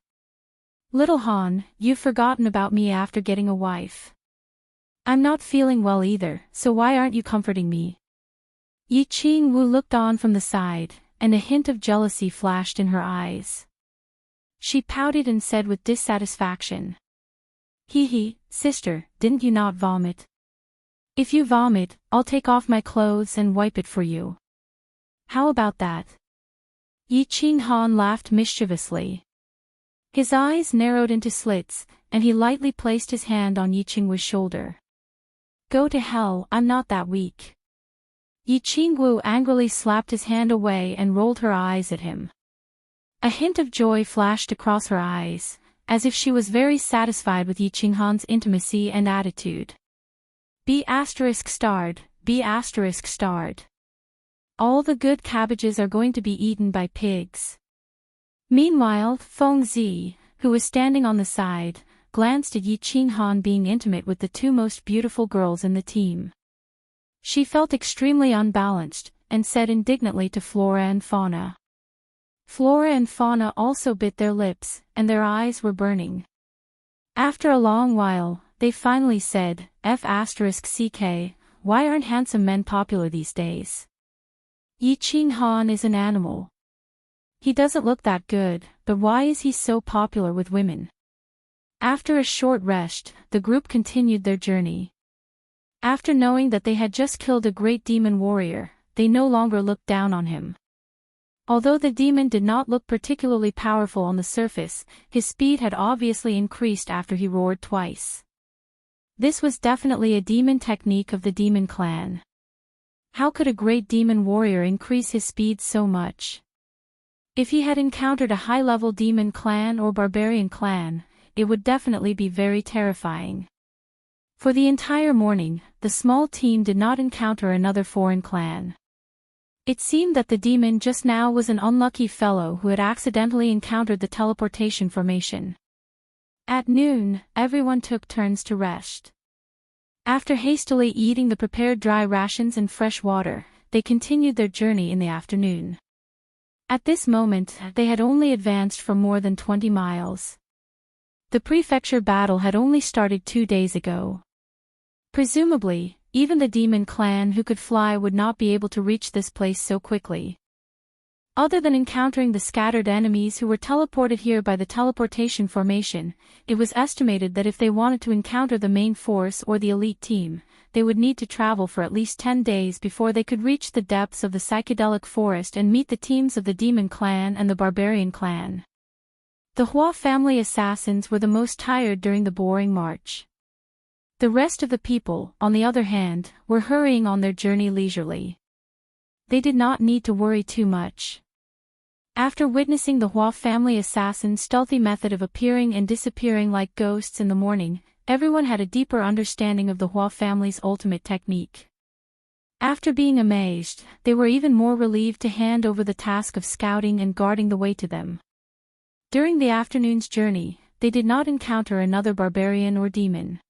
Little Han, you've forgotten about me after getting a wife. I'm not feeling well either, so why aren't you comforting me? Yi Qingwu looked on from the side, and a hint of jealousy flashed in her eyes. She pouted and said with dissatisfaction. Hee, sister, didn't you not vomit? If you vomit, I'll take off my clothes and wipe it for you. How about that? Yi Qinghan laughed mischievously. His eyes narrowed into slits, and he lightly placed his hand on Yi Qingwu's shoulder. Go to hell, I'm not that weak. Yi Qingwu angrily slapped his hand away and rolled her eyes at him. A hint of joy flashed across her eyes, as if she was very satisfied with Yi Qinghan's intimacy and attitude. B*****. All the good cabbages are going to be eaten by pigs. Meanwhile, Feng Zi, who was standing on the side, glanced at Yi Qinghan being intimate with the two most beautiful girls in the team. She felt extremely unbalanced, and said indignantly to Flora and Fauna. Flora and Fauna also bit their lips, and their eyes were burning. After a long while, they finally said, F***ck, why aren't handsome men popular these days? Yi Qinghan is an animal. He doesn't look that good, but why is he so popular with women? After a short rest, the group continued their journey. After knowing that they had just killed a great demon warrior, they no longer looked down on him. Although the demon did not look particularly powerful on the surface, his speed had obviously increased after he roared twice. This was definitely a demon technique of the demon clan. How could a great demon warrior increase his speed so much? If he had encountered a high-level demon clan or barbarian clan, it would definitely be very terrifying. For the entire morning, the small team did not encounter another foreign clan. It seemed that the demon just now was an unlucky fellow who had accidentally encountered the teleportation formation. At noon, everyone took turns to rest. After hastily eating the prepared dry rations and fresh water, they continued their journey in the afternoon. At this moment, they had only advanced for more than 20 miles. The prefecture battle had only started 2 days ago. Presumably, even the demon clan who could fly would not be able to reach this place so quickly. Other than encountering the scattered enemies who were teleported here by the teleportation formation, it was estimated that if they wanted to encounter the main force or the elite team, they would need to travel for at least 10 days before they could reach the depths of the psychedelic forest and meet the teams of the demon clan and the barbarian clan. The Hua family assassins were the most tired during the boring march. The rest of the people, on the other hand, were hurrying on their journey leisurely. They did not need to worry too much. After witnessing the Hua family assassins' stealthy method of appearing and disappearing like ghosts in the morning, everyone had a deeper understanding of the Hua family's ultimate technique. After being amazed, they were even more relieved to hand over the task of scouting and guarding the way to them. During the afternoon's journey, they did not encounter another barbarian or demon.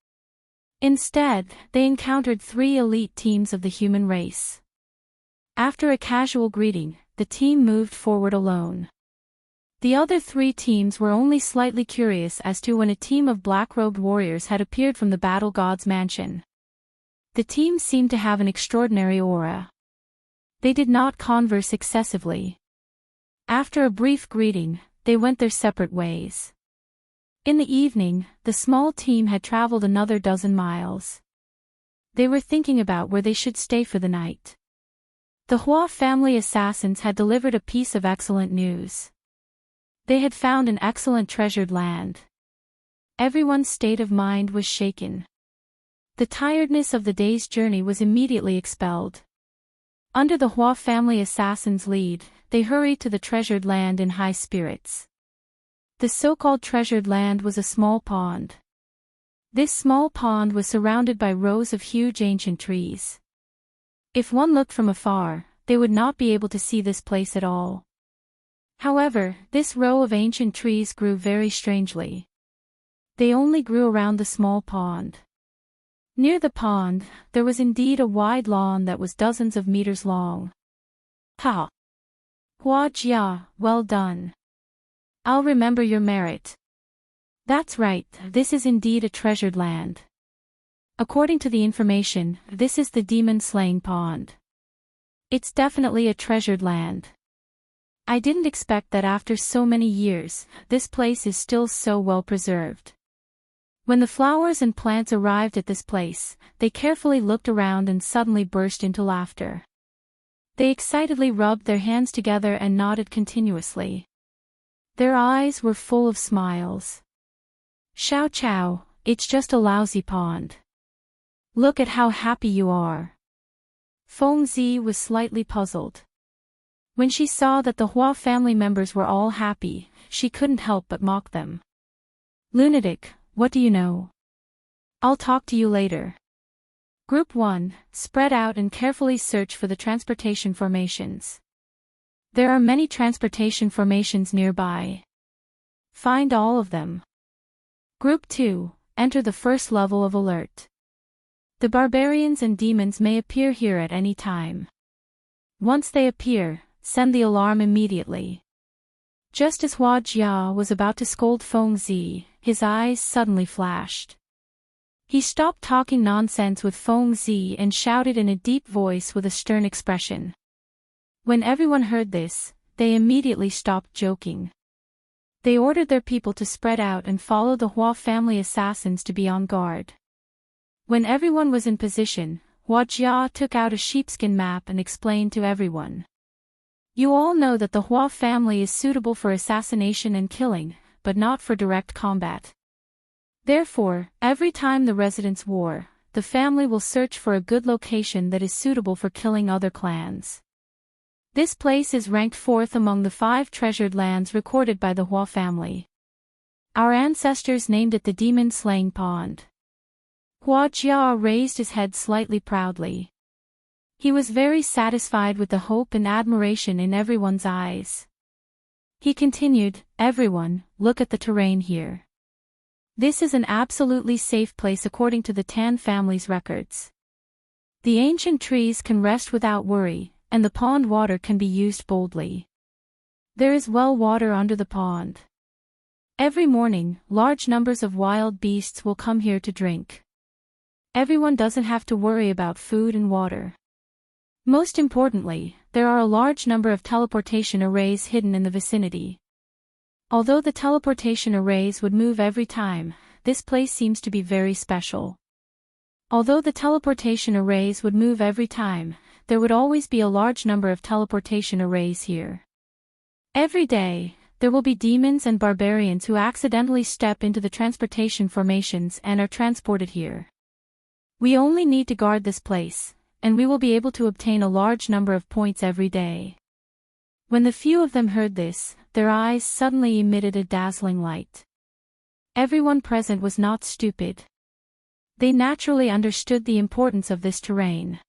Instead, they encountered 3 elite teams of the human race. After a casual greeting, the team moved forward alone. The other 3 teams were only slightly curious as to when a team of black-robed warriors had appeared from the battle god's mansion. The team seemed to have an extraordinary aura. They did not converse excessively. After a brief greeting, they went their separate ways. In the evening, the small team had traveled another 12 miles. They were thinking about where they should stay for the night. The Hua family assassins had delivered a piece of excellent news. They had found an excellent treasured land. Everyone's state of mind was shaken. The tiredness of the day's journey was immediately expelled. Under the Hua family assassin's lead, they hurried to the treasured land in high spirits. The so-called treasured land was a small pond. This small pond was surrounded by rows of huge ancient trees. If one looked from afar, they would not be able to see this place at all. However, this row of ancient trees grew very strangely. They only grew around the small pond. Near the pond, there was indeed a wide lawn that was dozens of meters long. Ha! Hua Jia, well done. I'll remember your merit. That's right, this is indeed a treasured land. According to the information, this is the demon-slaying pond. It's definitely a treasured land. I didn't expect that after so many years, this place is still so well preserved. When the flowers and plants arrived at this place, they carefully looked around and suddenly burst into laughter. They excitedly rubbed their hands together and nodded continuously. Their eyes were full of smiles. Xiao Chao, it's just a lousy pond. Look at how happy you are. Feng Zi was slightly puzzled. When she saw that the Hua family members were all happy, she couldn't help but mock them. Lunatic, what do you know? I'll talk to you later. Group 1, spread out and carefully search for the transportation formations. There are many transportation formations nearby. Find all of them. Group 2, enter the first level of alert. The barbarians and demons may appear here at any time. Once they appear, send the alarm immediately. Just as Hua Jia was about to scold Feng Zi, his eyes suddenly flashed. He stopped talking nonsense with Feng Zi and shouted in a deep voice with a stern expression. When everyone heard this, they immediately stopped joking. They ordered their people to spread out and follow the Hua family assassins to be on guard. When everyone was in position, Hua Jia took out a sheepskin map and explained to everyone. You all know that the Hua family is suitable for assassination and killing, but not for direct combat. Therefore, every time the residents war, the family will search for a good location that is suitable for killing other clans. This place is ranked 4th among the 5 treasured lands recorded by the Hua family. Our ancestors named it the demon-slaying pond. Hua Jia raised his head slightly proudly. He was very satisfied with the hope and admiration in everyone's eyes. He continued, everyone, look at the terrain here. This is an absolutely safe place according to the Tan family's records. The ancient trees can rest without worry, and the pond water can be used boldly. There is well water under the pond. Every morning, large numbers of wild beasts will come here to drink. Everyone doesn't have to worry about food and water. Most importantly, there are a large number of teleportation arrays hidden in the vicinity. Although the teleportation arrays would move every time, this place seems to be very special. Although the teleportation arrays would move every time, there would always be a large number of teleportation arrays here. Every day, there will be demons and barbarians who accidentally step into the transportation formations and are transported here. We only need to guard this place, and we will be able to obtain a large number of points every day. When the few of them heard this, their eyes suddenly emitted a dazzling light. Everyone present was not stupid. They naturally understood the importance of this terrain.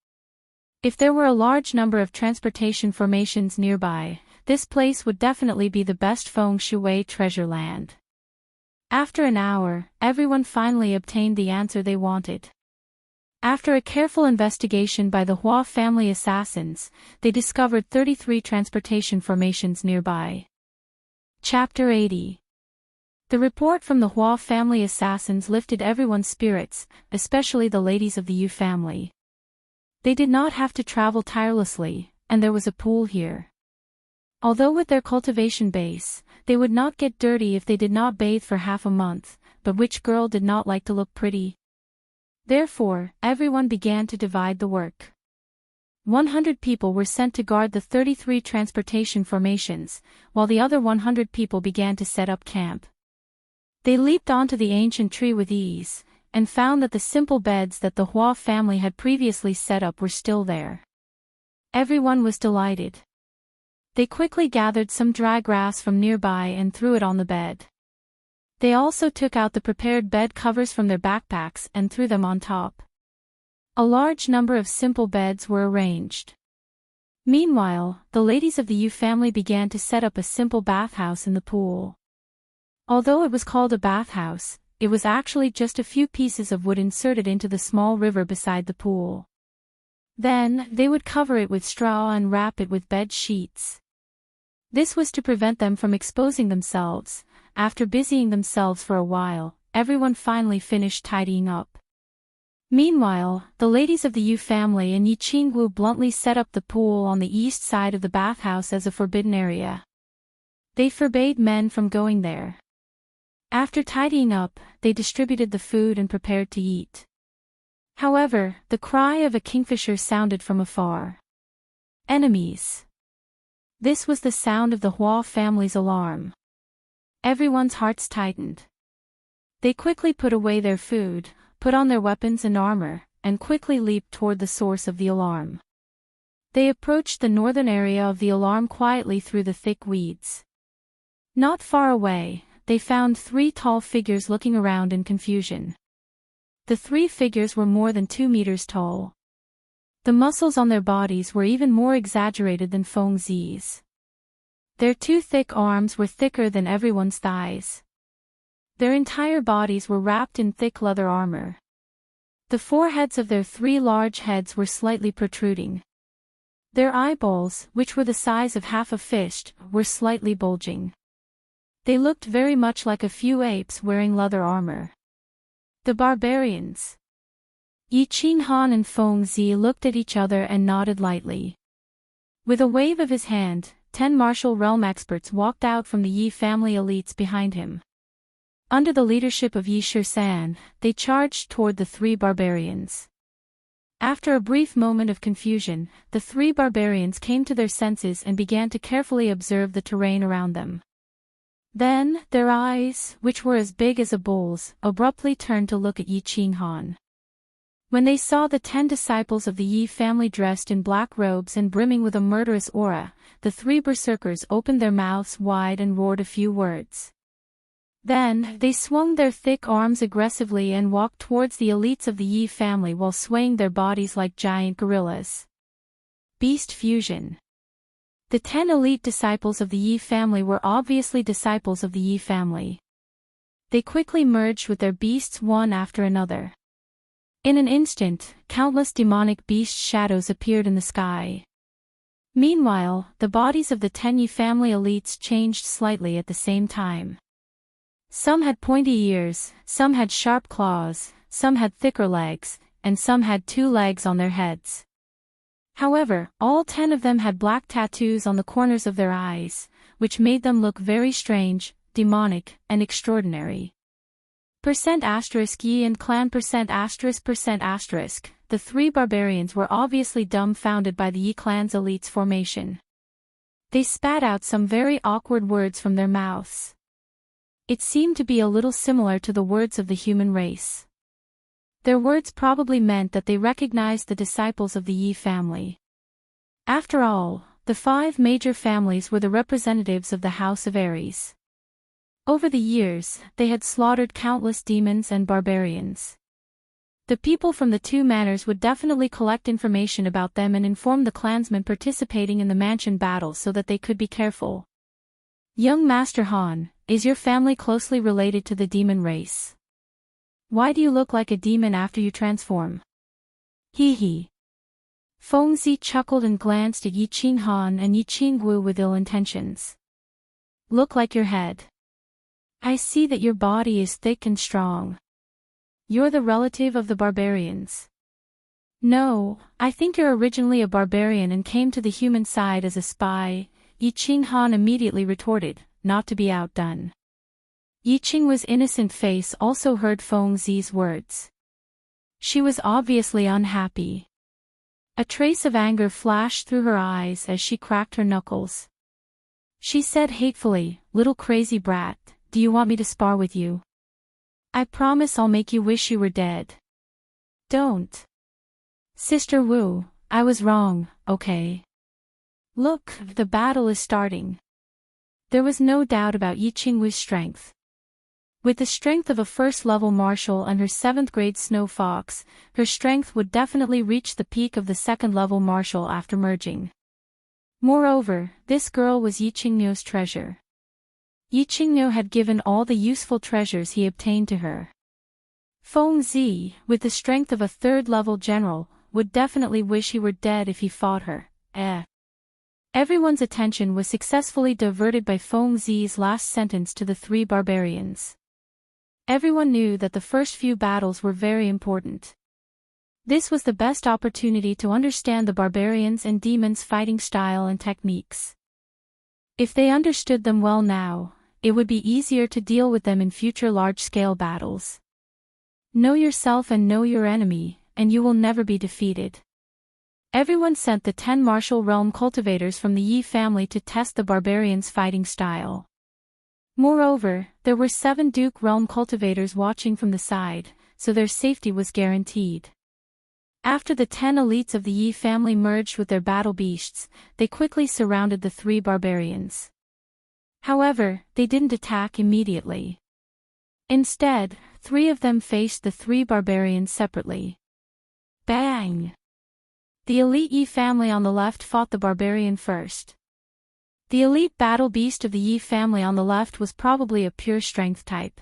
If there were a large number of transportation formations nearby, this place would definitely be the best feng shui treasure land. After an hour, everyone finally obtained the answer they wanted. After a careful investigation by the Hua family assassins, they discovered 33 transportation formations nearby. Chapter 80. The report from the Hua family assassins lifted everyone's spirits, especially the ladies of the Yu family. They did not have to travel tirelessly, and there was a pool here. Although with their cultivation base, they would not get dirty if they did not bathe for half a month, but which girl did not like to look pretty? Therefore, everyone began to divide the work. 100 people were sent to guard the 33 transportation formations, while the other 100 people began to set up camp. They leaped onto the ancient tree with ease, and found that the simple beds that the Hua family had previously set up were still there. Everyone was delighted. They quickly gathered some dry grass from nearby and threw it on the bed. They also took out the prepared bed covers from their backpacks and threw them on top. A large number of simple beds were arranged. Meanwhile, the ladies of the Yu family began to set up a simple bathhouse in the pool. Although it was called a bathhouse, it was actually just a few pieces of wood inserted into the small river beside the pool. Then, they would cover it with straw and wrap it with bed sheets. This was to prevent them from exposing themselves. After busying themselves for a while, everyone finally finished tidying up. Meanwhile, the ladies of the Yu family and Yi Qingwu bluntly set up the pool on the east side of the bathhouse as a forbidden area. They forbade men from going there. After tidying up, they distributed the food and prepared to eat. However, the cry of a kingfisher sounded from afar. Enemies! This was the sound of the Hua family's alarm. Everyone's hearts tightened. They quickly put away their food, put on their weapons and armor, and quickly leaped toward the source of the alarm. They approached the northern area of the alarm quietly through the thick weeds. Not far away, they found 3 tall figures looking around in confusion. The 3 figures were more than 2 meters tall. The muscles on their bodies were even more exaggerated than Feng Zi's. Their 2 thick arms were thicker than everyone's thighs. Their entire bodies were wrapped in thick leather armor. The foreheads of their 3 large heads were slightly protruding. Their eyeballs, which were the size of half a fist, were slightly bulging. They looked very much like a few apes wearing leather armor. The barbarians. Yi Qinghan and Feng Zi looked at each other and nodded lightly. With a wave of his hand, 10 martial realm experts walked out from the Yi family elites behind him. Under the leadership of Yi Shisan, they charged toward the 3 barbarians. After a brief moment of confusion, the 3 barbarians came to their senses and began to carefully observe the terrain around them. Then, their eyes, which were as big as a bull's, abruptly turned to look at Yi Qinghan. When they saw the 10 disciples of the Yi family dressed in black robes and brimming with a murderous aura, the 3 berserkers opened their mouths wide and roared a few words. Then, they swung their thick arms aggressively and walked towards the elites of the Yi family while swaying their bodies like giant gorillas. Beast fusion. The 10 elite disciples of the Yi family were obviously disciples of the Yi family. They quickly merged with their beasts one after another. In an instant, countless demonic beast shadows appeared in the sky. Meanwhile, the bodies of the 10 Yi family elites changed slightly at the same time. Some had pointy ears, some had sharp claws, some had thicker legs, and some had 2 legs on their heads. However, all 10 of them had black tattoos on the corners of their eyes, which made them look very strange, demonic, and extraordinary. %Yi and clan %*. The 3 barbarians were obviously dumbfounded by the Yi clan's elites formation. They spat out some very awkward words from their mouths. It seemed to be a little similar to the words of the human race. Their words probably meant that they recognized the disciples of the Yi family. After all, the 5 major families were the representatives of the House of Aries. Over the years, they had slaughtered countless demons and barbarians. The people from the 2 manors would definitely collect information about them and inform the clansmen participating in the mansion battle so that they could be careful. Young Master Han, is your family closely related to the demon race? Why do you look like a demon after you transform? Hee hee. Feng Zi chuckled and glanced at Yi Qinghan and Yi Qingwu with ill intentions. Look like your head. I see that your body is thick and strong. You're the relative of the barbarians. No, I think you're originally a barbarian and came to the human side as a spy, Yi Qinghan immediately retorted, not to be outdone. Yi Qingwu's innocent face also heard Feng Zi's words. She was obviously unhappy. A trace of anger flashed through her eyes as she cracked her knuckles. She said hatefully, "Little crazy brat, do you want me to spar with you?" I promise I'll make you wish you were dead. Don't. Sister Wu, I was wrong, okay? Look, the battle is starting. There was no doubt about Yi Qingwu's strength. With the strength of a first-level martial and her 7th grade snow fox, her strength would definitely reach the peak of the second-level martial after merging. Moreover, this girl was Yi Qingnuo's treasure. Yi Qingnuo had given all the useful treasures he obtained to her. Feng Zi, with the strength of a 3rd-level general, would definitely wish he were dead if he fought her. Everyone's attention was successfully diverted by Feng Zi's last sentence to the 3 barbarians. Everyone knew that the first few battles were very important. This was the best opportunity to understand the barbarians and demons' fighting style and techniques. If they understood them well now, it would be easier to deal with them in future large-scale battles. Know yourself and know your enemy, and you will never be defeated. Everyone sent the 10 martial realm cultivators from the Yi family to test the barbarians' fighting style. Moreover, there were 7 Duke realm cultivators watching from the side, so their safety was guaranteed. After the 10 elites of the Yi family merged with their battle beasts, they quickly surrounded the 3 barbarians. However, they didn't attack immediately. Instead, 3 of them faced the 3 barbarians separately. Bang! The elite Yi family on the left fought the barbarian first. The elite battle beast of the Yi family on the left was probably a pure strength type.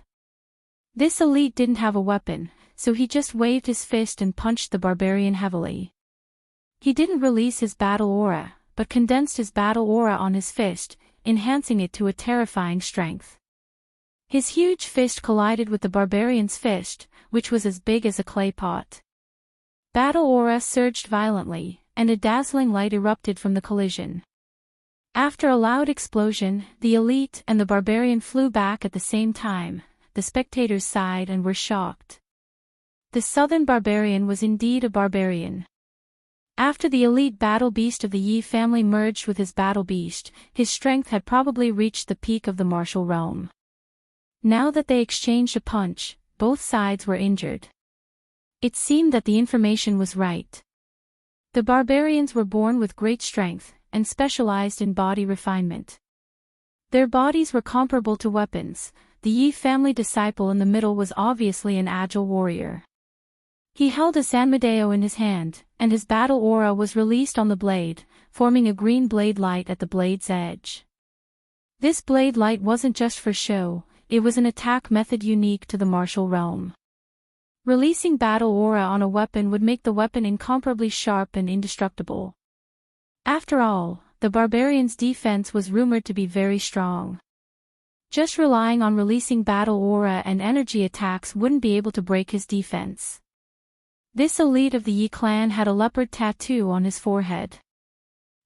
This elite didn't have a weapon, so he just waved his fist and punched the barbarian heavily. He didn't release his battle aura, but condensed his battle aura on his fist, enhancing it to a terrifying strength. His huge fist collided with the barbarian's fist, which was as big as a clay pot. Battle aura surged violently, and a dazzling light erupted from the collision. After a loud explosion, the elite and the barbarian flew back at the same time. The spectators sighed and were shocked. The southern barbarian was indeed a barbarian. After the elite battle beast of the Yi family merged with his battle beast, his strength had probably reached the peak of the martial realm. Now that they exchanged a punch, both sides were injured. It seemed that the information was right. The barbarians were born with great strength, and specialized in body refinement. Their bodies were comparable to weapons. The Yi family disciple in the middle was obviously an agile warrior. He held a Sanmedeo in his hand, and his battle aura was released on the blade, forming a green blade light at the blade's edge. This blade light wasn't just for show, it was an attack method unique to the martial realm. Releasing battle aura on a weapon would make the weapon incomparably sharp and indestructible. After all, the barbarian's defense was rumored to be very strong. Just relying on releasing battle aura and energy attacks wouldn't be able to break his defense. This elite of the Yi clan had a leopard tattoo on his forehead.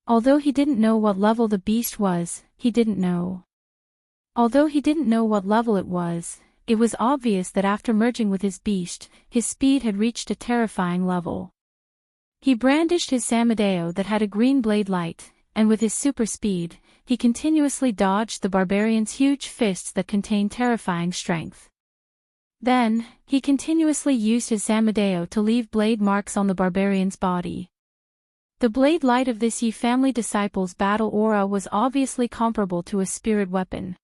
Although he didn't know what level the beast was, he didn't know. Although he didn't know what level it was obvious that after merging with his beast, his speed had reached a terrifying level. He brandished his Sanmedeo that had a green blade light, and with his super speed, he continuously dodged the barbarian's huge fists that contained terrifying strength. Then, he continuously used his Sanmedeo to leave blade marks on the barbarian's body. The blade light of this Yi family disciple's battle aura was obviously comparable to a spirit weapon.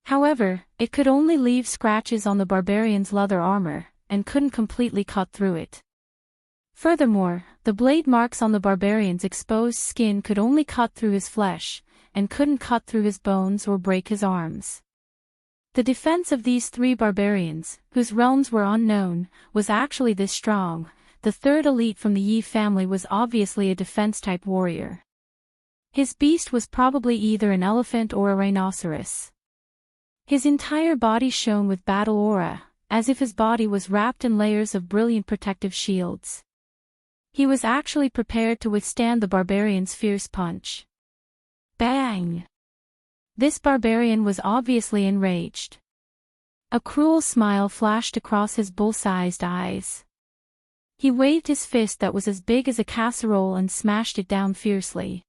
However, it could only leave scratches on the barbarian's leather armor, and couldn't completely cut through it. Furthermore, the blade marks on the barbarian's exposed skin could only cut through his flesh, and couldn't cut through his bones or break his arms. The defense of these 3 barbarians, whose realms were unknown, was actually this strong. The 3rd elite from the Yi family was obviously a defense-type warrior. His beast was probably either an elephant or a rhinoceros. His entire body shone with battle aura, as if his body was wrapped in layers of brilliant protective shields. He was actually prepared to withstand the barbarian's fierce punch. Bang! This barbarian was obviously enraged. A cruel smile flashed across his bull-sized eyes. He waved his fist that was as big as a casserole and smashed it down fiercely.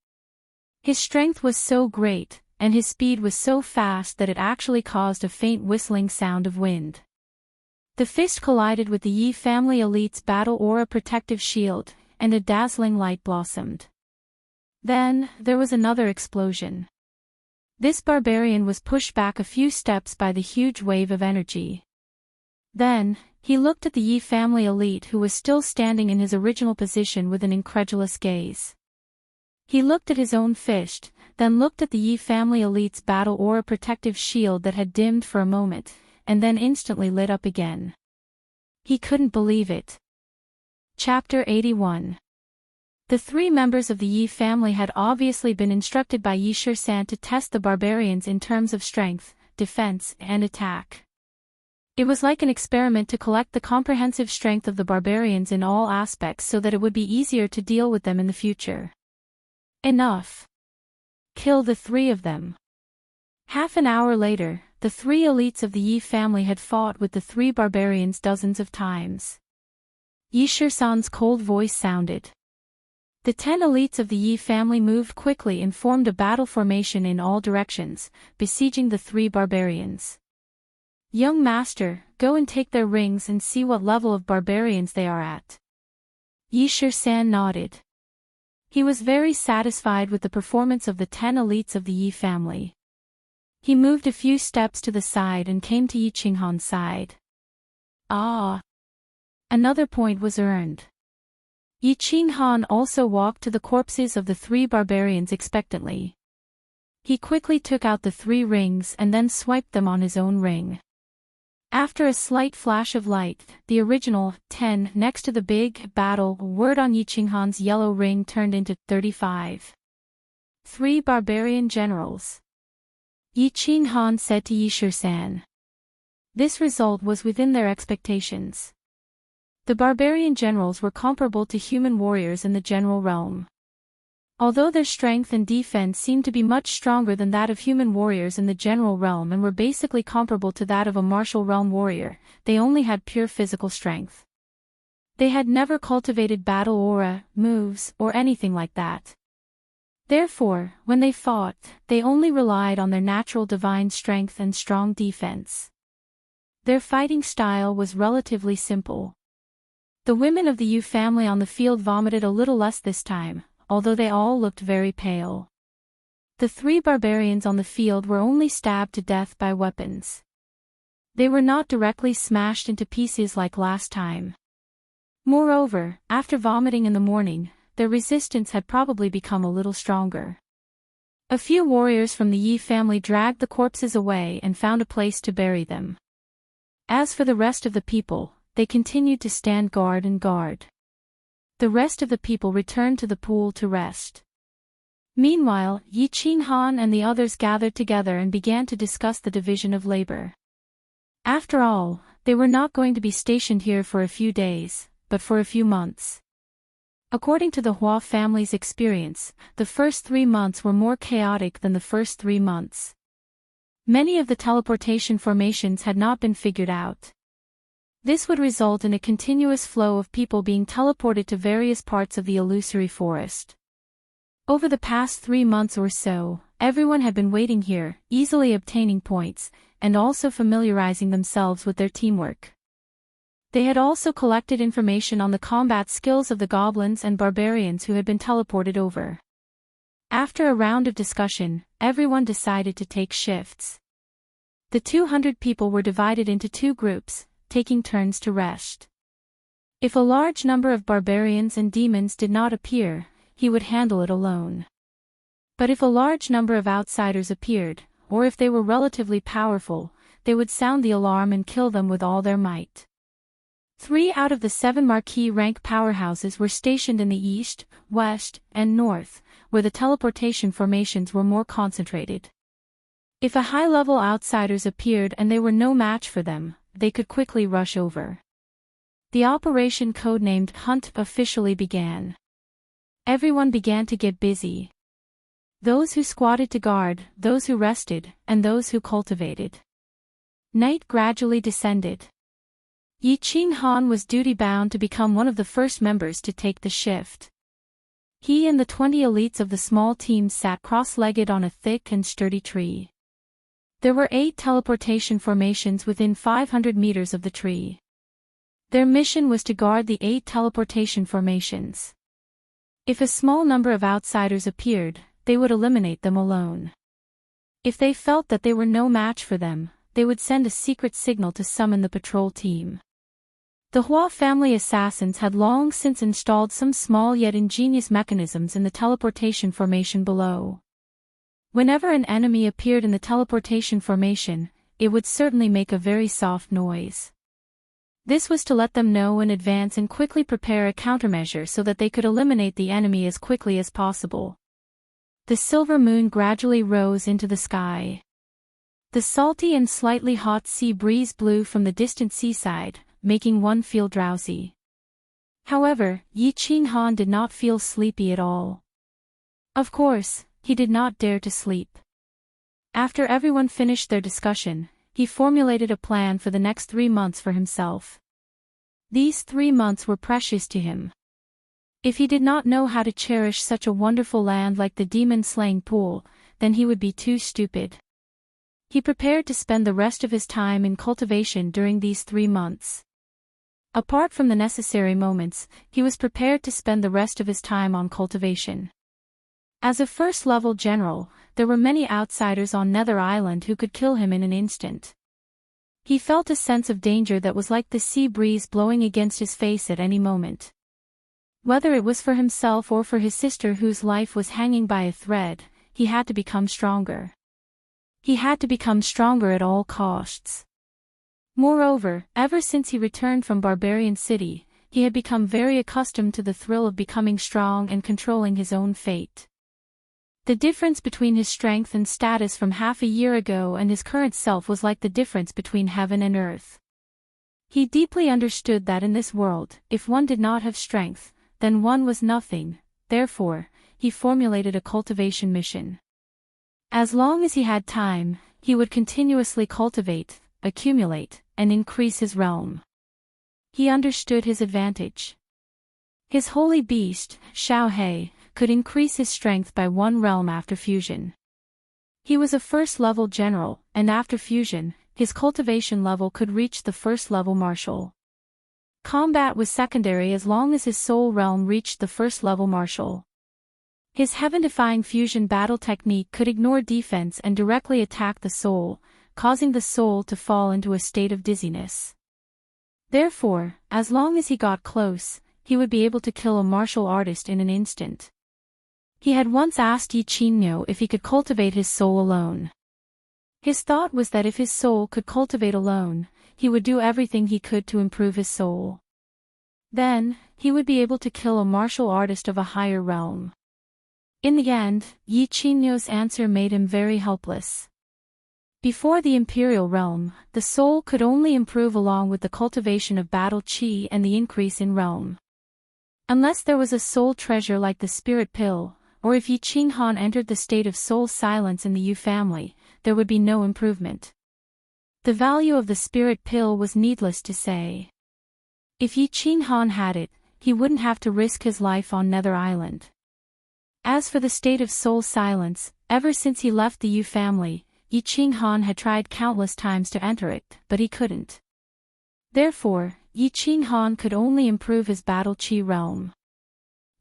His strength was so great, and his speed was so fast that it actually caused a faint whistling sound of wind. The fist collided with the Yi family elite's battle aura protective shield, and a dazzling light blossomed. Then, there was another explosion. This barbarian was pushed back a few steps by the huge wave of energy. Then, he looked at the Yi family elite who was still standing in his original position with an incredulous gaze. He looked at his own fist, then looked at the Yi family elite's battle aura protective shield that had dimmed for a moment, and then instantly lit up again. He couldn't believe it. Chapter 81. The three members of the Yi family had obviously been instructed by Yi Shur-san to test the barbarians in terms of strength, defense, and attack. It was like an experiment to collect the comprehensive strength of the barbarians in all aspects so that it would be easier to deal with them in the future. Enough. Kill the three of them. Half an hour later, the three elites of the Yi family had fought with the three barbarians dozens of times. Yi Shur-san's cold voice sounded. The 10 elites of the Yi family moved quickly and formed a battle formation in all directions, besieging the three barbarians. Young master, go and take their rings and see what level of barbarians they are at. Yi Shur-san nodded. He was very satisfied with the performance of the 10 elites of the Yi family. He moved a few steps to the side and came to Yi Qinghan's side. Ah! Another point was earned. Yi Qinghan also walked to the corpses of the three barbarians expectantly. He quickly took out the 3 rings and then swiped them on his own ring. After a slight flash of light, the original 10 next to the big battle word on Yi Qinghan's yellow ring turned into 35. 3 barbarian generals. Yi Qinghan said to Yi Shur-san. This result was within their expectations. The barbarian generals were comparable to human warriors in the general realm. Although their strength and defense seemed to be much stronger than that of human warriors in the general realm and were basically comparable to that of a martial realm warrior, they only had pure physical strength. They had never cultivated battle aura, moves, or anything like that. Therefore, when they fought, they only relied on their natural divine strength and strong defense. Their fighting style was relatively simple. The women of the Yu family on the field vomited a little less this time, although they all looked very pale. The 3 barbarians on the field were only stabbed to death by weapons. They were not directly smashed into pieces like last time. Moreover, after vomiting in the morning, their resistance had probably become a little stronger. A few warriors from the Yi family dragged the corpses away and found a place to bury them. As for the rest of the people, they continued to stand guard and guard. The rest of the people returned to the pool to rest. Meanwhile, Yi Qinghan and the others gathered together and began to discuss the division of labor. After all, they were not going to be stationed here for a few days, but for a few months. According to the Hua family's experience, the first 3 months were more chaotic than the first 3 months. Many of the teleportation formations had not been figured out. This would result in a continuous flow of people being teleported to various parts of the illusory forest. Over the past 3 months or so, everyone had been waiting here, easily obtaining points, and also familiarizing themselves with their teamwork. They had also collected information on the combat skills of the goblins and barbarians who had been teleported over. After a round of discussion, everyone decided to take shifts. The 200 people were divided into 2 groups, taking turns to rest. If a large number of barbarians and demons did not appear, he would handle it alone. But if a large number of outsiders appeared, or if they were relatively powerful, they would sound the alarm and kill them with all their might. 3 out of the 7 marquee rank powerhouses were stationed in the east, west, and north, where the teleportation formations were more concentrated. If a high-level outsiders appeared and they were no match for them, they could quickly rush over. The operation codenamed Hunt officially began. Everyone began to get busy. Those who squatted to guard, those who rested, and those who cultivated. Night gradually descended. Yi Qinghan was duty-bound to become one of the first members to take the shift. He and the 20 elites of the small team sat cross-legged on a thick and sturdy tree. There were 8 teleportation formations within 500 meters of the tree. Their mission was to guard the 8 teleportation formations. If a small number of outsiders appeared, they would eliminate them alone. If they felt that they were no match for them, they would send a secret signal to summon the patrol team. The Hua family assassins had long since installed some small yet ingenious mechanisms in the teleportation formation below. Whenever an enemy appeared in the teleportation formation, it would certainly make a very soft noise. This was to let them know in advance and quickly prepare a countermeasure so that they could eliminate the enemy as quickly as possible. The silver moon gradually rose into the sky. The salty and slightly hot sea breeze blew from the distant seaside, making one feel drowsy. However, Yi Qinghan did not feel sleepy at all. Of course, he did not dare to sleep. After everyone finished their discussion, he formulated a plan for the next 3 months for himself. These 3 months were precious to him. If he did not know how to cherish such a wonderful land like the demon-slaying pool, then he would be too stupid. He prepared to spend the rest of his time in cultivation during these 3 months. Apart from the necessary moments, he was prepared to spend the rest of his time on cultivation. As a first-level general, there were many outsiders on Nether Island who could kill him in an instant. He felt a sense of danger that was like the sea breeze blowing against his face at any moment. Whether it was for himself or for his sister whose life was hanging by a thread, he had to become stronger. He had to become stronger at all costs. Moreover, ever since he returned from Barbarian City, he had become very accustomed to the thrill of becoming strong and controlling his own fate. The difference between his strength and status from half a year ago and his current self was like the difference between heaven and earth. He deeply understood that in this world, if one did not have strength, then one was nothing. Therefore, he formulated a cultivation mission. As long as he had time, he would continuously cultivate, accumulate, and increase his realm. He understood his advantage. His holy beast, Xiaohe, could increase his strength by 1 realm after fusion. He was a first-level general, and after fusion, his cultivation level could reach the first-level martial. Combat was secondary as long as his soul realm reached the first-level martial. His heaven-defying fusion battle technique could ignore defense and directly attack the soul, causing the soul to fall into a state of dizziness. Therefore, as long as he got close, he would be able to kill a martial artist in an instant. He had once asked Yi Qingniu if he could cultivate his soul alone. His thought was that if his soul could cultivate alone, he would do everything he could to improve his soul. Then, he would be able to kill a martial artist of a higher realm. In the end, Yi Qingniu's answer made him very helpless. Before the imperial realm, the soul could only improve along with the cultivation of battle qi and the increase in realm. Unless there was a soul treasure like the spirit pill, or if Yi Qinghan entered the state of soul silence in the Yu family, there would be no improvement. The value of the spirit pill was needless to say. If Yi Qinghan had it, he wouldn't have to risk his life on Nether Island. As for the state of soul silence, ever since he left the Yu family, Yi Qinghan had tried countless times to enter it, but he couldn't. Therefore, Yi Qinghan could only improve his battle qi realm.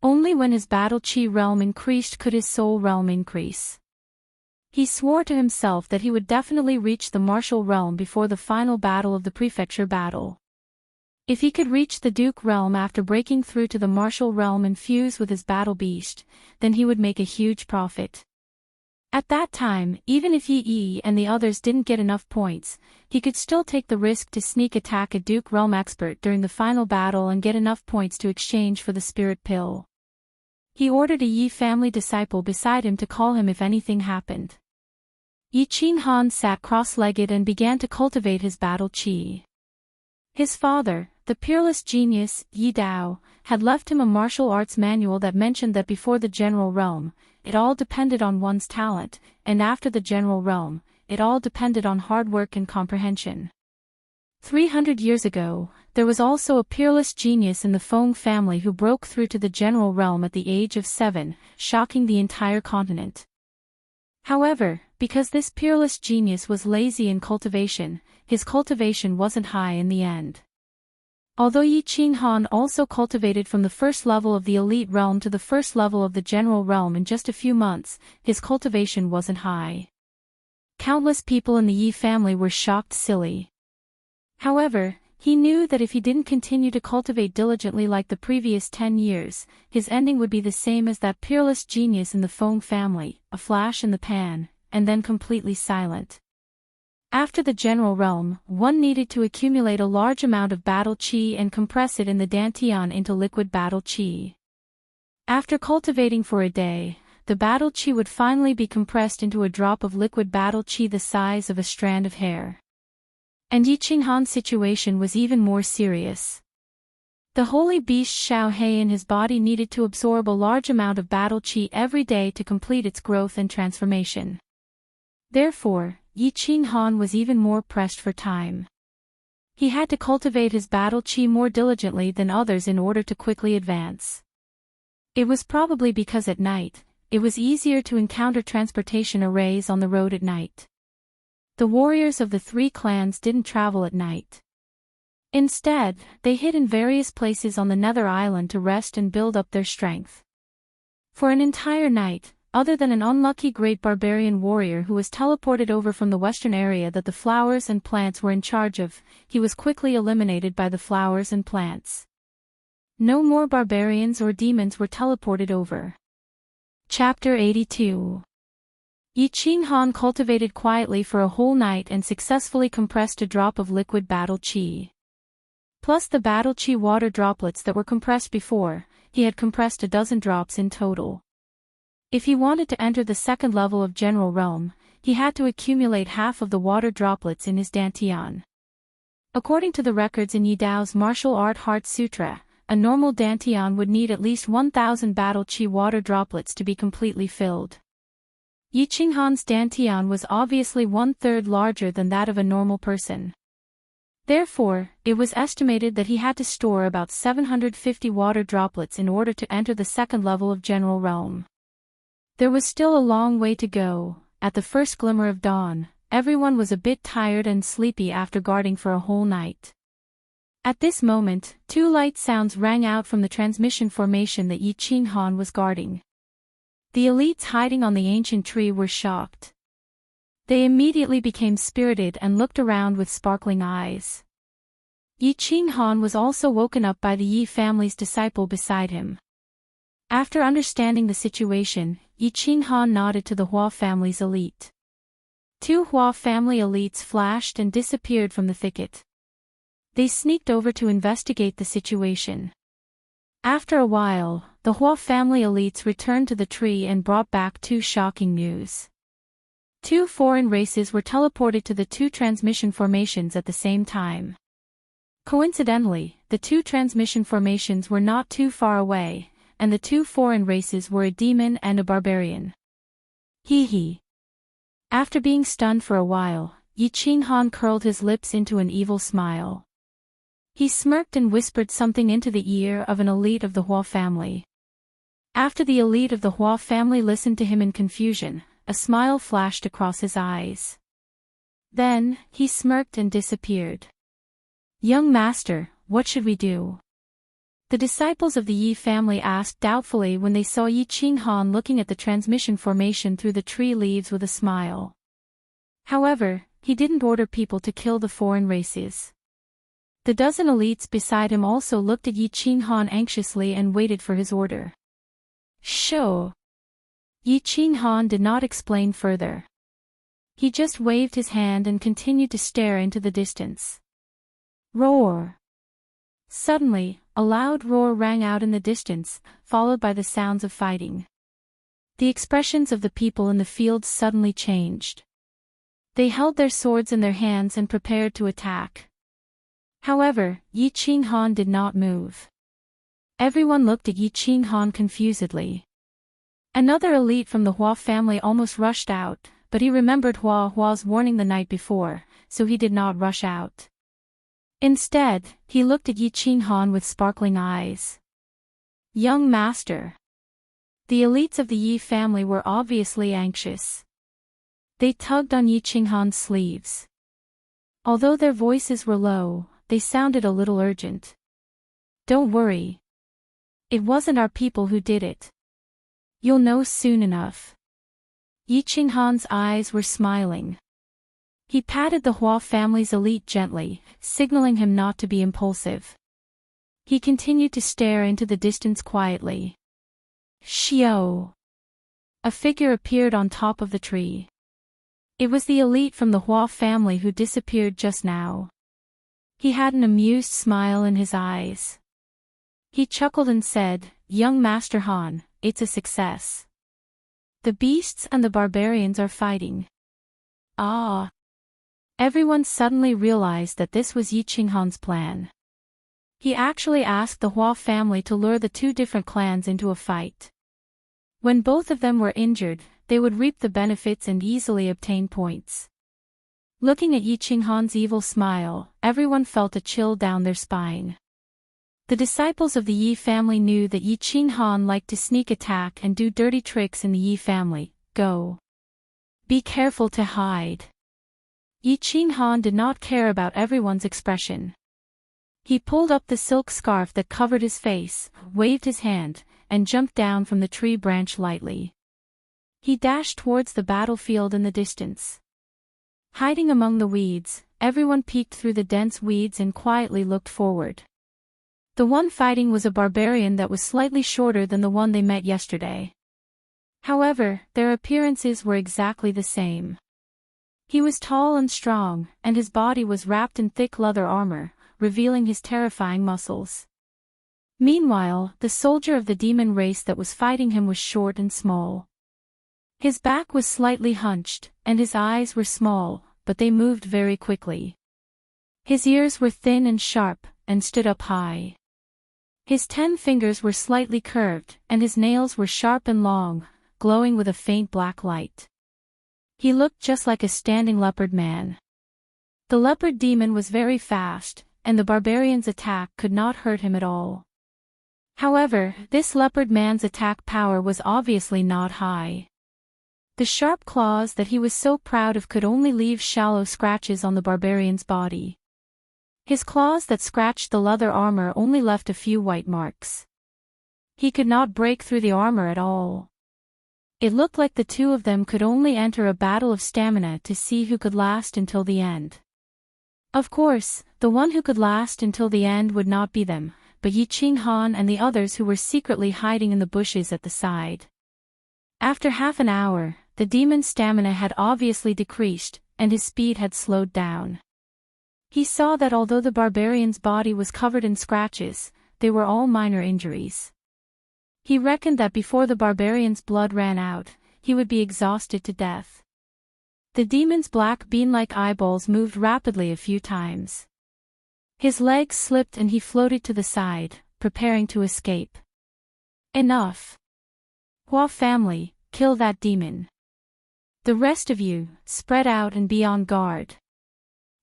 Only when his battle qi realm increased could his soul realm increase. He swore to himself that he would definitely reach the martial realm before the final battle of the prefecture battle. If he could reach the duke realm after breaking through to the martial realm and fuse with his battle beast, then he would make a huge profit. At that time, even if Yi and the others didn't get enough points, he could still take the risk to sneak attack a Duke Realm expert during the final battle and get enough points to exchange for the spirit pill. He ordered a Yi family disciple beside him to call him if anything happened. Yi Qinghan sat cross-legged and began to cultivate his battle qi. His father, the peerless genius, Yi Dao, had left him a martial arts manual that mentioned that before the general realm, it all depended on one's talent, and after the general realm, it all depended on hard work and comprehension. 300 years ago, there was also a peerless genius in the Feng family who broke through to the general realm at the age of 7, shocking the entire continent. However, because this peerless genius was lazy in cultivation, his cultivation wasn't high in the end. Although Yi Qinghan also cultivated from the first level of the elite realm to the first level of the general realm in just a few months, his cultivation wasn't high. Countless people in the Yi family were shocked silly. However, he knew that if he didn't continue to cultivate diligently like the previous 10 years, his ending would be the same as that peerless genius in the Feng family, a flash in the pan, and then completely silent. After the general realm, one needed to accumulate a large amount of battle qi and compress it in the dantian into liquid battle qi. After cultivating for a day, the battle qi would finally be compressed into a drop of liquid battle qi the size of a strand of hair. And Yi Qinghan's situation was even more serious. The holy beast Xiao He in his body needed to absorb a large amount of battle qi every day to complete its growth and transformation. Therefore, Yi Qinghan was even more pressed for time. He had to cultivate his battle qi more diligently than others in order to quickly advance. It was probably because at night, it was easier to encounter transportation arrays on the road at night. The warriors of the 3 clans didn't travel at night. Instead, they hid in various places on the Nether Island to rest and build up their strength. For an entire night, other than an unlucky great barbarian warrior who was teleported over from the western area that the flowers and plants were in charge of, he was quickly eliminated by the flowers and plants. No more barbarians or demons were teleported over. Chapter 82. Yi Qinghan cultivated quietly for a whole night and successfully compressed a drop of liquid battle qi. Plus the battle qi water droplets that were compressed before, he had compressed a dozen drops in total. If he wanted to enter the second level of general realm, he had to accumulate half of the water droplets in his dantian. According to the records in Yi Dao's martial art heart sutra, a normal dantian would need at least 1,000 battle qi water droplets to be completely filled. Yi Qinghan's dantian was obviously 1/3 larger than that of a normal person. Therefore, it was estimated that he had to store about 750 water droplets in order to enter the second level of general realm. There was still a long way to go. At the first glimmer of dawn, everyone was a bit tired and sleepy after guarding for a whole night. At this moment, 2 light sounds rang out from the transmission formation that Yi Qinghan was guarding. The elites hiding on the ancient tree were shocked. They immediately became spirited and looked around with sparkling eyes. Yi Qinghan was also woken up by the Yi family's disciple beside him. After understanding the situation, Yi Qinghan nodded to the Hua family's elite. 2 Hua family elites flashed and disappeared from the thicket. They sneaked over to investigate the situation. After a while, the Hua family elites returned to the tree and brought back 2 shocking news. 2 foreign races were teleported to the 2 transmission formations at the same time. Coincidentally, the 2 transmission formations were not too far away, and the 2 foreign races were a demon and a barbarian. Hee. After being stunned for a while, Yi Qinghan curled his lips into an evil smile. He smirked and whispered something into the ear of an elite of the Hua family. After the elite of the Hua family listened to him in confusion, a smile flashed across his eyes. Then, he smirked and disappeared. "Young master, what should we do?" The disciples of the Yi family asked doubtfully when they saw Yi Qinghan looking at the transmission formation through the tree leaves with a smile. However, he didn't order people to kill the foreign races. The dozen elites beside him also looked at Yi Qinghan anxiously and waited for his order. "Show." Yi Qinghan did not explain further. He just waved his hand and continued to stare into the distance. Roar. Suddenly, a loud roar rang out in the distance, followed by the sounds of fighting. The expressions of the people in the fields suddenly changed. They held their swords in their hands and prepared to attack. However, Yi Qinghan did not move. Everyone looked at Yi Qinghan confusedly. Another elite from the Hua family almost rushed out, but he remembered Hua's warning the night before, so he did not rush out. Instead, he looked at Yi Qinghan with sparkling eyes. "Young master." The elites of the Yi family were obviously anxious. They tugged on Yi Qinghan's sleeves. Although their voices were low, they sounded a little urgent. Don't worry. It wasn't our people who did it. You'll know soon enough. Yi Qinghan's eyes were smiling. He patted the Hua family's elite gently, signaling him not to be impulsive. He continued to stare into the distance quietly. Xiao! A figure appeared on top of the tree. It was the elite from the Hua family who disappeared just now. He had an amused smile in his eyes. He chuckled and said, "Young Master Han, it's a success. The beasts and the barbarians are fighting." Ah! Everyone suddenly realized that this was Yi Qinghan's plan. He actually asked the Hua family to lure the two different clans into a fight. When both of them were injured, they would reap the benefits and easily obtain points. Looking at Yi Qinghan's evil smile, everyone felt a chill down their spine. The disciples of the Yi family knew that Yi Qinghan liked to sneak attack and do dirty tricks in the Yi family. Go. Be careful to hide. Yi Qinghan did not care about everyone's expression. He pulled up the silk scarf that covered his face, waved his hand, and jumped down from the tree branch lightly. He dashed towards the battlefield in the distance. Hiding among the weeds, everyone peeked through the dense weeds and quietly looked forward. The one fighting was a barbarian that was slightly shorter than the one they met yesterday. However, their appearances were exactly the same. He was tall and strong, and his body was wrapped in thick leather armor, revealing his terrifying muscles. Meanwhile, the soldier of the demon race that was fighting him was short and small. His back was slightly hunched, and his eyes were small, but they moved very quickly. His ears were thin and sharp, and stood up high. His 10 fingers were slightly curved, and his nails were sharp and long, glowing with a faint black light. He looked just like a standing leopard man. The leopard demon was very fast, and the barbarian's attack could not hurt him at all. However, this leopard man's attack power was obviously not high. The sharp claws that he was so proud of could only leave shallow scratches on the barbarian's body. His claws that scratched the leather armor only left a few white marks. He could not break through the armor at all. It looked like the two of them could only enter a battle of stamina to see who could last until the end. Of course, the one who could last until the end would not be them, but Yi Qinghan and the others who were secretly hiding in the bushes at the side. After half an hour, the demon's stamina had obviously decreased, and his speed had slowed down. He saw that although the barbarian's body was covered in scratches, they were all minor injuries. He reckoned that before the barbarian's blood ran out, he would be exhausted to death. The demon's black bean-like eyeballs moved rapidly a few times. His legs slipped and he floated to the side, preparing to escape. Enough. Hua family, kill that demon. The rest of you, spread out and be on guard.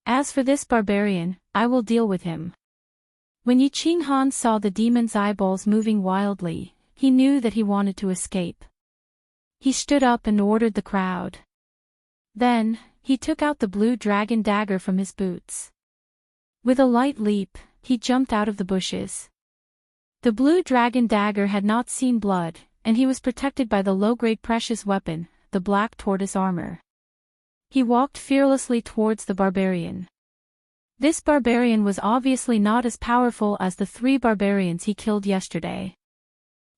As for this barbarian, I will deal with him. When Yi Qinghan saw the demon's eyeballs moving wildly, he knew that he wanted to escape. He stood up and ordered the crowd. Then, he took out the blue dragon dagger from his boots. With a light leap, he jumped out of the bushes. The blue dragon dagger had not seen blood, and he was protected by the low-grade precious weapon, the black tortoise armor. He walked fearlessly towards the barbarian. This barbarian was obviously not as powerful as the 3 barbarians he killed yesterday.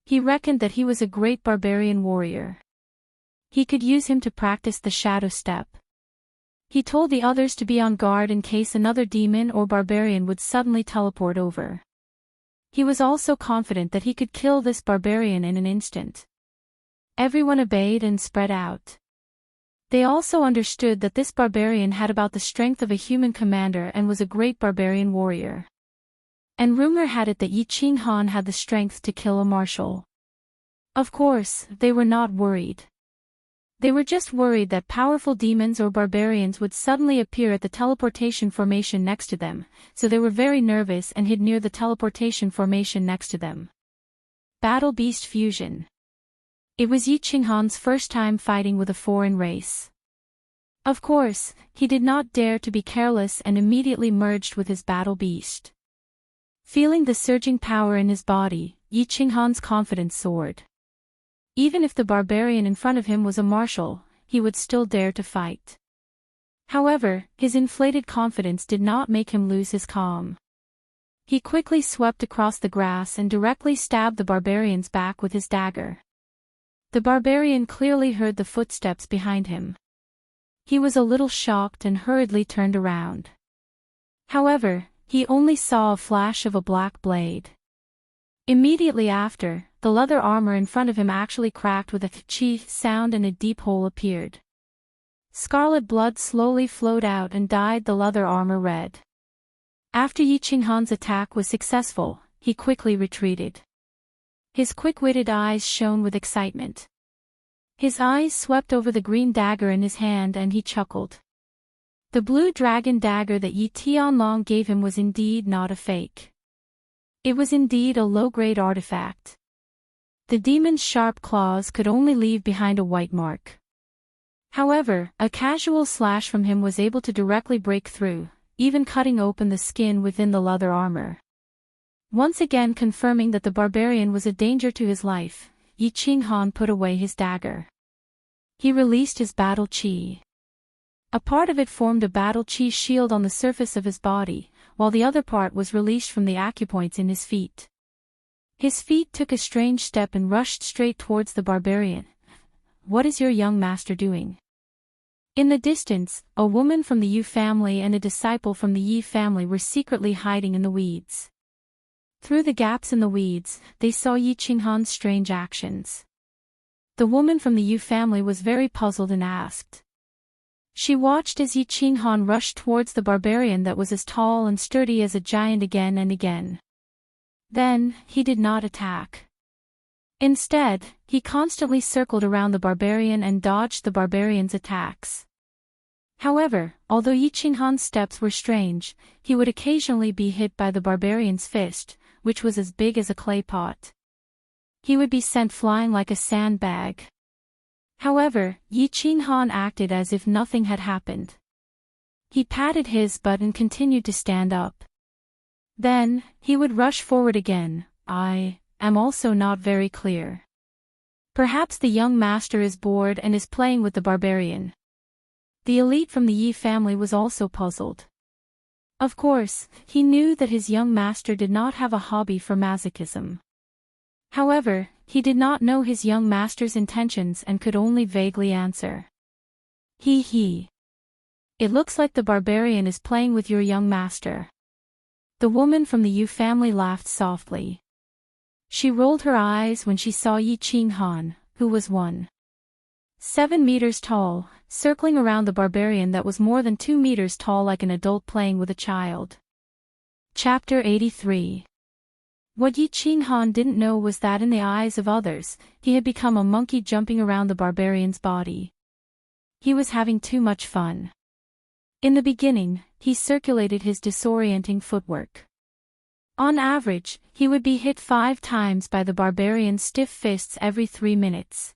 He reckoned that he was a great barbarian warrior. He could use him to practice the shadow step. He told the others to be on guard in case another demon or barbarian would suddenly teleport over. He was also confident that he could kill this barbarian in an instant. Everyone obeyed and spread out. They also understood that this barbarian had about the strength of a human commander and was a great barbarian warrior. And rumor had it that Yi Qinghan had the strength to kill a marshal. Of course, they were not worried. They were just worried that powerful demons or barbarians would suddenly appear at the teleportation formation next to them, so they were very nervous and hid near the teleportation formation next to them. Battle Beast Fusion. It was Yi Qinghan's first time fighting with a foreign race. Of course, he did not dare to be careless and immediately merged with his battle beast. Feeling the surging power in his body, Yi Qinghan's confidence soared. Even if the barbarian in front of him was a martial, he would still dare to fight. However, his inflated confidence did not make him lose his calm. He quickly swept across the grass and directly stabbed the barbarian's back with his dagger. The barbarian clearly heard the footsteps behind him. He was a little shocked and hurriedly turned around. However, he only saw a flash of a black blade. Immediately after, the leather armor in front of him actually cracked with a "chi" sound and a deep hole appeared. Scarlet blood slowly flowed out and dyed the leather armor red. After Yi Qinghan's attack was successful, he quickly retreated. His quick-witted eyes shone with excitement. His eyes swept over the green dagger in his hand and he chuckled. The blue dragon dagger that Yi Tianlong gave him was indeed not a fake. It was indeed a low-grade artifact. The demon's sharp claws could only leave behind a white mark. However, a casual slash from him was able to directly break through, even cutting open the skin within the leather armor. Once again confirming that the barbarian was a danger to his life, Yi Qinghan put away his dagger. He released his battle chi. A part of it formed a battle chi shield on the surface of his body, while the other part was released from the acupoints in his feet. His feet took a strange step and rushed straight towards the barbarian. "What is your young master doing?" In the distance, a woman from the Yu family and a disciple from the Yi family were secretly hiding in the weeds. Through the gaps in the weeds, they saw Yi Qinghan's strange actions. The woman from the Yu family was very puzzled and asked. She watched as Yi Qinghan rushed towards the barbarian that was as tall and sturdy as a giant again and again. Then, he did not attack. Instead, he constantly circled around the barbarian and dodged the barbarian's attacks. However, although Yi Qinghan's steps were strange, he would occasionally be hit by the barbarian's fist, which was as big as a clay pot. He would be sent flying like a sandbag. However, Yi Qinghan acted as if nothing had happened. He patted his butt and continued to stand up. Then, he would rush forward again. "I am also not very clear. Perhaps the young master is bored and is playing with the barbarian." The elite from the Yi family was also puzzled. Of course, he knew that his young master did not have a hobby for masochism. However, he did not know his young master's intentions and could only vaguely answer. He. It looks like the barbarian is playing with your young master." The woman from the Yu family laughed softly. She rolled her eyes when she saw Yi Qinghan, who was 1.7 meters tall, circling around the barbarian that was more than 2 meters tall like an adult playing with a child. Chapter 83. What Yi Qinghan didn't know was that in the eyes of others, he had become a monkey jumping around the barbarian's body. He was having too much fun. In the beginning, he circulated his disorienting footwork. On average, he would be hit 5 times by the barbarian's stiff fists every 3 minutes.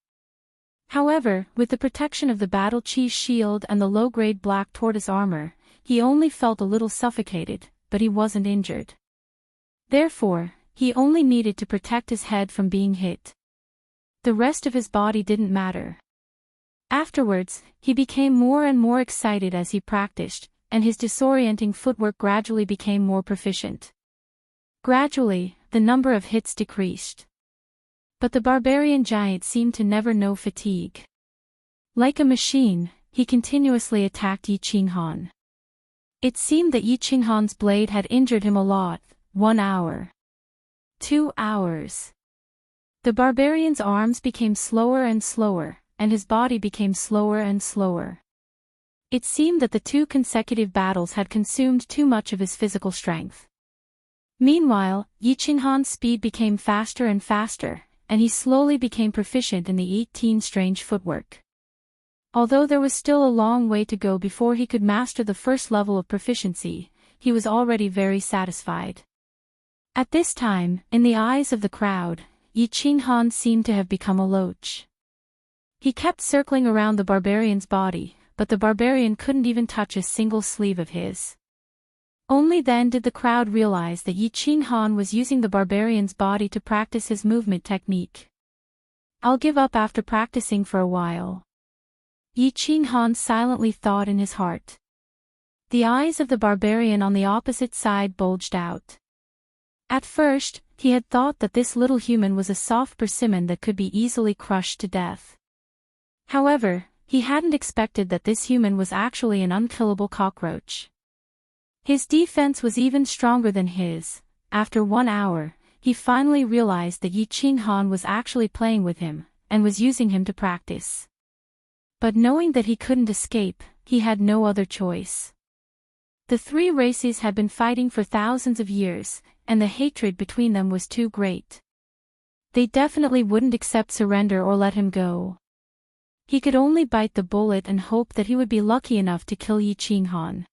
However, with the protection of the battle chi shield and the low-grade black tortoise armor, he only felt a little suffocated, but he wasn't injured. Therefore, he only needed to protect his head from being hit. The rest of his body didn't matter. Afterwards, he became more and more excited as he practiced, and his disorienting footwork gradually became more proficient. Gradually, the number of hits decreased. But the barbarian giant seemed to never know fatigue. Like a machine, he continuously attacked Yi Qinghan. It seemed that Yi Qinghan's blade had injured him a lot. 1 hour. 2 hours. The barbarian's arms became slower and slower, and his body became slower and slower. It seemed that the 2 consecutive battles had consumed too much of his physical strength. Meanwhile, Yi Qinghan's speed became faster and faster, and he slowly became proficient in the 18 strange footwork. Although there was still a long way to go before he could master the first level of proficiency, he was already very satisfied. At this time, in the eyes of the crowd, Yi Qinghan seemed to have become a loach. He kept circling around the barbarian's body, but the barbarian couldn't even touch a single sleeve of his. Only then did the crowd realize that Yi Qinghan was using the barbarian's body to practice his movement technique. "I'll give up after practicing for a while," Yi Qinghan silently thought in his heart. The eyes of the barbarian on the opposite side bulged out. At first, he had thought that this little human was a soft persimmon that could be easily crushed to death. However, he hadn't expected that this human was actually an unkillable cockroach. His defense was even stronger than his. After 1 hour, he finally realized that Yi Qinghan was actually playing with him, and was using him to practice. But knowing that he couldn't escape, he had no other choice. The three races had been fighting for thousands of years, and the hatred between them was too great. They definitely wouldn't accept surrender or let him go. He could only bite the bullet and hope that he would be lucky enough to kill Yi Qinghan.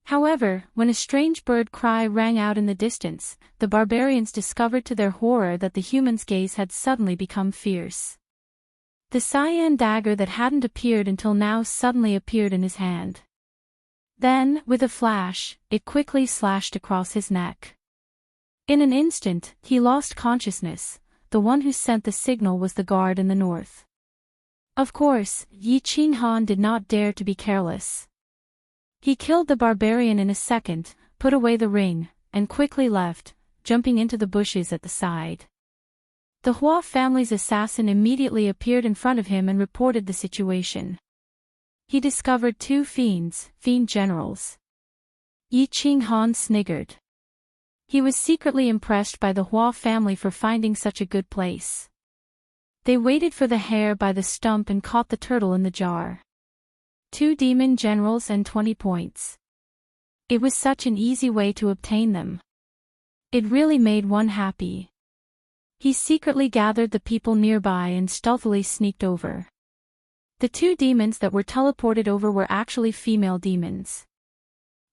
However, when a strange bird cry rang out in the distance, the barbarians discovered to their horror that the human's gaze had suddenly become fierce. The cyan dagger that hadn't appeared until now suddenly appeared in his hand. Then, with a flash, it quickly slashed across his neck. In an instant, he lost consciousness. The one who sent the signal was the guard in the north. Of course, Yi Qinghan did not dare to be careless. He killed the barbarian in a second, put away the ring, and quickly left, jumping into the bushes at the side. The Hua family's assassin immediately appeared in front of him and reported the situation. He discovered 2 fiend generals. Yi Qinghan sniggered. He was secretly impressed by the Hua family for finding such a good place. They waited for the hare by the stump and caught the turtle in the jar. 2 demon generals and 20 points. It was such an easy way to obtain them. It really made one happy. He secretly gathered the people nearby and stealthily sneaked over. The 2 demons that were teleported over were actually female demons.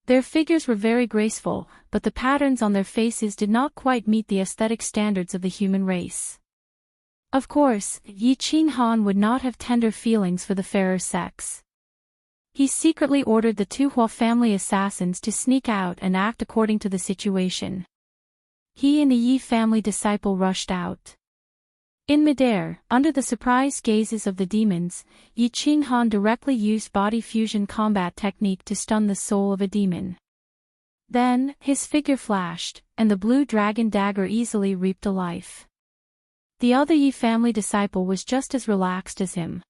Their figures were very graceful, but the patterns on their faces did not quite meet the aesthetic standards of the human race. Of course, Yi Qinghan would not have tender feelings for the fairer sex. He secretly ordered the 2 Hua family assassins to sneak out and act according to the situation. He and the Yi family disciple rushed out. In midair, under the surprised gazes of the demons, Yi Qinghan directly used body fusion combat technique to stun the soul of a demon. Then, his figure flashed, and the blue dragon dagger easily reaped a life. The other Yi family disciple was just as relaxed as him.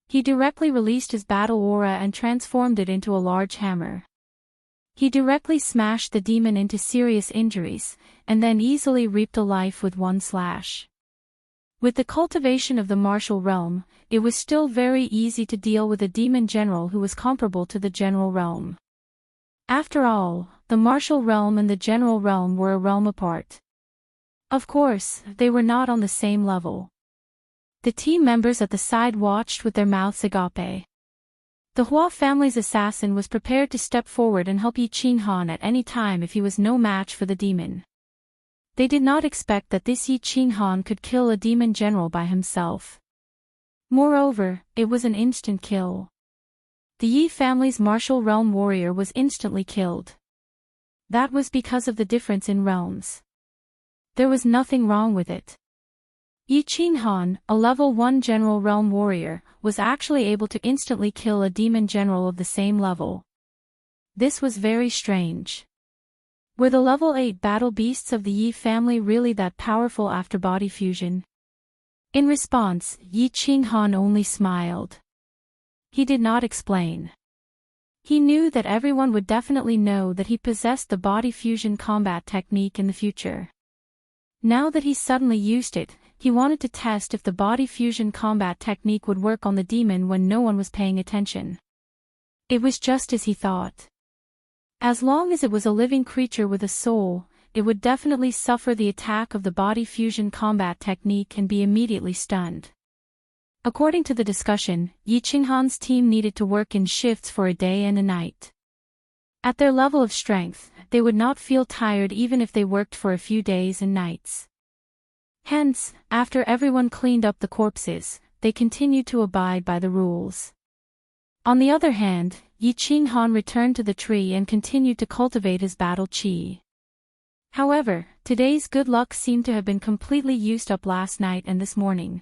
He directly released his battle aura and transformed it into a large hammer. He directly smashed the demon into serious injuries, and then easily reaped a life with 1 slash. With the cultivation of the martial realm, it was still very easy to deal with a demon general who was comparable to the general realm. After all, the martial realm and the general realm were a realm apart. Of course, they were not on the same level. The team members at the side watched with their mouths agape. The Hua family's assassin was prepared to step forward and help Yi Qinghan at any time if he was no match for the demon. They did not expect that this Yi Qinghan could kill a demon general by himself. Moreover, it was an instant kill. The Yi family's martial realm warrior was instantly killed. That was because of the difference in realms. There was nothing wrong with it. Yi Qinghan, a level 1 general realm warrior, was actually able to instantly kill a demon general of the same level. This was very strange. Were the level 8 battle beasts of the Yi family really that powerful after body fusion? In response, Yi Qinghan only smiled. He did not explain. He knew that everyone would definitely know that he possessed the body fusion combat technique in the future. Now that he suddenly used it, he wanted to test if the body fusion combat technique would work on the demon when no one was paying attention. It was just as he thought. As long as it was a living creature with a soul, it would definitely suffer the attack of the body fusion combat technique and be immediately stunned. According to the discussion, Yi Qinghan's team needed to work in shifts for a day and a night. At their level of strength, they would not feel tired even if they worked for a few days and nights. Hence, after everyone cleaned up the corpses, they continued to abide by the rules. On the other hand, Yi Qinghan returned to the tree and continued to cultivate his battle qi. However, today's good luck seemed to have been completely used up last night and this morning.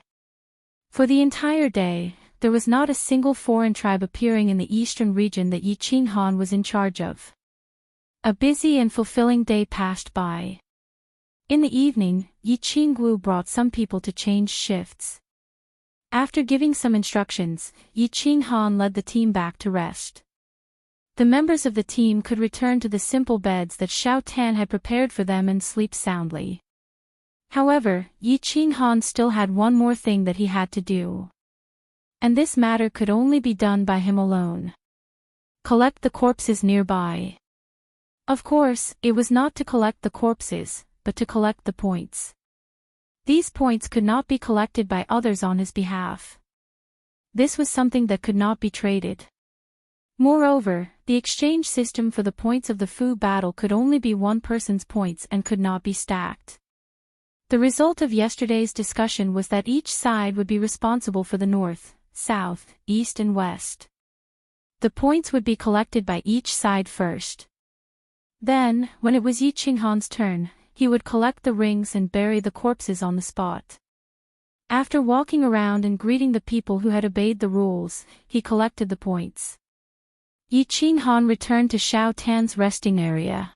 For the entire day, there was not a single foreign tribe appearing in the eastern region that Yi Qinghan was in charge of. A busy and fulfilling day passed by. In the evening, Yi Qingguo brought some people to change shifts. After giving some instructions, Yi Qinghan led the team back to rest. The members of the team could return to the simple beds that Xiao Tan had prepared for them and sleep soundly. However, Yi Qinghan still had one more thing that he had to do. And this matter could only be done by him alone. Collect the corpses nearby. Of course, it was not to collect the corpses, but to collect the points. These points could not be collected by others on his behalf. This was something that could not be traded. Moreover, the exchange system for the points of the Fu battle could only be one person's points and could not be stacked. The result of yesterday's discussion was that each side would be responsible for the north, south, east and west. The points would be collected by each side first. Then, when it was Yi Qinghan's turn, he would collect the rings and bury the corpses on the spot. After walking around and greeting the people who had obeyed the rules, he collected the points. Yi Qinghan returned to Xiao Tan's resting area.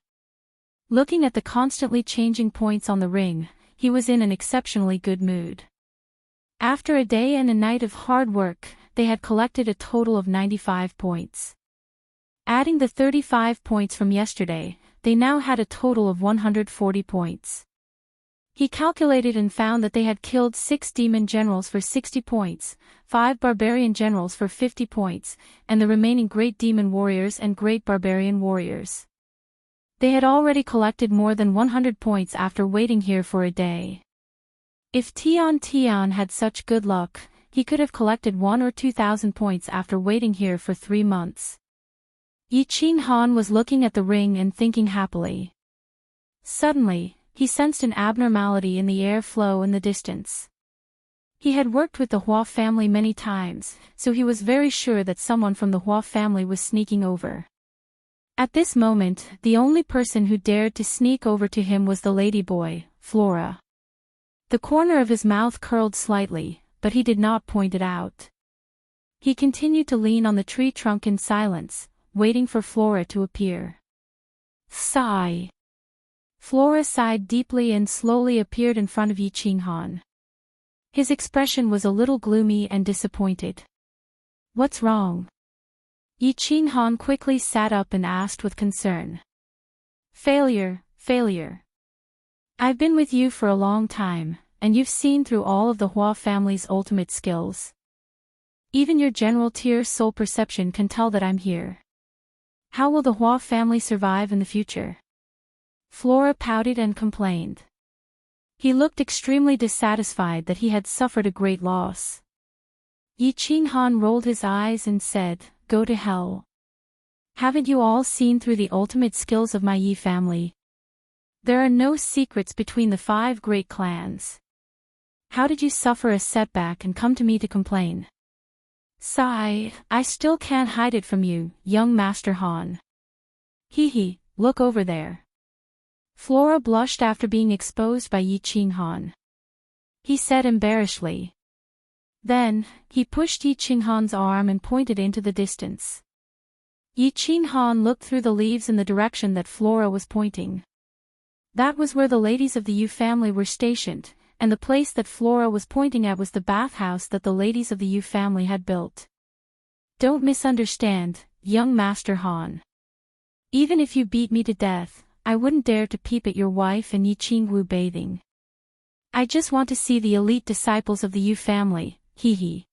Looking at the constantly changing points on the ring, he was in an exceptionally good mood. After a day and a night of hard work, they had collected a total of 95 points. Adding the 35 points from yesterday, they now had a total of 140 points. He calculated and found that they had killed 6 demon generals for 60 points, 5 barbarian generals for 50 points, and the remaining great demon warriors and great barbarian warriors. They had already collected more than 100 points after waiting here for a day. If Tian had such good luck, he could have collected 1,000 or 2,000 points after waiting here for 3 months. Yi Qinghan was looking at the ring and thinking happily. Suddenly, he sensed an abnormality in the air flow in the distance. He had worked with the Hua family many times, so he was very sure that someone from the Hua family was sneaking over. At this moment, the only person who dared to sneak over to him was the ladyboy, Flora. The corner of his mouth curled slightly, but he did not point it out. He continued to lean on the tree trunk in silence, waiting for Flora to appear. Sigh. Flora sighed deeply and slowly appeared in front of Yi Qinghan. His expression was a little gloomy and disappointed. What's wrong? Yi Qinghan quickly sat up and asked with concern. Failure. I've been with you for a long time, and you've seen through all of the Hua family's ultimate skills. Even your general tier soul perception can tell that I'm here. How will the Hua family survive in the future? Flora pouted and complained. He looked extremely dissatisfied that he had suffered a great loss. Yi Qinghan rolled his eyes and said, Go to hell. Haven't you all seen through the ultimate skills of my Yi family? There are no secrets between the 5 great clans. How did you suffer a setback and come to me to complain? Sigh, I still can't hide it from you, young Master Han. Hee, look over there. Flora blushed after being exposed by Yi Qinghan. He said embarrassedly. Then, he pushed Yi Qinghan's arm and pointed into the distance. Yi Qinghan looked through the leaves in the direction that Flora was pointing. That was where the ladies of the Yu family were stationed, and the place that Flora was pointing at was the bathhouse that the ladies of the Yu family had built. Don't misunderstand, young Master Han. Even if you beat me to death, I wouldn't dare to peep at your wife and Yi Qingwu bathing. I just want to see the elite disciples of the Yu family, hee.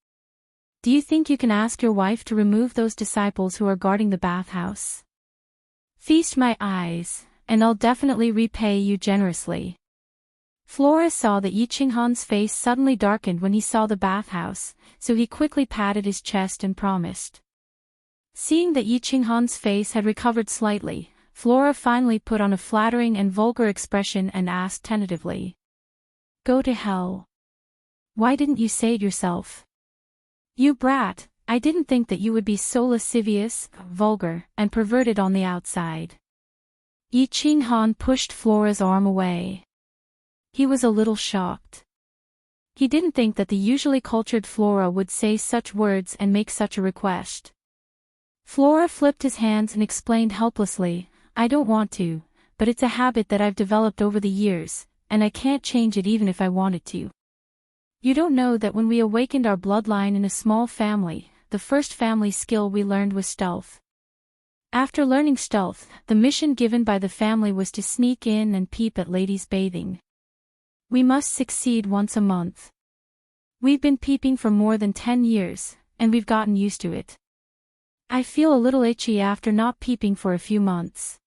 Do you think you can ask your wife to remove those disciples who are guarding the bathhouse? Feast my eyes, and I'll definitely repay you generously. Flora saw that Yi Qinghan's face suddenly darkened when he saw the bathhouse, so he quickly patted his chest and promised. Seeing that Yi Qinghan's face had recovered slightly, Flora finally put on a flattering and vulgar expression and asked tentatively. Go to hell. Why didn't you say it yourself? You brat, I didn't think that you would be so lascivious, vulgar, and perverted on the outside. Yi Qing Han pushed Flora's arm away. He was a little shocked. He didn't think that the usually cultured Flora would say such words and make such a request. Flora flipped his hands and explained helplessly, I don't want to, but it's a habit that I've developed over the years, and I can't change it even if I wanted to. You don't know that when we awakened our bloodline in a small family, the first family skill we learned was stealth. After learning stealth, the mission given by the family was to sneak in and peep at ladies bathing. We must succeed once a month. We've been peeping for more than 10 years, and we've gotten used to it. I feel a little itchy after not peeping for a few months.